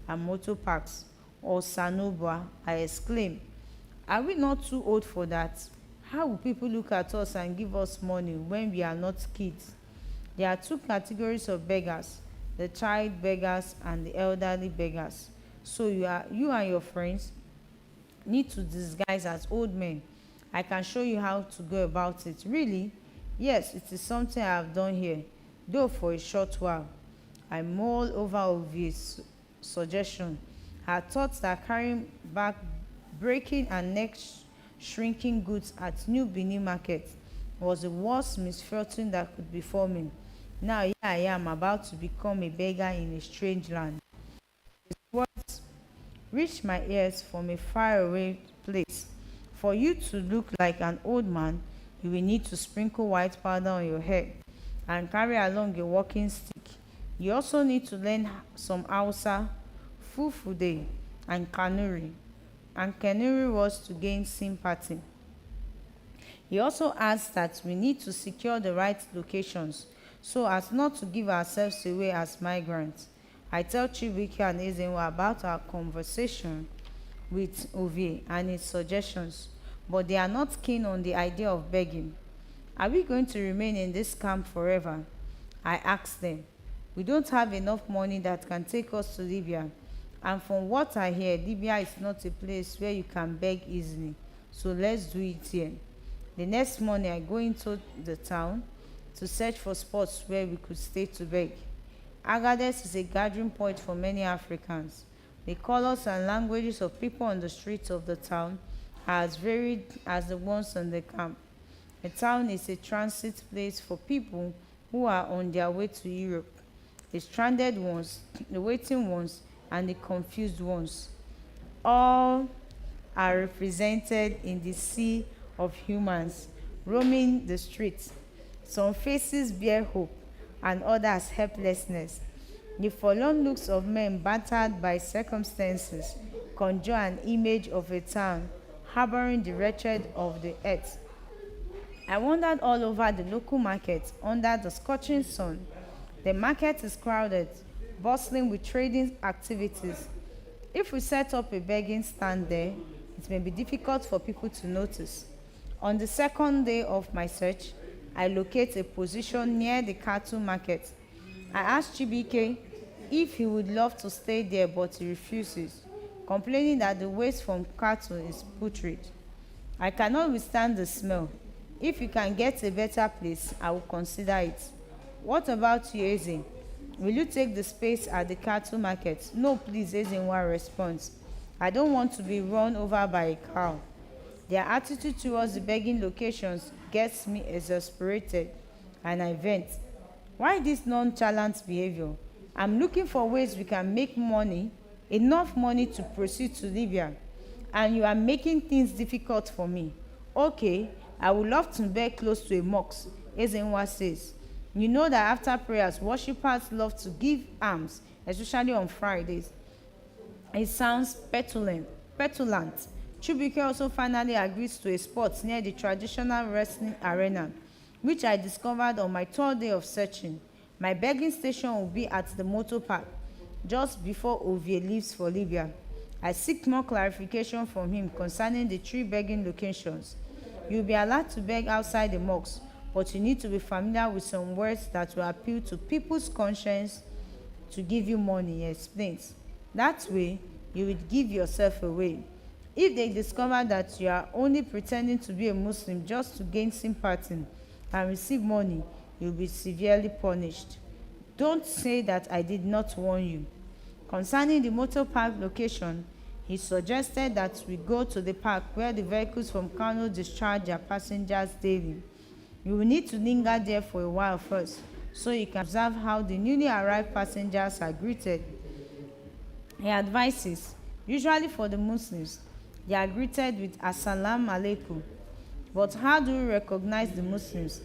and motor parks. Or Sanoba, I exclaim. Are we not too old for that? How will people look at us and give us money when we are not kids? There are two categories of beggars, the child beggars and the elderly beggars. So you and your friends need to disguise as old men. I can show you how to go about it. Really? Yes, it is something I have done here, though for a short while. I mulled over Ovie's suggestion. I thought that carrying back breaking and neck shrinking goods at New Benin Market was the worst misfortune that could befall me. Now here I am about to become a beggar in a strange land. His words reached my ears from a faraway place. For you to look like an old man, you will need to sprinkle white powder on your head and carry along a walking stick. You also need to learn some Hausa, Fufude, and Kanuri. And Kanuri was to gain sympathy. He also adds that we need to secure the right locations so as not to give ourselves away as migrants. I tell Chibuike and Ezenwa about our conversation with Ovie and his suggestions, but they are not keen on the idea of begging. Are we going to remain in this camp forever? I asked them. We don't have enough money that can take us to Libya, and from what I hear, Libya is not a place where you can beg easily, so let's do it here. The next morning, I go into the town to search for spots where we could stay to beg. Agadez is a gathering point for many Africans. The colors and languages of people on the streets of the town are as varied as the ones in the camp. The town is a transit place for people who are on their way to Europe. The stranded ones, the waiting ones, and the confused ones. All are represented in the sea of humans roaming the streets. Some faces bear hope, and others helplessness. The forlorn looks of men battered by circumstances conjure an image of a town harboring the wretched of the earth. I wandered all over the local market under the scorching sun. The market is crowded, bustling with trading activities. If we set up a begging stand there, it may be difficult for people to notice. On the second day of my search, I locate a position near the cattle market. I asked Chibike if he would love to stay there, but he refuses, complaining that the waste from cattle is putrid. I cannot withstand the smell. If you can get a better place, I will consider it. What about you, Eze? Will you take the space at the cattle market? No, please, Ezenwa responds. I don't want to be run over by a cow. Their attitude towards the begging locations gets me exasperated, and I vent. Why this nonchalant behavior? I'm looking for ways we can make money, enough money to proceed to Libya, and you are making things difficult for me. Okay, I would love to beg close to a mosque, Ezenwa says. You know that after prayers, worshippers love to give alms, especially on Fridays. It sounds petulant. Chubike also finally agrees to a spot near the traditional wrestling arena, which I discovered on my third day of searching. My begging station will be at the motor park, just before Ovie leaves for Libya. I seek more clarification from him concerning the 3 begging locations. You will be allowed to beg outside the mosques, but you need to be familiar with some words that will appeal to people's conscience to give you money, he explains. That way, you will give yourself away. If they discover that you are only pretending to be a Muslim just to gain sympathy and receive money, you will be severely punished. Don't say that I did not warn you. Concerning the motor park location, he suggested that we go to the park where the vehicles from Kano discharge their passengers daily. You will need to linger there for a while first, so you can observe how the newly arrived passengers are greeted. He advises, usually for the Muslims, they are greeted with Assalamu alaikum. But how do we recognize the Muslims?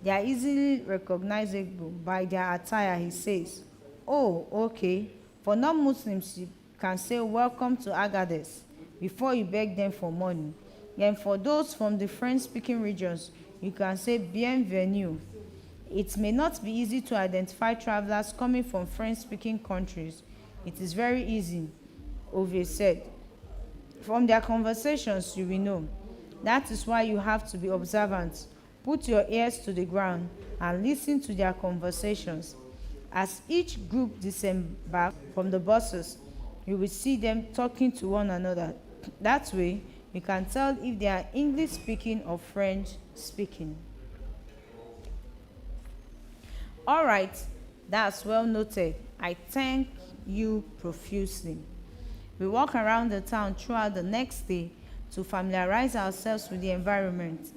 They are easily recognizable by their attire, he says. Oh, okay. For non-Muslims, you can say welcome to Agadez before you beg them for money. Then for those from the French-speaking regions, you can say bienvenue. It may not be easy to identify travelers coming from French-speaking countries. It is very easy, Ovie said. From their conversations, you will know. That is why you have to be observant. Put your ears to the ground and listen to their conversations. As each group disembarks from the buses, you will see them talking to one another. That way, you can tell if they are English speaking or French speaking. All right, that's well noted. I thank you profusely. We walk around the town throughout the next day to familiarize ourselves with the environment.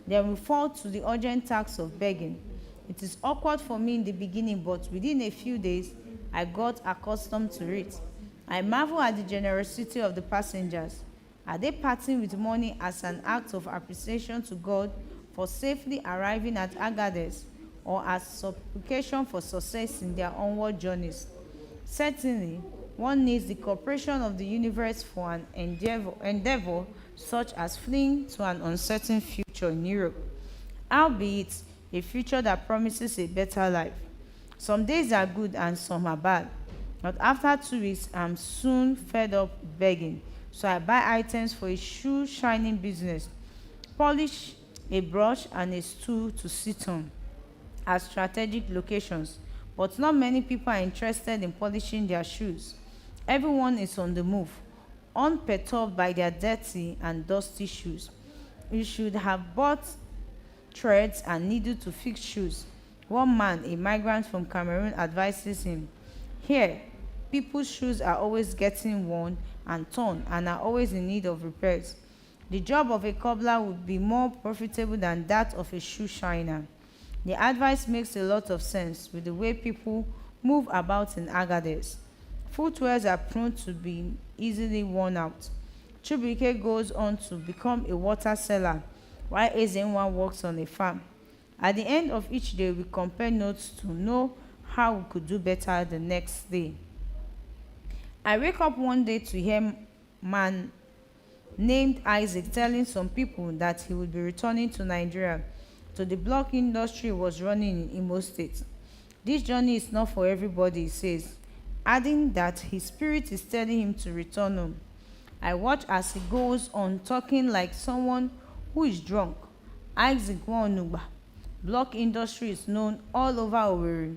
Then we fall to the urgent task of begging. It is awkward for me in the beginning, but within a few days, I got accustomed to it. I marvel at the generosity of the passengers. Are they parting with money as an act of appreciation to God for safely arriving at Agadez, or as supplication for success in their onward journeys? Certainly, one needs the cooperation of the universe for an endeavor such as fleeing to an uncertain future in Europe, albeit a future that promises a better life. Some days are good and some are bad, but after 2 weeks, I'm soon fed up begging, so I buy items for a shoe shining business, polish, a brush, and a stool to sit on at strategic locations. But not many people are interested in polishing their shoes. Everyone is on the move, unperturbed by their dirty and dusty shoes. You should have bought threads and needle to fix shoes. One man, a migrant from Cameroon, advises him, here, people's shoes are always getting worn and torn and are always in need of repairs. The job of a cobbler would be more profitable than that of a shoe shiner. The advice makes a lot of sense with the way people move about in Agadez. Footwears are prone to be easily worn out. Chubike goes on to become a water seller, while Ezenwa works on a farm. At the end of each day, we compare notes to know how we could do better the next day. I wake up one day to hear a man named Isaac telling some people that he would be returning to Nigeria, to the block industry he was running in Imo State. This journey is not for everybody, he says, adding that his spirit is telling him to return home. I watch as he goes on talking like someone who is drunk. Isaac Wanugba, block industry is known all over Owerri.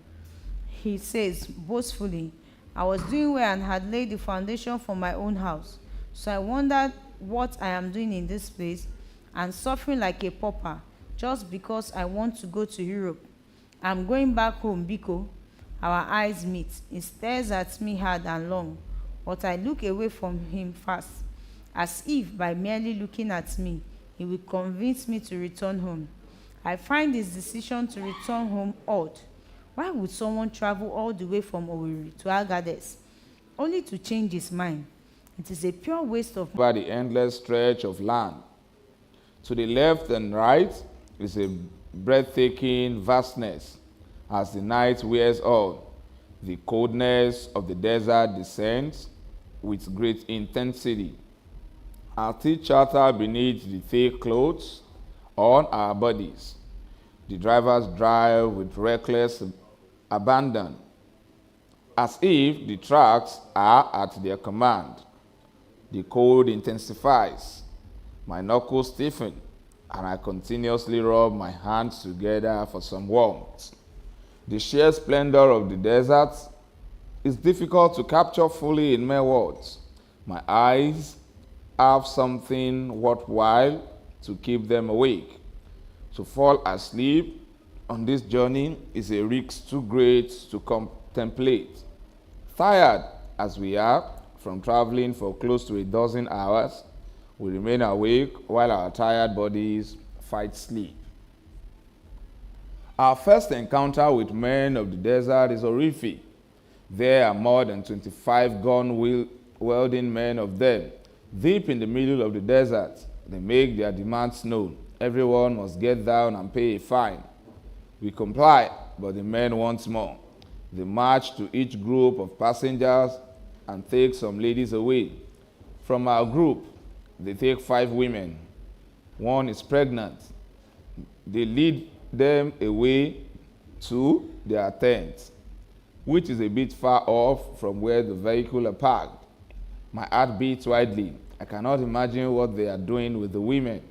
He says boastfully, I was doing well and had laid the foundation for my own house. So I wondered what I am doing in this place and suffering like a pauper just because I want to go to Europe. I'm going back home, Biko. Our eyes meet. He stares at me hard and long, but I look away from him fast, as if by merely looking at me, he will convince me to return home. I find his decision to return home odd. Why would someone travel all the way from Owerri to Agadez, only to change his mind? It is a pure waste of Over the endless stretch of land. To the left and right is a breathtaking vastness. As the night wears on, the coldness of the desert descends with great intensity. Our teeth chatter beneath the thick clothes on our bodies. The drivers drive with reckless abandoned, as if the tracks are at their command. The cold intensifies, my knuckles stiffen, and I continuously rub my hands together for some warmth. The sheer splendor of the desert is difficult to capture fully in mere words. My eyes have something worthwhile to keep them awake. To fall asleep on this journey is a risk too great to contemplate. Tired as we are from traveling for close to a dozen hours, we remain awake while our tired bodies fight sleep. Our first encounter with men of the desert is horrific. There are more than 25 gun-wielding men of them, deep in the middle of the desert. They make their demands known. Everyone must get down and pay a fine. We comply, but the men want more. They march to each group of passengers and take some ladies away. From our group, they take 5 women. One is pregnant. They lead them away to their tent, which is a bit far off from where the vehicle are parked. My heart beats wildly. I cannot imagine what they are doing with the women.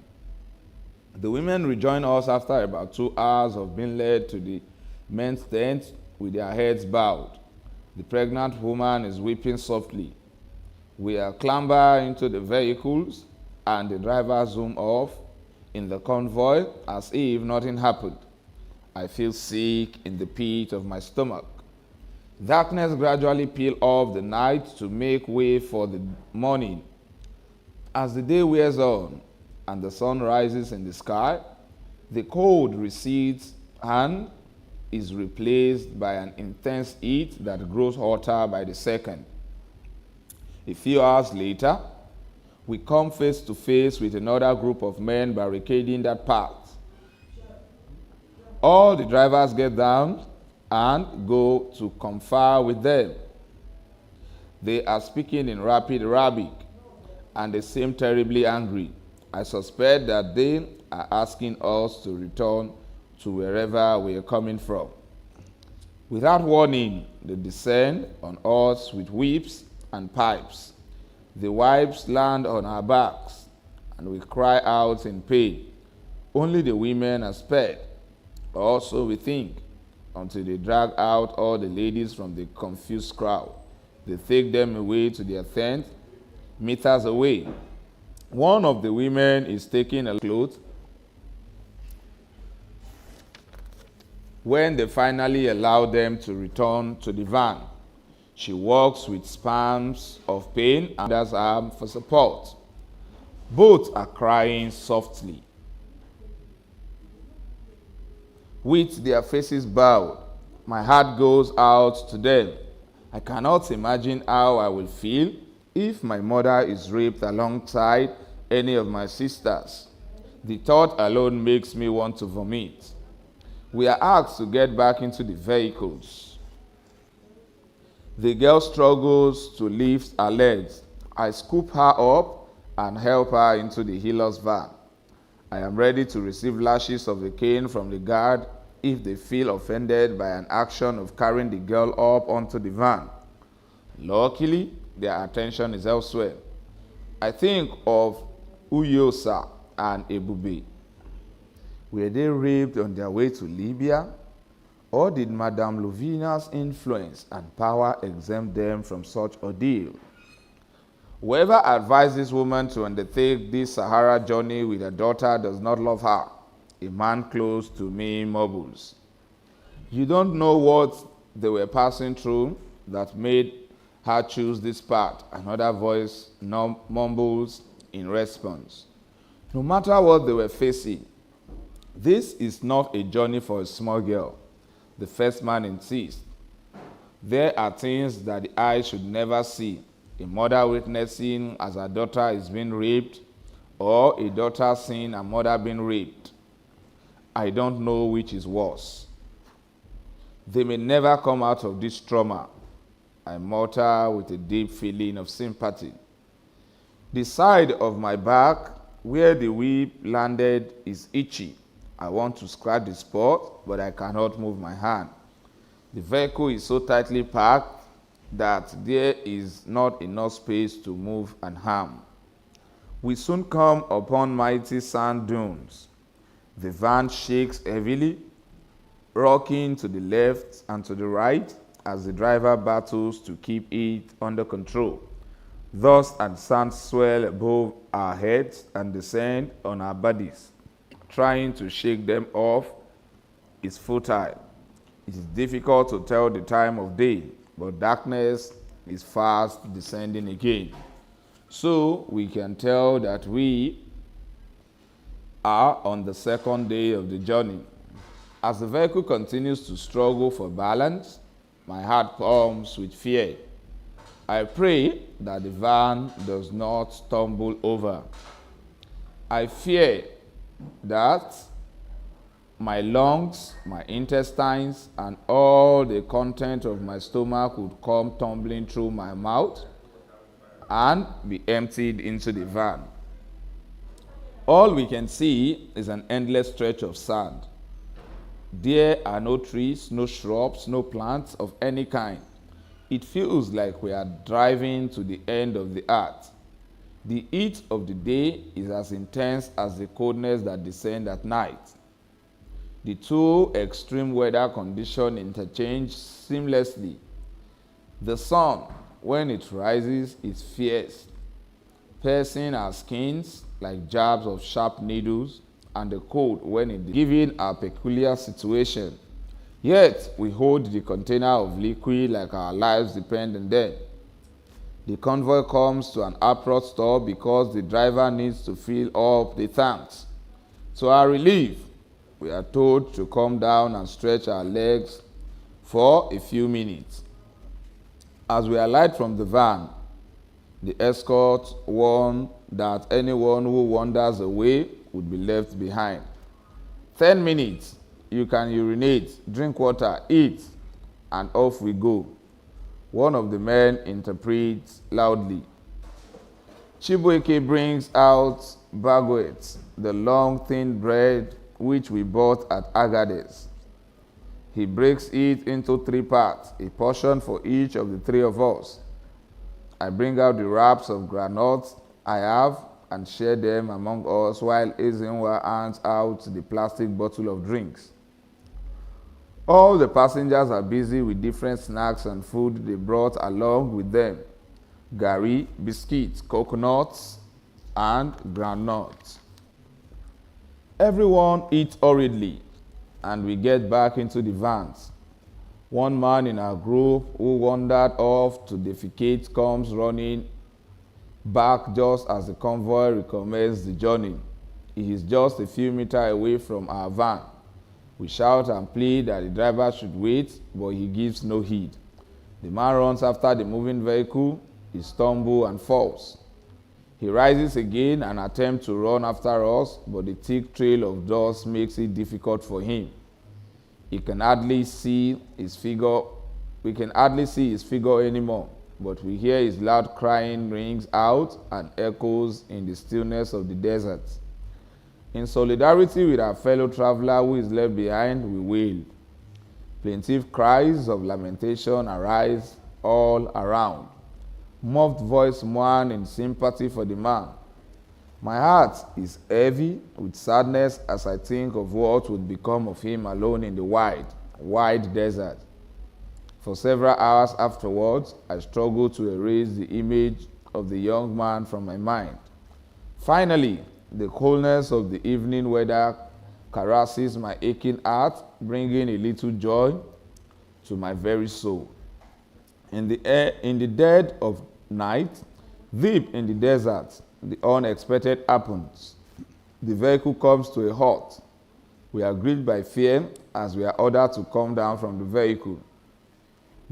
The women rejoin us after about 2 hours of being led to the men's tent with their heads bowed. The pregnant woman is weeping softly. We are clamber into the vehicles and the driver zoom off in the convoy as if nothing happened. I feel sick in the pit of my stomach. Darkness gradually peels off the night to make way for the morning. As the day wears on and the sun rises in the sky, the cold recedes and is replaced by an intense heat that grows hotter by the second. A few hours later, we come face to face with another group of men barricading that path. All the drivers get down and go to confer with them. They are speaking in rapid Arabic, and they seem terribly angry. I suspect that they are asking us to return to wherever we are coming from. Without warning, they descend on us with whips and pipes. The wives land on our backs, and we cry out in pain. Only the women are spared, or so we think, until they drag out all the ladies from the confused crowd. They take them away to their tent, meters away. One of the women is taking a cloth. When they finally allow them to return to the van, she walks with spasms of pain and has her arm for support. Both are crying softly, with their faces bowed. My heart goes out to them. I cannot imagine how I will feel if my mother is raped alongside any of my sisters. The thought alone makes me want to vomit. We are asked to get back into the vehicles. The girl struggles to lift her legs. I scoop her up and help her into the healer's van. I am ready to receive lashes of the cane from the guard if they feel offended by an action of carrying the girl up onto the van. Luckily, their attention is elsewhere. I think of Uyosa and Ebube. Were they raped on their way to Libya? Or did Madame Lovina's influence and power exempt them from such ordeal? Whoever advises women to undertake this Sahara journey with a daughter does not love her. A man close to me mumbles. You don't know what they were passing through that made her choose this path. Another voice mumbles in response. No matter what they were facing, this is not a journey for a small girl. The first man insists. There are things that the eye should never see. A mother witnessing as her daughter is being raped, or a daughter seeing her mother being raped. I don't know which is worse. They may never come out of this trauma. I mutter with a deep feeling of sympathy. The side of my back where the whip landed is itchy. I want to scratch the spot, but I cannot move my hand. The vehicle is so tightly packed that there is not enough space to move and harm. We soon come upon mighty sand dunes. The van shakes heavily, rocking to the left and to the right as the driver battles to keep it under control. Dust and sand swell above our heads and descend on our bodies. Trying to shake them off is futile. It is difficult to tell the time of day, but darkness is fast descending again. So we can tell that we are on the second day of the journey. As the vehicle continues to struggle for balance, my heart pumps with fear. I pray that the van does not tumble over. I fear that my lungs, my intestines, and all the content of my stomach would come tumbling through my mouth and be emptied into the van. All we can see is an endless stretch of sand. There are no trees, no shrubs, no plants of any kind. It feels like we are driving to the end of the earth. The heat of the day is as intense as the coldness that descends at night. The two extreme weather conditions interchange seamlessly. The sun, when it rises, is fierce, piercing our skins like jabs of sharp needles, and the cold when it is given our peculiar situation. Yet we hold the container of liquid like our lives depend on them. The convoy comes to an abrupt stop because the driver needs to fill up the tanks. To our relief, we are told to come down and stretch our legs for a few minutes. As we alight from the van, the escort warned that anyone who wanders away would be left behind. 10 minutes, you can urinate, drink water, eat, and off we go. One of the men interprets loudly. Chibuike brings out baguettes, the long thin bread which we bought at Agades. He breaks it into 3 parts, a portion for each of the 3 of us. I bring out the wraps of granules I have and share them among us while Ezenwa hands out the plastic bottle of drinks. All the passengers are busy with different snacks and food they brought along with them: gari, biscuits, coconuts, and groundnuts. Everyone eats hurriedly, and we get back into the vans. One man in our group who wandered off to defecate comes running back just as the convoy recommences the journey. He is just a few meters away from our van. We shout and plead that the driver should wait, but he gives no heed. The man runs after the moving vehicle. He stumbles and falls. He rises again and attempts to run after us, but the thick trail of dust makes it difficult for him. We can hardly see his figure anymore, but we hear his loud crying rings out and echoes in the stillness of the desert. In solidarity with our fellow traveler who is left behind, we wail. Plaintive cries of lamentation arise all around. Muffled voice mourn in sympathy for the man. My heart is heavy with sadness as I think of what would become of him alone in the wide, wide desert. For several hours afterwards, I struggled to erase the image of the young man from my mind. Finally, the coolness of the evening weather caresses my aching heart, bringing a little joy to my very soul. In the dead of night, deep in the desert, the unexpected happens. The vehicle comes to a halt. We are gripped by fear as we are ordered to come down from the vehicle.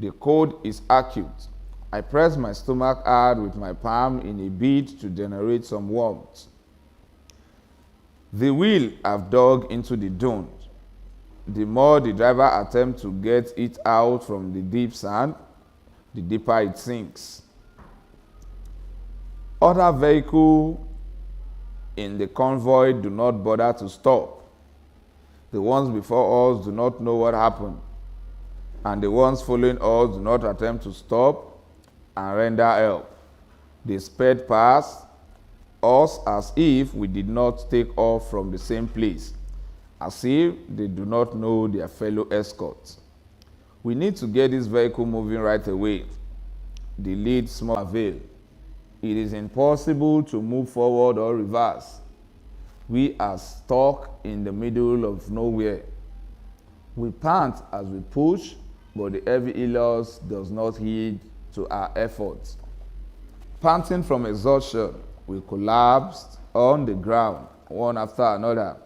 The cold is acute. I press my stomach hard with my palm in a bid to generate some warmth. The wheel have dug into the dunes. The more the driver attempts to get it out from the deep sand, the deeper it sinks. Other vehicles in the convoy do not bother to stop. The ones before us do not know what happened. and the ones following us do not attempt to stop and render help. They sped past us as if we did not take off from the same place, as if they do not know their fellow escorts. We need to get this vehicle moving right away. The lead small avail. It is impossible to move forward or reverse. We are stuck in the middle of nowhere. We pant as we push, but the heavy illness does not heed to our efforts. Panting from exhaustion, we collapsed on the ground, one after another,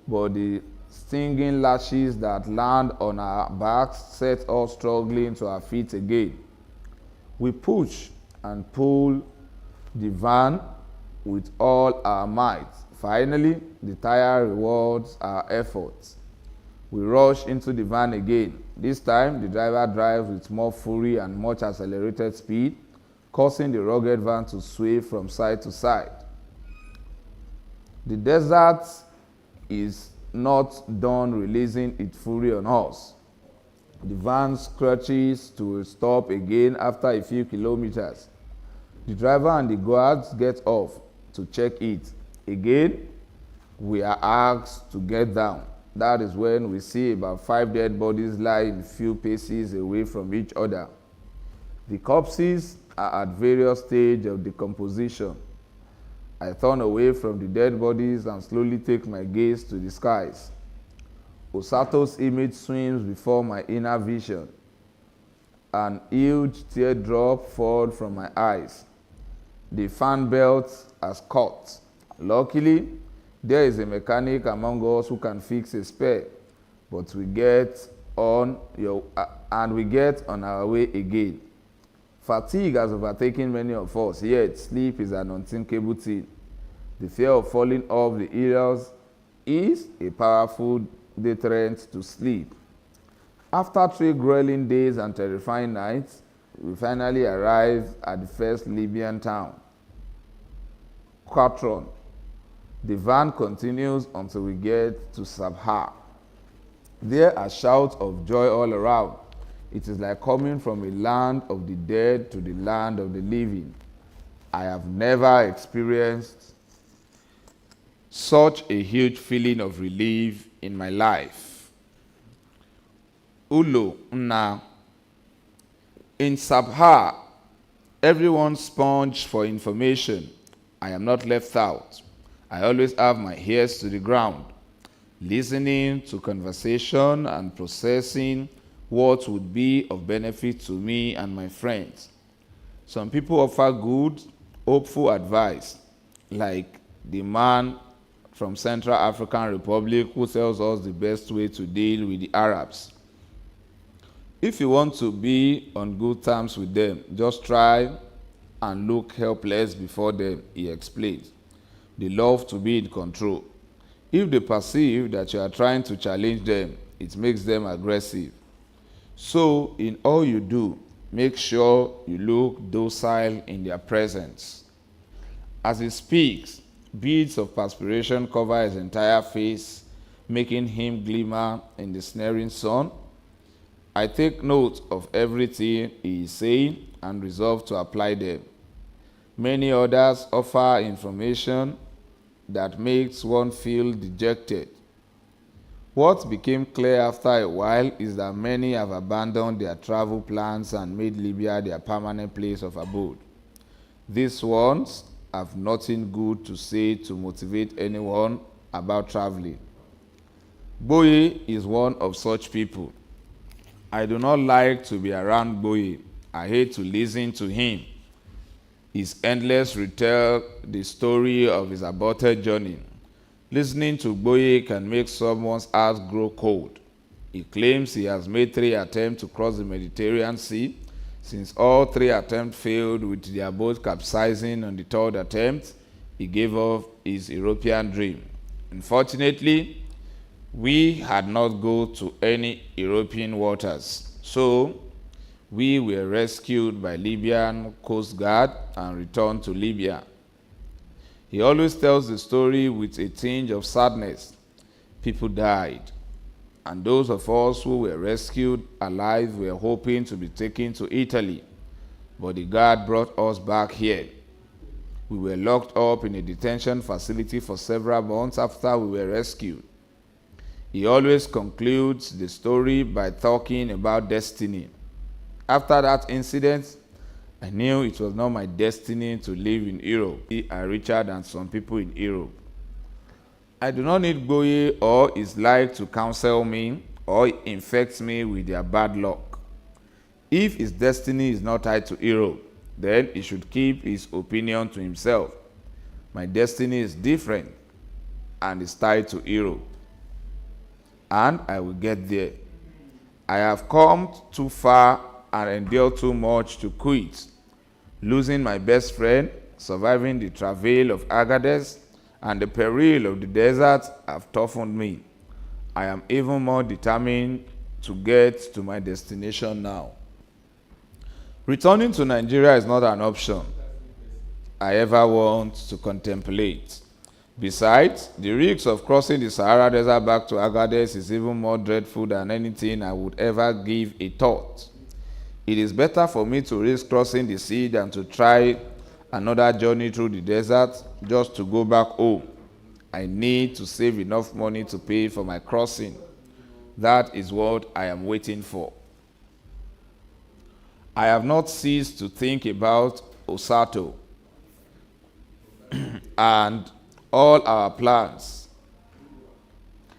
but the stinging lashes that land on our backs set us struggling to our feet again. We push and pull the van with all our might. Finally, the tire rewards our efforts. We rush into the van again. This time, the driver drives with more fury and much accelerated speed, causing the rugged van to sway from side to side. The desert is not done releasing its fury on us. The van scratches to a stop again after a few kilometers. The driver and the guards get off to check it. Again, we are asked to get down. That is when we see about 5 dead bodies lying a few paces away from each other. The corpses are at various stages of decomposition. I turn away from the dead bodies and slowly take my gaze to the skies. Osato's image swims before my inner vision. An huge teardrop falls from my eyes. The fan belt has caught. Luckily, there is a mechanic among us who can fix a spare, but we get on our way again. Fatigue has overtaken many of us, yet sleep is an unthinkable thing. The fear of falling off the hills is a powerful deterrent to sleep. After 3 grueling days and terrifying nights, we finally arrive at the first Libyan town, Quatron. The van continues until we get to Sabha. There are shouts of joy all around. It is like coming from a land of the dead to the land of the living. I have never experienced such a huge feeling of relief in my life. Ulo Nna. In Sabha, everyone sponged for information. I am not left out. I always have my ears to the ground, listening to conversation and processing what would be of benefit to me and my friends. Some people offer good, hopeful advice, like the man from Central African Republic who tells us the best way to deal with the Arabs. If you want to be on good terms with them, just try and look helpless before them, he explains. They love to be in control. If they perceive that you are trying to challenge them, it makes them aggressive. So, in all you do, make sure you look docile in their presence. As he speaks, beads of perspiration cover his entire face, making him glimmer in the snaring sun. I take note of everything he is saying and resolve to apply them. Many others offer information that makes one feel dejected. What became clear after a while is that many have abandoned their travel plans and made Libya their permanent place of abode. These ones have nothing good to say to motivate anyone about traveling. Boye is one of such people. I do not like to be around Boye. I hate to listen to him. His endless retell the story of his aborted journey. Listening to Boye can make someone's heart grow cold. He claims he has made 3 attempts to cross the Mediterranean Sea. Since all 3 attempts failed, with their boat capsizing on the 3rd attempt, he gave up his European dream. Unfortunately, we had not gone to any European waters, so we were rescued by Libyan Coast Guard and returned to Libya. He always tells the story with a tinge of sadness. People died. and those of us who were rescued alive were hoping to be taken to Italy, but the guard brought us back here. We were locked up in a detention facility for several months after we were rescued. He always concludes the story by talking about destiny. After that incident, I knew it was not my destiny to live in Europe. I am richer than some people in Europe. I do not need Goye or his like to counsel me or infect me with their bad luck. If his destiny is not tied to Europe, then he should keep his opinion to himself. My destiny is different and is tied to Europe. And I will get there. I have come too far and endured too much to quit. Losing my best friend, surviving the travail of Agadez, and the peril of the desert have toughened me. I am even more determined to get to my destination now. Returning to Nigeria is not an option I ever want to contemplate. Besides, the risks of crossing the Sahara Desert back to Agadez is even more dreadful than anything I would ever give a thought. It is better for me to risk crossing the sea than to try another journey through the desert just to go back home. I need to save enough money to pay for my crossing. That is what I am waiting for. I have not ceased to think about Osato and all our plans.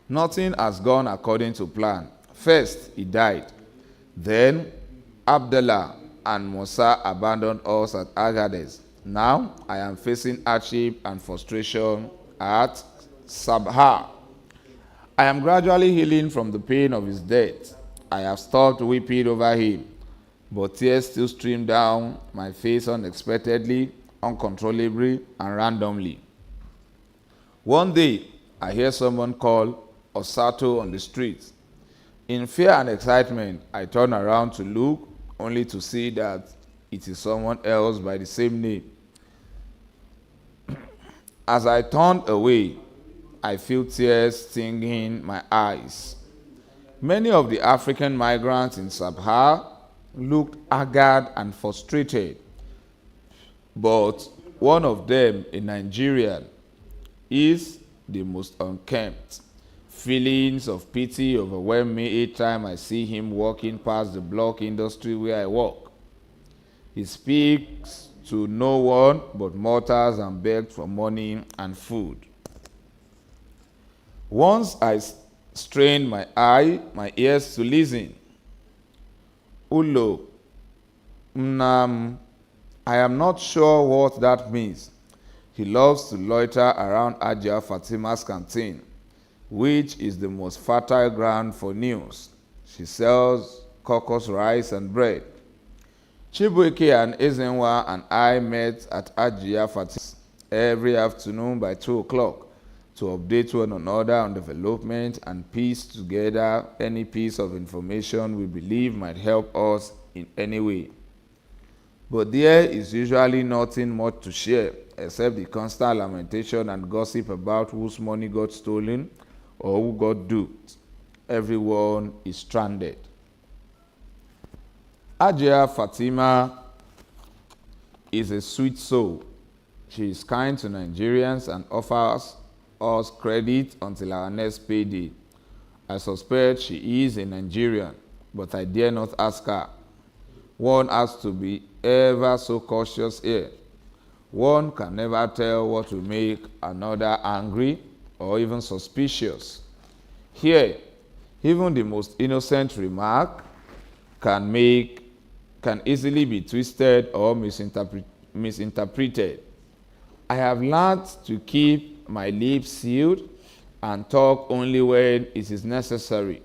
Nothing has gone according to plan. First, he died. Then, Abdullah and Musa abandoned us at Agadez. Now, I am facing hardship and frustration at Sabha. I am gradually healing from the pain of his death. I have stopped weeping over him, but tears still stream down my face unexpectedly, uncontrollably, and randomly. One day, I hear someone call Osato on the street. In fear and excitement, I turn around to look, only to see that it is someone else by the same name. As I turned away, I feel tears stinging my eyes. Many of the African migrants in Sabha looked haggard and frustrated, but one of them, a Nigerian, is the most unkempt. Feelings of pity overwhelm me each time I see him walking past the block industry where I work. He speaks to no one but mortals and begs for money and food. Once I strained my ears to listen. Ulo, I am not sure what that means. He loves to loiter around Ajia Fatima's canteen, which is the most fertile ground for news. She sells couscous rice and bread. Chibuike and Ezenwa and I met at Ajia Fatima's every afternoon by 2 o'clock to update one another on development and piece together any piece of information we believe might help us in any way. But there is usually nothing much to share except the constant lamentation and gossip about whose money got stolen or who got duped. Everyone is stranded. Ajia Fatima is a sweet soul. She is kind to Nigerians and offers us credit until our next payday. I suspect she is a Nigerian, but I dare not ask her. One has to be ever so cautious here. One can never tell what will make another angry or even suspicious. Here, even the most innocent remark can easily be twisted or misinterpreted. I have learned to keep my lips sealed and talk only when it is necessary.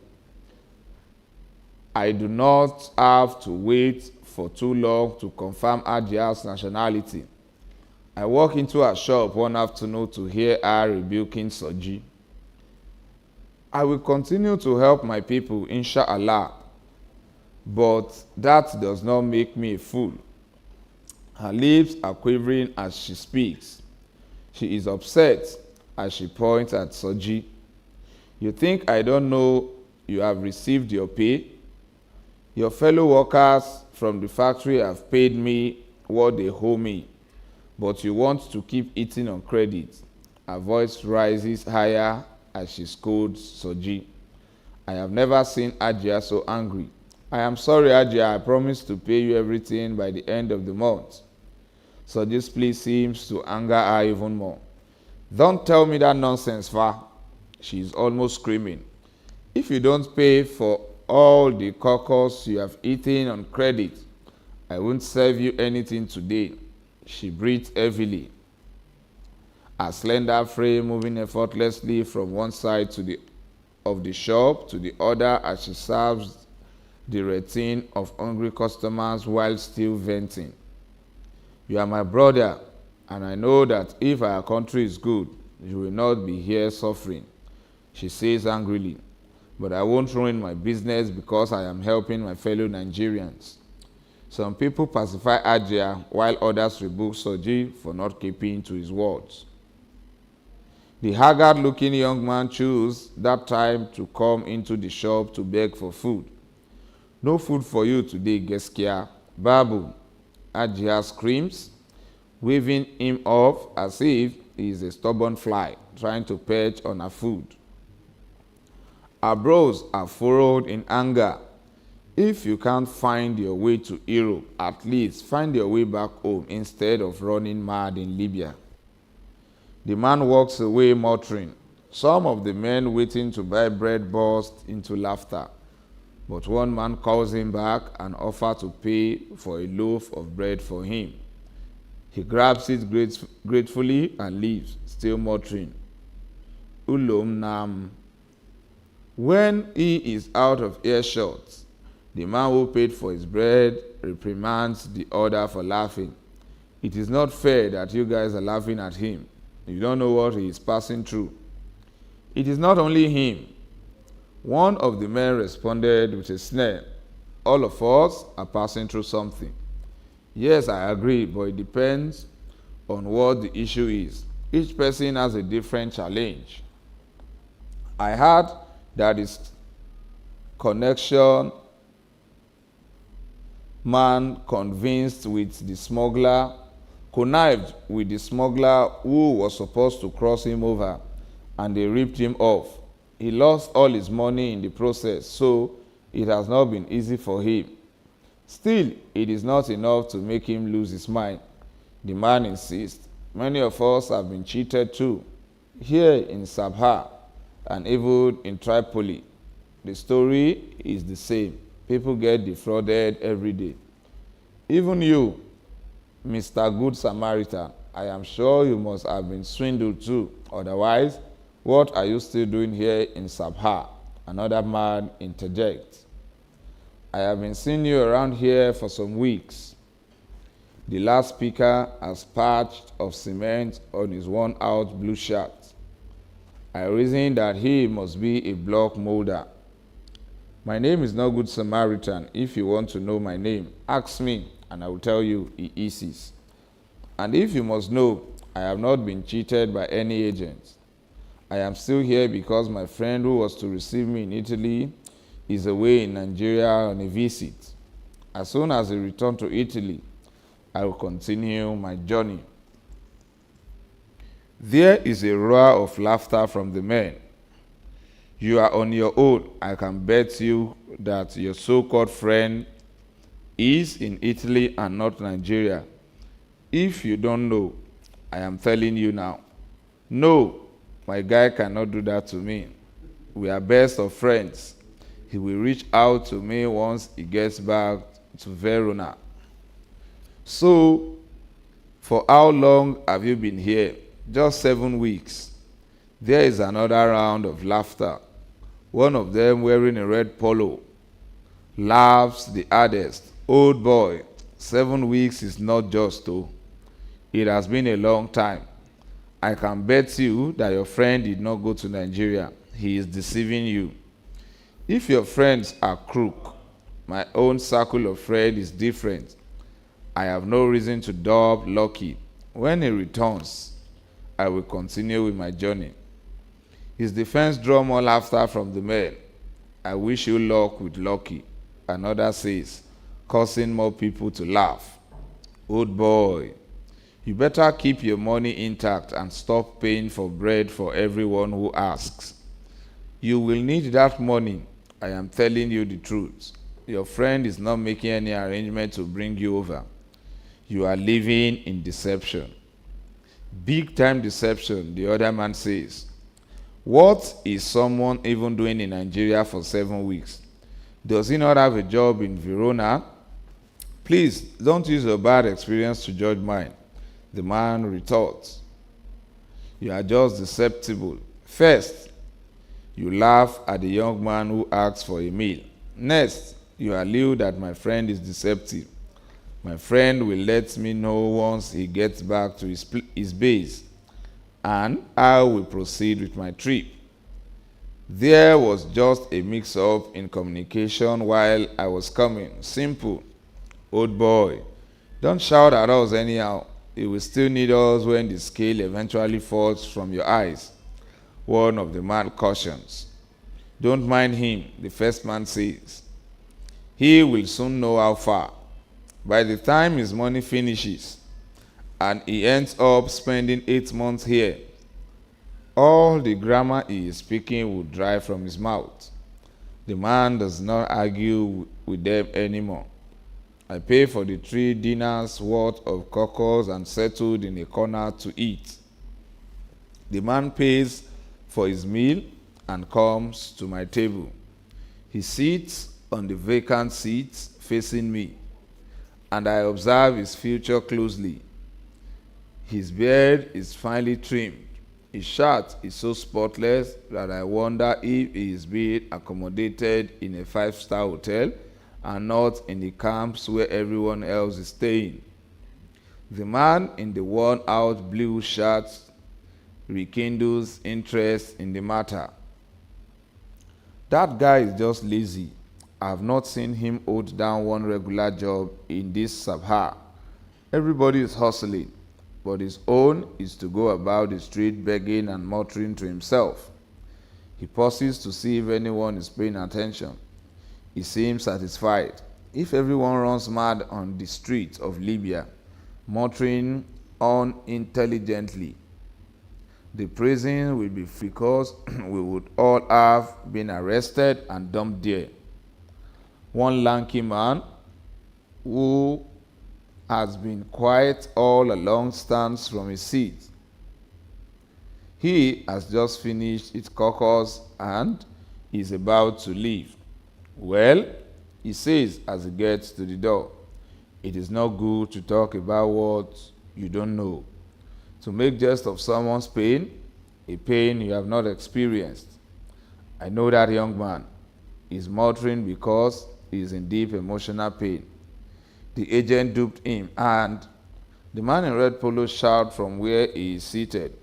I do not have to wait for too long to confirm Ajia's nationality. I walked into her shop one afternoon to hear her rebuking Soji. I will continue to help my people, inshallah, but that does not make me a fool. Her lips are quivering as she speaks. She is upset as she points at Soji. You think I don't know You have received your pay. Your fellow workers from the factory have paid me what they owe me, but you want to keep eating on credit. Her voice rises higher as she scolds Soji. I have never seen Ajia so angry. I am sorry, Ajia. I promise to pay you everything by the end of the month. Soji's plea seems to anger her even more. Don't tell me that nonsense, Fa. She is almost screaming. If you don't pay for all the cockles you have eaten on credit, I won't serve you anything today. She breathed heavily, her slender frame moving effortlessly from one side of the shop to the other as she serves the routine of hungry customers while still venting. You are my brother, and I know that if our country is good, you will not be here suffering, she says angrily. But I won't ruin my business because I am helping my fellow Nigerians. Some people pacify Ajia while others rebuke Soji for not keeping to his words. The haggard-looking young man chose that time to come into the shop to beg for food. No food for you today, Geskia. Babu, Ajia screams, waving him off as if he is a stubborn fly trying to perch on her food. Her brows are furrowed in anger. If you can't find your way to Europe, at least find your way back home instead of running mad in Libya. The man walks away muttering. Some of the men waiting to buy bread burst into laughter, but one man calls him back and offers to pay for a loaf of bread for him. He grabs it gratefully and leaves, still muttering, Ulom Nam. When he is out of earshot, the man who paid for his bread reprimands the other for laughing. It is not fair that you guys are laughing at him. You don't know what he is passing through. It is not only him. One of the men responded with a sneer. All of us are passing through something. Yes, I agree, but it depends on what the issue is. Each person has a different challenge. I heard that his connection man connived with the smuggler who was supposed to cross him over, and they ripped him off. He lost all his money in the process, so it has not been easy for him. Still, it is not enough to make him lose his mind. The man insists. Many of us have been cheated too. Here in Sabha and even in Tripoli, the story is the same. People get defrauded every day. Even you, Mr. Good Samaritan, I am sure you must have been swindled too. Otherwise, what are you still doing here in Sabha? Another man interjects. I have been seeing you around here for some weeks. The last speaker has patched of cement on his worn-out blue shirt. I reason that he must be a block molder. My name is not Good Samaritan. If you want to know my name, ask me, and I will tell you he is. And if you must know, I have not been cheated by any agent. I am still here because my friend who was to receive me in Italy is away in Nigeria on a visit. As soon as he returns to Italy, I will continue my journey. There is a roar of laughter from the men. You are on your own. I can bet you that your so-called friend is in Italy and not Nigeria. If you don't know, I am telling you now. No, my guy cannot do that to me. We are best of friends. He will reach out to me once he gets back to Verona. So, for how long have you been here? Just 7 weeks. There is another round of laughter. One of them, wearing a red polo, laughs the hardest. Old boy, 7 weeks is not just though. It has been a long time. I can bet you that your friend did not go to Nigeria. He is deceiving you. If your friends are crook, my own circle of friends is different. I have no reason to doubt Lucky. When he returns, I will continue with my journey. His defense drew more laughter from the men. I wish you luck with Lucky. Another says, causing more people to laugh. Old boy, you better keep your money intact and stop paying for bread for everyone who asks. You will need that money. I am telling you the truth. Your friend is not making any arrangement to bring you over. You are living in deception. Big time deception, the other man says. What is someone even doing in Nigeria for 7 weeks? Does he not have a job in Verona? Please, don't use your bad experience to judge mine. The man retorts. You are just deceptible. First, you laugh at the young man who asks for a meal. Next, you allude that my friend is deceptive. My friend will let me know once he gets back to his base, and I will proceed with my trip. There was just a mix-up in communication while I was coming. Simple. Old boy, don't shout at us anyhow. You will still need us when the scale eventually falls from your eyes. One of the man cautions. Don't mind him, the first man says. He will soon know how far. By the time his money finishes and he ends up spending 8 months here, all the grammar he is speaking will dry from his mouth. The man does not argue with them anymore. I pay for the 3 dinners worth of cockles and settled in a corner to eat. The man pays for his meal and comes to my table. He sits on the vacant seat facing me, and I observe his features closely. His beard is finely trimmed. His shirt is so spotless that I wonder if he is being accommodated in a 5-star hotel and not in the camps where everyone else is staying. The man in the worn-out blue shirt rekindles interest in the matter. That guy is just lazy. I have not seen him hold down one regular job in this Sabha. Everybody is hustling, but his own is to go about the street begging and muttering to himself. He pauses to see if anyone is paying attention. He seems satisfied. If everyone runs mad on the streets of Libya, muttering unintelligently, the prison will be free because we would all have been arrested and dumped there. One lanky man who has been quiet all along stands from his seat. He has just finished his caucus and is about to leave. Well, he says as he gets to the door, it is not good to talk about what you don't know, to make jest of someone's pain, a pain you have not experienced. I know that young man is muttering because he is in deep emotional pain. The agent duped him, and the man in red polo shouts from where he is seated,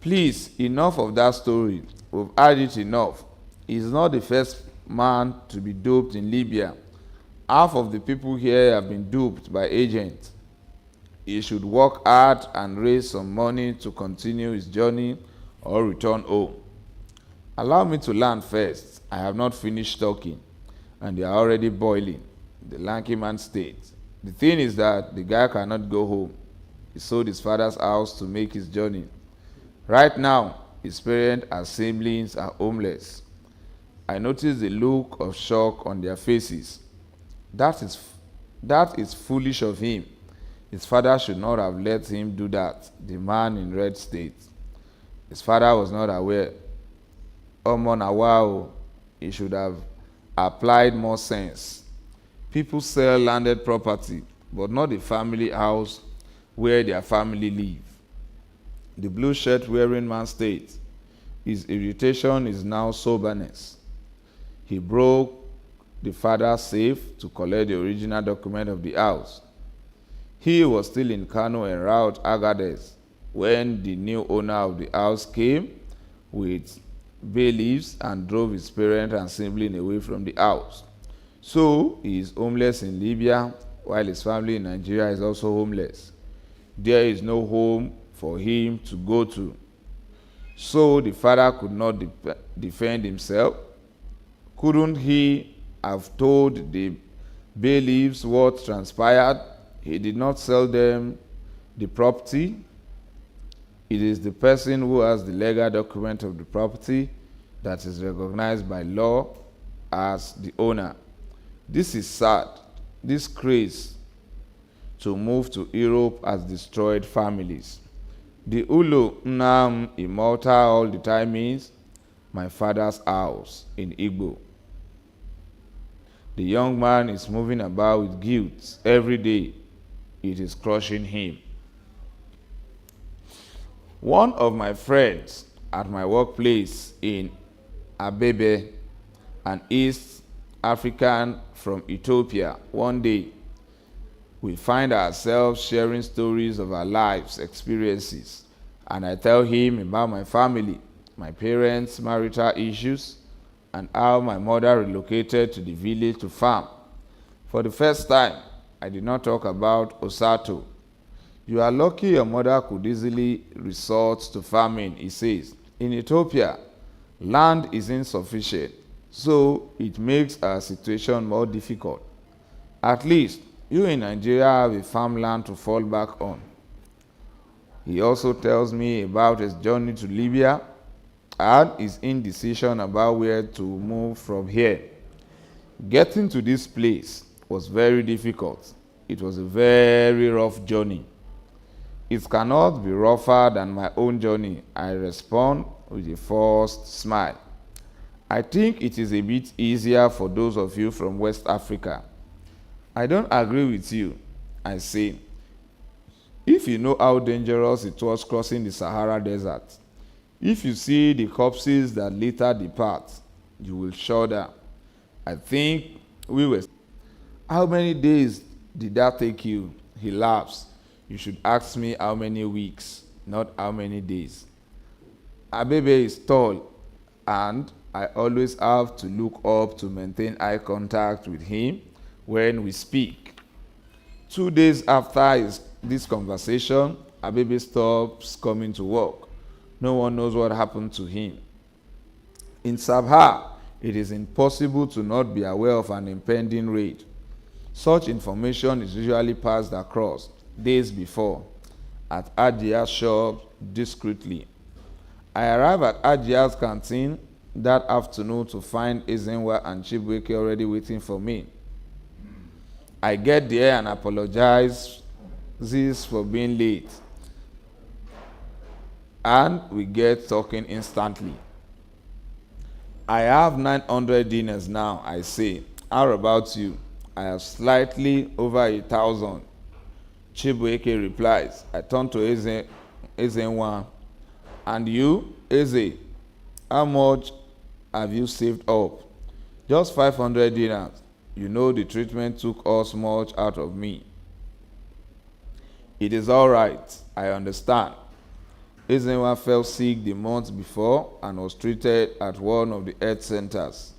please, enough of that story. We've had it enough. He's not the first man to be duped in Libya. Half of the people here have been duped by agents. He should work hard and raise some money to continue his journey or return home. Allow me to land first. I have not finished talking, and they are already boiling, the lanky man states. The thing is that the guy cannot go home. He sold his father's house to make his journey. Right now, his parents and siblings are homeless. I notice the look of shock on their faces. That is foolish of him. His father should not have let him do that, the man in red states. His father was not aware. Wow, he should have applied more sense. People sell landed property, but not the family house where their family live. The blue shirt wearing man states, his irritation is now soberness. He broke the father's safe to collect the original document of the house. He was still in Kano en route Agadez when the new owner of the house came with bailiffs and drove his parents and sibling away from the house. So he is homeless in Libya while his family in Nigeria is also homeless. There is no home for him to go to. So the father could not defend himself, Couldn't he have told the bailiffs what transpired? He did not sell them the property. It is the person who has the legal document of the property that is recognized by law as the owner. This is sad. This craze to move to Europe has destroyed families. The Ulo Nnam Immortal all the time means my father's house in Igbo. The young man is moving about with guilt every day. It is crushing him. One of my friends at my workplace in Abebe, an East African from Ethiopia, one day we find ourselves sharing stories of our lives, experiences, and I tell him about my family, my parents' marital issues, and how my mother relocated to the village to farm. For the first time, I did not talk about Osato. You are lucky your mother could easily resort to farming, he says. In Ethiopia, land is insufficient, so it makes our situation more difficult. At least, you in Nigeria have a farmland to fall back on. He also tells me about his journey to Libya and his indecision about where to move from here. Getting to this place was very difficult. It was a very rough journey. It cannot be rougher than my own journey, I respond with a forced smile. I think it is a bit easier for those of you from West Africa. I don't agree with you, I say. If you know how dangerous it was crossing the Sahara Desert, if you see the corpses that later depart, you will shudder. I think we were. How many days did that take you? He laughs. You should ask me how many weeks, not how many days. Abebe is tall, and I always have to look up to maintain eye contact with him when we speak. 2 days after this conversation, Abebe stops coming to work. No one knows what happened to him. In Sabha, it is impossible to not be aware of an impending raid. Such information is usually passed across days before at Ajia's shop discreetly. I arrive at Ajia's canteen that afternoon to find Ezenwa and Chibuike already waiting for me. I get there and apologize for being late. And we get talking instantly. I have 900 dinars now, I say. How about you? I have slightly over 1,000. Chibuike replies. I turn to Ezenwa. And you, Eze, how much have you saved up? Just 500 dinars. You know the treatment took us much out of me. It is all right. I understand. Ezenwa fell sick the month before and was treated at one of the health centers.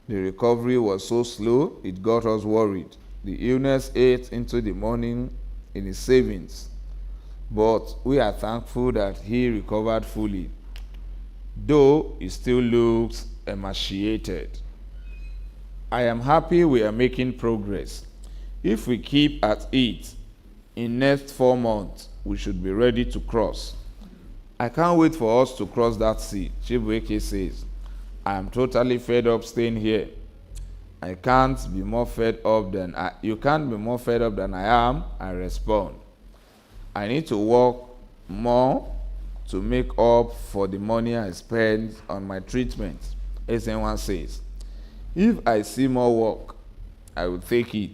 The recovery was so slow, it got us worried. The illness ate into the morning in his savings. But we are thankful that he recovered fully, though he still looks emaciated. I am happy we are making progress. If we keep at it, in next 4 months, we should be ready to cross. I can't wait for us to cross that sea, Chibuike says. I am totally fed up staying here. You can't be more fed up than I am, I respond. I need to work more to make up for the money I spend on my treatment, Ezenwa says. If I see more work, I will take it.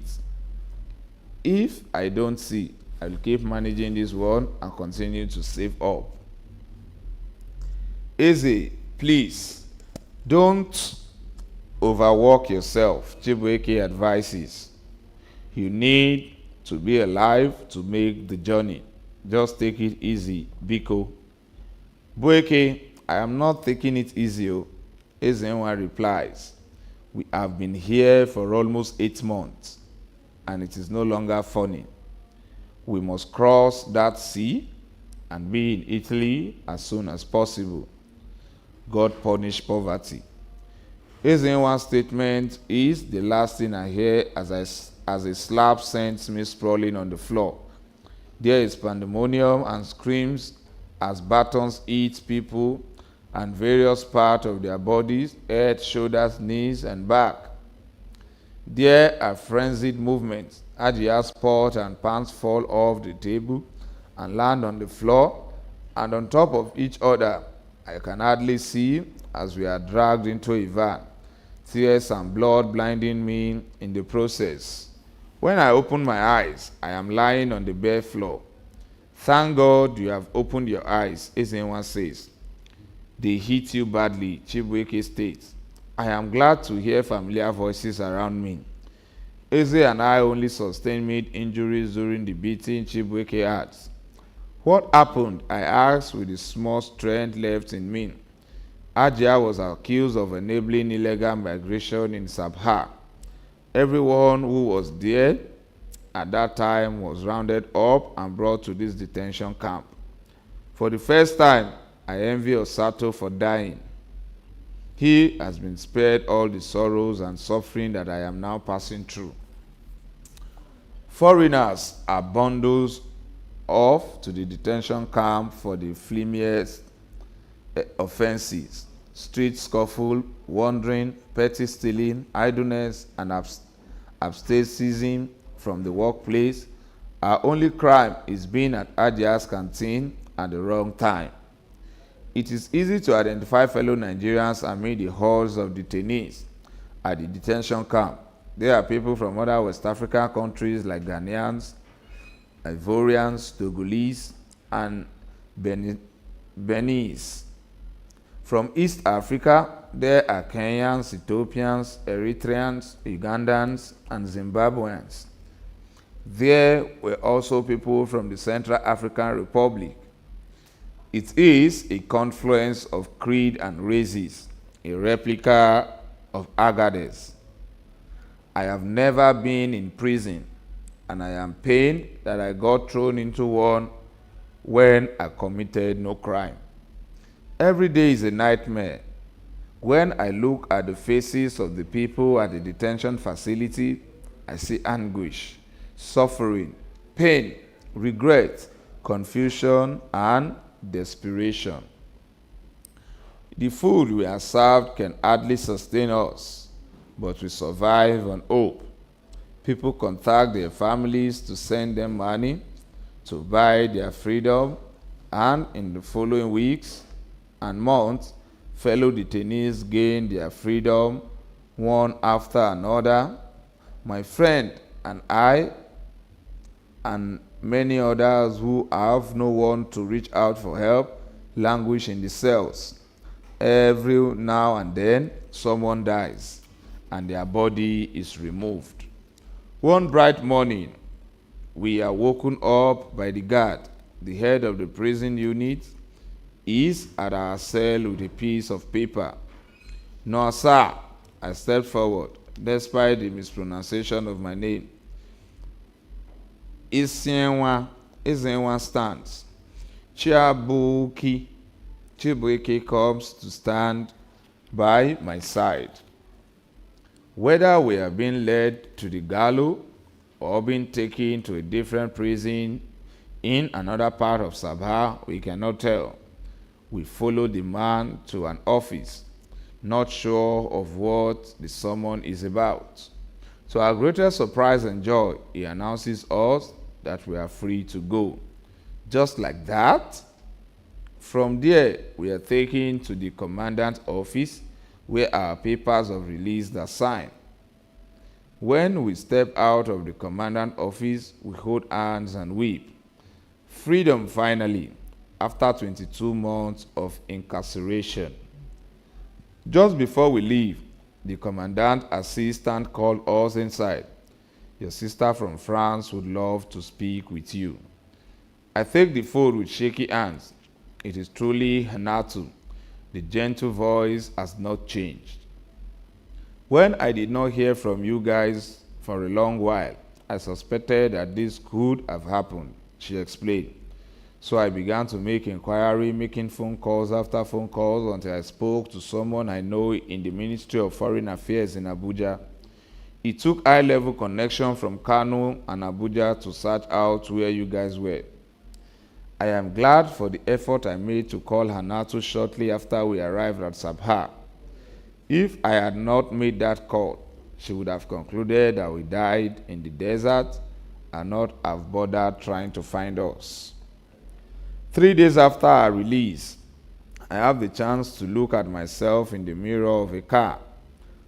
If I don't see, I will keep managing this one and continue to save up. Eze, please, don't overwork yourself, Chibuike advises. You need to be alive to make the journey. Just take it easy, Biko. Bueke, I am not taking it easy, Ezenwa replies. We have been here for almost 8 months, and it is no longer funny. We must cross that sea and be in Italy as soon as possible. God punish poverty. Ezenwa's statement is the last thing I hear as a slap sends me sprawling on the floor. There is pandemonium and screams as batons eat people and various parts of their bodies, head, shoulders, knees, and back. There are frenzied movements. Ajia's pot and pans fall off the table and land on the floor and on top of each other. I can hardly see as we are dragged into a van, tears and blood blinding me in the process. When I open my eyes, I am lying on the bare floor. Thank God you have opened your eyes, Ezenwa says. They hit you badly, Chibuike states. I am glad to hear familiar voices around me. Eze and I only sustained mid injuries during the beating, Chibuike adds. What happened? I asked with the small strength left in me. Ajia was accused of enabling illegal migration in Sabha. Everyone who was there at that time was rounded up and brought to this detention camp. For the first time, I envy Osato for dying. He has been spared all the sorrows and suffering that I am now passing through. Foreigners are bundled off to the detention camp for the flimsiest offenses: street scuffle, wandering, petty stealing, idleness, and absenteeism from the workplace. Our only crime is being at Ajia's canteen at the wrong time. It is easy to identify fellow Nigerians amid the hordes of detainees at the detention camp. There are people from other West African countries like Ghanaians, Ivorians, Togolese, and Beninese. From East Africa, there are Kenyans, Ethiopians, Eritreans, Ugandans, and Zimbabweans. There were also people from the Central African Republic. It is a confluence of creed and races, a replica of Agadez. I have never been in prison, and I am pained that I got thrown into one when I committed no crime. Every day is a nightmare. When I look at the faces of the people at the detention facility, I see anguish, suffering, pain, regret, confusion, and desperation. The food we are served can hardly sustain us, but we survive on hope. People contact their families to send them money to buy their freedom, and in the following weeks and months, fellow detainees gain their freedom one after another. My friend and I, and many others who have no one to reach out for help, languish in the cells. Every now and then, someone dies, and their body is removed. One bright morning, we are woken up by the guard. The head of the prison unit is at our cell with a piece of paper. No, sir. I stepped forward, despite the mispronunciation of my name. Ezenwa stands. Chibuike comes to stand by my side. Whether we are being led to the gallows or being taken to a different prison in another part of Sabha, we cannot tell. We follow the man to an office, not sure of what the summons is about. To our greatest surprise and joy, he announces us that we are free to go. Just like that, from there, we are taken to the commandant's office where our papers of release are signed. When we step out of the commandant's office, we hold hands and weep. Freedom finally, after 22 months of incarceration. Just before we leave, the commandant assistant called us inside. Your sister from France would love to speak with you. I take the food with shaky hands. It is truly Hanatu. The gentle voice has not changed. When I did not hear from you guys for a long while, I suspected that this could have happened, she explained. So I began to make inquiry, making phone calls after phone calls until I spoke to someone I know in the Ministry of Foreign Affairs in Abuja. It took high-level connection from Kano and Abuja to search out where you guys were. I am glad for the effort I made to call Hannatu shortly after we arrived at Sabha. If I had not made that call, she would have concluded that we died in the desert and not have bothered trying to find us. 3 days after our release, I have the chance to look at myself in the mirror of a car.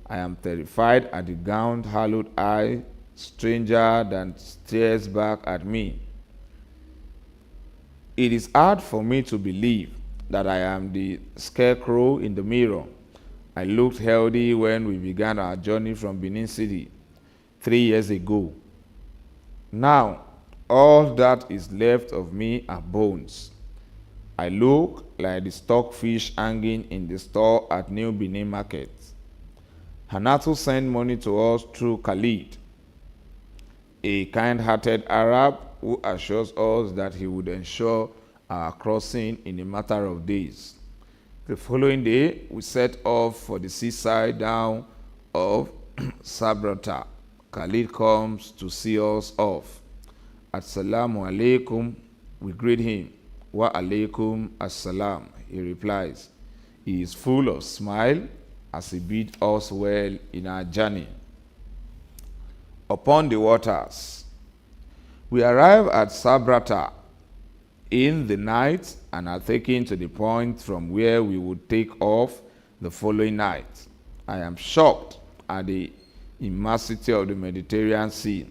I am terrified at the gowned, hallowed eye, stranger that stares back at me. It is hard for me to believe that I am the scarecrow in the mirror. I looked healthy when we began our journey from Benin City 3 years ago. Now, all that is left of me are bones. I look like the stockfish hanging in the store at New Benin Market. Hannatu sent money to us through Khalid, a kind-hearted Arab who assures us that he would ensure our crossing in a matter of days. The following day, we set off for the seaside town of Sabrata. Khalid comes to see us off. Assalamu alaikum, we greet him. Wa alaikum assalam, he replies. He is full of smile as he bids us well in our journey. Upon the waters, we arrive at Sabrata in the night and are taken to the point from where we would take off the following night. I am shocked at the immensity of the Mediterranean Sea.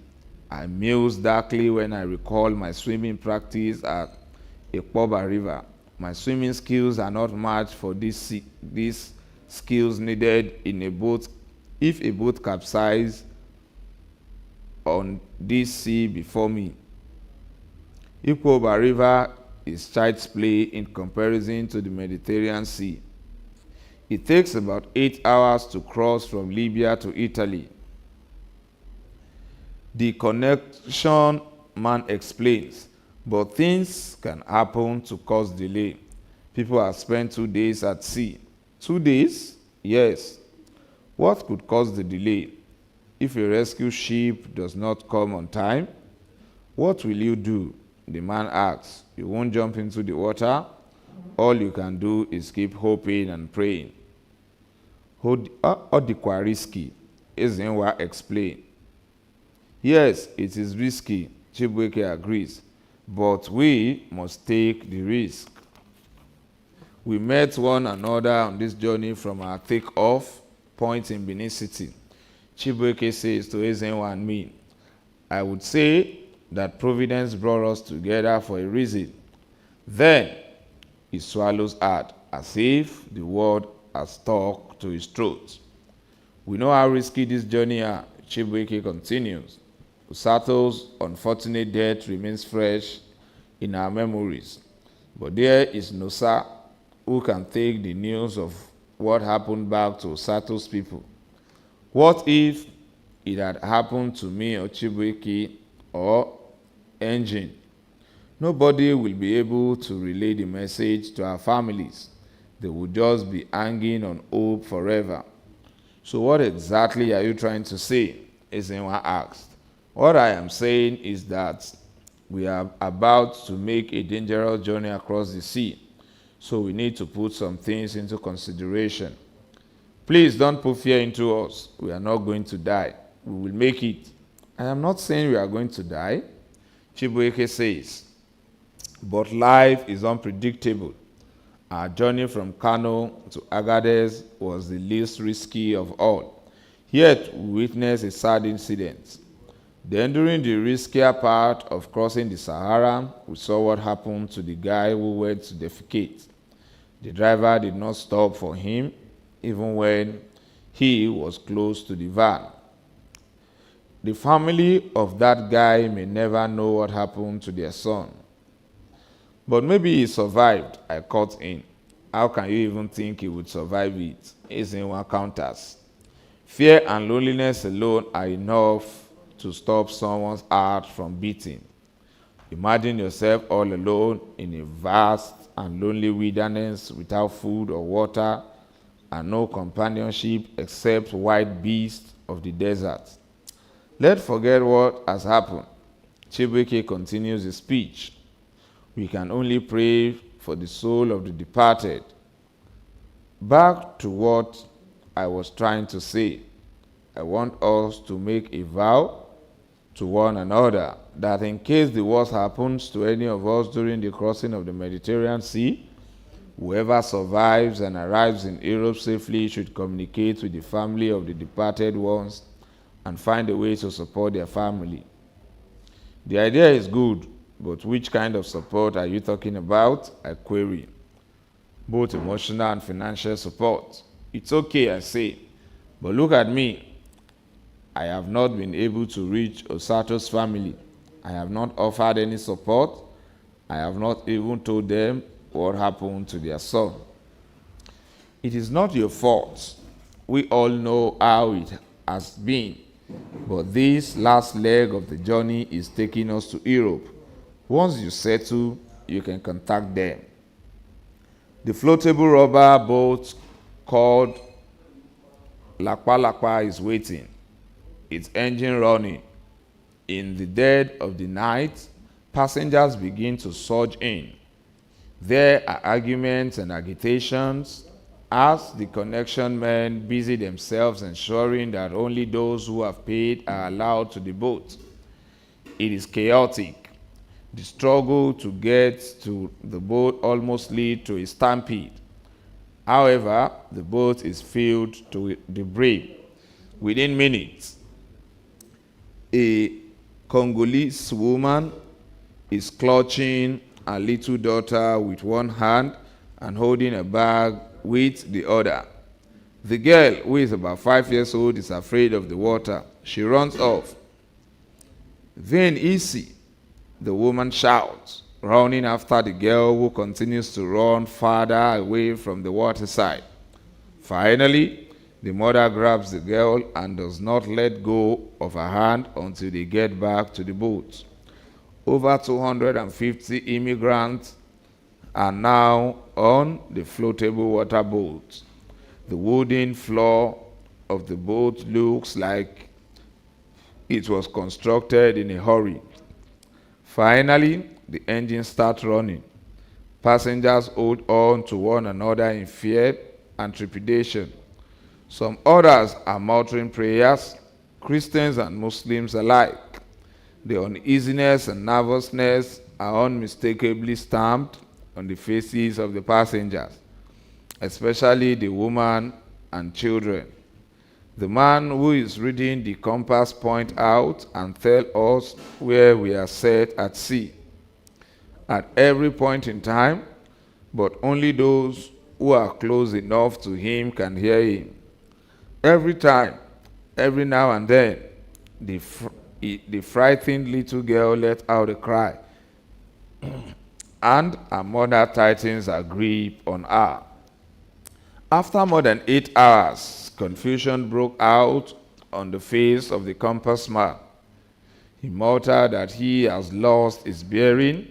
I muse darkly when I recall my swimming practice at Ekpoba River. My swimming skills are not matched for these skills needed in a boat if a boat capsized on this sea before me. Ekpoba River is child's play in comparison to the Mediterranean Sea. It takes about 8 hours to cross from Libya to Italy. The connection man explains, but things can happen to cause delay. People have spent 2 days at sea. 2 days? Yes. What could cause the delay? If a rescue ship does not come on time, what will you do? The man asks. You won't jump into the water. All you can do is keep hoping and praying. Odikwa risky, Ezenwa explained. Yes, it is risky, Chibuike agrees, but we must take the risk. We met one another on this journey from our take-off point in Benin City. Chibuike says to Ezenwa and me, I would say that Providence brought us together for a reason. Then he swallows hard, as if the word has stuck to his throat. We know how risky this journey is, Chibuike continues. Usato's unfortunate death remains fresh in our memories. But there is Nosa who can take the news of what happened back to Usato's people. What if it had happened to me or Chibuike or Engine? Nobody will be able to relay the message to our families. They will just be hanging on hope forever. So what exactly are you trying to say? Ezenwa asked. What I am saying is that we are about to make a dangerous journey across the sea, so we need to put some things into consideration. Please don't put fear into us. We are not going to die. We will make it. I am not saying we are going to die, Chibuike says, but life is unpredictable. Our journey from Kano to Agadez was the least risky of all. Yet we witnessed a sad incident. Then during the riskier part of crossing the Sahara, we saw what happened to the guy who went to defecate. The driver did not stop for him, even when he was close to the van. The family of that guy may never know what happened to their son. But maybe he survived, I cut in. How can you even think he would survive it? Ezenwa counters. Fear and loneliness alone are enough to stop someone's heart from beating. Imagine yourself all alone in a vast and lonely wilderness without food or water and no companionship except wild beasts of the desert. Let's forget what has happened. Chibuike continues his speech. We can only pray for the soul of the departed. Back to what I was trying to say. I want us to make a vow to one another that in case the worst happens to any of us during the crossing of the Mediterranean Sea, whoever survives and arrives in Europe safely should communicate with the family of the departed ones and find a way to support their family. The idea is good, but which kind of support are you talking about? I query. Both emotional and financial support. It's okay, I say, but look at me. I have not been able to reach Osato's family. I have not offered any support. I have not even told them what happened to their son. It is not your fault. We all know how it has been. But this last leg of the journey is taking us to Europe. Once you settle, you can contact them. The floatable rubber boat called Lakpa Lakpa is waiting, its engine running. In the dead of the night, passengers begin to surge in. There are arguments and agitations as the connection men busy themselves ensuring that only those who have paid are allowed to the boat. It is chaotic. The struggle to get to the boat almost leads to a stampede. However, the boat is filled to the brim. Within minutes, a Congolese woman is clutching her little daughter with one hand and holding a bag with the other. The girl, who is about 5 years old, is afraid of the water. She runs off. Then easy, the woman shouts, running after the girl, who continues to run farther away from the waterside. Finally, the mother grabs the girl and does not let go of her hand until they get back to the boat. Over 250 immigrants are now on the floatable water boat. The wooden floor of the boat looks like it was constructed in a hurry. Finally, the engine starts running. Passengers hold on to one another in fear and trepidation. Some others are muttering prayers, Christians and Muslims alike. The uneasiness and nervousness are unmistakably stamped on the faces of the passengers, especially the woman and children. The man who is reading the compass points out and tells us where we are set at sea. At every point in time, but only those who are close enough to him can hear him. Every time, every now and then, the frightened little girl let out a cry, and her mother tightens her grip on her. After more than 8 hours, confusion broke out on the face of the compass man. He muttered that he has lost his bearing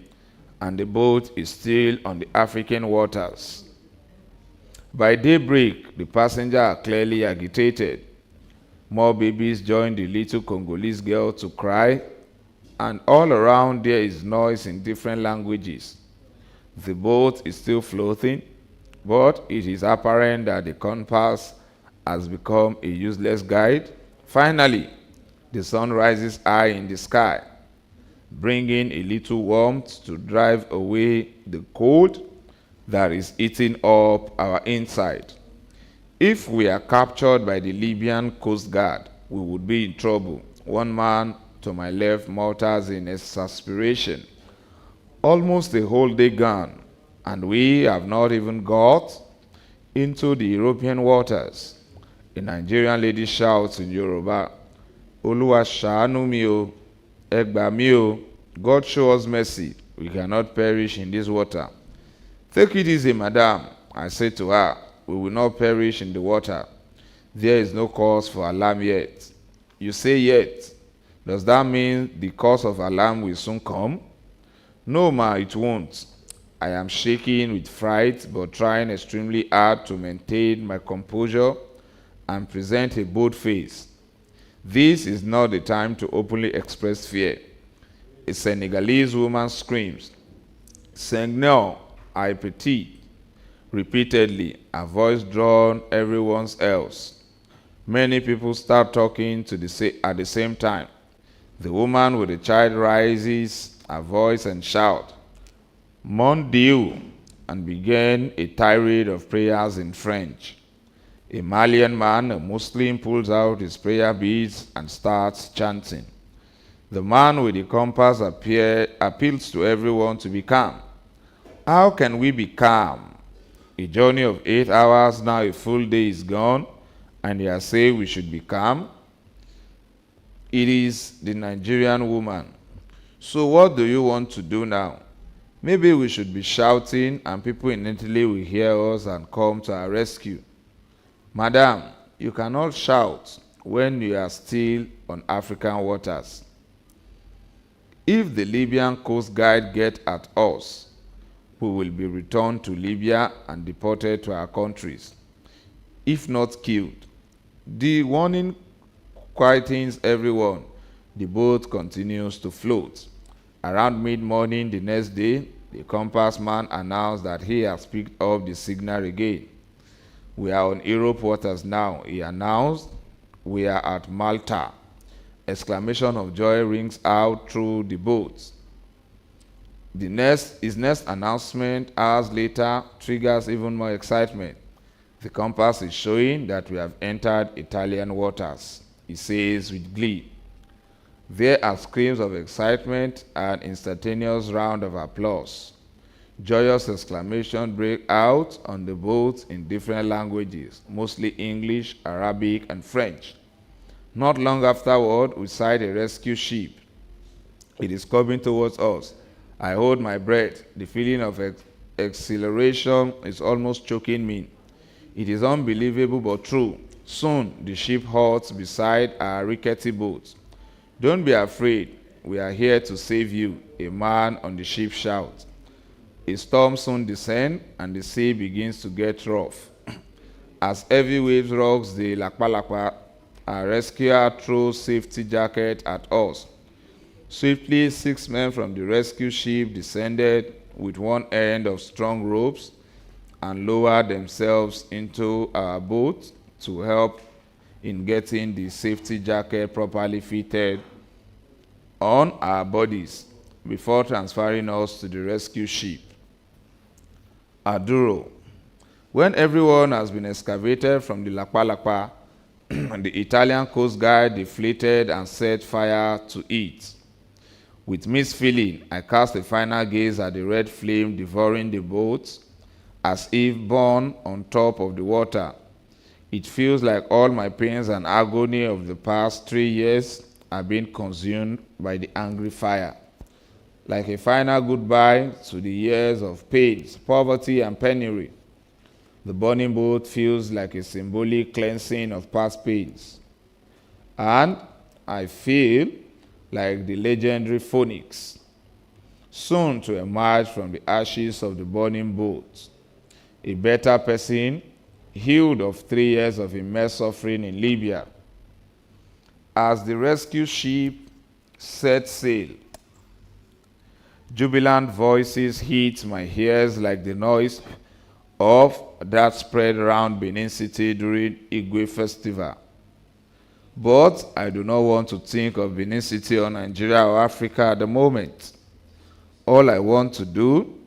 and the boat is still on the African waters. By daybreak, the passengers are clearly agitated. More babies join the little Congolese girl to cry, and all around there is noise in different languages. The boat is still floating, but it is apparent that the compass has become a useless guide. Finally, the sun rises high in the sky, bringing a little warmth to drive away the cold that is eating up our inside. If we are captured by the Libyan Coast Guard, we would be in trouble. One man to my left mutters in exasperation. Almost a whole day gone, and we have not even got into the European waters. A Nigerian lady shouts in Yoruba, Oluwa ṣàánú mi o, ẹ gbà mí o, God show us mercy, we cannot perish in this water. Take it easy, madam, I say to her, we will not perish in the water. There is no cause for alarm yet. You say yet. Does that mean the cause of alarm will soon come? No, ma, it won't. I am shaking with fright, but trying extremely hard to maintain my composure and present a bold face. This is not the time to openly express fear. A Senegalese woman screams, Seigneur, I petite, repeatedly, her voice drawn everyone else. Many people start talking at the same time. The woman with the child raises her voice and shouts, Mon Dieu, and began a tirade of prayers in French. A Malian man, a Muslim, pulls out his prayer beads and starts chanting. The man with the compass appeals to everyone to be calm. How can we be calm? A journey of 8 hours, now a full day is gone, and they are saying we should be calm? It is the Nigerian woman. So what do you want to do now? Maybe we should be shouting and people in Italy will hear us and come to our rescue. Madam, you cannot shout when you are still on African waters. If the Libyan Coast Guard get at us, we will be returned to Libya and deported to our countries, if not killed. The warning quietens everyone. The boat continues to float. Around mid-morning the next day, the compass man announced that he has picked up the signal again. We are on Europe waters now, he announced. We are at Malta. Exclamation of joy rings out through the boat. His next announcement, hours later, triggers even more excitement. The compass is showing that we have entered Italian waters, he says with glee. There are screams of excitement and instantaneous round of applause. Joyous exclamations break out on the boat in different languages, mostly English, Arabic, and French. Not long afterward, we sight a rescue ship. It is coming towards us. I hold my breath. The feeling of exhilaration is almost choking me. It is unbelievable but true. Soon, the ship halts beside our rickety boat. Don't be afraid. We are here to save you, a man on the ship shouts. A storm soon descends, and the sea begins to get rough. As heavy waves rocks the Lakpa, our rescuer throws safety jacket at us. Swiftly, 6 men from the rescue ship descended with one end of strong ropes and lowered themselves into our boat to help in getting the safety jacket properly fitted on our bodies before transferring us to the rescue ship. Aduro. When everyone has been excavated from the Lakpa, the Italian Coast Guard deflated and set fire to it. With mixed feeling, I cast a final gaze at the red flame devouring the boat, as if born on top of the water. It feels like all my pains and agony of the past 3 years are being consumed by the angry fire. Like a final goodbye to the years of pains, poverty, and penury. The burning boat feels like a symbolic cleansing of past pains. And I feel like the legendary phoenix, soon to emerge from the ashes of the burning boat. A better person, healed of 3 years of immense suffering in Libya. As the rescue ship set sail, jubilant voices hit my ears like the noise of that spread around Benin City during Igwe Festival. But I do not want to think of Benin City or Nigeria or Africa at the moment. All I want to do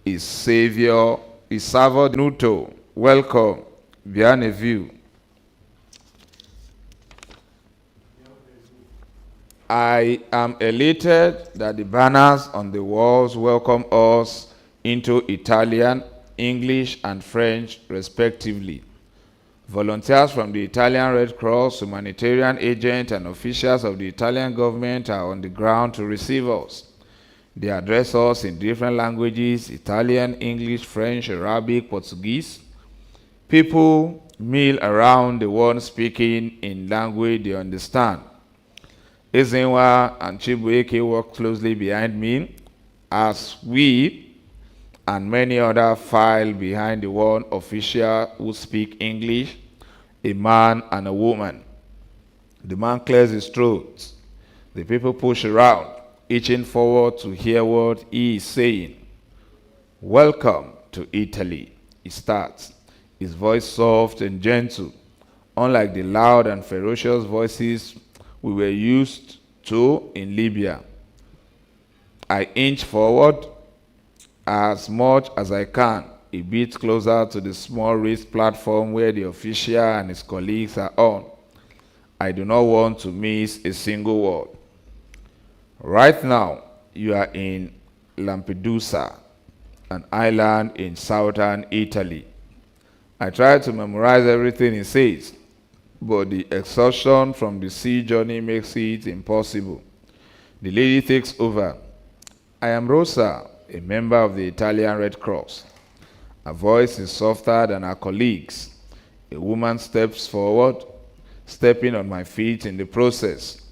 is savor Nuto. Welcome. Bienvenue. I am elated that the banners on the walls welcome us into Italian, English, and French, respectively. Volunteers from the Italian Red Cross, humanitarian agents, and officials of the Italian government are on the ground to receive us. They address us in different languages: Italian, English, French, Arabic, Portuguese. People mill around the one speaking in language they understand. Ezenwa and Chibueke work closely behind me. As we and many others file behind the one official who speak English, a man and a woman. The man clears his throat. The people push around, itching forward to hear what he is saying. Welcome to Italy, he starts, his voice soft and gentle, unlike the loud and ferocious voices we were used to in Libya. I inch forward as much as I can, a bit closer to the small raised platform where the official and his colleagues are on. I do not want to miss a single word. Right now, you are in Lampedusa, an island in southern Italy. I try to memorize everything he says, but the exhaustion from the sea journey makes it impossible. The lady takes over. I am Rosa, a member of the Italian Red Cross. Her voice is softer than her colleagues. A woman steps forward, stepping on my feet in the process.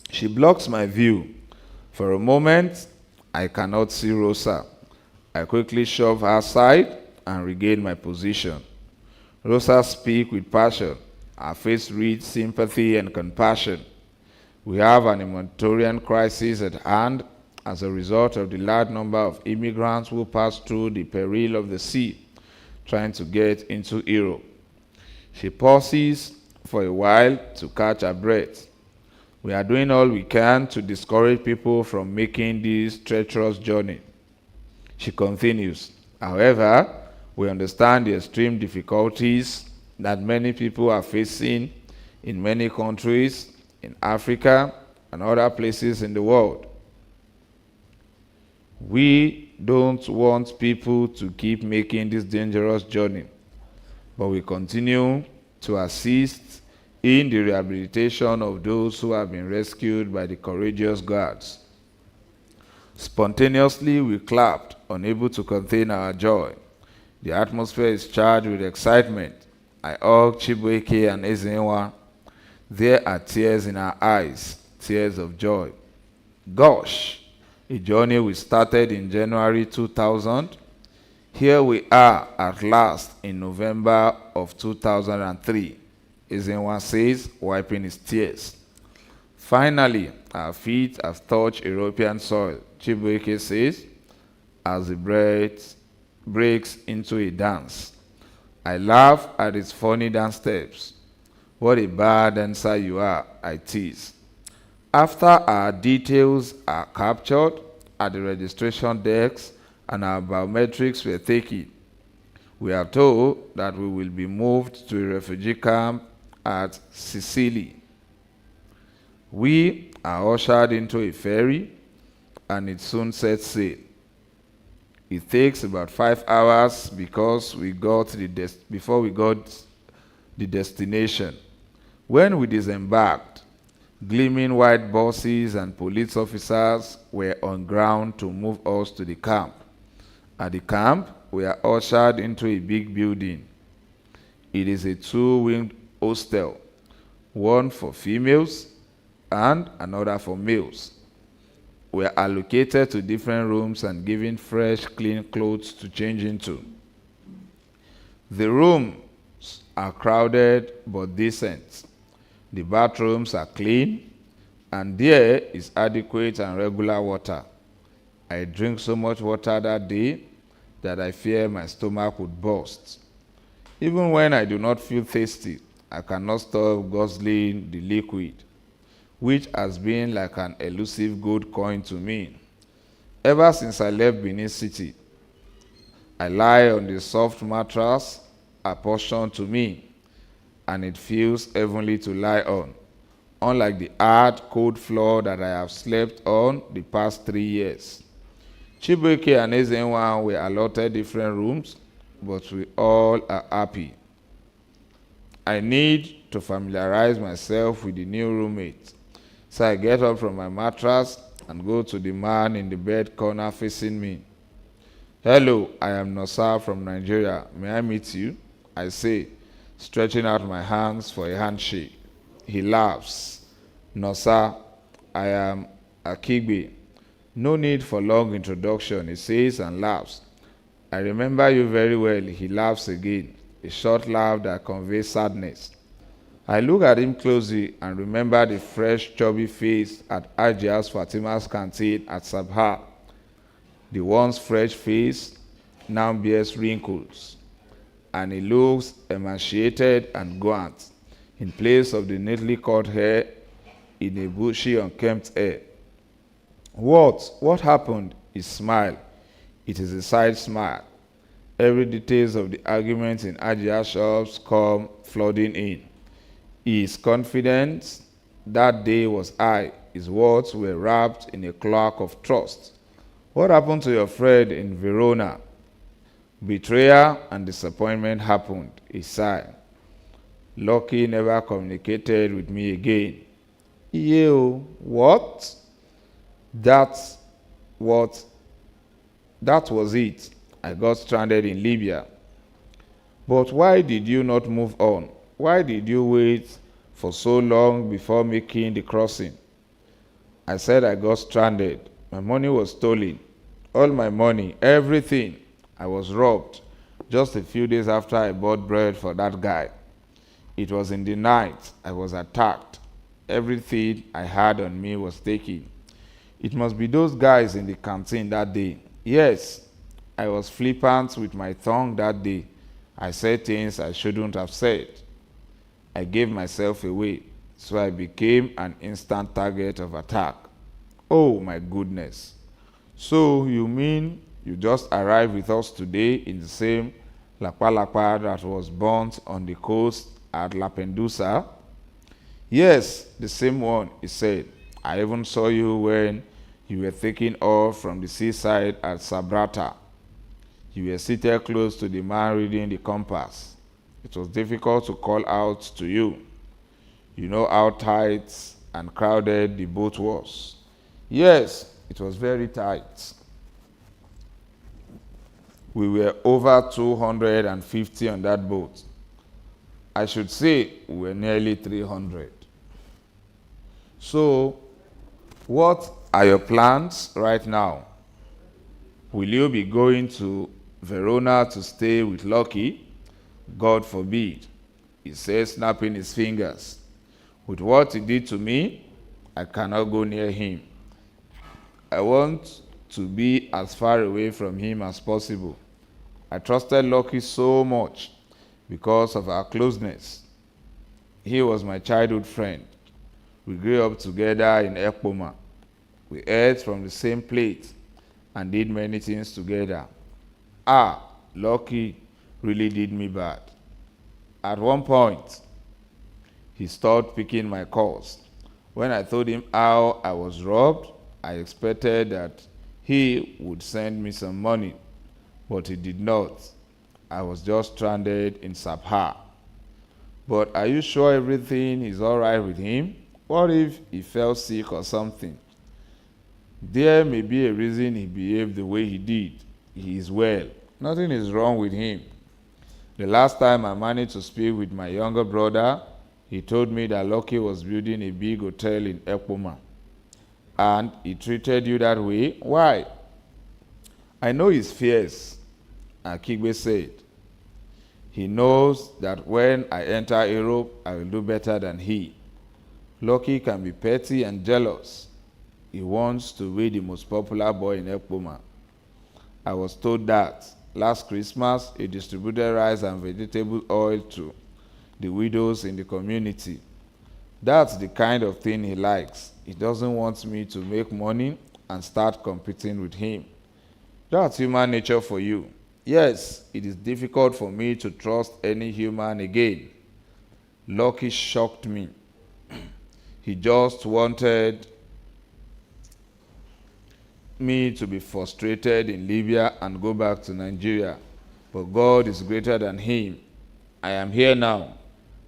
She blocks my view. For a moment, I cannot see Rosa. I quickly shove her aside and regain my position. Rosa speaks with passion. Her face reads sympathy and compassion. We have an humanitarian crisis at hand as a result of the large number of immigrants who pass through the peril of the sea, trying to get into Europe. She pauses for a while to catch her breath. We are doing all we can to discourage people from making this treacherous journey. She continues, however, we understand the extreme difficulties that many people are facing in many countries, in Africa, and other places in the world. We don't want people to keep making this dangerous journey, but we continue to assist in the rehabilitation of those who have been rescued by the courageous guards. Spontaneously, we clapped, unable to contain our joy. The atmosphere is charged with excitement. I hug Chibuike and Ezenwa. There are tears in our eyes, tears of joy. Gosh, a journey we started in January 2000. Here we are at last in November of 2003. Ezenwa says, wiping his tears. Finally, our feet have touched European soil, Chibuike says, as the breath breaks into a dance. I laugh at his funny dance steps. What a bad dancer you are, I tease. After our details are captured at the registration desks and our biometrics were taken, we are told that we will be moved to a refugee camp at Sicily. We are ushered into a ferry and it soon sets sail. It takes about 5 hours because before we got the destination. When we disembarked, gleaming white buses and police officers were on ground to move us to the camp. At the camp, we are ushered into a big building. It is a 2-winged hostel, one for females and another for males. We are allocated to different rooms and given fresh, clean clothes to change into. The rooms are crowded but decent. The bathrooms are clean, and there is adequate and regular water. I drink so much water that day that I fear my stomach would burst. Even when I do not feel thirsty, I cannot stop guzzling the liquid, which has been like an elusive gold coin to me. Ever since I left Benin City, I lie on the soft mattress apportioned to me, and it feels heavenly to lie on, unlike the hard, cold floor that I have slept on the past 3 years. Chibuike and Ezenwa were allotted different rooms, but we all are happy. I need to familiarize myself with the new roommate. So I get up from my mattress and go to the man in the bed corner facing me. Hello, I am Nosa from Nigeria. May I meet you? I say, stretching out my hands for a handshake. He laughs. Nosa, I am Akigbe. No need for long introduction, he says and laughs. I remember you very well, he laughs again, a short laugh that conveys sadness. I look at him closely and remember the fresh, chubby face at Ajia's Fatima's canteen at Sabha. The once fresh face now bears wrinkles, and he looks emaciated and gaunt, in place of the neatly cut hair in a bushy, unkempt hair. What happened? He smiled. It is a side smile. Every details of the arguments in Ajia's shops come flooding in. He is confident that day was I. His words were wrapped in a cloak of trust. What happened to your friend in Verona? Betrayal and disappointment happened, he sighed. Lucky never communicated with me again. You, what? That was it. I got stranded in Libya. But why did you not move on? Why did you wait for so long before making the crossing? I said I got stranded. My money was stolen. All my money, everything. I was robbed just a few days after I bought bread for that guy. It was in the night. I was attacked. Everything I had on me was taken. It must be those guys in the canteen that day. Yes, I was flippant with my tongue that day. I said things I shouldn't have said. I gave myself away, so I became an instant target of attack. Oh my goodness. So you mean you just arrived with us today in the same Lapa that was burnt on the coast at Lapendusa? Yes, the same one, he said. I even saw you when you were taken off from the seaside at Sabrata. You were seated close to the man reading the compass. It was difficult to call out to you. You know how tight and crowded the boat was. Yes, it was very tight. We were over 250 on that boat. I should say we were nearly 300. So, what are your plans right now? Will you be going to Verona to stay with Lucky? God forbid, he says, snapping his fingers. With what he did to me, I cannot go near him. I want to be as far away from him as possible. I trusted Lucky so much because of our closeness. He was my childhood friend. We grew up together in Ekpoma. We ate from the same plate and did many things together. Lucky really did me bad. At one point, he stopped picking my calls. When I told him how I was robbed, I expected that he would send me some money, but he did not. I was just stranded in Sabha. But are you sure everything is all right with him? What if he fell sick or something? There may be a reason he behaved the way he did. He is well. Nothing is wrong with him. The last time I managed to speak with my younger brother, he told me that Lucky was building a big hotel in Ekpoma. And he treated you that way? Why? I know he's fierce, Akigbe said. He knows that when I enter Europe, I will do better than he. Lucky can be petty and jealous. He wants to be the most popular boy in Ekpoma. I was told that last Christmas, he distributed rice and vegetable oil to the widows in the community. That's the kind of thing he likes. He doesn't want me to make money and start competing with him. That's human nature for you. Yes, it is difficult for me to trust any human again. Lucky shocked me. He just wanted me to be frustrated in Libya and go back to Nigeria. But God is greater than him. I am here now.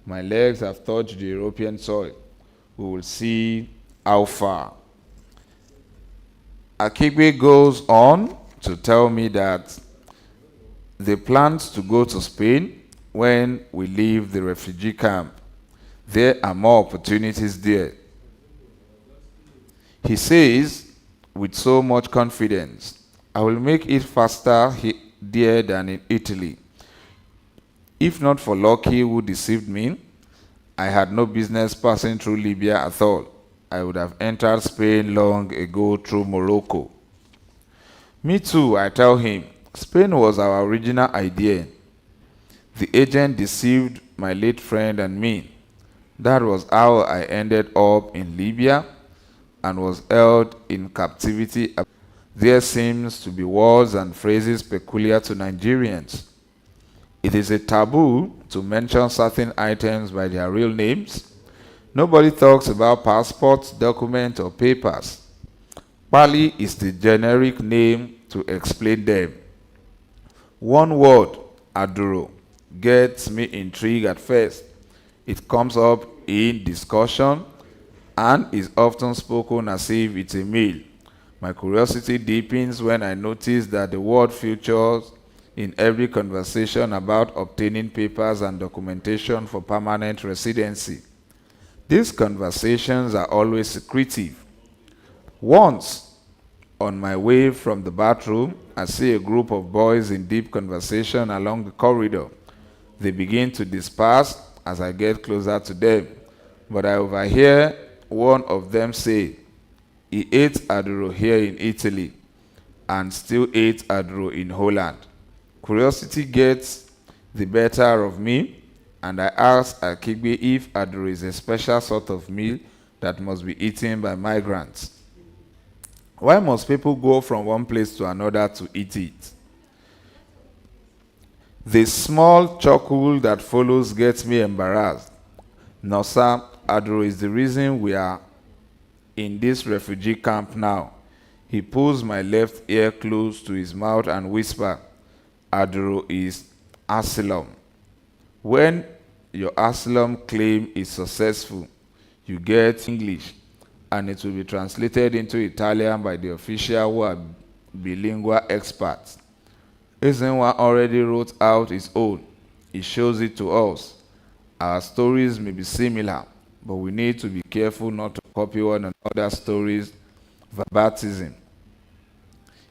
My legs have touched the European soil. We will see how far. Akigbe goes on to tell me that they planned to go to Spain when we leave the refugee camp. There are more opportunities there. He says, with so much confidence. I will make it faster there than in Italy. If not for Lucky who deceived me, I had no business passing through Libya at all. I would have entered Spain long ago through Morocco. Me too, I tell him. Spain was our original idea. The agent deceived my late friend and me. That was how I ended up in Libya and was held in captivity. There seems to be words and phrases peculiar to Nigerians. It is a taboo to mention certain items by their real names. Nobody talks about passports, documents, or papers. Pali is the generic name to explain them. One word, Aduro, gets me intrigued at first. It comes up in discussion and is often spoken as if it's a meal. My curiosity deepens when I notice that the word features in every conversation about obtaining papers and documentation for permanent residency. These conversations are always secretive. Once, on my way from the bathroom, I see a group of boys in deep conversation along the corridor. They begin to disperse as I get closer to them, but I overhear one of them say, he ate Aduro here in Italy and still ate Aduro in Holland. Curiosity gets the better of me, and I ask Akigbe if Aduro is a special sort of meal that must be eaten by migrants. Why must people go from one place to another to eat it? The small chuckle that follows gets me embarrassed. No, sir, Aduro is the reason we are in this refugee camp now. He pulls my left ear close to his mouth and whispers, Aduro is asylum. When your asylum claim is successful, you get English, and it will be translated into Italian by the official who are bilingual experts. Ezenwa already wrote out his own. He shows it to us. Our stories may be similar, but we need to be careful not to copy one another's stories verbatim.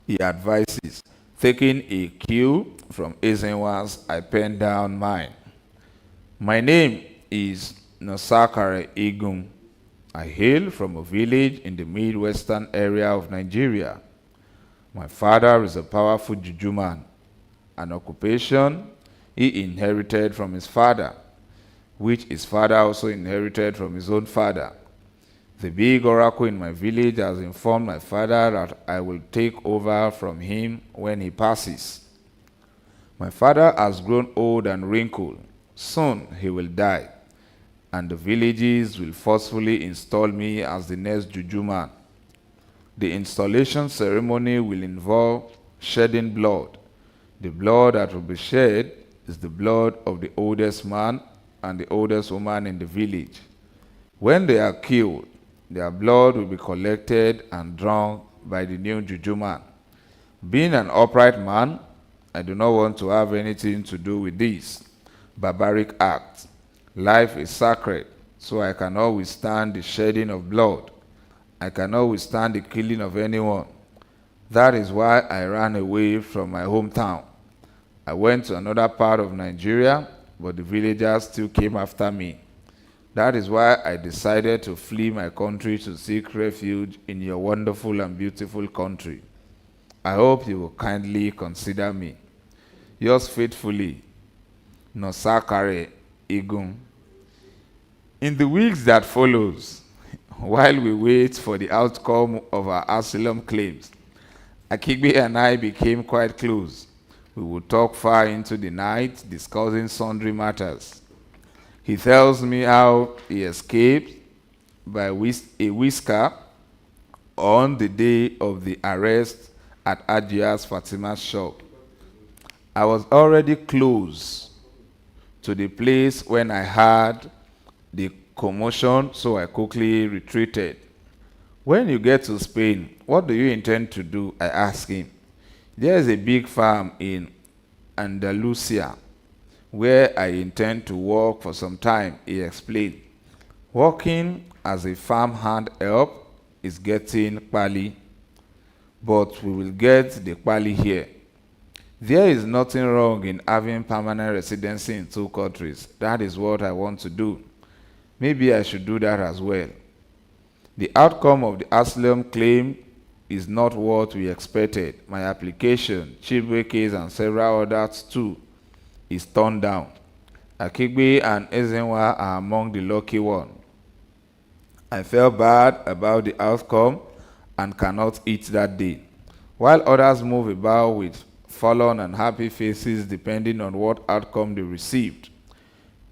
He advises, taking a cue from Ezenwa's, I pen down mine. My name is Nosakare Igun. I hail from a village in the Midwestern area of Nigeria. My father is a powerful juju man, an occupation he inherited from his father, which his father also inherited from his own father. The big oracle in my village has informed my father that I will take over from him when he passes. My father has grown old and wrinkled. Soon he will die, and the villages will forcefully install me as the next juju man. The installation ceremony will involve shedding blood. The blood that will be shed is the blood of the oldest man and the oldest woman in the village. When they are killed, their blood will be collected and drunk by the new juju man. Being an upright man, I do not want to have anything to do with this barbaric act. Life is sacred, so I cannot withstand the shedding of blood. I cannot withstand the killing of anyone. That is why I ran away from my hometown. I went to another part of Nigeria, but the villagers still came after me. That is why I decided to flee my country to seek refuge in your wonderful and beautiful country. I hope you will kindly consider me. Yours faithfully, Nosakare Igun. In the weeks that follows, while we wait for the outcome of our asylum claims, Akigbe and I became quite close. We would talk far into the night, discussing sundry matters. He tells me how he escaped by a whisker on the day of the arrest at Ajia's Fatima's shop. I was already close to the place when I heard the commotion, so I quickly retreated. When you get to Spain, what do you intend to do? I asked him. There is a big farm in Andalusia where I intend to work for some time, he explained. Working as a farmhand help is getting pali. but we will get the quali here. There is nothing wrong in having permanent residency in 2 countries. That is what I want to do. Maybe I should do that as well. The outcome of the asylum claim is not what we expected. My application, Chibuike's and several others too, is turned down. Akigbe and Ezenwa are among the lucky ones. I felt bad about the outcome and cannot eat that day, while others move about with fallen and happy faces depending on what outcome they received.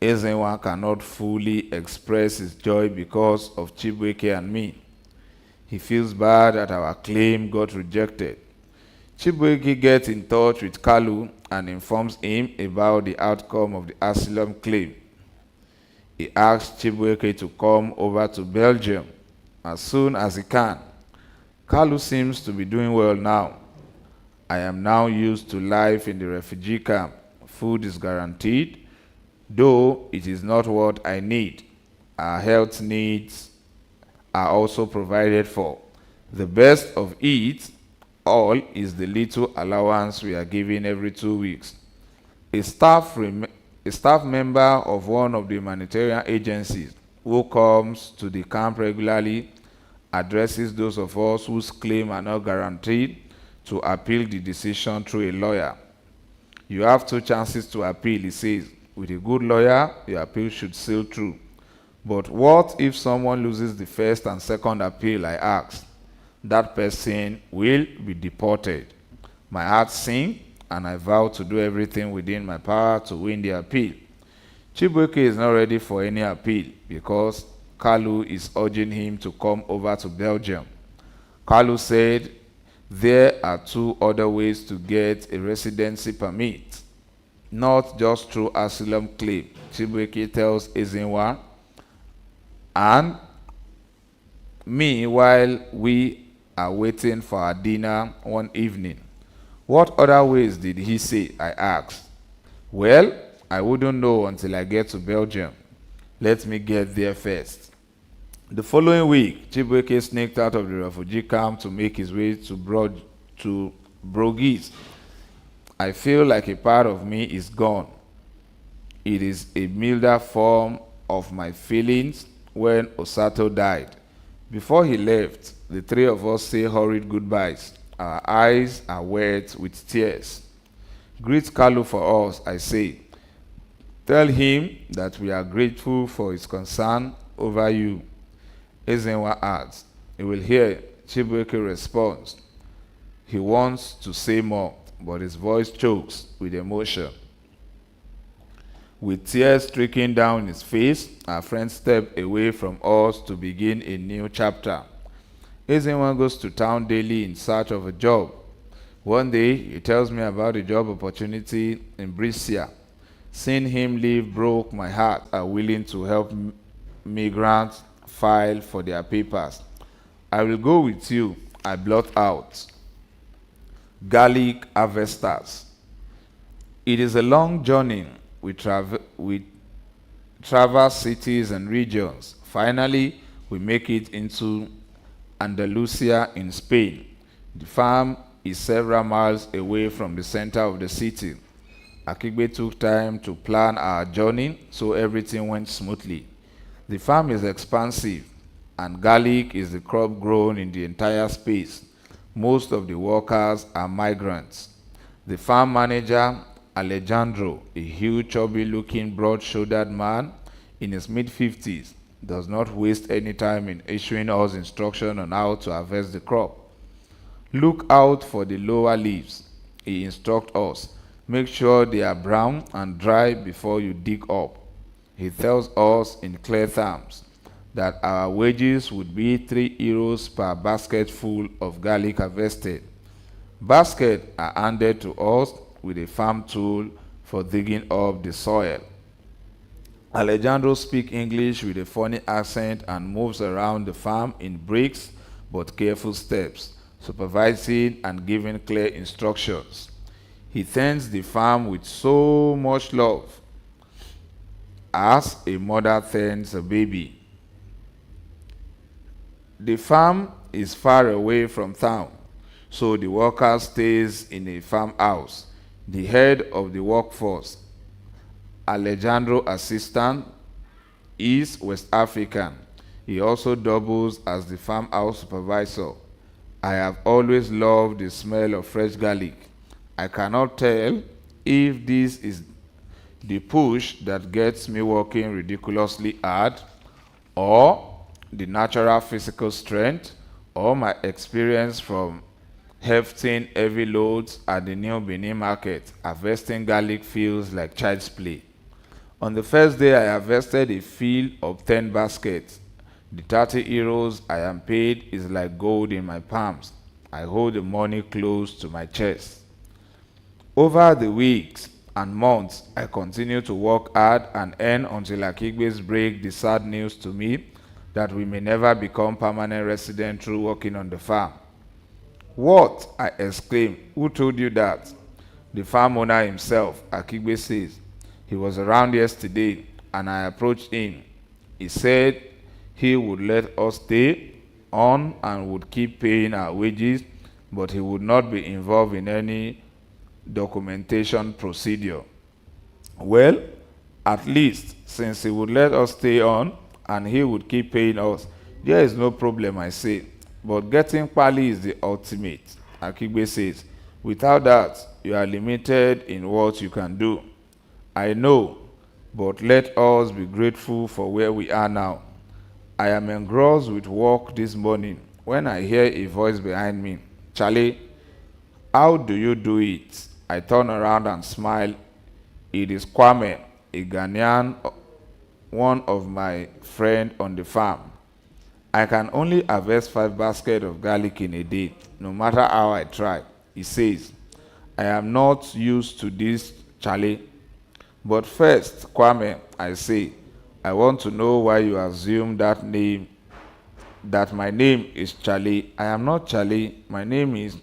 Ezenwa cannot fully express his joy because of Chibuike and me. He feels bad that our claim got rejected. Chibuike gets in touch with Kalu and informs him about the outcome of the asylum claim. He asks Chibuike to come over to Belgium as soon as he can. Kalu seems to be doing well now. I am now used to life in the refugee camp. Food is guaranteed, though it is not what I need. Our health needs are also provided for. The best of it all is the little allowance we are given every 2 weeks. A staff member of one of the humanitarian agencies who comes to the camp regularly addresses those of us whose claim are not guaranteed to appeal the decision through a lawyer. You have 2 chances to appeal, he says. With a good lawyer, your appeal should sail through. But what if someone loses the first and second appeal, I asked? That person will be deported. My heart sinks, and I vow to do everything within my power to win the appeal. Chibuike is not ready for any appeal because Kalu is urging him to come over to Belgium. Kalu said there are 2 other ways to get a residency permit, not just through asylum claim. Chibuike tells Ezenwa and me while we are waiting for our dinner one evening. What other ways did he say? I asked. Well, I wouldn't know until I get to Belgium. Let me get there first. The following week, Chibuike sneaked out of the refugee camp to make his way to Brogis. I feel like a part of me is gone. It is a milder form of my feelings when Osato died. Before he left, the 3 of us say hurried goodbyes. Our eyes are wet with tears. Greet Kalu for us, I say. Tell him that we are grateful for his concern over you. Ezenwa adds. He will hear. Chibuike responds. He wants to say more, but his voice chokes with emotion. With tears streaking down his face, our friend stepped away from us to begin a new chapter. Ezenwa goes to town daily in search of a job. One day, he tells me about a job opportunity in Brescia. Seeing him leave broke my heart. Are willing to help migrants file for their papers. I will go with you, I blot out. Garlic harvesters. It is a long journey. We traverse cities and regions. Finally, we make it into Andalusia in Spain. The farm is several miles away from the center of the city. Akigbe took time to plan our journey, so everything went smoothly. The farm is expansive, and garlic is the crop grown in the entire space. Most of the workers are migrants. The farm manager, Alejandro, a huge, chubby-looking, broad-shouldered man in his mid-50s, does not waste any time in issuing us instruction on how to harvest the crop. Look out for the lower leaves, he instructs us. Make sure they are brown and dry before you dig up. He tells us in clear terms that our wages would be 3 euros per basket full of garlic harvested. Baskets are handed to us with a farm tool for digging up the soil. Alejandro speaks English with a funny accent and moves around the farm in brisk but careful steps, supervising and giving clear instructions. He tends the farm with so much love, as a mother tends a baby. The farm is far away from town, so the worker stays in a farmhouse. The head of the workforce, Alejandro assistant, is West African. He also doubles as the farmhouse supervisor. I have always loved the smell of fresh garlic. I cannot tell if this is the push that gets me working ridiculously hard, or the natural physical strength, or my experience from hefting heavy loads at the new Benin market. Harvesting garlic feels like child's play. On the first day, I harvested a field of 10 baskets. The 30 euros I am paid is like gold in my palms. I hold the money close to my chest. Over the weeks and months, I continue to work hard and earn until Akigbe's break the sad news to me that we may never become permanent residents through working on the farm. What? I exclaimed. Who told you that? The farm owner himself, Akigbe says. He was around yesterday and I approached him. He said he would let us stay on and would keep paying our wages, but he would not be involved in any documentation procedure. Well, at least since he would let us stay on and he would keep paying us, there is no problem, I say. But getting Pali is the ultimate, Akigbe says. Without that, you are limited in what you can do. I know, but let us be grateful for where we are now. I am engrossed with work this morning when I hear a voice behind me. Charlie, how do you do it? I turn around and smile. It is Kwame, a Ghanaian, one of my friends on the farm. I can only harvest 5 baskets of garlic in a day, no matter how I try. He says, I am not used to this, Charlie. But first, Kwame, I say, I want to know why you assume that my name is Charlie. I am not Charlie. My name is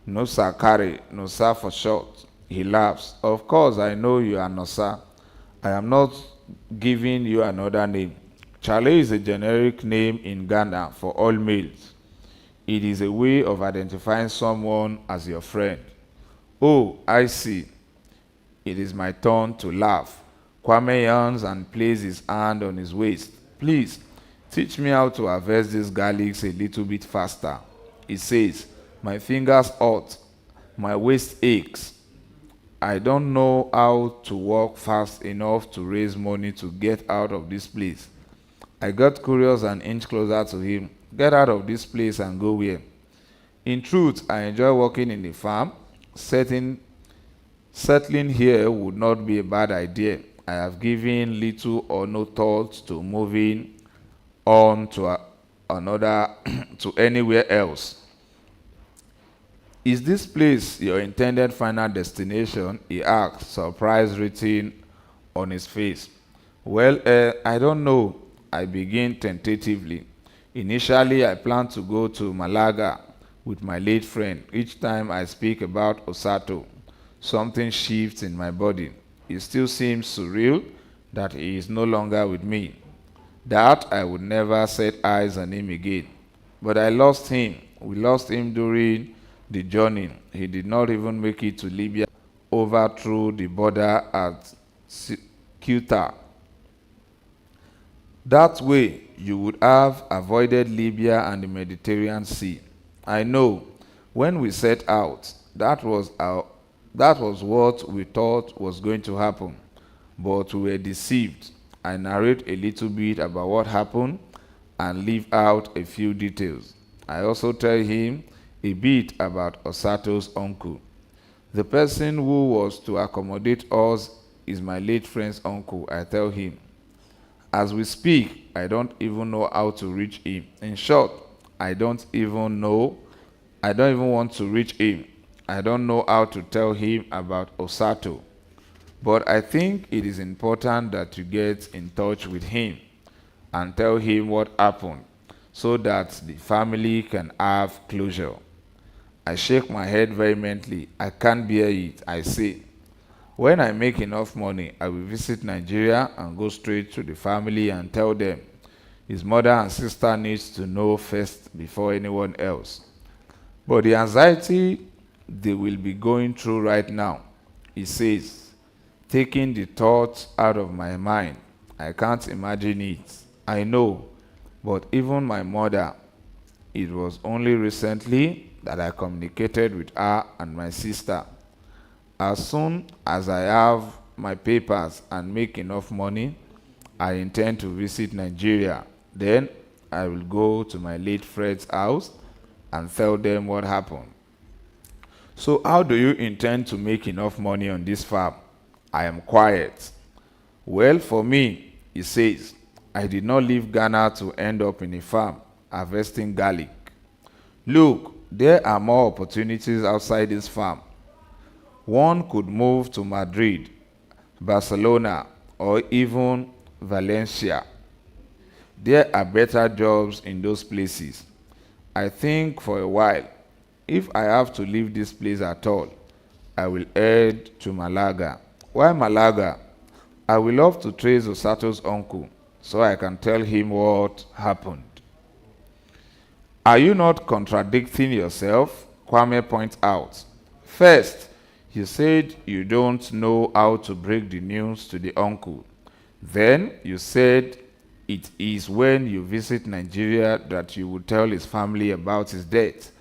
Nosa Kare, Nosa for short. He laughs. Of course, I know you are Nosa. I am not giving you another name. Charlie is a generic name in Ghana for all males. It is a way of identifying someone as your friend. Oh, I see. It is my turn to laugh. Kwame yawns and places his hand on his waist. Please, teach me how to harvest these garlics a little bit faster. He says, my fingers hurt, my waist aches. I don't know how to walk fast enough to raise money to get out of this place. I got curious and inched closer to him. Get out of this place and go where? In truth, I enjoy working in the farm. Settling here would not be a bad idea. I have given little or no thought to moving on to another, to anywhere else. Is this place your intended final destination? He asked, surprise written on his face. Well, I don't know. I begin tentatively. Initially, I planned to go to Malaga with my late friend. Each time I speak about Osato, something shifts in my body. It still seems surreal that he is no longer with me, that I would never set eyes on him again. But I lost him. We lost him during the journey. He did not even make it to Libya, over through the border at Ceuta. That way, you would have avoided Libya and the Mediterranean Sea. I know, when we set out, that was what we thought was going to happen, but we were deceived. I narrate a little bit about what happened and leave out a few details. I also tell him a bit about Osato's uncle. The person who was to accommodate us is my late friend's uncle, I tell him. As we speak, I don't even know how to reach him. In short, I don't even want to reach him. I don't know how to tell him about Osato. But I think it is important that you get in touch with him and tell him what happened so that the family can have closure. I shake my head vehemently. I can't bear it, I say. When I make enough money, I will visit Nigeria and go straight to the family and tell them his mother and sister needs to know first before anyone else. But the anxiety they will be going through right now, he says, taking the thoughts out of my mind. I can't imagine it. I know, but even my mother, it was only recently that I communicated with her and my sister. As soon as I have my papers and make enough money, I intend to visit Nigeria. Then I will go to my late friend's house and tell them what happened. So how do you intend to make enough money on this farm? I am quiet. Well, for me, he says, I did not leave Ghana to end up in a farm harvesting garlic. Look, there are more opportunities outside this farm. One could move to Madrid, Barcelona, or even Valencia. There are better jobs in those places. I think for a while, if I have to leave this place at all, I will head to Malaga. Why Malaga? I will love to trace Osato's uncle so I can tell him what happened. Are you not contradicting yourself? Kwame points out. First, you said you don't know how to break the news to the uncle. Then you said it is when you visit Nigeria that you will tell his family about his death.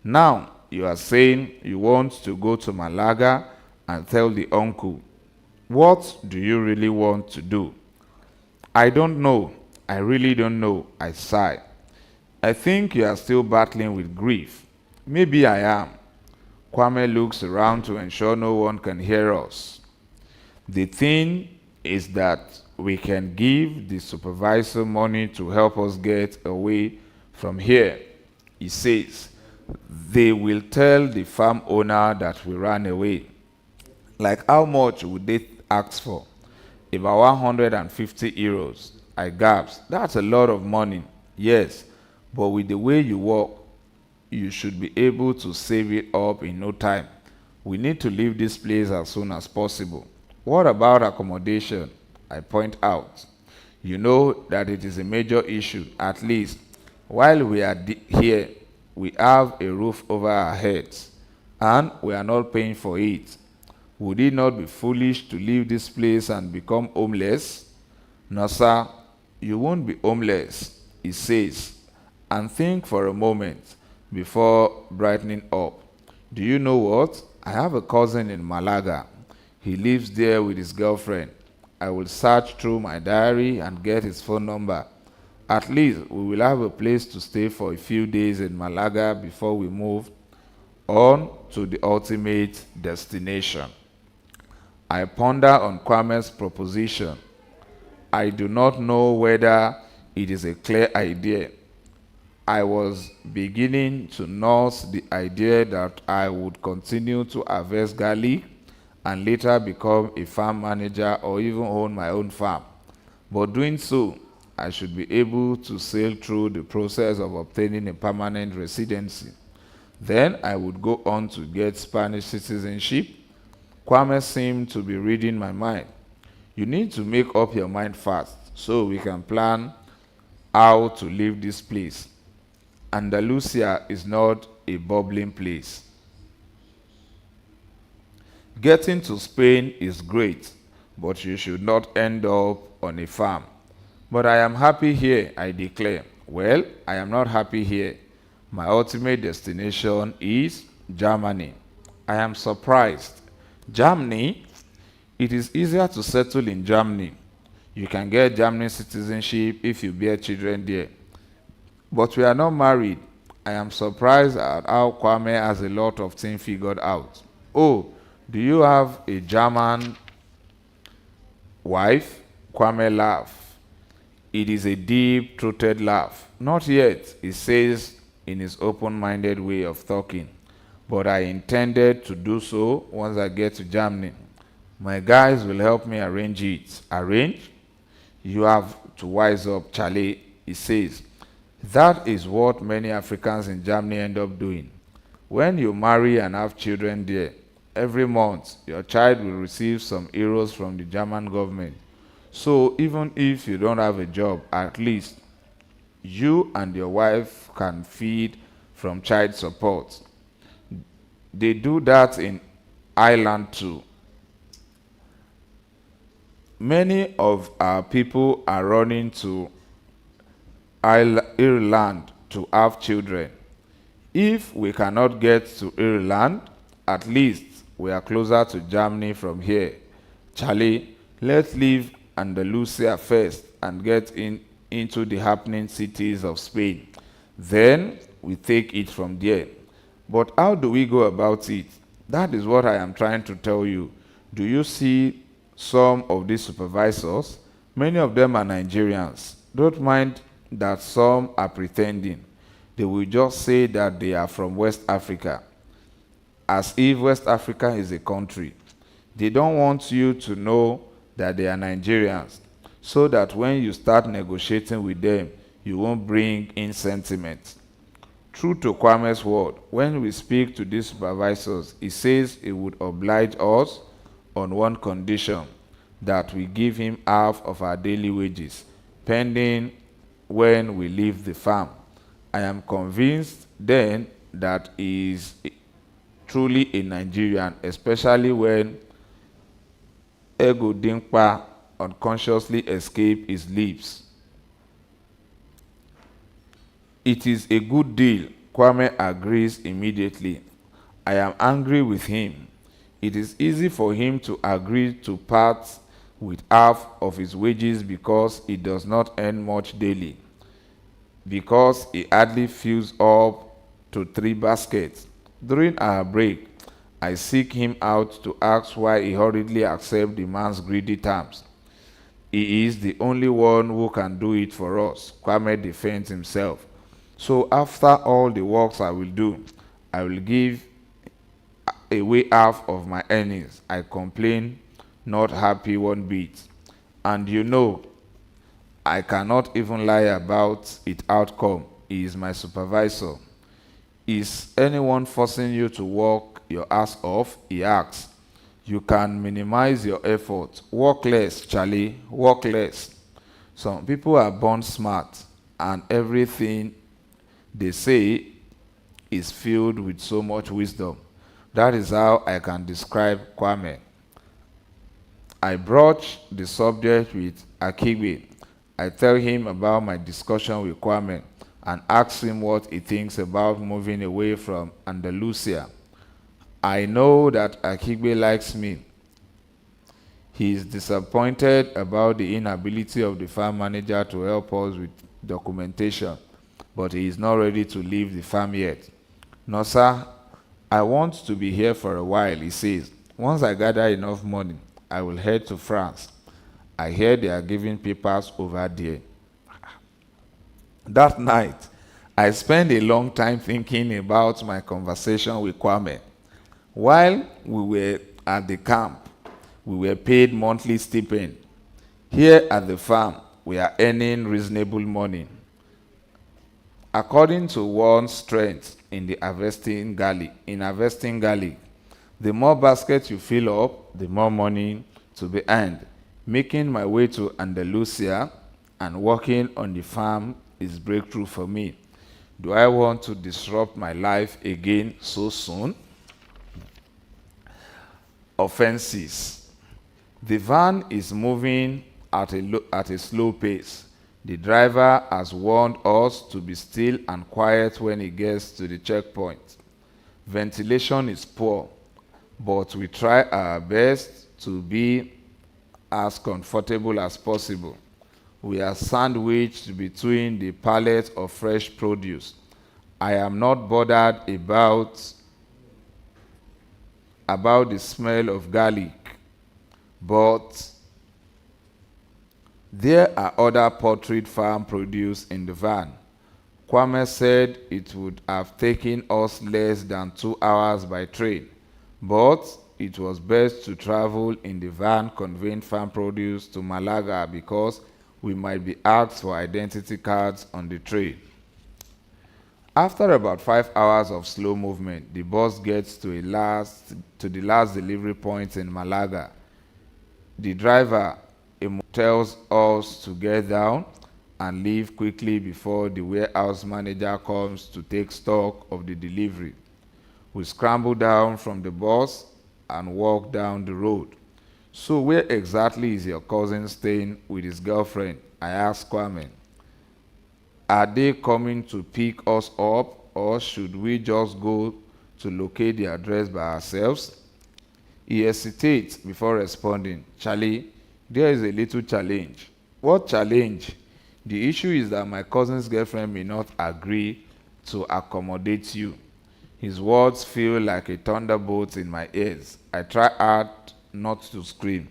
Now you are saying you want to go to Malaga and tell the uncle. What do you really want to do? I don't know. I really don't know. I sigh. I think you are still battling with grief. Maybe I am. Kwame looks around to ensure no one can hear us. The thing is that we can give the supervisor money to help us get away from here. He says, they will tell the farm owner that we ran away. Like how much would they ask for? About 150 euros. I gasped. That's a lot of money. Yes, but with the way you work, you should be able to save it up in no time. We need to leave this place as soon as possible. What about accommodation? I point out. You know that it is a major issue. At least, while we are here, we have a roof over our heads, and we are not paying for it. Would it not be foolish to leave this place and become homeless? No, sir, you won't be homeless, he says, and think for a moment before brightening up. Do you know what? I have a cousin in Malaga. He lives there with his girlfriend. I will search through my diary and get his phone number. At least we will have a place to stay for a few days in Malaga before we move on to the ultimate destination. I ponder on Kwame's proposition. I do not know whether it is a clear idea. I was beginning to nurse the idea that I would continue to harvest garlic and later become a farm manager or even own my own farm. But doing so, I should be able to sail through the process of obtaining a permanent residency. Then I would go on to get Spanish citizenship. Kwame seemed to be reading my mind. You need to make up your mind fast so we can plan how to leave this place. Andalusia is not a bubbling place. Getting to Spain is great, but you should not end up on a farm. But I am happy here, I declare. Well, I am not happy here. My ultimate destination is Germany. I am surprised. Germany? It is easier to settle in Germany. You can get German citizenship if you bear children there. But we are not married. I am surprised at how Kwame has a lot of things figured out. Oh, do you have a German wife? Kwame laughed. It is a deep-throated laugh. Not yet, he says in his open-minded way of talking. But I intended to do so once I get to Germany. My guys will help me arrange it. Arrange? You have to wise up, Charlie, he says. That is what many Africans in Germany end up doing. When you marry and have children there, every month your child will receive some euros from the German government. So even if you don't have a job, at least you and your wife can feed from child support. They do that in Ireland too. Many of our people are running to Ireland to have children. If we cannot get to Ireland, at least we are closer to Germany from here. Charlie, let's leave Andalusia first and get into the happening cities of Spain. Then we take it from there. But how do we go about it? That is what I am trying to tell you. Do you see some of these supervisors? Many of them are Nigerians. Don't mind that some are pretending. They will just say that they are from West Africa, as if West Africa is a country. They don't want you to know that they are Nigerians, so that when you start negotiating with them, you won't bring in sentiment. True to Kwame's word, when we speak to these supervisors, he says he would oblige us on one condition, that we give him half of our daily wages, pending when we leave the farm. I am convinced then that he is truly a Nigerian, especially when Ego Dinkpa unconsciously escaped his lips. It is a good deal, Kwame agrees immediately. I am angry with him. It is easy for him to agree to part with half of his wages because he does not earn much daily, because he hardly fills up to 3 baskets. During our break, I seek him out to ask why he hurriedly accepts the man's greedy terms. He is the only one who can do it for us, Kwame defends himself. So after all the works I will do, I will give away half of my earnings. I complain, not happy one bit. And you know, I cannot even lie about its outcome. He is my supervisor. Is anyone forcing you to work your ass off? He asks. You can minimize your effort. Work less, Charlie, work less. Some people are born smart, and everything they say is filled with so much wisdom. That is how I can describe Kwame. I broach the subject with Akibe. I tell him about my discussion with Kwame and ask him what he thinks about moving away from Andalusia. I know that Akibe likes me. He is disappointed about the inability of the farm manager to help us with documentation, but he is not ready to leave the farm yet. No, sir, I want to be here for a while, he says. Once I gather enough money, I will head to France. I hear they are giving papers over there. That night, I spent a long time thinking about my conversation with Kwame. While we were at the camp, we were paid monthly stipend. Here at the farm, we are earning reasonable money. According to one's strength in harvesting garlic, the more baskets you fill up, the more money to be earned. Making my way to Andalusia and working on the farm is breakthrough for me. Do I want to disrupt my life again so soon? Offenses. The van is moving at a slow pace. The driver has warned us to be still and quiet when he gets to the checkpoint. Ventilation is poor, but we try our best to be as comfortable as possible. We are sandwiched between the pallet of fresh produce. I am not bothered about the smell of garlic, but there are other poultry farm produce in the van. Kwame said it would have taken us less than 2 hours by train, but it was best to travel in the van conveying farm produce to Malaga because we might be asked for identity cards on the train. After about 5 hours of slow movement, the bus gets to the last delivery point in Malaga. The driver tells us to get down and leave quickly before the warehouse manager comes to take stock of the delivery. We scrambled down from the bus and walked down the road. So where exactly is your cousin staying with his girlfriend? I asked Kwame. Are they coming to pick us up, or should we just go to locate the address by ourselves? He hesitates before responding. Charlie, there is a little challenge. What challenge? The issue is that my cousin's girlfriend may not agree to accommodate you. His words feel like a thunderbolt in my ears. I try hard not to scream.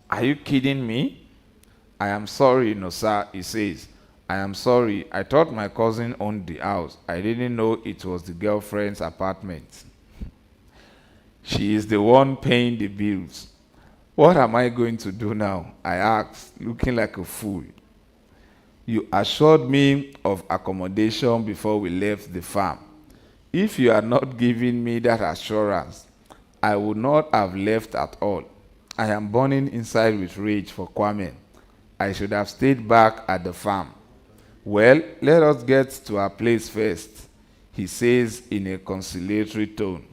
Are you kidding me? I am sorry, no sir, he says. I am sorry. I thought my cousin owned the house. I didn't know it was the girlfriend's apartment. She is the one paying the bills. What am I going to do now? I asked, looking like a fool. You assured me of accommodation before we left the farm. If you had not given me that assurance, I would not have left at all. I am burning inside with rage for Kwame. I should have stayed back at the farm. Well, let us get to our place first, he says in a conciliatory tone.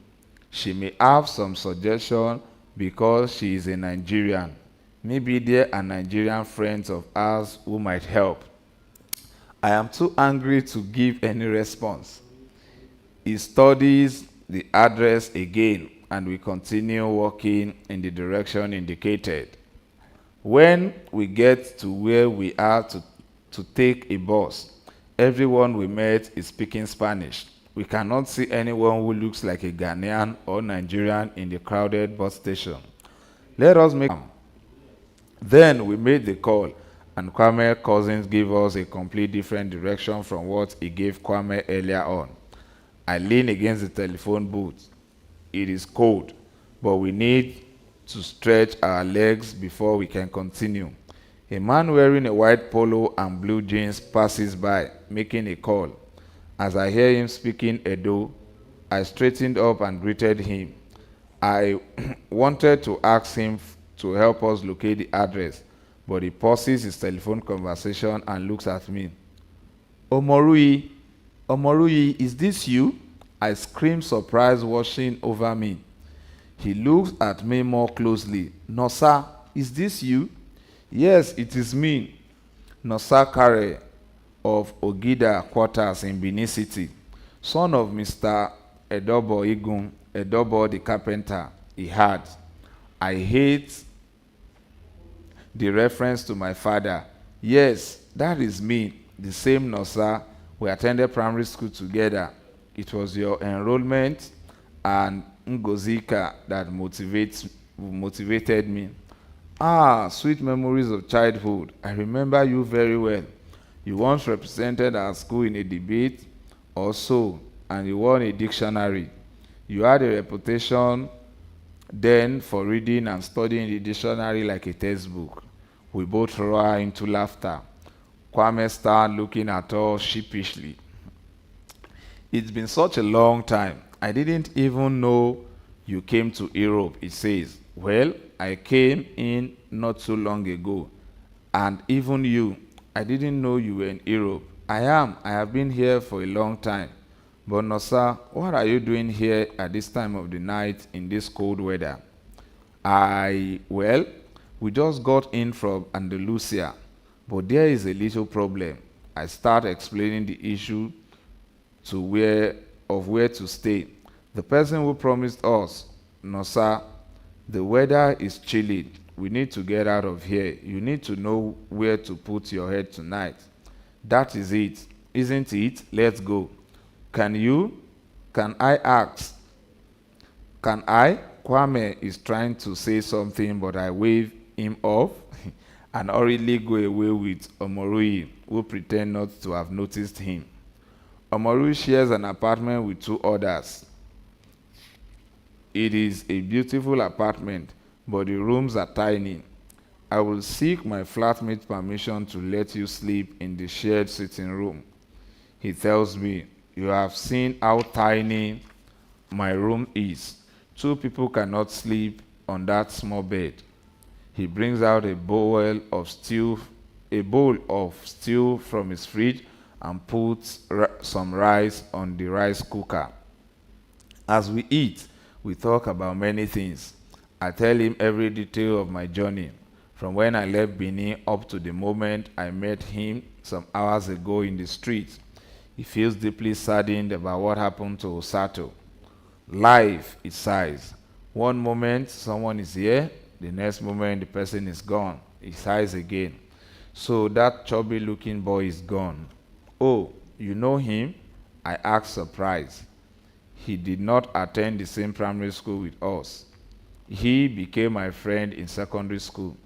She may have some suggestion because she is a Nigerian. Maybe there are Nigerian friends of ours who might help. I am too angry to give any response. He studies the address again, and we continue walking in the direction indicated. When we get to where we are to take a bus, everyone we met is speaking Spanish. We cannot see anyone who looks like a Ghanaian or Nigerian in the crowded bus station. Let us make. Then we made the call, and Kwame's cousins gave us a complete different direction from what he gave Kwame earlier on. I lean against the telephone booth. It is cold, but we need to stretch our legs before we can continue. A man wearing a white polo and blue jeans passes by, making a call. As I hear him speaking Edo, I straightened up and greeted him. I wanted to ask him to help us locate the address, but he pauses his telephone conversation and looks at me. Omorui, is this you? I scream, surprise washing over me. He looks at me more closely. Nosa, is this you? Yes, it is me. Nosa Kare of Ogida quarters in Benin City, son of Mr. Edobo Igun, Edobo the carpenter. He had. I hate the reference to my father. Yes, that is me, the same Nosa. We attended primary school together. It was your enrollment and Ngozika that motivated me. Ah, sweet memories of childhood. I remember you very well. You once represented our school in a debate or so, and you won a dictionary. You had a reputation then for reading and studying the dictionary like a textbook. We both roared into laughter. Kwame started looking at us sheepishly. It's been such a long time. I didn't even know you came to Europe, it says. Well, I came in not so long ago. And even you, I didn't know you were in Europe. I have been here for a long time. But Nosa, what are you doing here at this time of the night in this cold weather? Well, we just got in from Andalusia. But there is a little problem. I start explaining the issue to where to stay. The person who promised us, Nosa, the weather is chilly. We need to get out of here. You need to know where to put your head tonight. That is it, isn't it? Let's go. Can I ask? Can I? Kwame is trying to say something, but I wave him off and hurriedly go away with Omorui, who pretend not to have noticed him. Omorui shares an apartment with two others. It is a beautiful apartment, but the rooms are tiny. I will seek my flatmate's permission to let you sleep in the shared sitting room. He tells me, you have seen how tiny my room is. Two people cannot sleep on that small bed. He brings out a bowl of stew from his fridge and puts some rice on the rice cooker. As we eat, we talk about many things. I tell him every detail of my journey, from when I left Benin up to the moment I met him some hours ago in the street. He feels deeply saddened about what happened to Osato. Life, it sighs. One moment someone is here, the next moment the person is gone. He sighs again. So that chubby looking boy is gone. Oh, you know him? I asked surprised. He did not attend the same primary school with us. He became my friend in secondary school.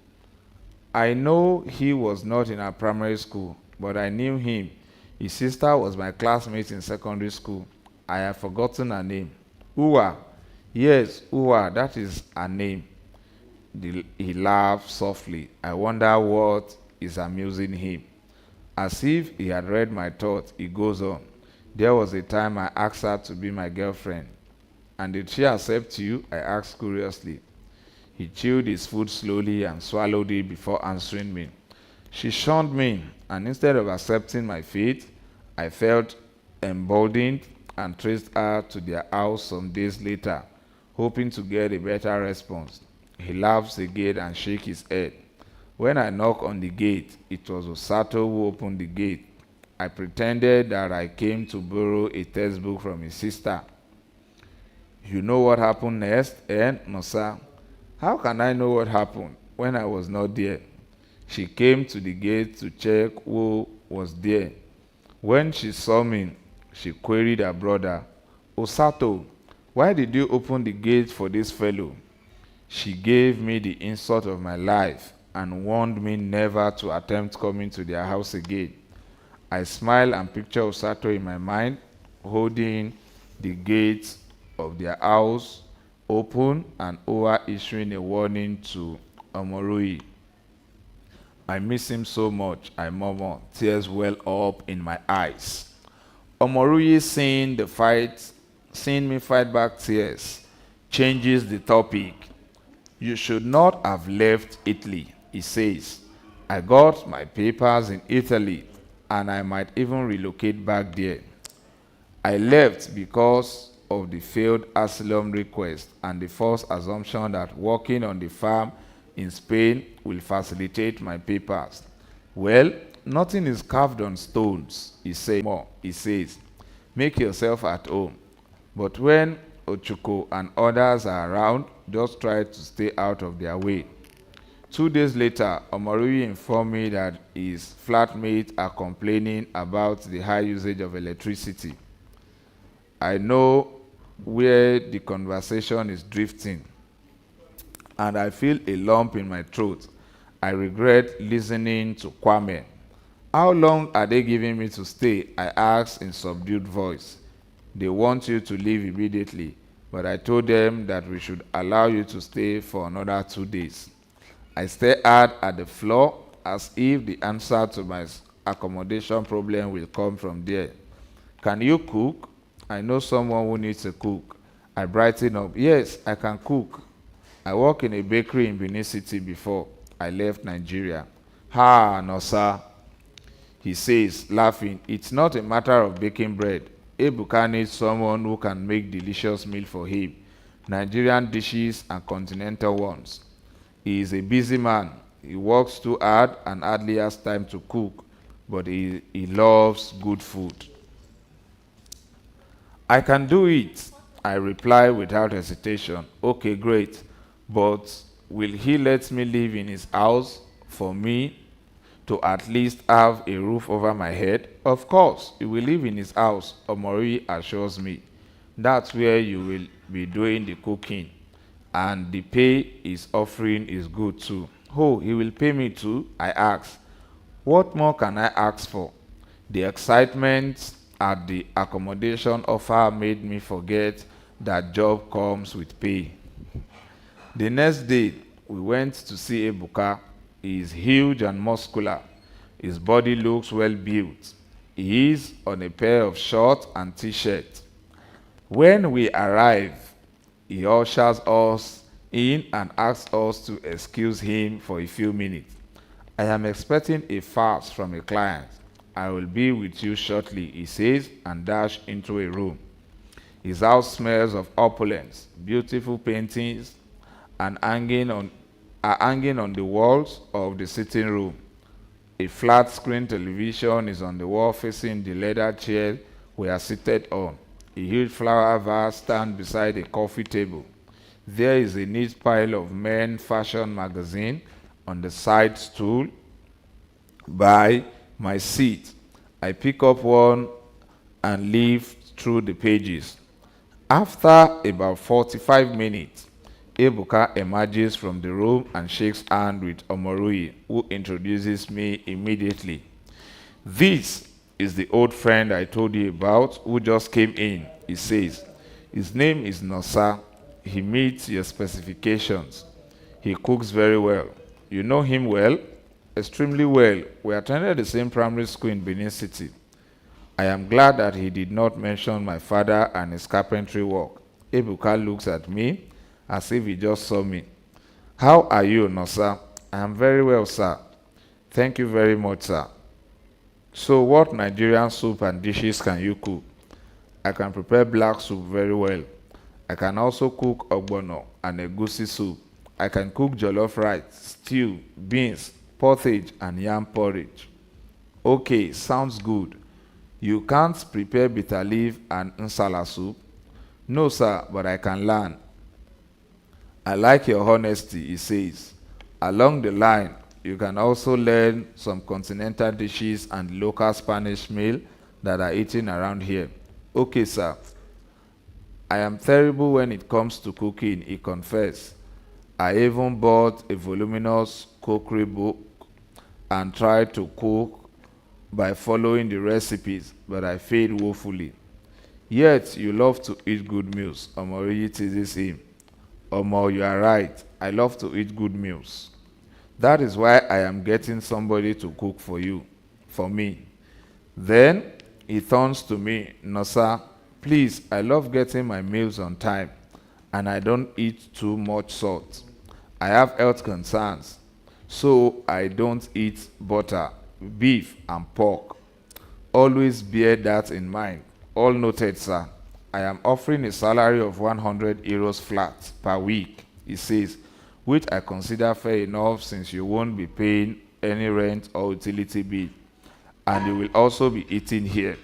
I know he was not in our primary school, but I knew him. His sister was my classmate in secondary school. I have forgotten her name. Uwa. Yes, Uwa, that is her name. He laughed softly. I wonder what is amusing him. As if he had read my thoughts, he goes on. There was a time I asked her to be my girlfriend. And did she accept you? I asked curiously. He chewed his food slowly and swallowed it before answering me. She shunned me, and instead of accepting my fate, I felt emboldened and traced her to their house some days later, hoping to get a better response. He laughs again and shakes his head. When I knocked on the gate, it was Osato who opened the gate. I pretended that I came to borrow a textbook from his sister. You know what happened next, eh, no sir? How can I know what happened when I was not there? She came to the gate to check who was there. When she saw me, she queried her brother, Osato, why did you open the gate for this fellow? She gave me the insult of my life and warned me never to attempt coming to their house again. I smiled and pictured Osato in my mind, holding the gates of their house open and Owa issuing a warning to Omorui. I miss him so much, I murmured, tears well up in my eyes. Omorui seeing me fight back tears, changes the topic. You should not have left Italy, he says. I got my papers in Italy and I might even relocate back there. I left because of the failed asylum request and the false assumption that working on the farm in Spain will facilitate my papers. Well, nothing is carved on stones, he says. Make yourself at home. But when Ochuko and others are around, just try to stay out of their way. 2 days later, Omorui informed me that his flatmates are complaining about the high usage of electricity. I know where the conversation is drifting, and I feel a lump in my throat. I regret listening to Kwame. How long are they giving me to stay? I asked in subdued voice. They want you to leave immediately, but I told them that we should allow you to stay for another 2 days. I stared at the floor as if the answer to my accommodation problem will come from there. Can you cook? I know someone who needs a cook. I brightened up. Yes, I can cook. I worked in a bakery in Benin City before I left Nigeria. Ha, no sir. He says, laughing, it's not a matter of baking bread. Ebuka needs someone who can make delicious meal for him, Nigerian dishes and continental ones. He is a busy man. He works too hard and hardly has time to cook, but he loves good food. I can do it, I reply without hesitation. Okay, great, but will he let me live in his house for me to at least have a roof over my head? Of course, he will live in his house, Omori assures me. That's where you will be doing the cooking, and the pay he's offering is good too. Oh, he will pay me too? I asked. What more can I ask for? The excitement at the accommodation offer made me forget that job comes with pay. The next day, we went to see Ebuka. He is huge and muscular. His body looks well built. He is on a pair of shorts and t-shirt. When we arrive, he ushers us in and asks us to excuse him for a few minutes. I am expecting a fax from a client. I will be with you shortly, he says, and dashed into a room. His house smells of opulence. Beautiful paintings and are hanging on the walls of the sitting room. A flat screen television is on the wall facing the leather chair we are seated on. A huge flower vase stands beside a coffee table. There is a neat pile of men fashion magazine on the side stool by my seat. I pick up one and leaf through the pages. After about 45 minutes, Ebuka emerges from the room and shakes hands with Omorui, who introduces me immediately. This is the old friend I told you about who just came in, he says. His name is Nosa. He meets your specifications. He cooks very well. You know him well? Extremely well. We attended the same primary school in Benin City. I am glad that he did not mention my father and his carpentry work. Ebuka looks at me as if he just saw me. How are you, Nosa? I am very well, sir. Thank you very much, sir. So what Nigerian soup and dishes can you cook? I can prepare black soup very well. I can also cook ogbono and egusi soup. I can cook jollof rice, stew, beans, pottage, and yam porridge. Okay, sounds good. You can't prepare bitter leaf and nsala soup? No, sir, but I can learn. I like your honesty, he says. Along the line, you can also learn some continental dishes and local Spanish meal that are eaten around here. Okay, sir. I am terrible when it comes to cooking, he confessed. I even bought a voluminous cookery book and tried to cook by following the recipes, but I failed woefully. Yet you love to eat good meals, Omoriji teases him. Omo, you are right. I love to eat good meals. That is why I am getting somebody to cook for me. Then he turns to me, Nosa, please, I love getting my meals on time, and I don't eat too much salt. I have health concerns, so I don't eat butter, beef, and pork. Always bear that in mind. All noted, sir. I am offering a salary of 100 euros flat per week, he says, which I consider fair enough since you won't be paying any rent or utility bill, and you will also be eating here.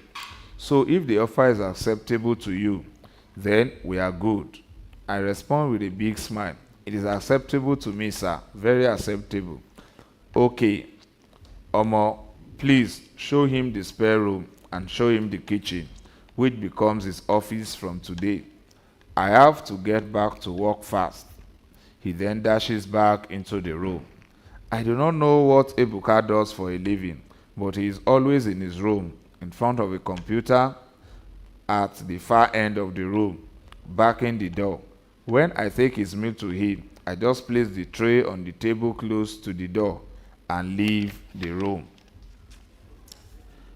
So if the offer is acceptable to you, then we are good. I respond with a big smile. It is acceptable to me, sir. Very acceptable. Okay. Omo, please show him the spare room and show him the kitchen, which becomes his office from today. I have to get back to work fast. He then dashes back into the room. I do not know what Ebuka does for a living, but he is always in his room, in front of a computer at the far end of the room, backing the door. When I take his meal to him, I just place the tray on the table close to the door and leave the room.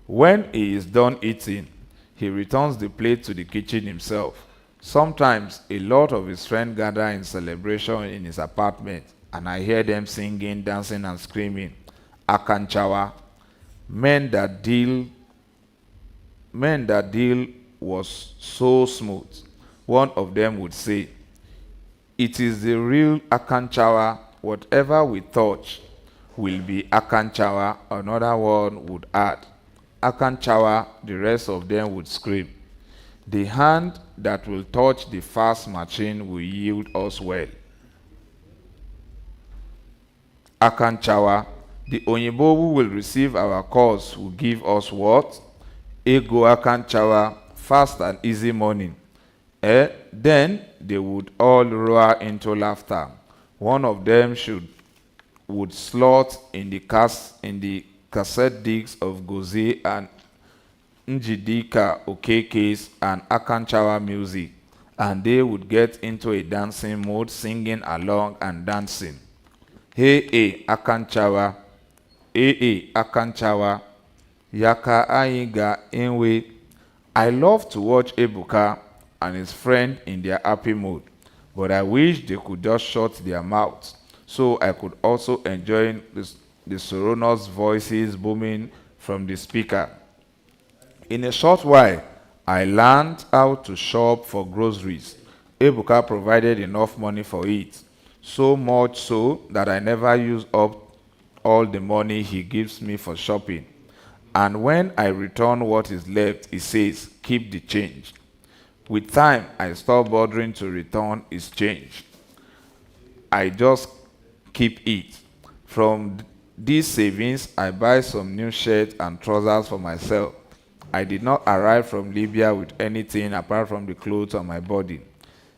When he is done eating, he returns the plate to the kitchen himself. Sometimes a lot of his friends gather in celebration in his apartment, and I hear them singing, dancing, and screaming. Akanchawa, men that deal was so smooth. One of them would say, it is the real Akanchawa. Whatever we touch will be Akanchawa. Another one would add, Akanchawa. The rest of them would scream. The hand that will touch the fast machine will yield us well. Akanchawa. The Onyibo who will receive our calls will give us what? Ego Akanchawa, fast and easy morning. Then they would all roar into laughter. One of them would slot in the cassette discs of Gozi and Njidika Okeke's and Akanchawa music, and they would get into a dancing mode, singing along and dancing. Hey, Akanchawa. Hey, Akanchawa. Yaka Ainga Inwe. I love to watch Ebuka and his friend in their happy mood, but I wish they could just shut their mouths so I could also enjoy the sonorous voices booming from the speaker. In a short while, I learned how to shop for groceries. Ebuka provided enough money for it, so much so that I never use up all the money he gives me for shopping. And when I return what is left, he says, keep the change. With time, I stopped bothering to return his change. I just keep it. From these savings, I buy some new shirts and trousers for myself. I did not arrive from Libya with anything apart from the clothes on my body.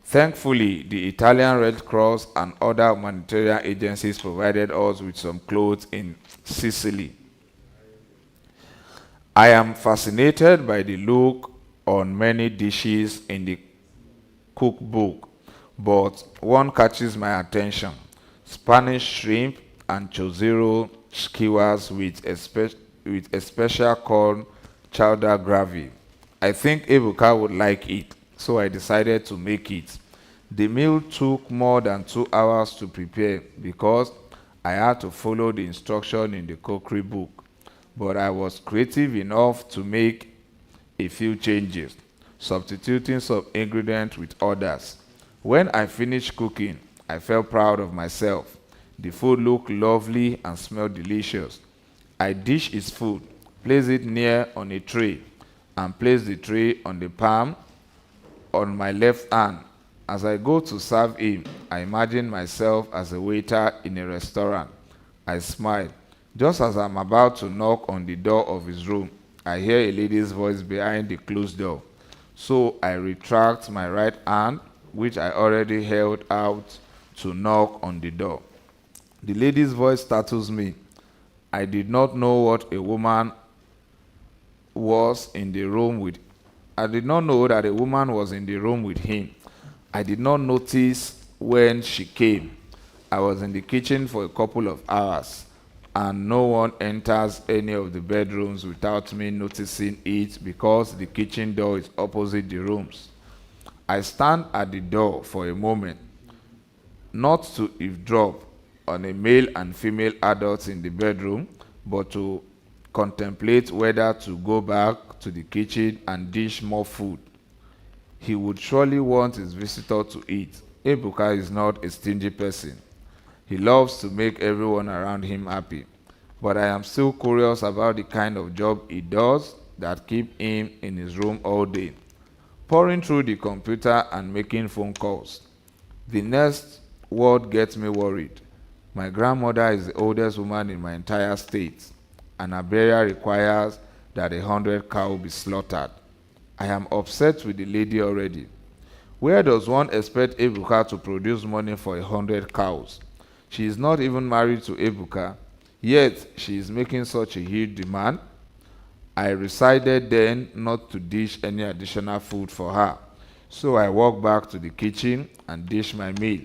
Thankfully, the Italian Red Cross and other humanitarian agencies provided us with some clothes in Sicily. I am fascinated by the look on many dishes in the cookbook, but one catches my attention: Spanish shrimp and chorizo skewers with a special corn chowder gravy. I think Ebuka would like it, so I decided to make it. The meal took more than 2 hours to prepare because I had to follow the instruction in the cookery book, but I was creative enough to make a few changes, substituting some ingredients with others. When I finished cooking, I felt proud of myself. The food looked lovely and smelled delicious. I dish his food, place it near on a tray, and place the tray on the palm on my left hand. As I go to serve him, I imagine myself as a waiter in a restaurant. I smile. Just as I'm about to knock on the door of his room, I hear a lady's voice behind the closed door. So I retract my right hand, which I already held out to knock on the door. The lady's voice startles me. I did not know what a woman was in the room with. I did not know that a woman was in the room with him. I did not notice when she came. I was in the kitchen for a couple of hours, and no one enters any of the bedrooms without me noticing it because the kitchen door is opposite the rooms. I stand at the door for a moment, not to eavesdrop on a male and female adults in the bedroom, but to contemplate whether to go back to the kitchen and dish more food. He would surely want his visitor to eat. Ebuka is not a stingy person. He loves to make everyone around him happy. But I am still curious about the kind of job he does that keep him in his room all day, poring through the computer and making phone calls. The next word gets me worried. My grandmother is the oldest woman in my entire state, and her burial requires that 100 cows be slaughtered. I am upset with the lady already. Where does one expect Ebuka to produce money for 100 cows? She is not even married to Ebuka, yet she is making such a huge demand. I decided then not to dish any additional food for her, so I walked back to the kitchen and dished my meal.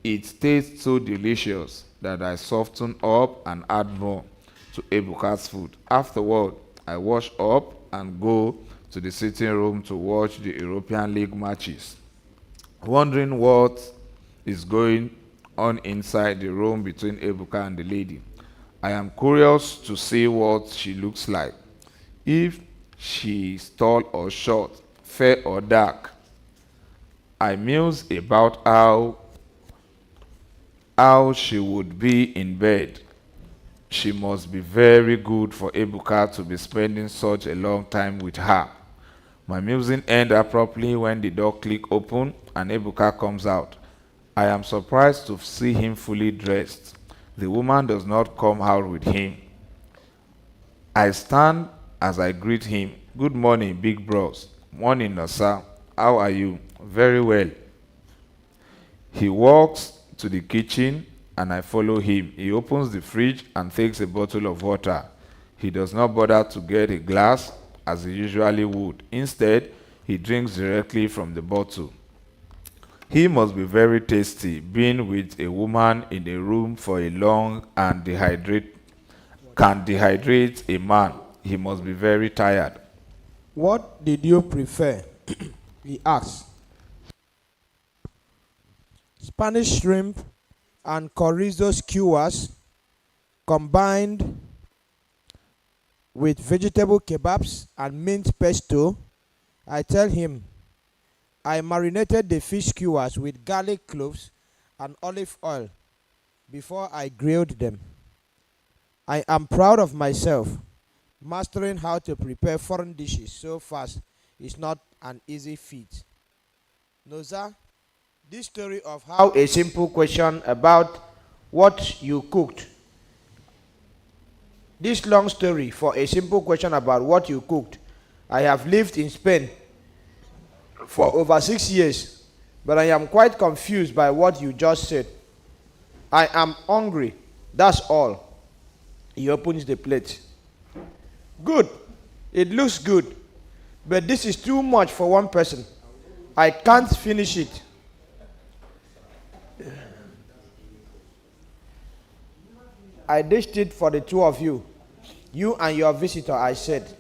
It tastes so delicious that I soften up and add more to Ebuka's food. Afterward, I wash up and go to the sitting room to watch the European League matches, wondering what is going on inside the room between Ebuka and the lady. I am curious to see what she looks like. If she is tall or short, fair or dark. I muse about how she would be in bed. She must be very good for Ebuka to be spending such a long time with her. My musing ends abruptly when the door clicks open and Ebuka comes out. I am surprised to see him fully dressed. The woman does not come out with him. I stand as I greet him. Good morning, big bros. Morning, Nasa. How are you? Very well. He walks to the kitchen and I follow him. He opens the fridge and takes a bottle of water. He does not bother to get a glass as he usually would. Instead, he drinks directly from the bottle. He must be very tasty, being with a woman in a room for a long and can dehydrate a man. He must be very tired. What did you prefer? He asked. Spanish shrimp and chorizo skewers combined with vegetable kebabs and mint pesto. I tell him I marinated the fish skewers with garlic cloves and olive oil before I grilled them. I am proud of myself. Mastering how to prepare foreign dishes so fast is not an easy feat. Noza, this story of how a simple question about what you cooked. This long story for a simple question about what you cooked. I have lived in Spain for over 6 years, but I am quite confused by what you just said. I am hungry, that's all. He opens the plate. Good, it looks good, but this is too much for one person. I can't finish it. I dished it for the two of you. You and your visitor, I said.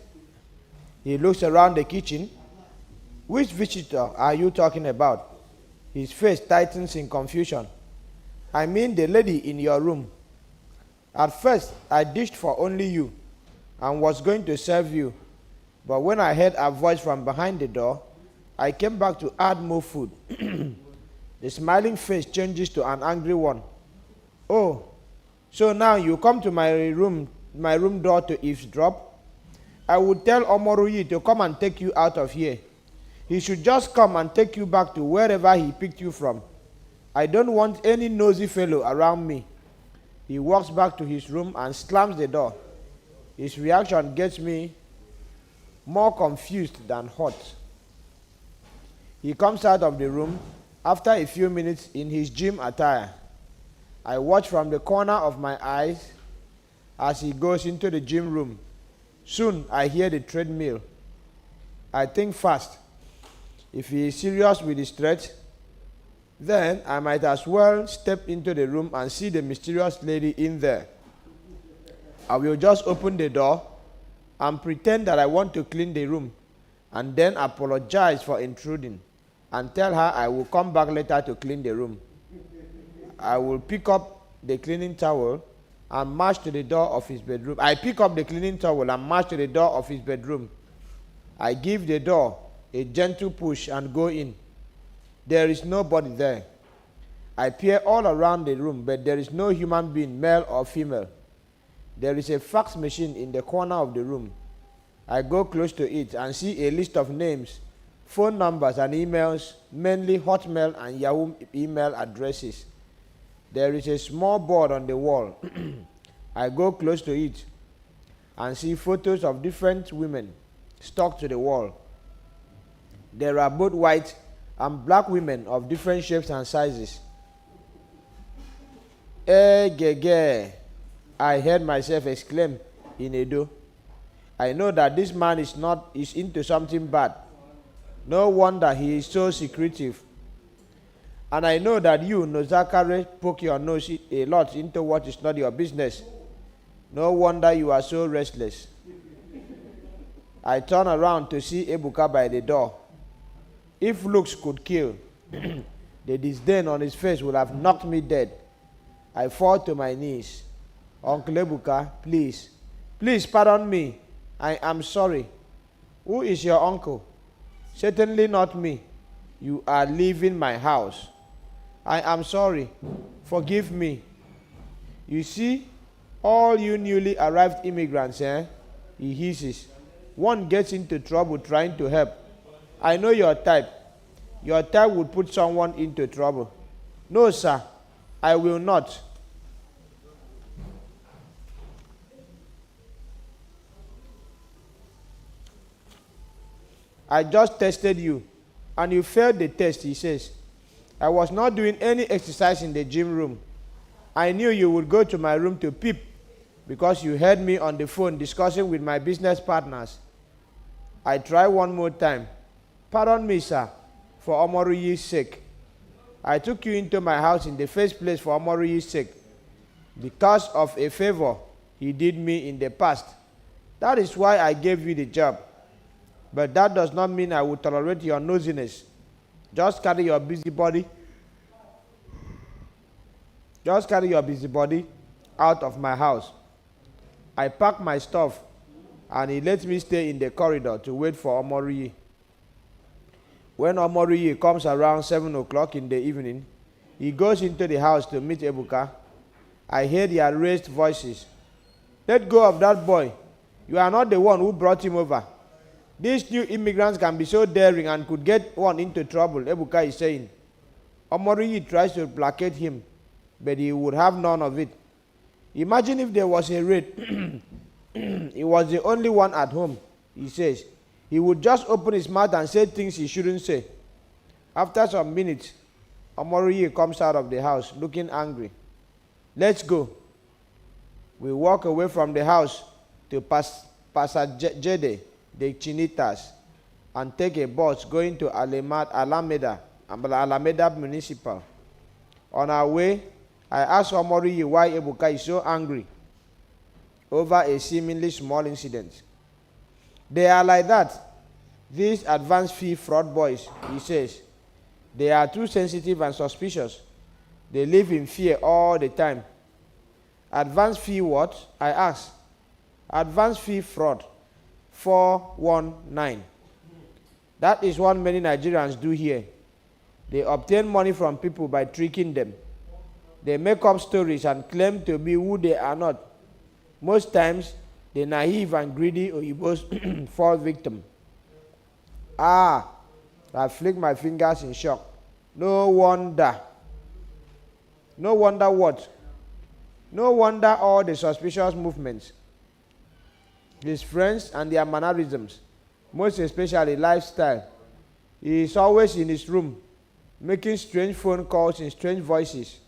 He looks around the kitchen. Which visitor are you talking about? His face tightens in confusion. I mean the lady in your room. At first, I dished for only you and was going to serve you. But when I heard a voice from behind the door, I came back to add more food. The smiling face changes to an angry one. Oh, so now you come to my room door to eavesdrop? I would tell Omoruyi to come and take you out of here. He should just come and take you back to wherever he picked you from. I don't want any nosy fellow around me. He walks back to his room and slams the door. His reaction gets me more confused than hot. He comes out of the room after a few minutes in his gym attire. I watch from the corner of my eyes as he goes into the gym room. Soon I hear the treadmill. I think fast. If he is serious with his threat, then I might as well step into the room and see the mysterious lady in there. I will just open the door and pretend that I want to clean the room, and then apologize for intruding and tell her I will come back later to clean the room. I will pick up the cleaning towel and march to the door of his bedroom. I pick up the cleaning towel and march to the door of his bedroom. I give the door a gentle push and go in. There is nobody there. I peer all around the room, but there is no human being, male or female. There is a fax machine in the corner of the room. I go close to it and see a list of names, phone numbers and emails, mainly Hotmail and Yahoo email addresses. There is a small board on the wall. I go close to it and see photos of different women stuck to the wall. There are both white and black women of different shapes and sizes. Gege, I heard myself exclaim in Edo. I know that this man is into something bad. No wonder he is so secretive. And I know that you, Nozakare, poke your nose a lot into what is not your business. No wonder you are so restless. I turn around to see Ebuka by the door. If looks could kill, the disdain on his face would have knocked me dead. I fall to my knees. Uncle Ebuka, please pardon me. I am sorry. Who is your uncle? Certainly not me. You are leaving my house. I am sorry. Forgive me. You see, all you newly arrived immigrants, he hisses. One gets into trouble trying to help. I know your type. Your type would put someone into trouble. No, sir, I will not. I just tested you, and you failed the test, he says. I was not doing any exercise in the gym room. I knew you would go to my room to peep because you heard me on the phone discussing with my business partners. I try one more time. Pardon me, sir, for Omoruyi's sake. I took you into my house in the first place for Omoruyi's sake, because of a favor he did me in the past. That is why I gave you the job. But that does not mean I will tolerate your nosiness. Just carry your busybody out of my house. I pack my stuff and he let me stay in the corridor to wait for Omoriyi. When Omoriyi comes around 7 o'clock in the evening, he goes into the house to meet Ebuka. I hear their raised voices. Let go of that boy. You are not the one who brought him over. These new immigrants can be so daring and could get one into trouble, Ebuka is saying. Omoriyi tries to placate him, but he would have none of it. Imagine if there was a raid. He was the only one at home, he says. He would just open his mouth and say things he shouldn't say. After some minutes, Omoriyi comes out of the house looking angry. Let's go. We walk away from the house to Pasajede, the Chinitas, and take a bus going to Alameda Municipal. On our way, I asked Omoriyi why Ebuka is so angry over a seemingly small incident. They are like that, these advanced fee fraud boys, he says. They are too sensitive and suspicious. They live in fear all the time. Advanced fee what? I asked. Advanced fee fraud. 419. That is what many Nigerians do here. They obtain money from people by tricking them. They make up stories and claim to be who they are not. Most times, the naive and greedy Oyibos fall victim. I flick my fingers in shock. No wonder. No wonder what? No wonder all the suspicious movements. His friends and their mannerisms, most especially lifestyle. He is always in his room, making strange phone calls in strange voices.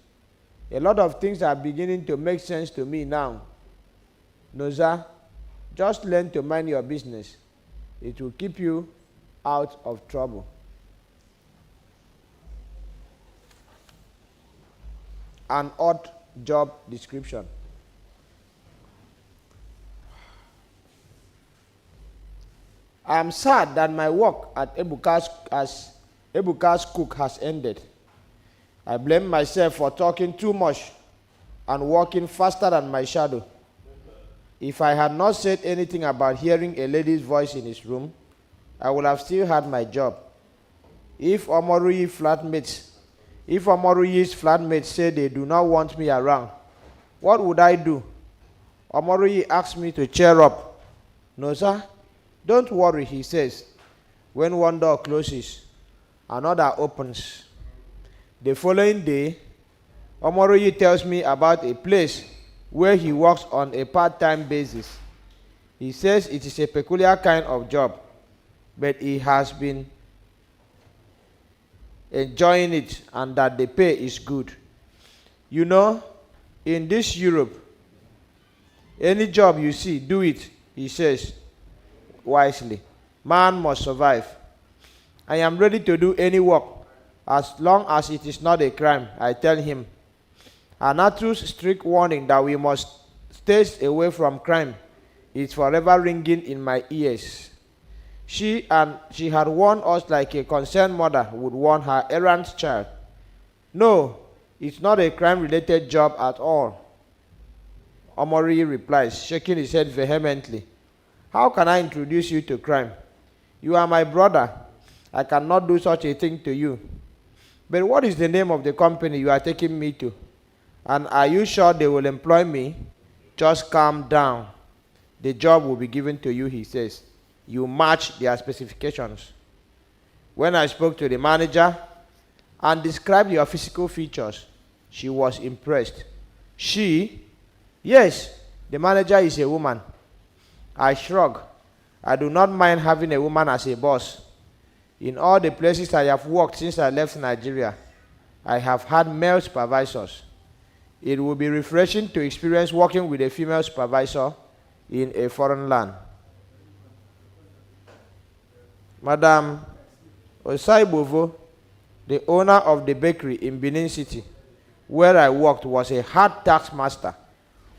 A lot of things are beginning to make sense to me now. Noza, just learn to mind your business. It will keep you out of trouble. An odd job description. I am sad that my work at Ebuka's cook has ended. I blame myself for talking too much and walking faster than my shadow. If I had not said anything about hearing a lady's voice in his room, I would have still had my job. If Omoriyi's flatmates say they do not want me around, what would I do? Omoriyi asked me to cheer up. No, sir, don't worry, he says. When one door closes, another opens. The following day, Omoriyi tells me about a place where he works on a part-time basis. He says it is a peculiar kind of job, but he has been enjoying it and that the pay is good. You know, in this Europe, any job you see, do it, he says wisely. Man must survive. I am ready to do any work as long as it is not a crime, I tell him. Anatu's strict warning that we must stay away from crime is forever ringing in my ears. She had warned us like a concerned mother would warn her errant child. No, it's not a crime-related job at all. Omoriyi replies, shaking his head vehemently. How can I introduce you to crime? You are my brother. I cannot do such a thing to you. But what is the name of the company you are taking me to? And are you sure they will employ me? Just calm down. The job will be given to you, he says. You match their specifications. When I spoke to the manager and described your physical features, she was impressed. She? Yes, the manager is a woman. I shrug. I do not mind having a woman as a boss. In all the places I have worked since I left Nigeria, I have had male supervisors. It will be refreshing to experience working with a female supervisor in a foreign land. Madam Osaibovo, the owner of the bakery in Benin City, where I worked, was a hard taskmaster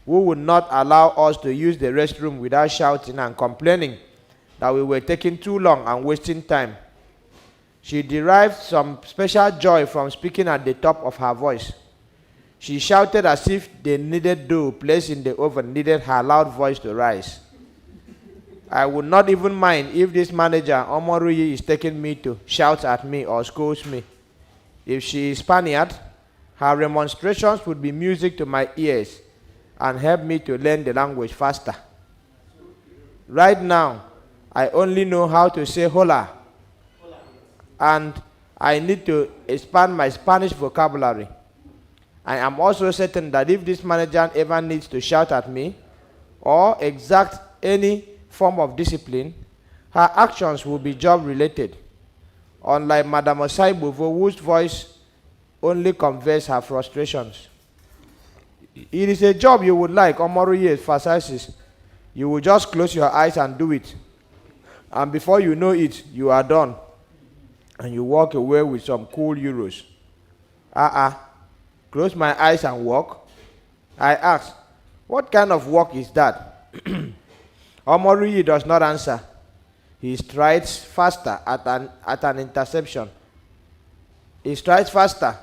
who would not allow us to use the restroom without shouting and complaining that we were taking too long and wasting time. She derived some special joy from speaking at the top of her voice. She shouted as if the kneaded dough placed in the oven needed her loud voice to rise. I would not even mind if this manager, Omoruyi, is taking me to shout at me or scolds me. If she is Spaniard, her remonstrations would be music to my ears and help me to learn the language faster. Right now, I only know how to say hola, and I need to expand my Spanish vocabulary. I am also certain that if this manager ever needs to shout at me or exact any form of discipline, her actions will be job-related, unlike Madame Osai Bovo, whose voice only conveys her frustrations. It is a job you would like, Omoruyi emphasizes. You will just close your eyes and do it. And before you know it, you are done. And you walk away with some cool euros. Close my eyes and walk? I ask, what kind of walk is that? Omoruyi does not answer. He strides faster at an interception. He strides faster.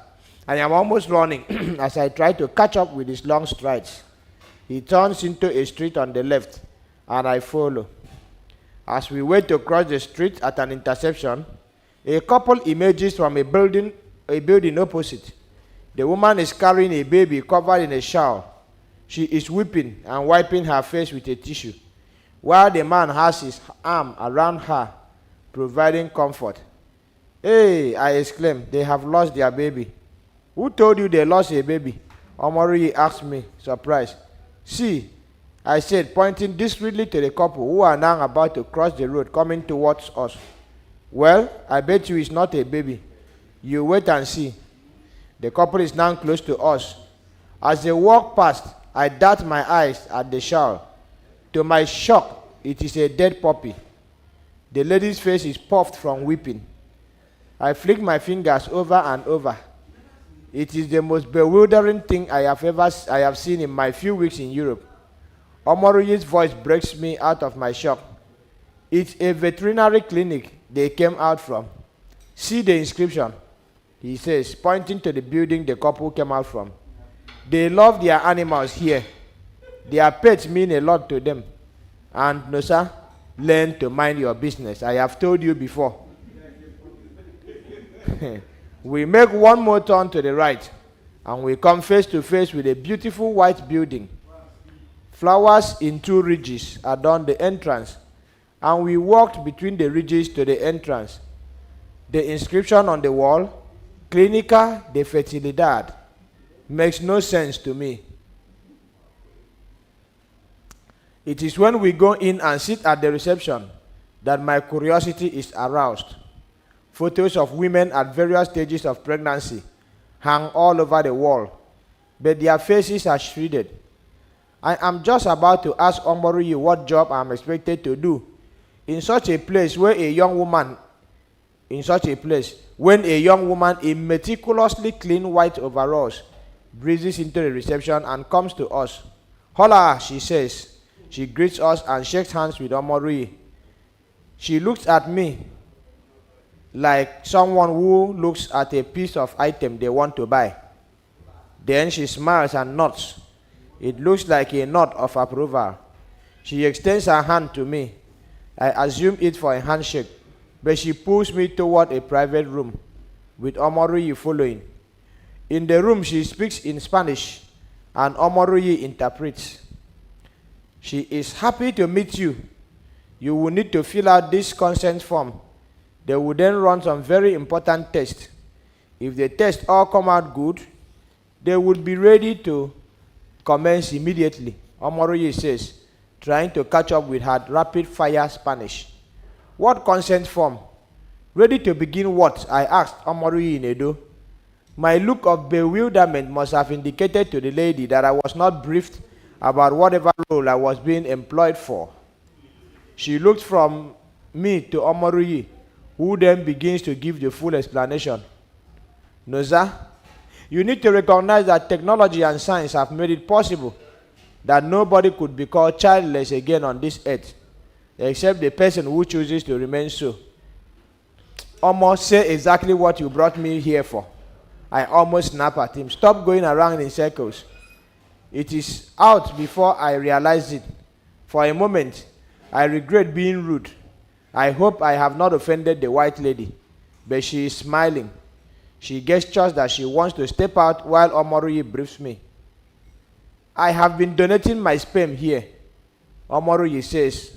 I am almost running as I try to catch up with his long strides. He turns into a street on the left, and I follow. As we wait to cross the street at an intersection, a couple emerges from a building opposite. The woman is carrying a baby covered in a shawl. She is weeping and wiping her face with a tissue, while the man has his arm around her, providing comfort. Hey, I exclaim, they have lost their baby. Who told you they lost a baby? Omoruyi asked me, surprised. See, I said, pointing discreetly to the couple who are now about to cross the road coming towards us. Well, I bet you it's not a baby. You wait and see. The couple is now close to us. As they walk past, I dart my eyes at the shawl. To my shock, it is a dead puppy. The lady's face is puffed from weeping. I flick my fingers over and over. It is the most bewildering thing I have seen in my few weeks in Europe. Omoruyi's voice breaks me out of my shock. It's a veterinary clinic they came out from. See the inscription, he says, pointing to the building the couple came out from. They love their animals here. Their pets mean a lot to them. And Nosa, learn to mind your business. I have told you before. We make one more turn to the right, and we come face to face with a beautiful white building. Flowers in 2 ridges adorn the entrance, and we walked between the ridges to the entrance. The inscription on the wall, Clínica de Fertilidad, makes no sense to me. It is when we go in and sit at the reception that my curiosity is aroused. Photos of women at various stages of pregnancy hang all over the wall, but their faces are shredded. I am just about to ask Omoruyi what job I am expected to do in such a place when a young woman in meticulously clean white overalls breezes into the reception and comes to us. Hola, she says. She greets us and shakes hands with Omoruyi. She looks at me like someone who looks at a piece of item they want to buy. Then she smiles and nods. It looks like a nod of approval. She extends her hand to me. I assume it for a handshake, but she pulls me toward a private room, with Omoruyi following. In the room, she speaks in Spanish, and Omoruyi interprets. She is happy to meet you. You will need to fill out this consent form. They will then run some very important tests. If the tests all come out good, they would be ready to commence immediately, Omoruyi says, trying to catch up with her rapid-fire Spanish. What consent form? Ready to begin what? I asked Omoruyi in Edo. My look of bewilderment must have indicated to the lady that I was not briefed about whatever role I was being employed for. She looked from me to Omoruyi, who then begins to give the full explanation. Noza, you need to recognize that technology and science have made it possible that nobody could be called childless again on this earth, except the person who chooses to remain so. Almost say exactly what you brought me here for. I almost snap at him. Stop going around in circles. It is out before I realize it. For a moment, I regret being rude. I hope I have not offended the white lady. But she is smiling. She gestures that she wants to step out while Omoroyi briefs me. I have been donating my sperm here, Omoroyi says,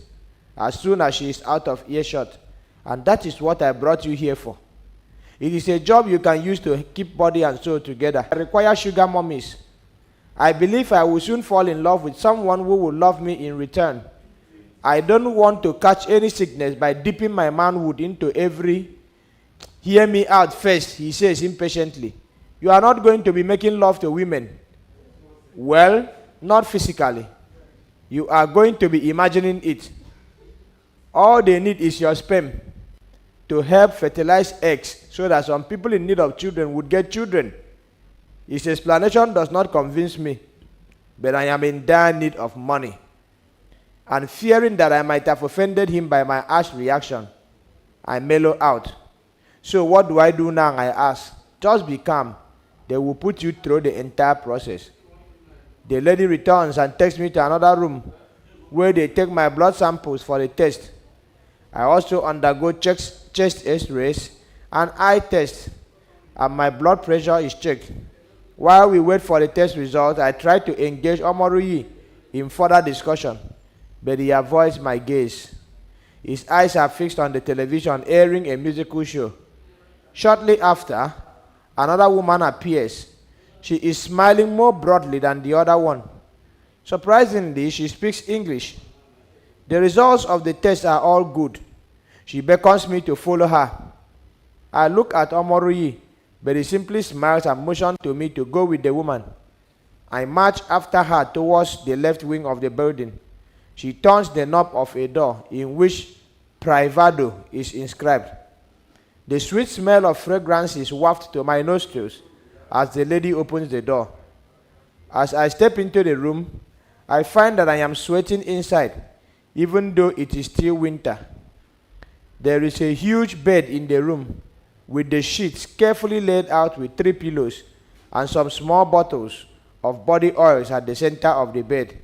as soon as she is out of earshot. And that is what I brought you here for. It is a job you can use to keep body and soul together. I require sugar mummies. I believe I will soon fall in love with someone who will love me in return. I don't want to catch any sickness by dipping my manhood into every... Hear me out first, he says impatiently. You are not going to be making love to women. Well, not physically. You are going to be imagining it. All they need is your sperm to help fertilize eggs so that some people in need of children would get children. His explanation does not convince me, but I am in dire need of money. And fearing that I might have offended him by my harsh reaction, I mellow out. So what do I do now, I ask? Just be calm. They will put you through the entire process. The lady returns and takes me to another room where they take my blood samples for a test. I also undergo chest x-rays and eye tests, and my blood pressure is checked. While we wait for the test results, I try to engage Omoroyi in further discussion, but he avoids my gaze. His eyes are fixed on the television, airing a musical show. Shortly after, another woman appears. She is smiling more broadly than the other one. Surprisingly, she speaks English. The results of the test are all good. She beckons me to follow her. I look at Omoroyi, but he simply smiles and motions to me to go with the woman. I march after her towards the left wing of the building. She turns the knob of a door in which Privado is inscribed. The sweet smell of fragrances wafts to my nostrils as the lady opens the door. As I step into the room, I find that I am sweating inside, even though it is still winter. There is a huge bed in the room, with the sheets carefully laid out with 3 pillows and some small bottles of body oils at the center of the bed.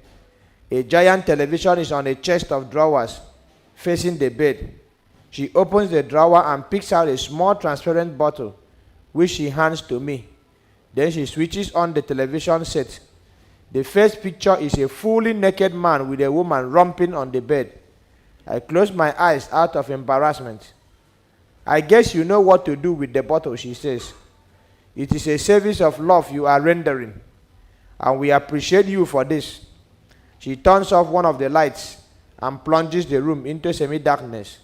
A giant television is on a chest of drawers facing the bed. She opens the drawer and picks out a small transparent bottle, which she hands to me. Then she switches on the television set. The first picture is a fully naked man with a woman romping on the bed. I close my eyes out of embarrassment. I guess you know what to do with the bottle, she says. It is a service of love you are rendering, and we appreciate you for this. She turns off one of the lights and plunges the room into semi-darkness.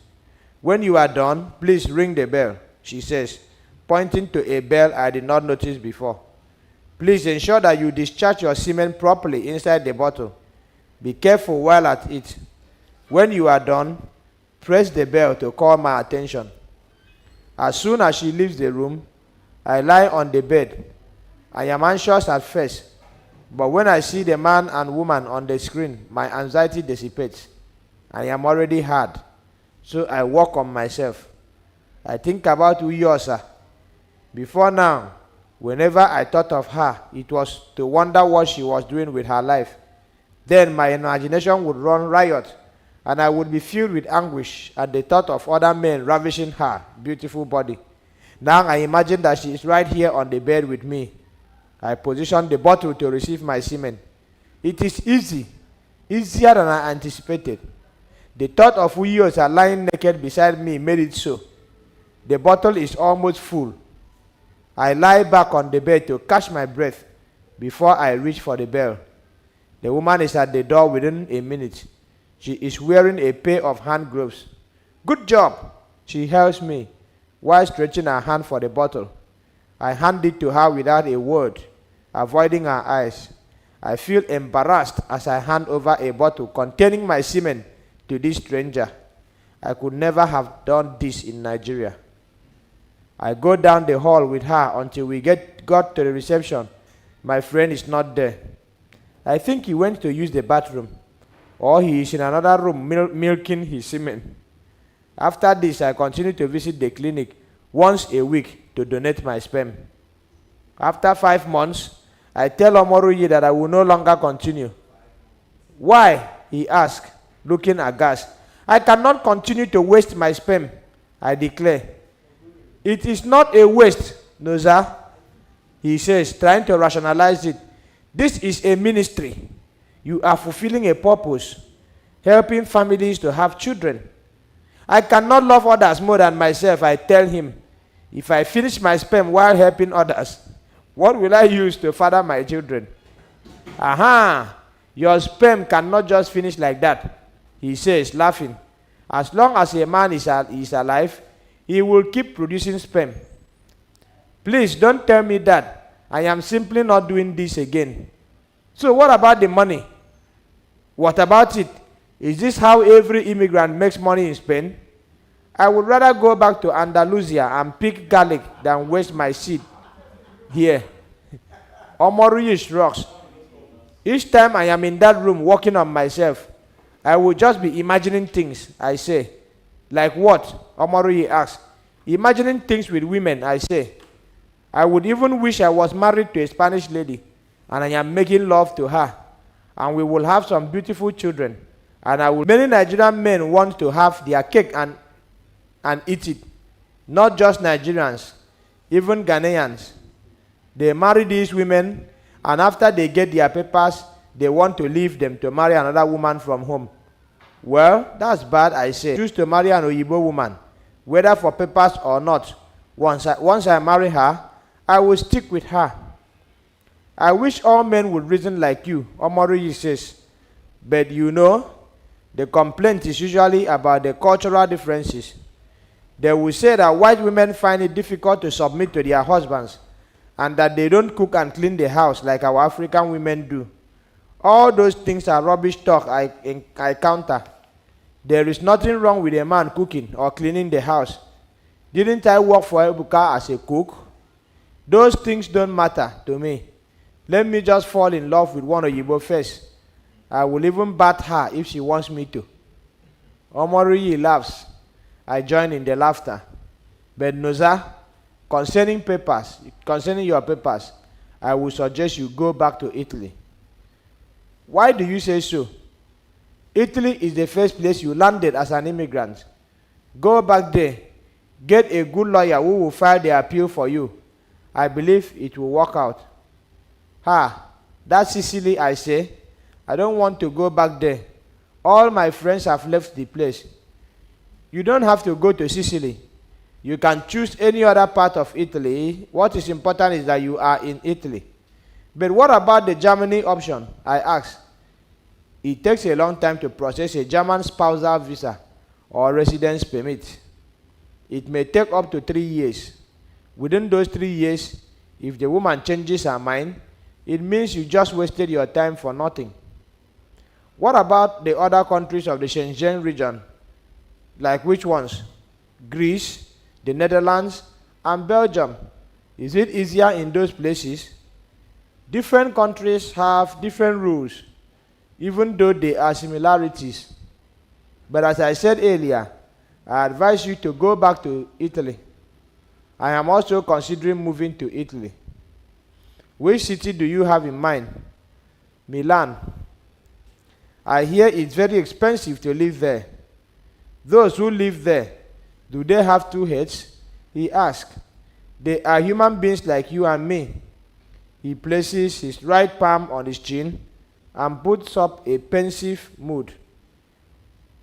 When you are done, please ring the bell, she says, pointing to a bell I did not notice before. Please ensure that you discharge your semen properly inside the bottle. Be careful while at it. When you are done, press the bell to call my attention. As soon as she leaves the room, I lie on the bed. I am anxious at first, but when I see the man and woman on the screen, my anxiety dissipates. I am already hard, so I work on myself. I think about Uyosa. Before now, whenever I thought of her, it was to wonder what she was doing with her life. Then my imagination would run riot, and I would be filled with anguish at the thought of other men ravishing her beautiful body. Now I imagine that she is right here on the bed with me. I position the bottle to receive my semen. It is easy, easier than I anticipated. The thought of Uyosa lying naked beside me made it so. The bottle is almost full. I lie back on the bed to catch my breath before I reach for the bell. The woman is at the door within a minute. She is wearing a pair of hand gloves. Good job, she hails me while stretching her hand for the bottle. I hand it to her without a word, avoiding her eyes. I feel embarrassed as I hand over a bottle containing my semen to this stranger. I could never have done this in Nigeria. I go down the hall with her until we got to the reception. My friend is not there. I think he went to use the bathroom, or he is in another room milking his semen. After this, I continue to visit the clinic once a week to donate my sperm. After 5 months, I tell Omoroyi that I will no longer continue. Why? He asked. looking aghast. I cannot continue to waste my sperm, I declare. It is not a waste, Noza, he says, trying to rationalize it. This is a ministry. You are fulfilling a purpose, helping families to have children. I cannot love others more than myself, I tell him. If I finish my sperm while helping others, what will I use to father my children? Aha! Your sperm cannot just finish like that, he says, laughing. As long as a man is alive, he will keep producing sperm. Please don't tell me that. I am simply not doing this again. So what about the money? What about it? Is this how every immigrant makes money in Spain? I would rather go back to Andalusia and pick garlic than waste my seed here. Omoriyish rocks. Each time I am in that room working on myself, I will just be imagining things, I say. Like what? Omoriyi asks. Imagining things with women, I say. I would even wish I was married to a Spanish lady and I am making love to her. And we will have some beautiful children. And many Nigerian men want to have their cake and eat it. Not just Nigerians, even Ghanaians. They marry these women, and after they get their papers, they want to leave them to marry another woman from home. Well, that's bad, I say. Choose to marry an Oyibo woman, whether for papers or not. Once I marry her, I will stick with her. I wish all men would reason like you, Omoriyi says. But you know, the complaint is usually about the cultural differences. They will say that white women find it difficult to submit to their husbands and that they don't cook and clean the house like our African women do. All those things are rubbish talk I counter. There is nothing wrong with a man cooking or cleaning the house. Didn't I work for Ebuka as a cook? Those things don't matter to me. Let me just fall in love with one Oyibo first. I will even bat her if she wants me to. Omoriyi laughs. I join in the laughter. But Noza, concerning your papers, I would suggest you go back to Italy. Why do you say so? Italy is the first place you landed as an immigrant. Go back there. Get a good lawyer who will file the appeal for you. I believe it will work out. That's Sicily, I say. I don't want to go back there. All my friends have left the place. You don't have to go to Sicily. You can choose any other part of Italy. What is important is that you are in Italy. But what about the Germany option? I asked. It takes a long time to process a German spousal visa or residence permit. It may take up to 3 years. Within those 3 years, if the woman changes her mind, it means you just wasted your time for nothing. What about the other countries of the Schengen region? Like which ones? Greece, the Netherlands, and Belgium. Is it easier in those places? Different countries have different rules, even though there are similarities. But as I said earlier, I advise you to go back to Italy. I am also considering moving to Italy. Which city do you have in mind? Milan. I hear it's very expensive to live there. Those who live there, do they have 2 heads? He asked. They are human beings like you and me. He places his right palm on his chin and puts up a pensive mood.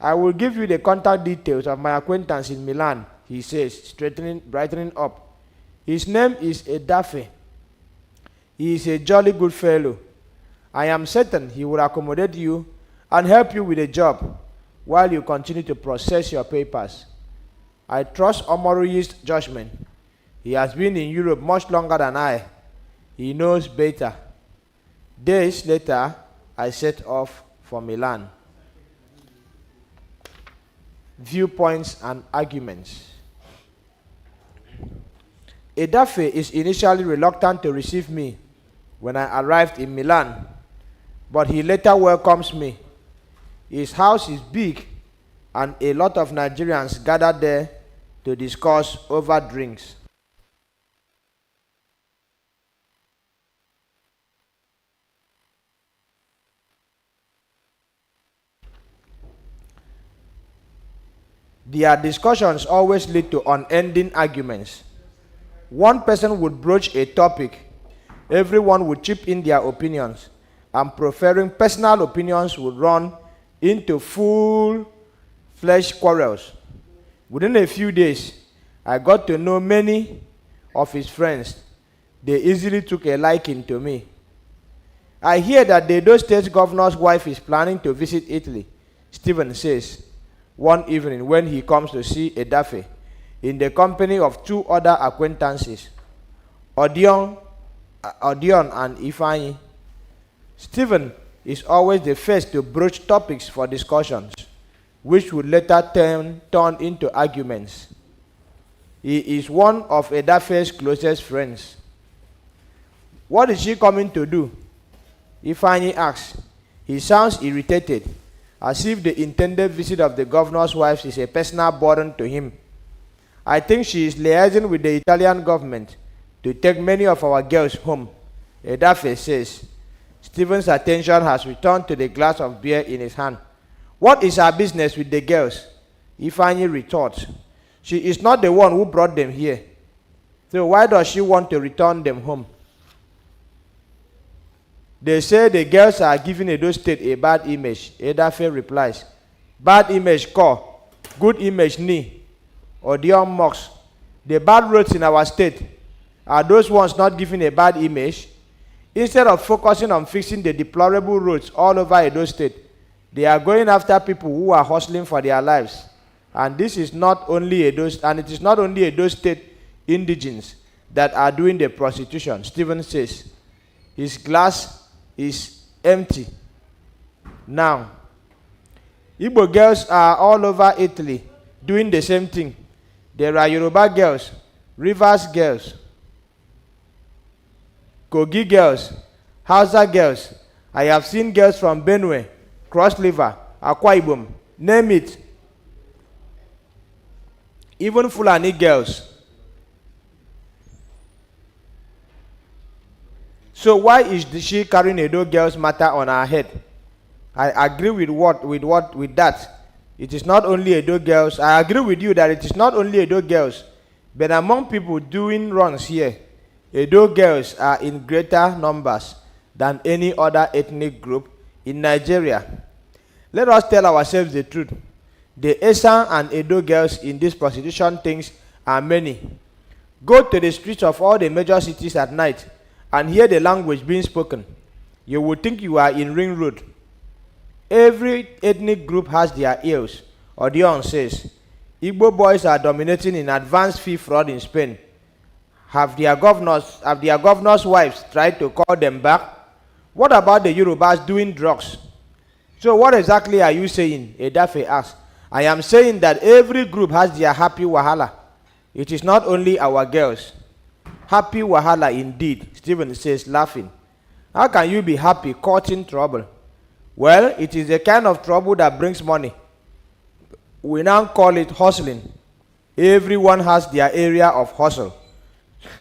I will give you the contact details of my acquaintance in Milan, he says, brightening up. His name is Edafe. He is a jolly good fellow. I am certain he will accommodate you and help you with a job while you continue to process your papers. I trust Omoriyi's judgment. He has been in Europe much longer than I. He knows better. Days later, I set off for Milan. Viewpoints and arguments. Edafe is initially reluctant to receive me when I arrived in Milan, but he later welcomes me. His house is big, and a lot of Nigerians gather there to discuss over drinks. Their discussions always lead to unending arguments. One person would broach a topic, everyone would chip in their opinions, and preferring personal opinions would run into full-fledged quarrels. Within a few days, I got to know many of his friends. They easily took a liking to me. I hear that the Edo State governor's wife is planning to visit Italy, Stephen says, one evening when he comes to see Edafe in the company of two other acquaintances, Odion and Ifeanyi. Stephen is always the first to broach topics for discussions, which would later turn into arguments. He is one of Edafe's closest friends. What is she coming to do? Ifeanyi asks. He sounds irritated, as if the intended visit of the governor's wife is a personal burden to him. I think she is liaising with the Italian government to take many of our girls home, Edafe says. Stephen's attention has returned to the glass of beer in his hand. What is her business with the girls? Ifeanyi retorts. She is not the one who brought them here. So why does she want to return them home? They say the girls are giving Edo State a bad image. Edafe replies. Bad image ko, good image ni. Odion mocks. The bad roads in our state, are those ones not giving a bad image? Instead of focusing on fixing the deplorable roads all over Edo State, they are going after people who are hustling for their lives. And this is not only it is not only Edo State indigenes that are doing the prostitution, Stephen says. His glass is empty. Now, Igbo girls are all over Italy doing the same thing. There are Yoruba girls, Rivers girls, Kogi girls, Hausa girls. I have seen girls from Benue, Cross River, Akwa Ibom, name it. Even Fulani girls. So why is she carrying Edo girls matter on her head? I agree with that. It is not only Edo girls. I agree with you that it is not only Edo girls, but among people doing wrongs here, Edo girls are in greater numbers than any other ethnic group in Nigeria. Let us tell ourselves the truth. The Esan and Edo girls in these prostitution things are many. Go to the streets of all the major cities at night and hear the language being spoken. You would think you are in Ring Road. Every ethnic group has their ills. Odion says, Igbo boys are dominating in advanced fee fraud in Spain. Have their governors' wives tried to call them back? What about the Yorubas doing drugs? So what exactly are you saying? Edafe asked. I am saying that every group has their happy wahala. It is not only our girls. Happy wahala indeed, Stephen says, laughing. How can you be happy courting trouble? Well, it is a kind of trouble that brings money. We now call it hustling. Everyone has their area of hustle,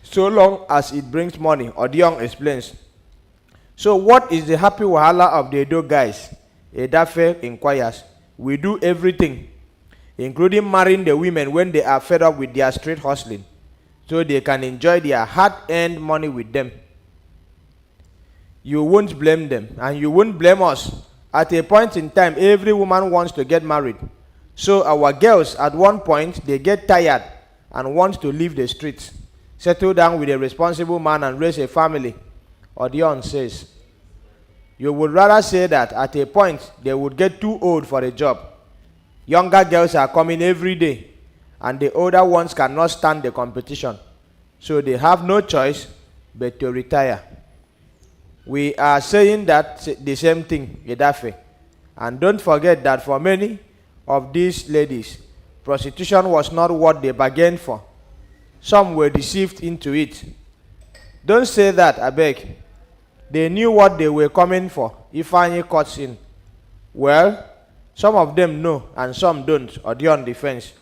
so long as it brings money, Odion explains. So what is the happy wahala of the Edo guys? Edafe inquires. We do everything, including marrying the women when they are fed up with their street hustling, so they can enjoy their hard-earned money with them. You won't blame them, and you won't blame us. At a point in time, every woman wants to get married. So our girls, at one point, they get tired and want to leave the streets, settle down with a responsible man and raise a family, Odion says. You would rather say that at a point, they would get too old for a job. Younger girls are coming every day, and the older ones cannot stand the competition. So they have no choice but to retire. We are saying that the same thing, Edafe. And don't forget that for many of these ladies, prostitution was not what they bargained for. Some were deceived into it. Don't say that, I beg. They knew what they were coming for. Ifeanyi cuts in. Well, some of them know and some don't, Odion defends.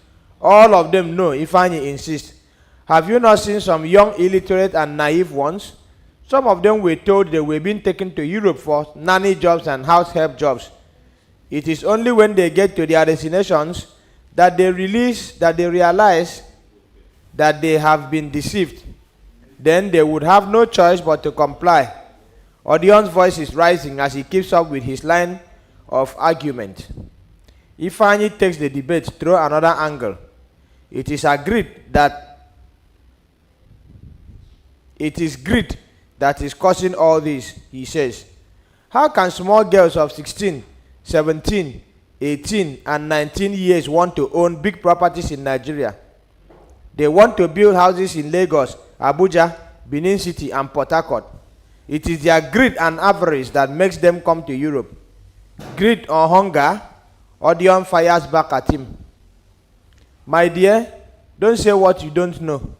All of them know, Ifeanyi insists. Have you not seen some young, illiterate and naive ones? Some of them were told they were being taken to Europe for nanny jobs and house help jobs. It is only when they get to their destinations that they realize that they have been deceived, then they would have no choice but to comply. Odion's voice is rising as he keeps up with his line of argument. Ifeanyi takes the debate through another angle. It is greed that is causing all this, he says. How can small girls of 16, 17, 18, and 19 years want to own big properties in Nigeria? They want to build houses in Lagos, Abuja, Benin City, and Port Harcourt. It is their greed and avarice that makes them come to Europe. Greed or hunger, Odion fires back at him. My dear, don't say what you don't know.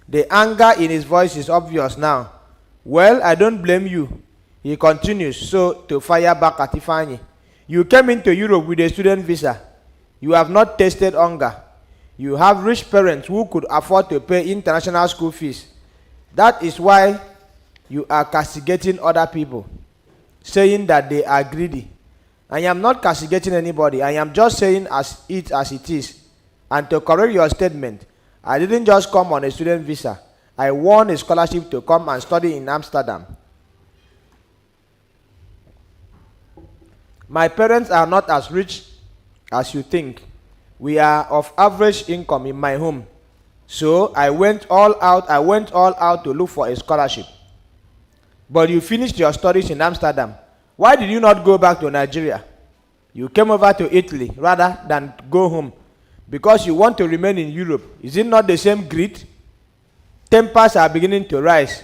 The anger in his voice is obvious now. Well, I don't blame you. He continues so to fire back at Ifeanyi. You came into Europe with a student visa. You have not tasted hunger. You have rich parents who could afford to pay international school fees. That is why you are castigating other people, saying that they are greedy. I am not castigating anybody. I am just saying as it is. And to correct your statement, I didn't just come on a student visa. I won a scholarship to come and study in Amsterdam. My parents are not as rich as you think. We are of average income in my home. So I went all out to look for a scholarship. But you finished your studies in Amsterdam. Why did you not go back to Nigeria? You came over to Italy rather than go home because you want to remain in Europe. Is it not the same greed? Tempers are beginning to rise,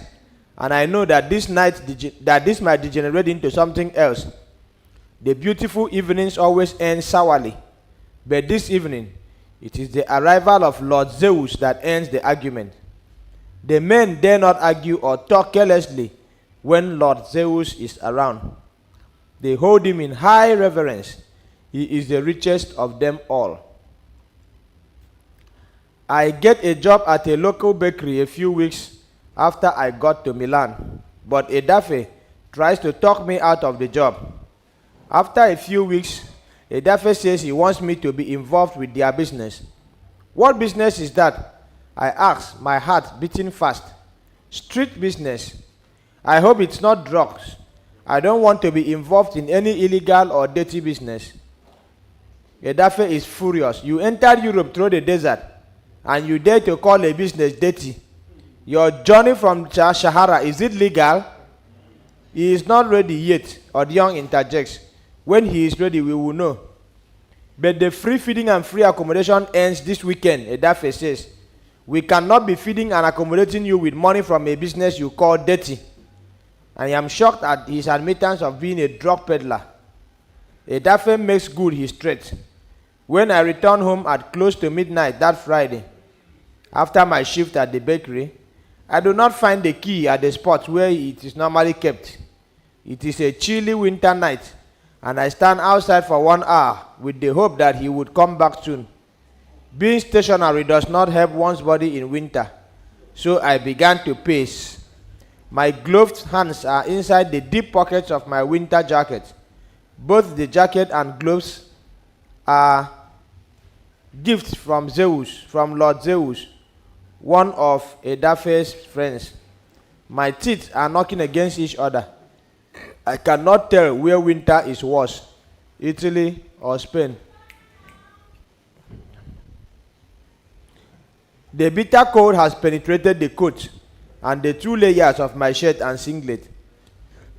and I know that this might degenerate into something else. The beautiful evenings always end sourly, but this evening, it is the arrival of Lord Zeus that ends the argument. The men dare not argue or talk carelessly when Lord Zeus is around. They hold him in high reverence. He is the richest of them all. I get a job at a local bakery a few weeks after I got to Milan, but Edafe tries to talk me out of the job. After a few weeks, Edafe says he wants me to be involved with their business. What business is that? I ask, my heart beating fast. Street business. I hope it's not drugs. I don't want to be involved in any illegal or dirty business. Edafe is furious. You entered Europe through the desert, and you dare to call a business dirty. Your journey from Sahara, is it legal? He is not ready yet, Odion interjects. When he is ready, we will know. But the free feeding and free accommodation ends this weekend, Edafe says. We cannot be feeding and accommodating you with money from a business you call dirty. I am shocked at his admittance of being a drug peddler. Edafe makes good his threat. When I returned home at close to midnight that Friday, after my shift at the bakery, I do not find the key at the spot where it is normally kept. It is a chilly winter night, and I stand outside for 1 hour with the hope that he would come back soon. Being stationary does not help one's body in winter, so I began to pace. My gloved hands are inside the deep pockets of my winter jacket. Both the jacket and gloves are gifts from Lord Zeus, one of Edafe's friends. My teeth are knocking against each other. I cannot tell where winter is worse, Italy or Spain. The bitter cold has penetrated the coat and the 2 layers of my shirt and singlet.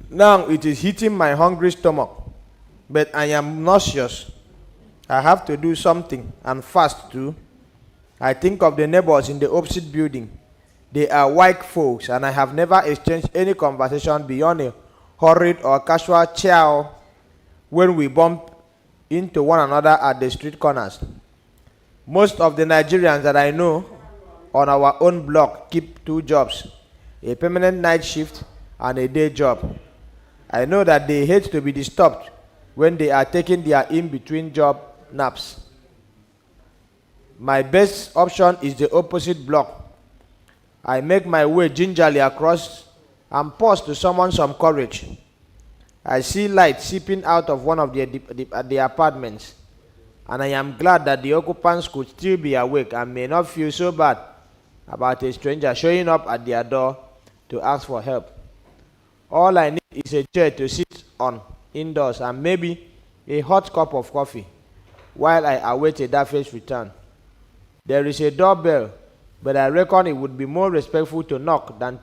Now it is hitting my hungry stomach, but I am nauseous. I have to do something, and fast too. I think of the neighbors in the opposite building. They are white folks, and I have never exchanged any conversation beyond a hurried or casual ciao when we bump into one another at the street corners. Most of the Nigerians that I know on our own block keep 2 jobs, a permanent night shift and a day job. I know that they hate to be disturbed when they are taking their in-between job naps. My best option is the opposite block. I make my way gingerly across and pause to summon some courage. I see light seeping out of one of the apartments. and I am glad that the occupants could still be awake and may not feel so bad about a stranger showing up at their door to ask for help. All I need is a chair to sit on indoors and maybe a hot cup of coffee while I await Edafe's return. There is a doorbell, but I reckon it would be more respectful to knock than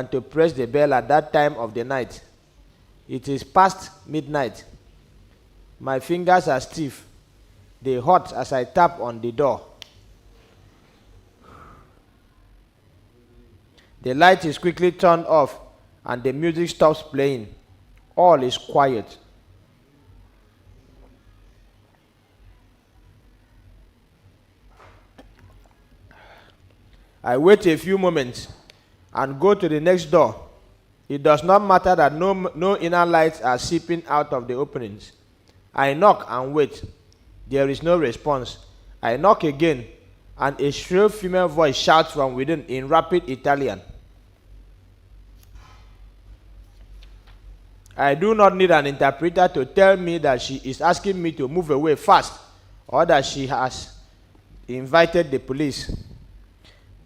to press the bell at that time of the night. It is past midnight. My fingers are stiff. They hurt as I tap on the door. The light is quickly turned off and the music stops playing. All is quiet. I wait a few moments and go to the next door. It does not matter that no inner lights are seeping out of the openings. I knock and wait. There is no response. I knock again, and a shrill female voice shouts from within in rapid Italian. I do not need an interpreter to tell me that she is asking me to move away fast, or that she has invited the police.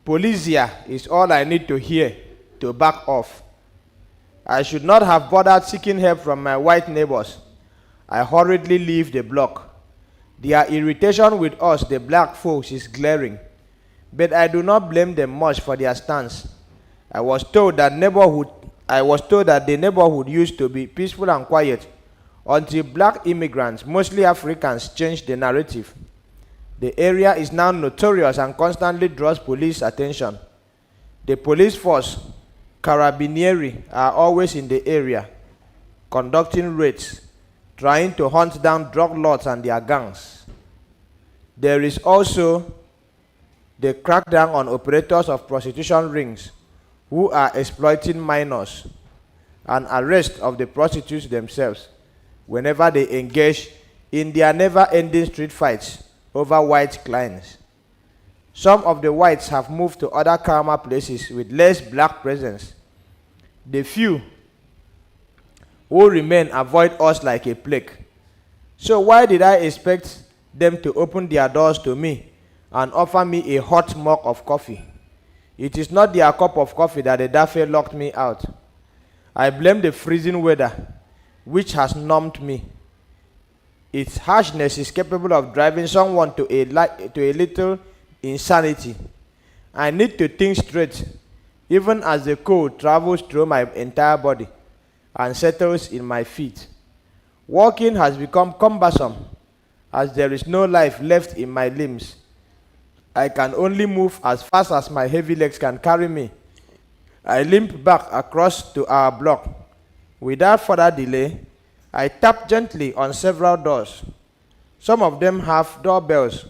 Polizia is all I need to hear to back off. I should not have bothered seeking help from my white neighbors. I hurriedly leave the block. Their irritation with us, the black folks, is glaring, but I do not blame them much for their stance. I was told that the neighborhood used to be peaceful and quiet until black immigrants, mostly Africans, changed the narrative. The area is now notorious and constantly draws police attention. The police force, Carabinieri, are always in the area, conducting raids, trying to hunt down drug lords and their gangs. There is also the crackdown on operators of prostitution rings who are exploiting minors, and arrest of the prostitutes themselves whenever they engage in their never-ending street fights over white clients. Some of the whites have moved to other calmer places with less black presence. The few who remain avoid us like a plague. So why did I expect them to open their doors to me and offer me a hot mug of coffee? It is not their cup of coffee that Edafe locked me out. I blame the freezing weather, which has numbed me. Its harshness is capable of driving someone to a little insanity. I need to think straight, even as the cold travels through my entire body and settles in my feet. Walking has become cumbersome, as there is no life left in my limbs. I can only move as fast as my heavy legs can carry me. I limp back across to our block. Without further delay, I tap gently on several doors. Some of them have doorbells,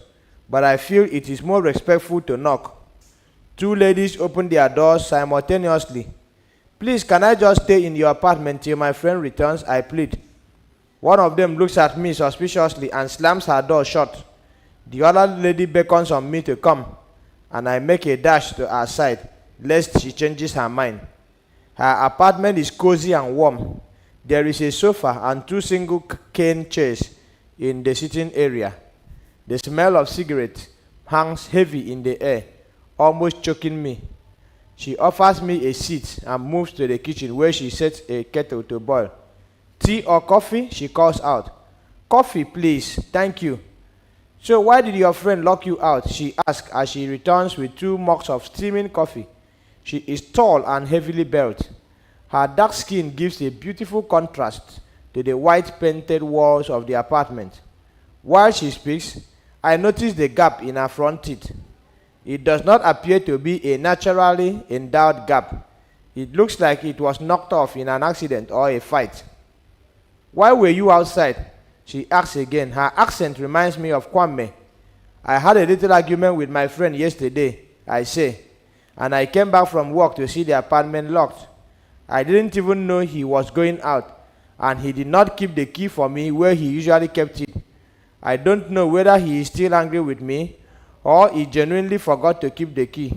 but I feel it is more respectful to knock. Two ladies open their doors simultaneously. Please, can I just stay in your apartment till my friend returns? I plead. One of them looks at me suspiciously and slams her door shut. The other lady beckons on me to come, and I make a dash to her side, lest she changes her mind. Her apartment is cozy and warm. There is a sofa and two single cane chairs in the sitting area. The smell of cigarette hangs heavy in the air, almost choking me. She offers me a seat and moves to the kitchen, where she sets a kettle to boil. Tea or coffee? She calls out. Coffee, please. Thank you. So why did your friend lock you out? She asks as she returns with 2 mugs of steaming coffee. She is tall and heavily built. Her dark skin gives a beautiful contrast to the white painted walls of the apartment. While she speaks, I notice the gap in her front teeth. It does not appear to be a naturally endowed gap. It looks like it was knocked off in an accident or a fight. Why were you outside? She asks again. Her accent reminds me of Kwame. I had a little argument with my friend yesterday, I say, and I came back from work to see the apartment locked. I didn't even know he was going out, and he did not keep the key for me where he usually kept it. I don't know whether he is still angry with me or he genuinely forgot to keep the key.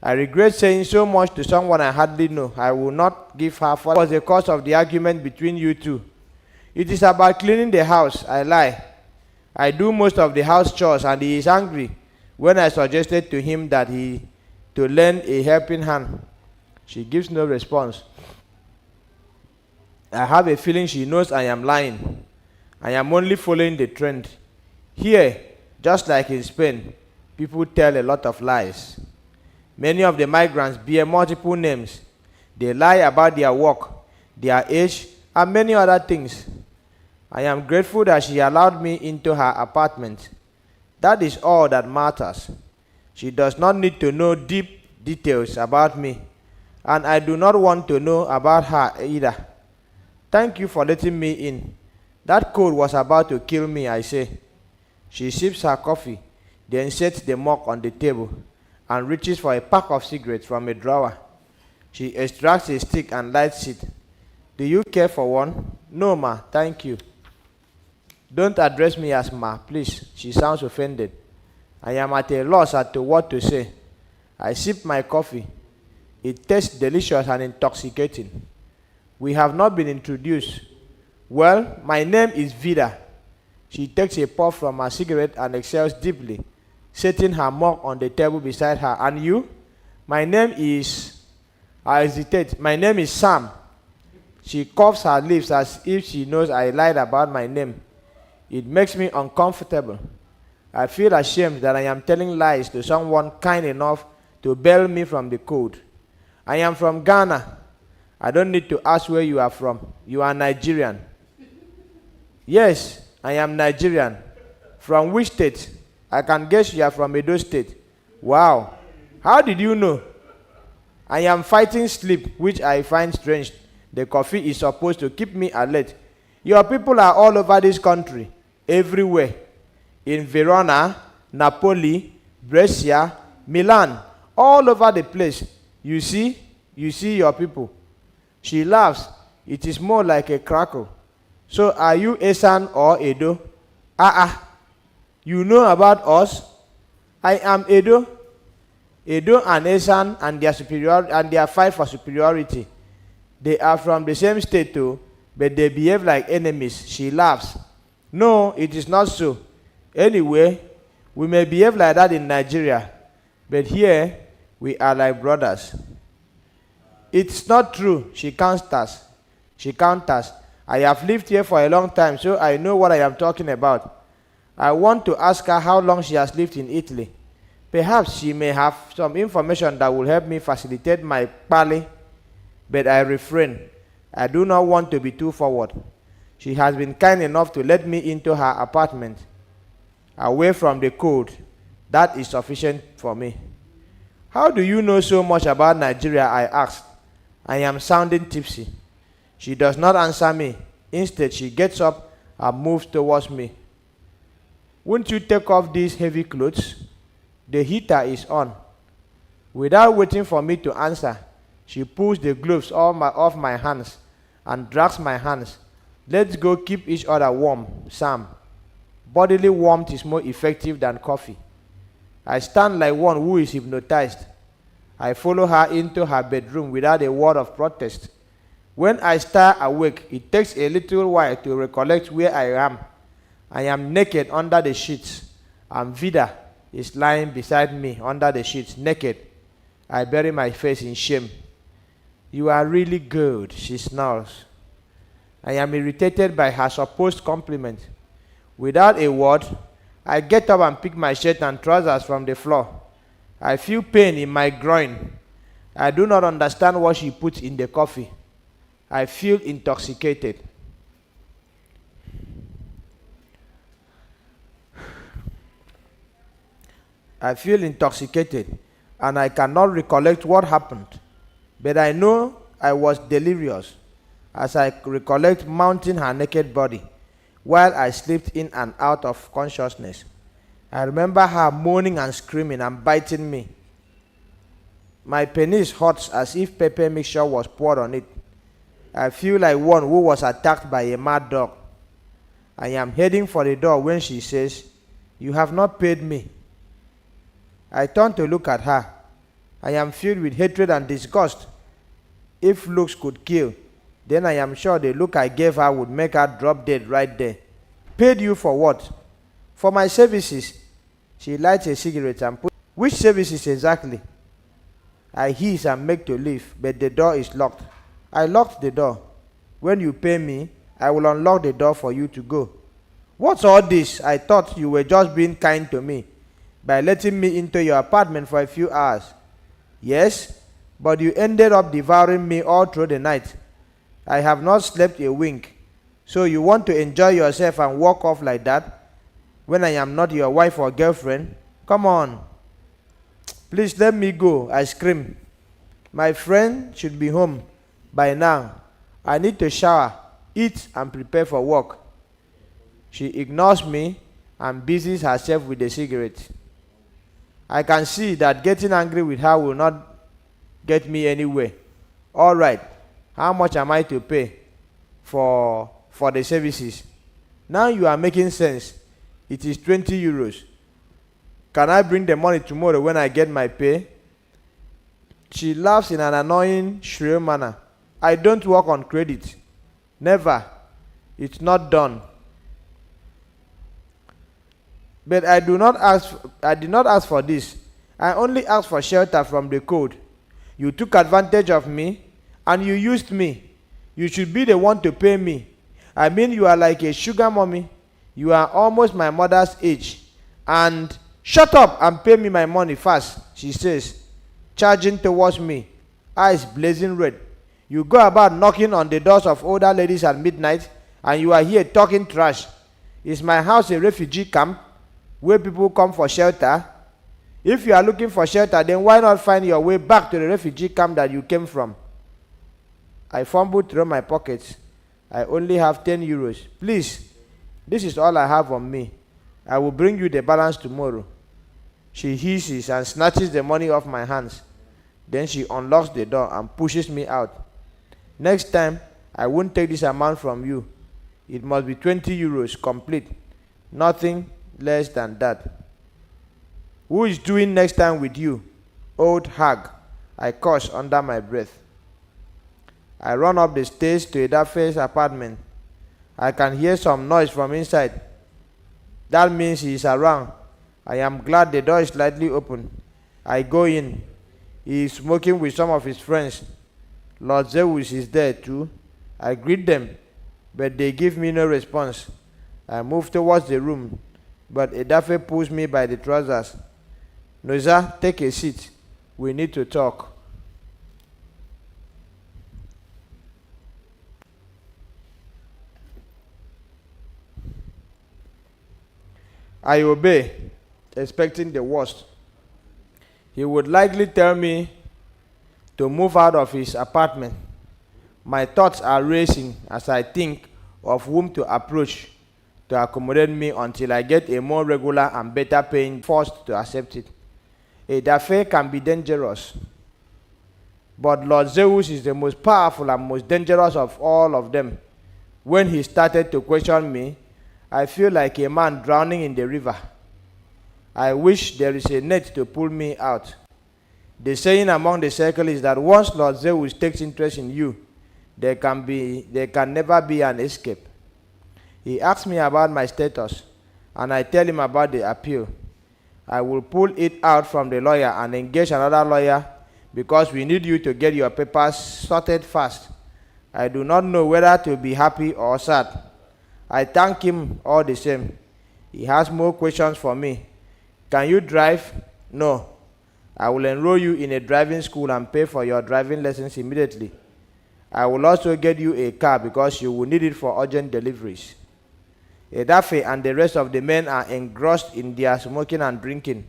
I regret saying so much to someone I hardly know. I will not give her for what was the cause of the argument between you two. It is about cleaning the house. I lie. I do most of the house chores, and he is angry when I suggested to him that he to lend a helping hand. She gives no response. I have a feeling she knows I am lying. I am only following the trend. Here, just like in Spain, people tell a lot of lies. Many of the migrants bear multiple names. They lie about their work, their age, and many other things. I am grateful that she allowed me into her apartment. That is all that matters. She does not need to know deep details about me, and I do not want to know about her either. Thank you for letting me in. That cold was about to kill me, I say. She sips her coffee, then sets the mug on the table and reaches for a pack of cigarettes from a drawer. She extracts a stick and lights it. Do you care for one? No, ma, thank you. Don't address me as ma, please. She sounds offended. I am at a loss as to what to say. I sip my coffee. It tastes delicious and intoxicating. We have not been introduced. Well, my name is Vida. She takes a puff from her cigarette and exhales deeply, setting her mug on the table beside her. And you? My name is... I hesitate. My name is Sam. She coughs her lips as if she knows I lied about my name. It makes me uncomfortable. I feel ashamed that I am telling lies to someone kind enough to bail me from the cold. I am from Ghana. I don't need to ask where you are from. You are Nigerian. Yes, I am Nigerian. From which state? I can guess you are from Edo State. Wow. How did you know? I am fighting sleep, which I find strange. The coffee is supposed to keep me alert. Your people are all over this country, everywhere. In Verona, Napoli, Brescia, Milan, all over the place. You see your people. She laughs. It is more like a crackle. So are you Esan or Edo? You know about us? I am Edo. Edo and Esan and their fight for superiority. They are from the same state too, but they behave like enemies. She laughs. No, it is not so. Anyway, we may behave like that in Nigeria, but here we are like brothers. It's not true, she counters. I have lived here for a long time, so I know what I am talking about. I want to ask her how long she has lived in Italy. Perhaps she may have some information that will help me facilitate my parley, but I refrain. I do not want to be too forward. She has been kind enough to let me into her apartment, away from the cold. That is sufficient for me. How do you know so much about Nigeria? I asked. I am sounding tipsy. She does not answer me. Instead, she gets up and moves towards me. Won't you take off these heavy clothes? The heater is on. Without waiting for me to answer, she pulls the gloves off my hands and drags my hands. Let's go keep each other warm, Sam. Bodily warmth is more effective than coffee. I stand like one who is hypnotized. I follow her into her bedroom without a word of protest. When I start awake, it takes a little while to recollect where I am. I am naked under the sheets, and Vida is lying beside me under the sheets, naked. I bury my face in shame. You are really good, she snarls. I am irritated by her supposed compliment. Without a word, I get up and pick my shirt and trousers from the floor. I feel pain in my groin. I do not understand what she puts in the coffee. I feel intoxicated. And I cannot recollect what happened. But I know I was delirious as I recollect mounting her naked body while I slipped in and out of consciousness. I remember her moaning and screaming and biting me. My penis hurts as if pepper mixture was poured on it. I feel like one who was attacked by a mad dog. I am heading for the door when she says, "You have not paid me." I turn to look at her. I am filled with hatred and disgust. If looks could kill, then I am sure the look I gave her would make her drop dead right there. Paid you for what? For my services, she lights a cigarette and put. Which services exactly? I hiss and make to leave, but the door is locked. I locked the door. When you pay me, I will unlock the door for you to go. What's all this? I thought you were just being kind to me by letting me into your apartment for a few hours. Yes, but you ended up devouring me all through the night. I have not slept a wink. So you want to enjoy yourself and walk off like that when I am not your wife or girlfriend? Come on. Please let me go, I scream. My friend should be home by now. I need to shower, eat, and prepare for work. She ignores me and busies herself with a cigarette. I can see that getting angry with her will not get me anywhere. All right, how much am I to pay for the services? Now you are making sense. It is 20 euros. Can I bring the money tomorrow when I get my pay? She laughs in an annoying, shrill manner. I don't work on credit. Never. It's not done. But I did not ask for this. I only asked for shelter from the cold. You took advantage of me and you used me. You should be the one to pay me. I mean, you are like a sugar mommy. You are almost my mother's age. And shut up and pay me my money fast, she says, charging towards me, eyes blazing red. You go about knocking on the doors of older ladies at midnight, and you are here talking trash. Is my house a refugee camp where people come for shelter? If you are looking for shelter, then why not find your way back to the refugee camp that you came from? I fumbled through my pockets. I only have 10 euros. Please, this is all I have on me. I will bring you the balance tomorrow. She hisses and snatches the money off my hands. Then she unlocks the door and pushes me out. Next time, I won't take this amount from you. It must be 20 euros complete. Nothing less than that. Who is doing next time with you? Old hag, I curse under my breath. I run up the stairs to Edafe's apartment. I can hear some noise from inside. That means he is around. I am glad the door is slightly open. I go in. He is smoking with some of his friends. Lord Zeus is there too. I greet them, but they give me no response. I move towards the room, but Edafe pulls me by the trousers. Naija, take a seat. We need to talk. I obey, expecting the worst. He would likely tell me to move out of his apartment. My thoughts are racing as I think of whom to approach to accommodate me until I get a more regular and better paying forced to accept it. Edafe can be dangerous, but Lord Zeus is the most powerful and most dangerous of all of them. When he started to question me, I feel like a man drowning in the river. I wish there is a net to pull me out. The saying among the circle is that once Lord Zeus takes interest in you, there can never be an escape. He asks me about my status, and I tell him about the appeal. I will pull it out from the lawyer and engage another lawyer because we need you to get your papers sorted fast. I do not know whether to be happy or sad. I thank him all the same. He has more questions for me. Can you drive? No. I will enroll you in a driving school and pay for your driving lessons immediately. I will also get you a car because you will need it for urgent deliveries. Edafe and the rest of the men are engrossed in their smoking and drinking.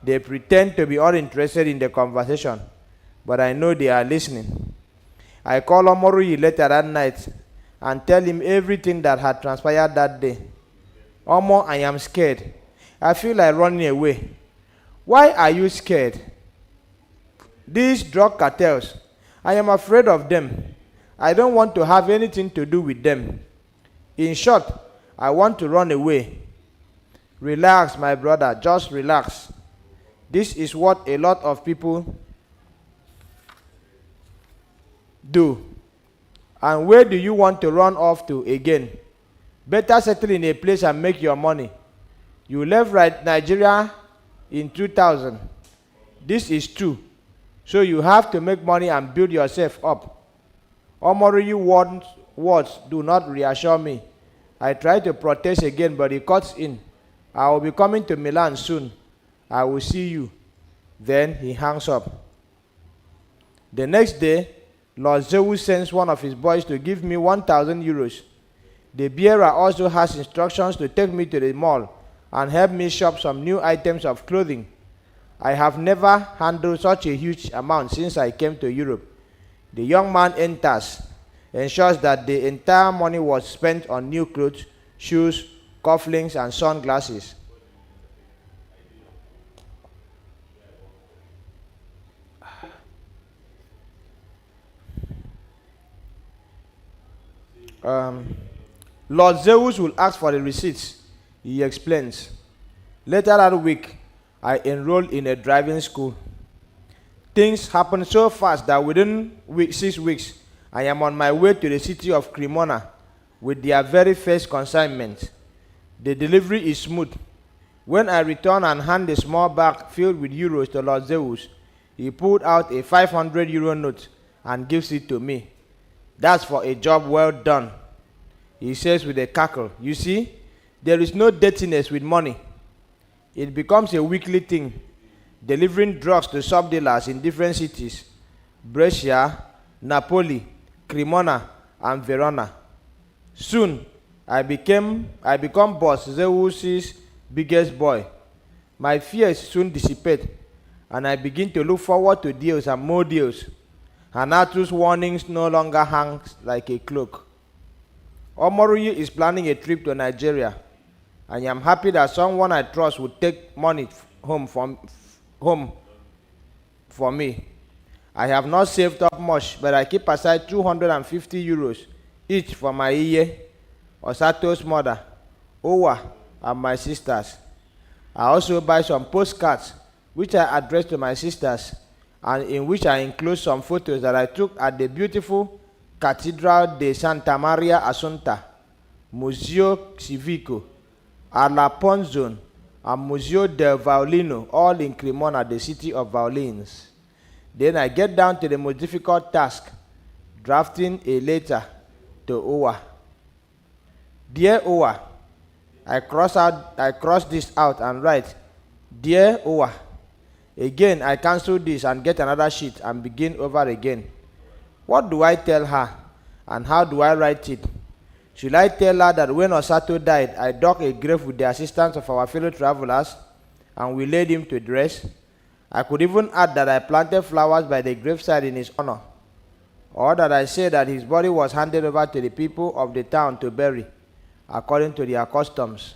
They pretend to be uninterested in the conversation, but I know they are listening. I call Omorui later that night and tell him everything that had transpired that day. Omo, I am scared. I feel like running away. Why are you scared? These drug cartels, I am afraid of them. I don't want to have anything to do with them. In short, I want to run away. Relax, my brother, just relax. This is what a lot of people do. And where do you want to run off to again? Better settle in a place and make your money. You left Nigeria in 2000. This is true. So you have to make money and build yourself up. Omori's words do not reassure me. I try to protest again, but he cuts in. I will be coming to Milan soon. I will see you. Then he hangs up. The next day, Lord Zeus sends one of his boys to give me 1,000 euros. The bearer also has instructions to take me to the mall and help me shop some new items of clothing. I have never handled such a huge amount since I came to Europe. The young man enters, ensures that the entire money was spent on new clothes, shoes, cufflinks, and sunglasses. Lord Zeus will ask for the receipts. He explains. Later that week, I enrolled in a driving school. Things happened so fast that within 6 weeks, I am on my way to the city of Cremona with their very first consignment. The delivery is smooth. When I return and hand a small bag filled with euros to Lord Zeus, he pulled out a 500 euro note and gives it to me. That's for a job well done, he says with a cackle. You see, there is no dirtiness with money. It becomes a weekly thing, delivering drugs to sub-dealers in different cities: Brescia, Napoli, Cremona, and Verona. Soon, I become Boss Zeus's biggest boy. My fears soon dissipate, and I begin to look forward to deals and more deals. Hanatu's warnings no longer hang like a cloak. Omori is planning a trip to Nigeria. I am happy that someone I trust would take money home for me. I have not saved up much, but I keep aside 250 euros each for my Iye, Osato's mother, Owa, and my sisters. I also buy some postcards, which I address to my sisters, and in which I enclose some photos that I took at the beautiful Cathedral de Santa Maria Assunta, Museo Civico, Alla Ponzone, and Museo del Violino, all in Cremona, the city of violins. Then I get down to the most difficult task, drafting a letter to Owa. Dear Owa, I cross this out and write, Dear Owa. Again, I cancel this and get another sheet and begin over again. What do I tell her, and how do I write it? Should I tell her that when Osato died, I dug a grave with the assistance of our fellow travelers, and we laid him to rest? I could even add that I planted flowers by the graveside in his honor, or that I say that his body was handed over to the people of the town to bury, according to their customs.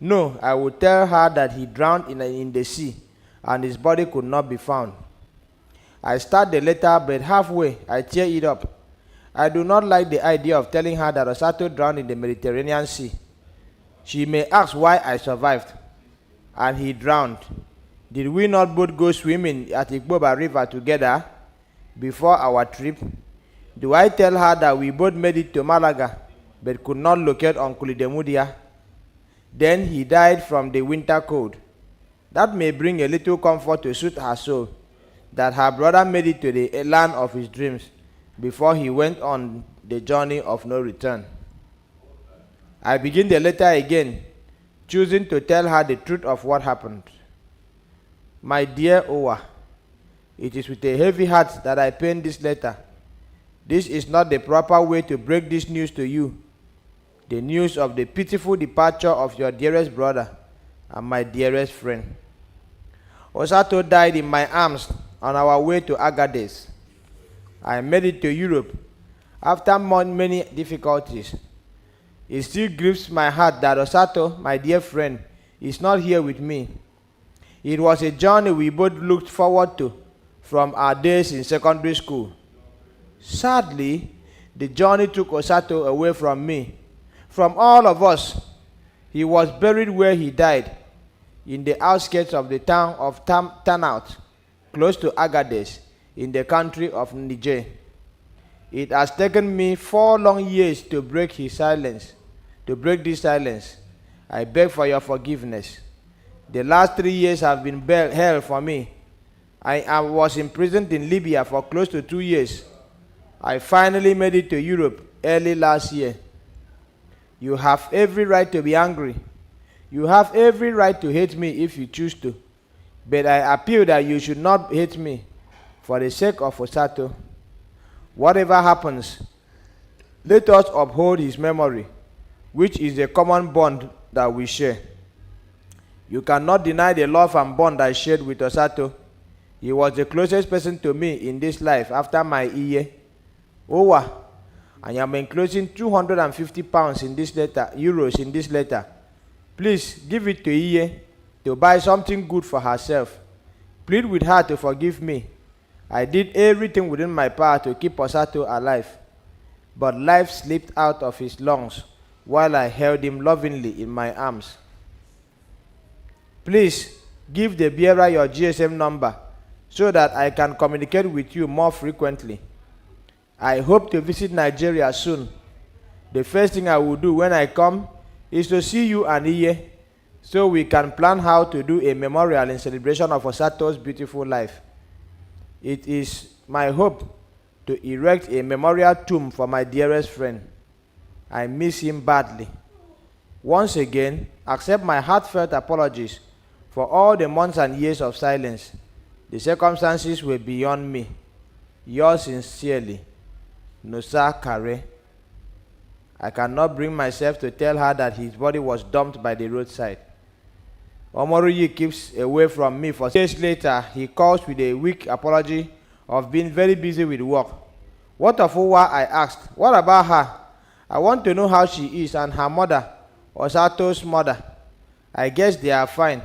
No, I would tell her that he drowned in the sea, and his body could not be found. I start the letter, but halfway I tear it up. I do not like the idea of telling her that Osato drowned in the Mediterranean Sea. She may ask why I survived, and he drowned. Did we not both go swimming at Igboba River together before our trip? Do I tell her that we both made it to Malaga, but could not locate Uncle Idemudia? Then he died from the winter cold. That may bring a little comfort to soothe her soul, that her brother made it to the land of his dreams before he went on the journey of no return. I begin the letter again, choosing to tell her the truth of what happened. My dear Owa, it is with a heavy heart that I pen this letter. This is not the proper way to break this news to you, the news of the pitiful departure of your dearest brother and my dearest friend. Osato died in my arms on our way to Agadez. I made it to Europe after many difficulties. It still grieves my heart that Osato, my dear friend, is not here with me. It was a journey we both looked forward to from our days in secondary school. Sadly, the journey took Osato away from me, from all of us. He was buried where he died, in the outskirts of the town of Tanout, close to Agadez, in the country of Niger. It has taken me 4 long years to break his silence, to break this silence. I beg for your forgiveness. The last 3 years have been hell for me. I was imprisoned in Libya for close to 2 years. I finally made it to Europe early last year. You have every right to be angry. You have every right to hate me if you choose to. But I appeal that you should not hate me for the sake of Osato. Whatever happens, let us uphold his memory, which is a common bond that we share. You cannot deny the love and bond I shared with Osato. He was the closest person to me in this life after my Iye. Owa, I am enclosing 250 pounds in this letter, euros in this letter. Please give it to Iye to buy something good for herself. Plead with her to forgive me. I did everything within my power to keep Osato alive, but life slipped out of his lungs while I held him lovingly in my arms. Please give the bearer your GSM number so that I can communicate with you more frequently. I hope to visit Nigeria soon. The first thing I will do when I come is to see you and Iye, so we can plan how to do a memorial in celebration of Osato's beautiful life. It is my hope to erect a memorial tomb for my dearest friend. I miss him badly. Once again, accept my heartfelt apologies for all the months and years of silence. The circumstances were beyond me. Yours sincerely, Nosa Kare. I cannot bring myself to tell her that his body was dumped by the roadside. Omoruyi keeps away from me for days later. He calls with a weak apology of being very busy with work. What of Uwa? I asked. What about her? I want to know how she is and her mother, Osato's mother. I guess they are fine.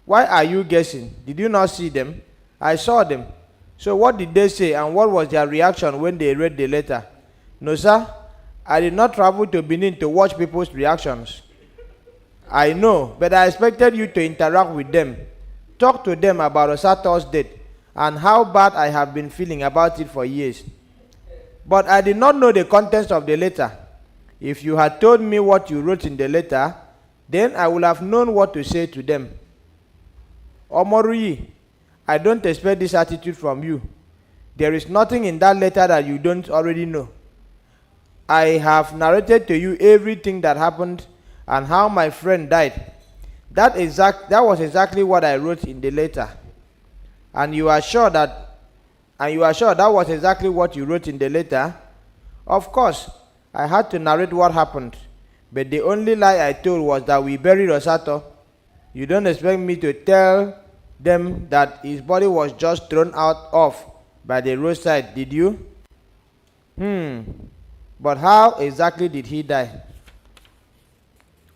Why are you guessing? Did you not see them? I saw them. So what did they say and what was their reaction when they read the letter? No, sir. I did not travel to Benin to watch people's reactions. I know, but I expected you to interact with them. Talk to them about Osato's death and how bad I have been feeling about it for years. But I did not know the contents of the letter. If you had told me what you wrote in the letter, then I would have known what to say to them. Omoruyi, I don't expect this attitude from you. There is nothing in that letter that you don't already know. I have narrated to you everything that happened and how my friend died. That was exactly what I wrote in the letter. And you are sure that was exactly what you wrote in the letter? Of course, I had to narrate what happened. But the only lie I told was that we buried Osato. You don't expect me to tell them that his body was just thrown off by the roadside, did you? But how exactly did he die?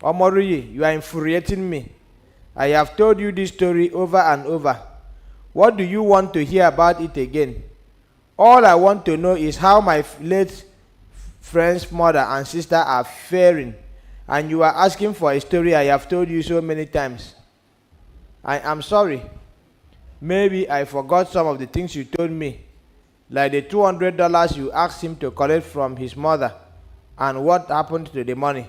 Omoruyi, you are infuriating me. I have told you this story over and over. What do you want to hear about it again? All I want to know is how my late friend's mother and sister are faring, and you are asking for a story I have told you so many times. I am sorry. Maybe I forgot some of the things you told me, like the $200 you asked him to collect from his mother, and what happened to the money.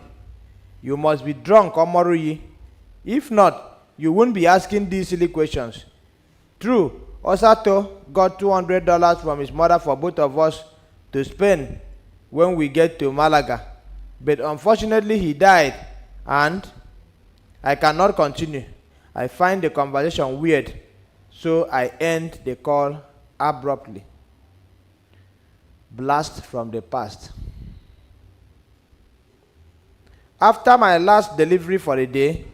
You must be drunk, Omoruyi. If not, you won't be asking these silly questions. True, Osato got $200 from his mother for both of us to spend when we get to Malaga. But unfortunately, he died, and I cannot continue. I find the conversation weird, so I end the call abruptly. Blast from the past. After my last delivery for the day,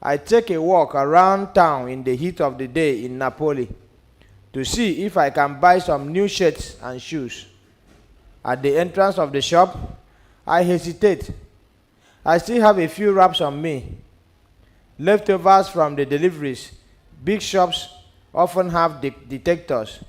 I take a walk around town in the heat of the day in Napoli to see if I can buy some new shirts and shoes. At the entrance of the shop, I hesitate. I still have a few wraps on me. Leftovers from the deliveries. Big shops often have detectors.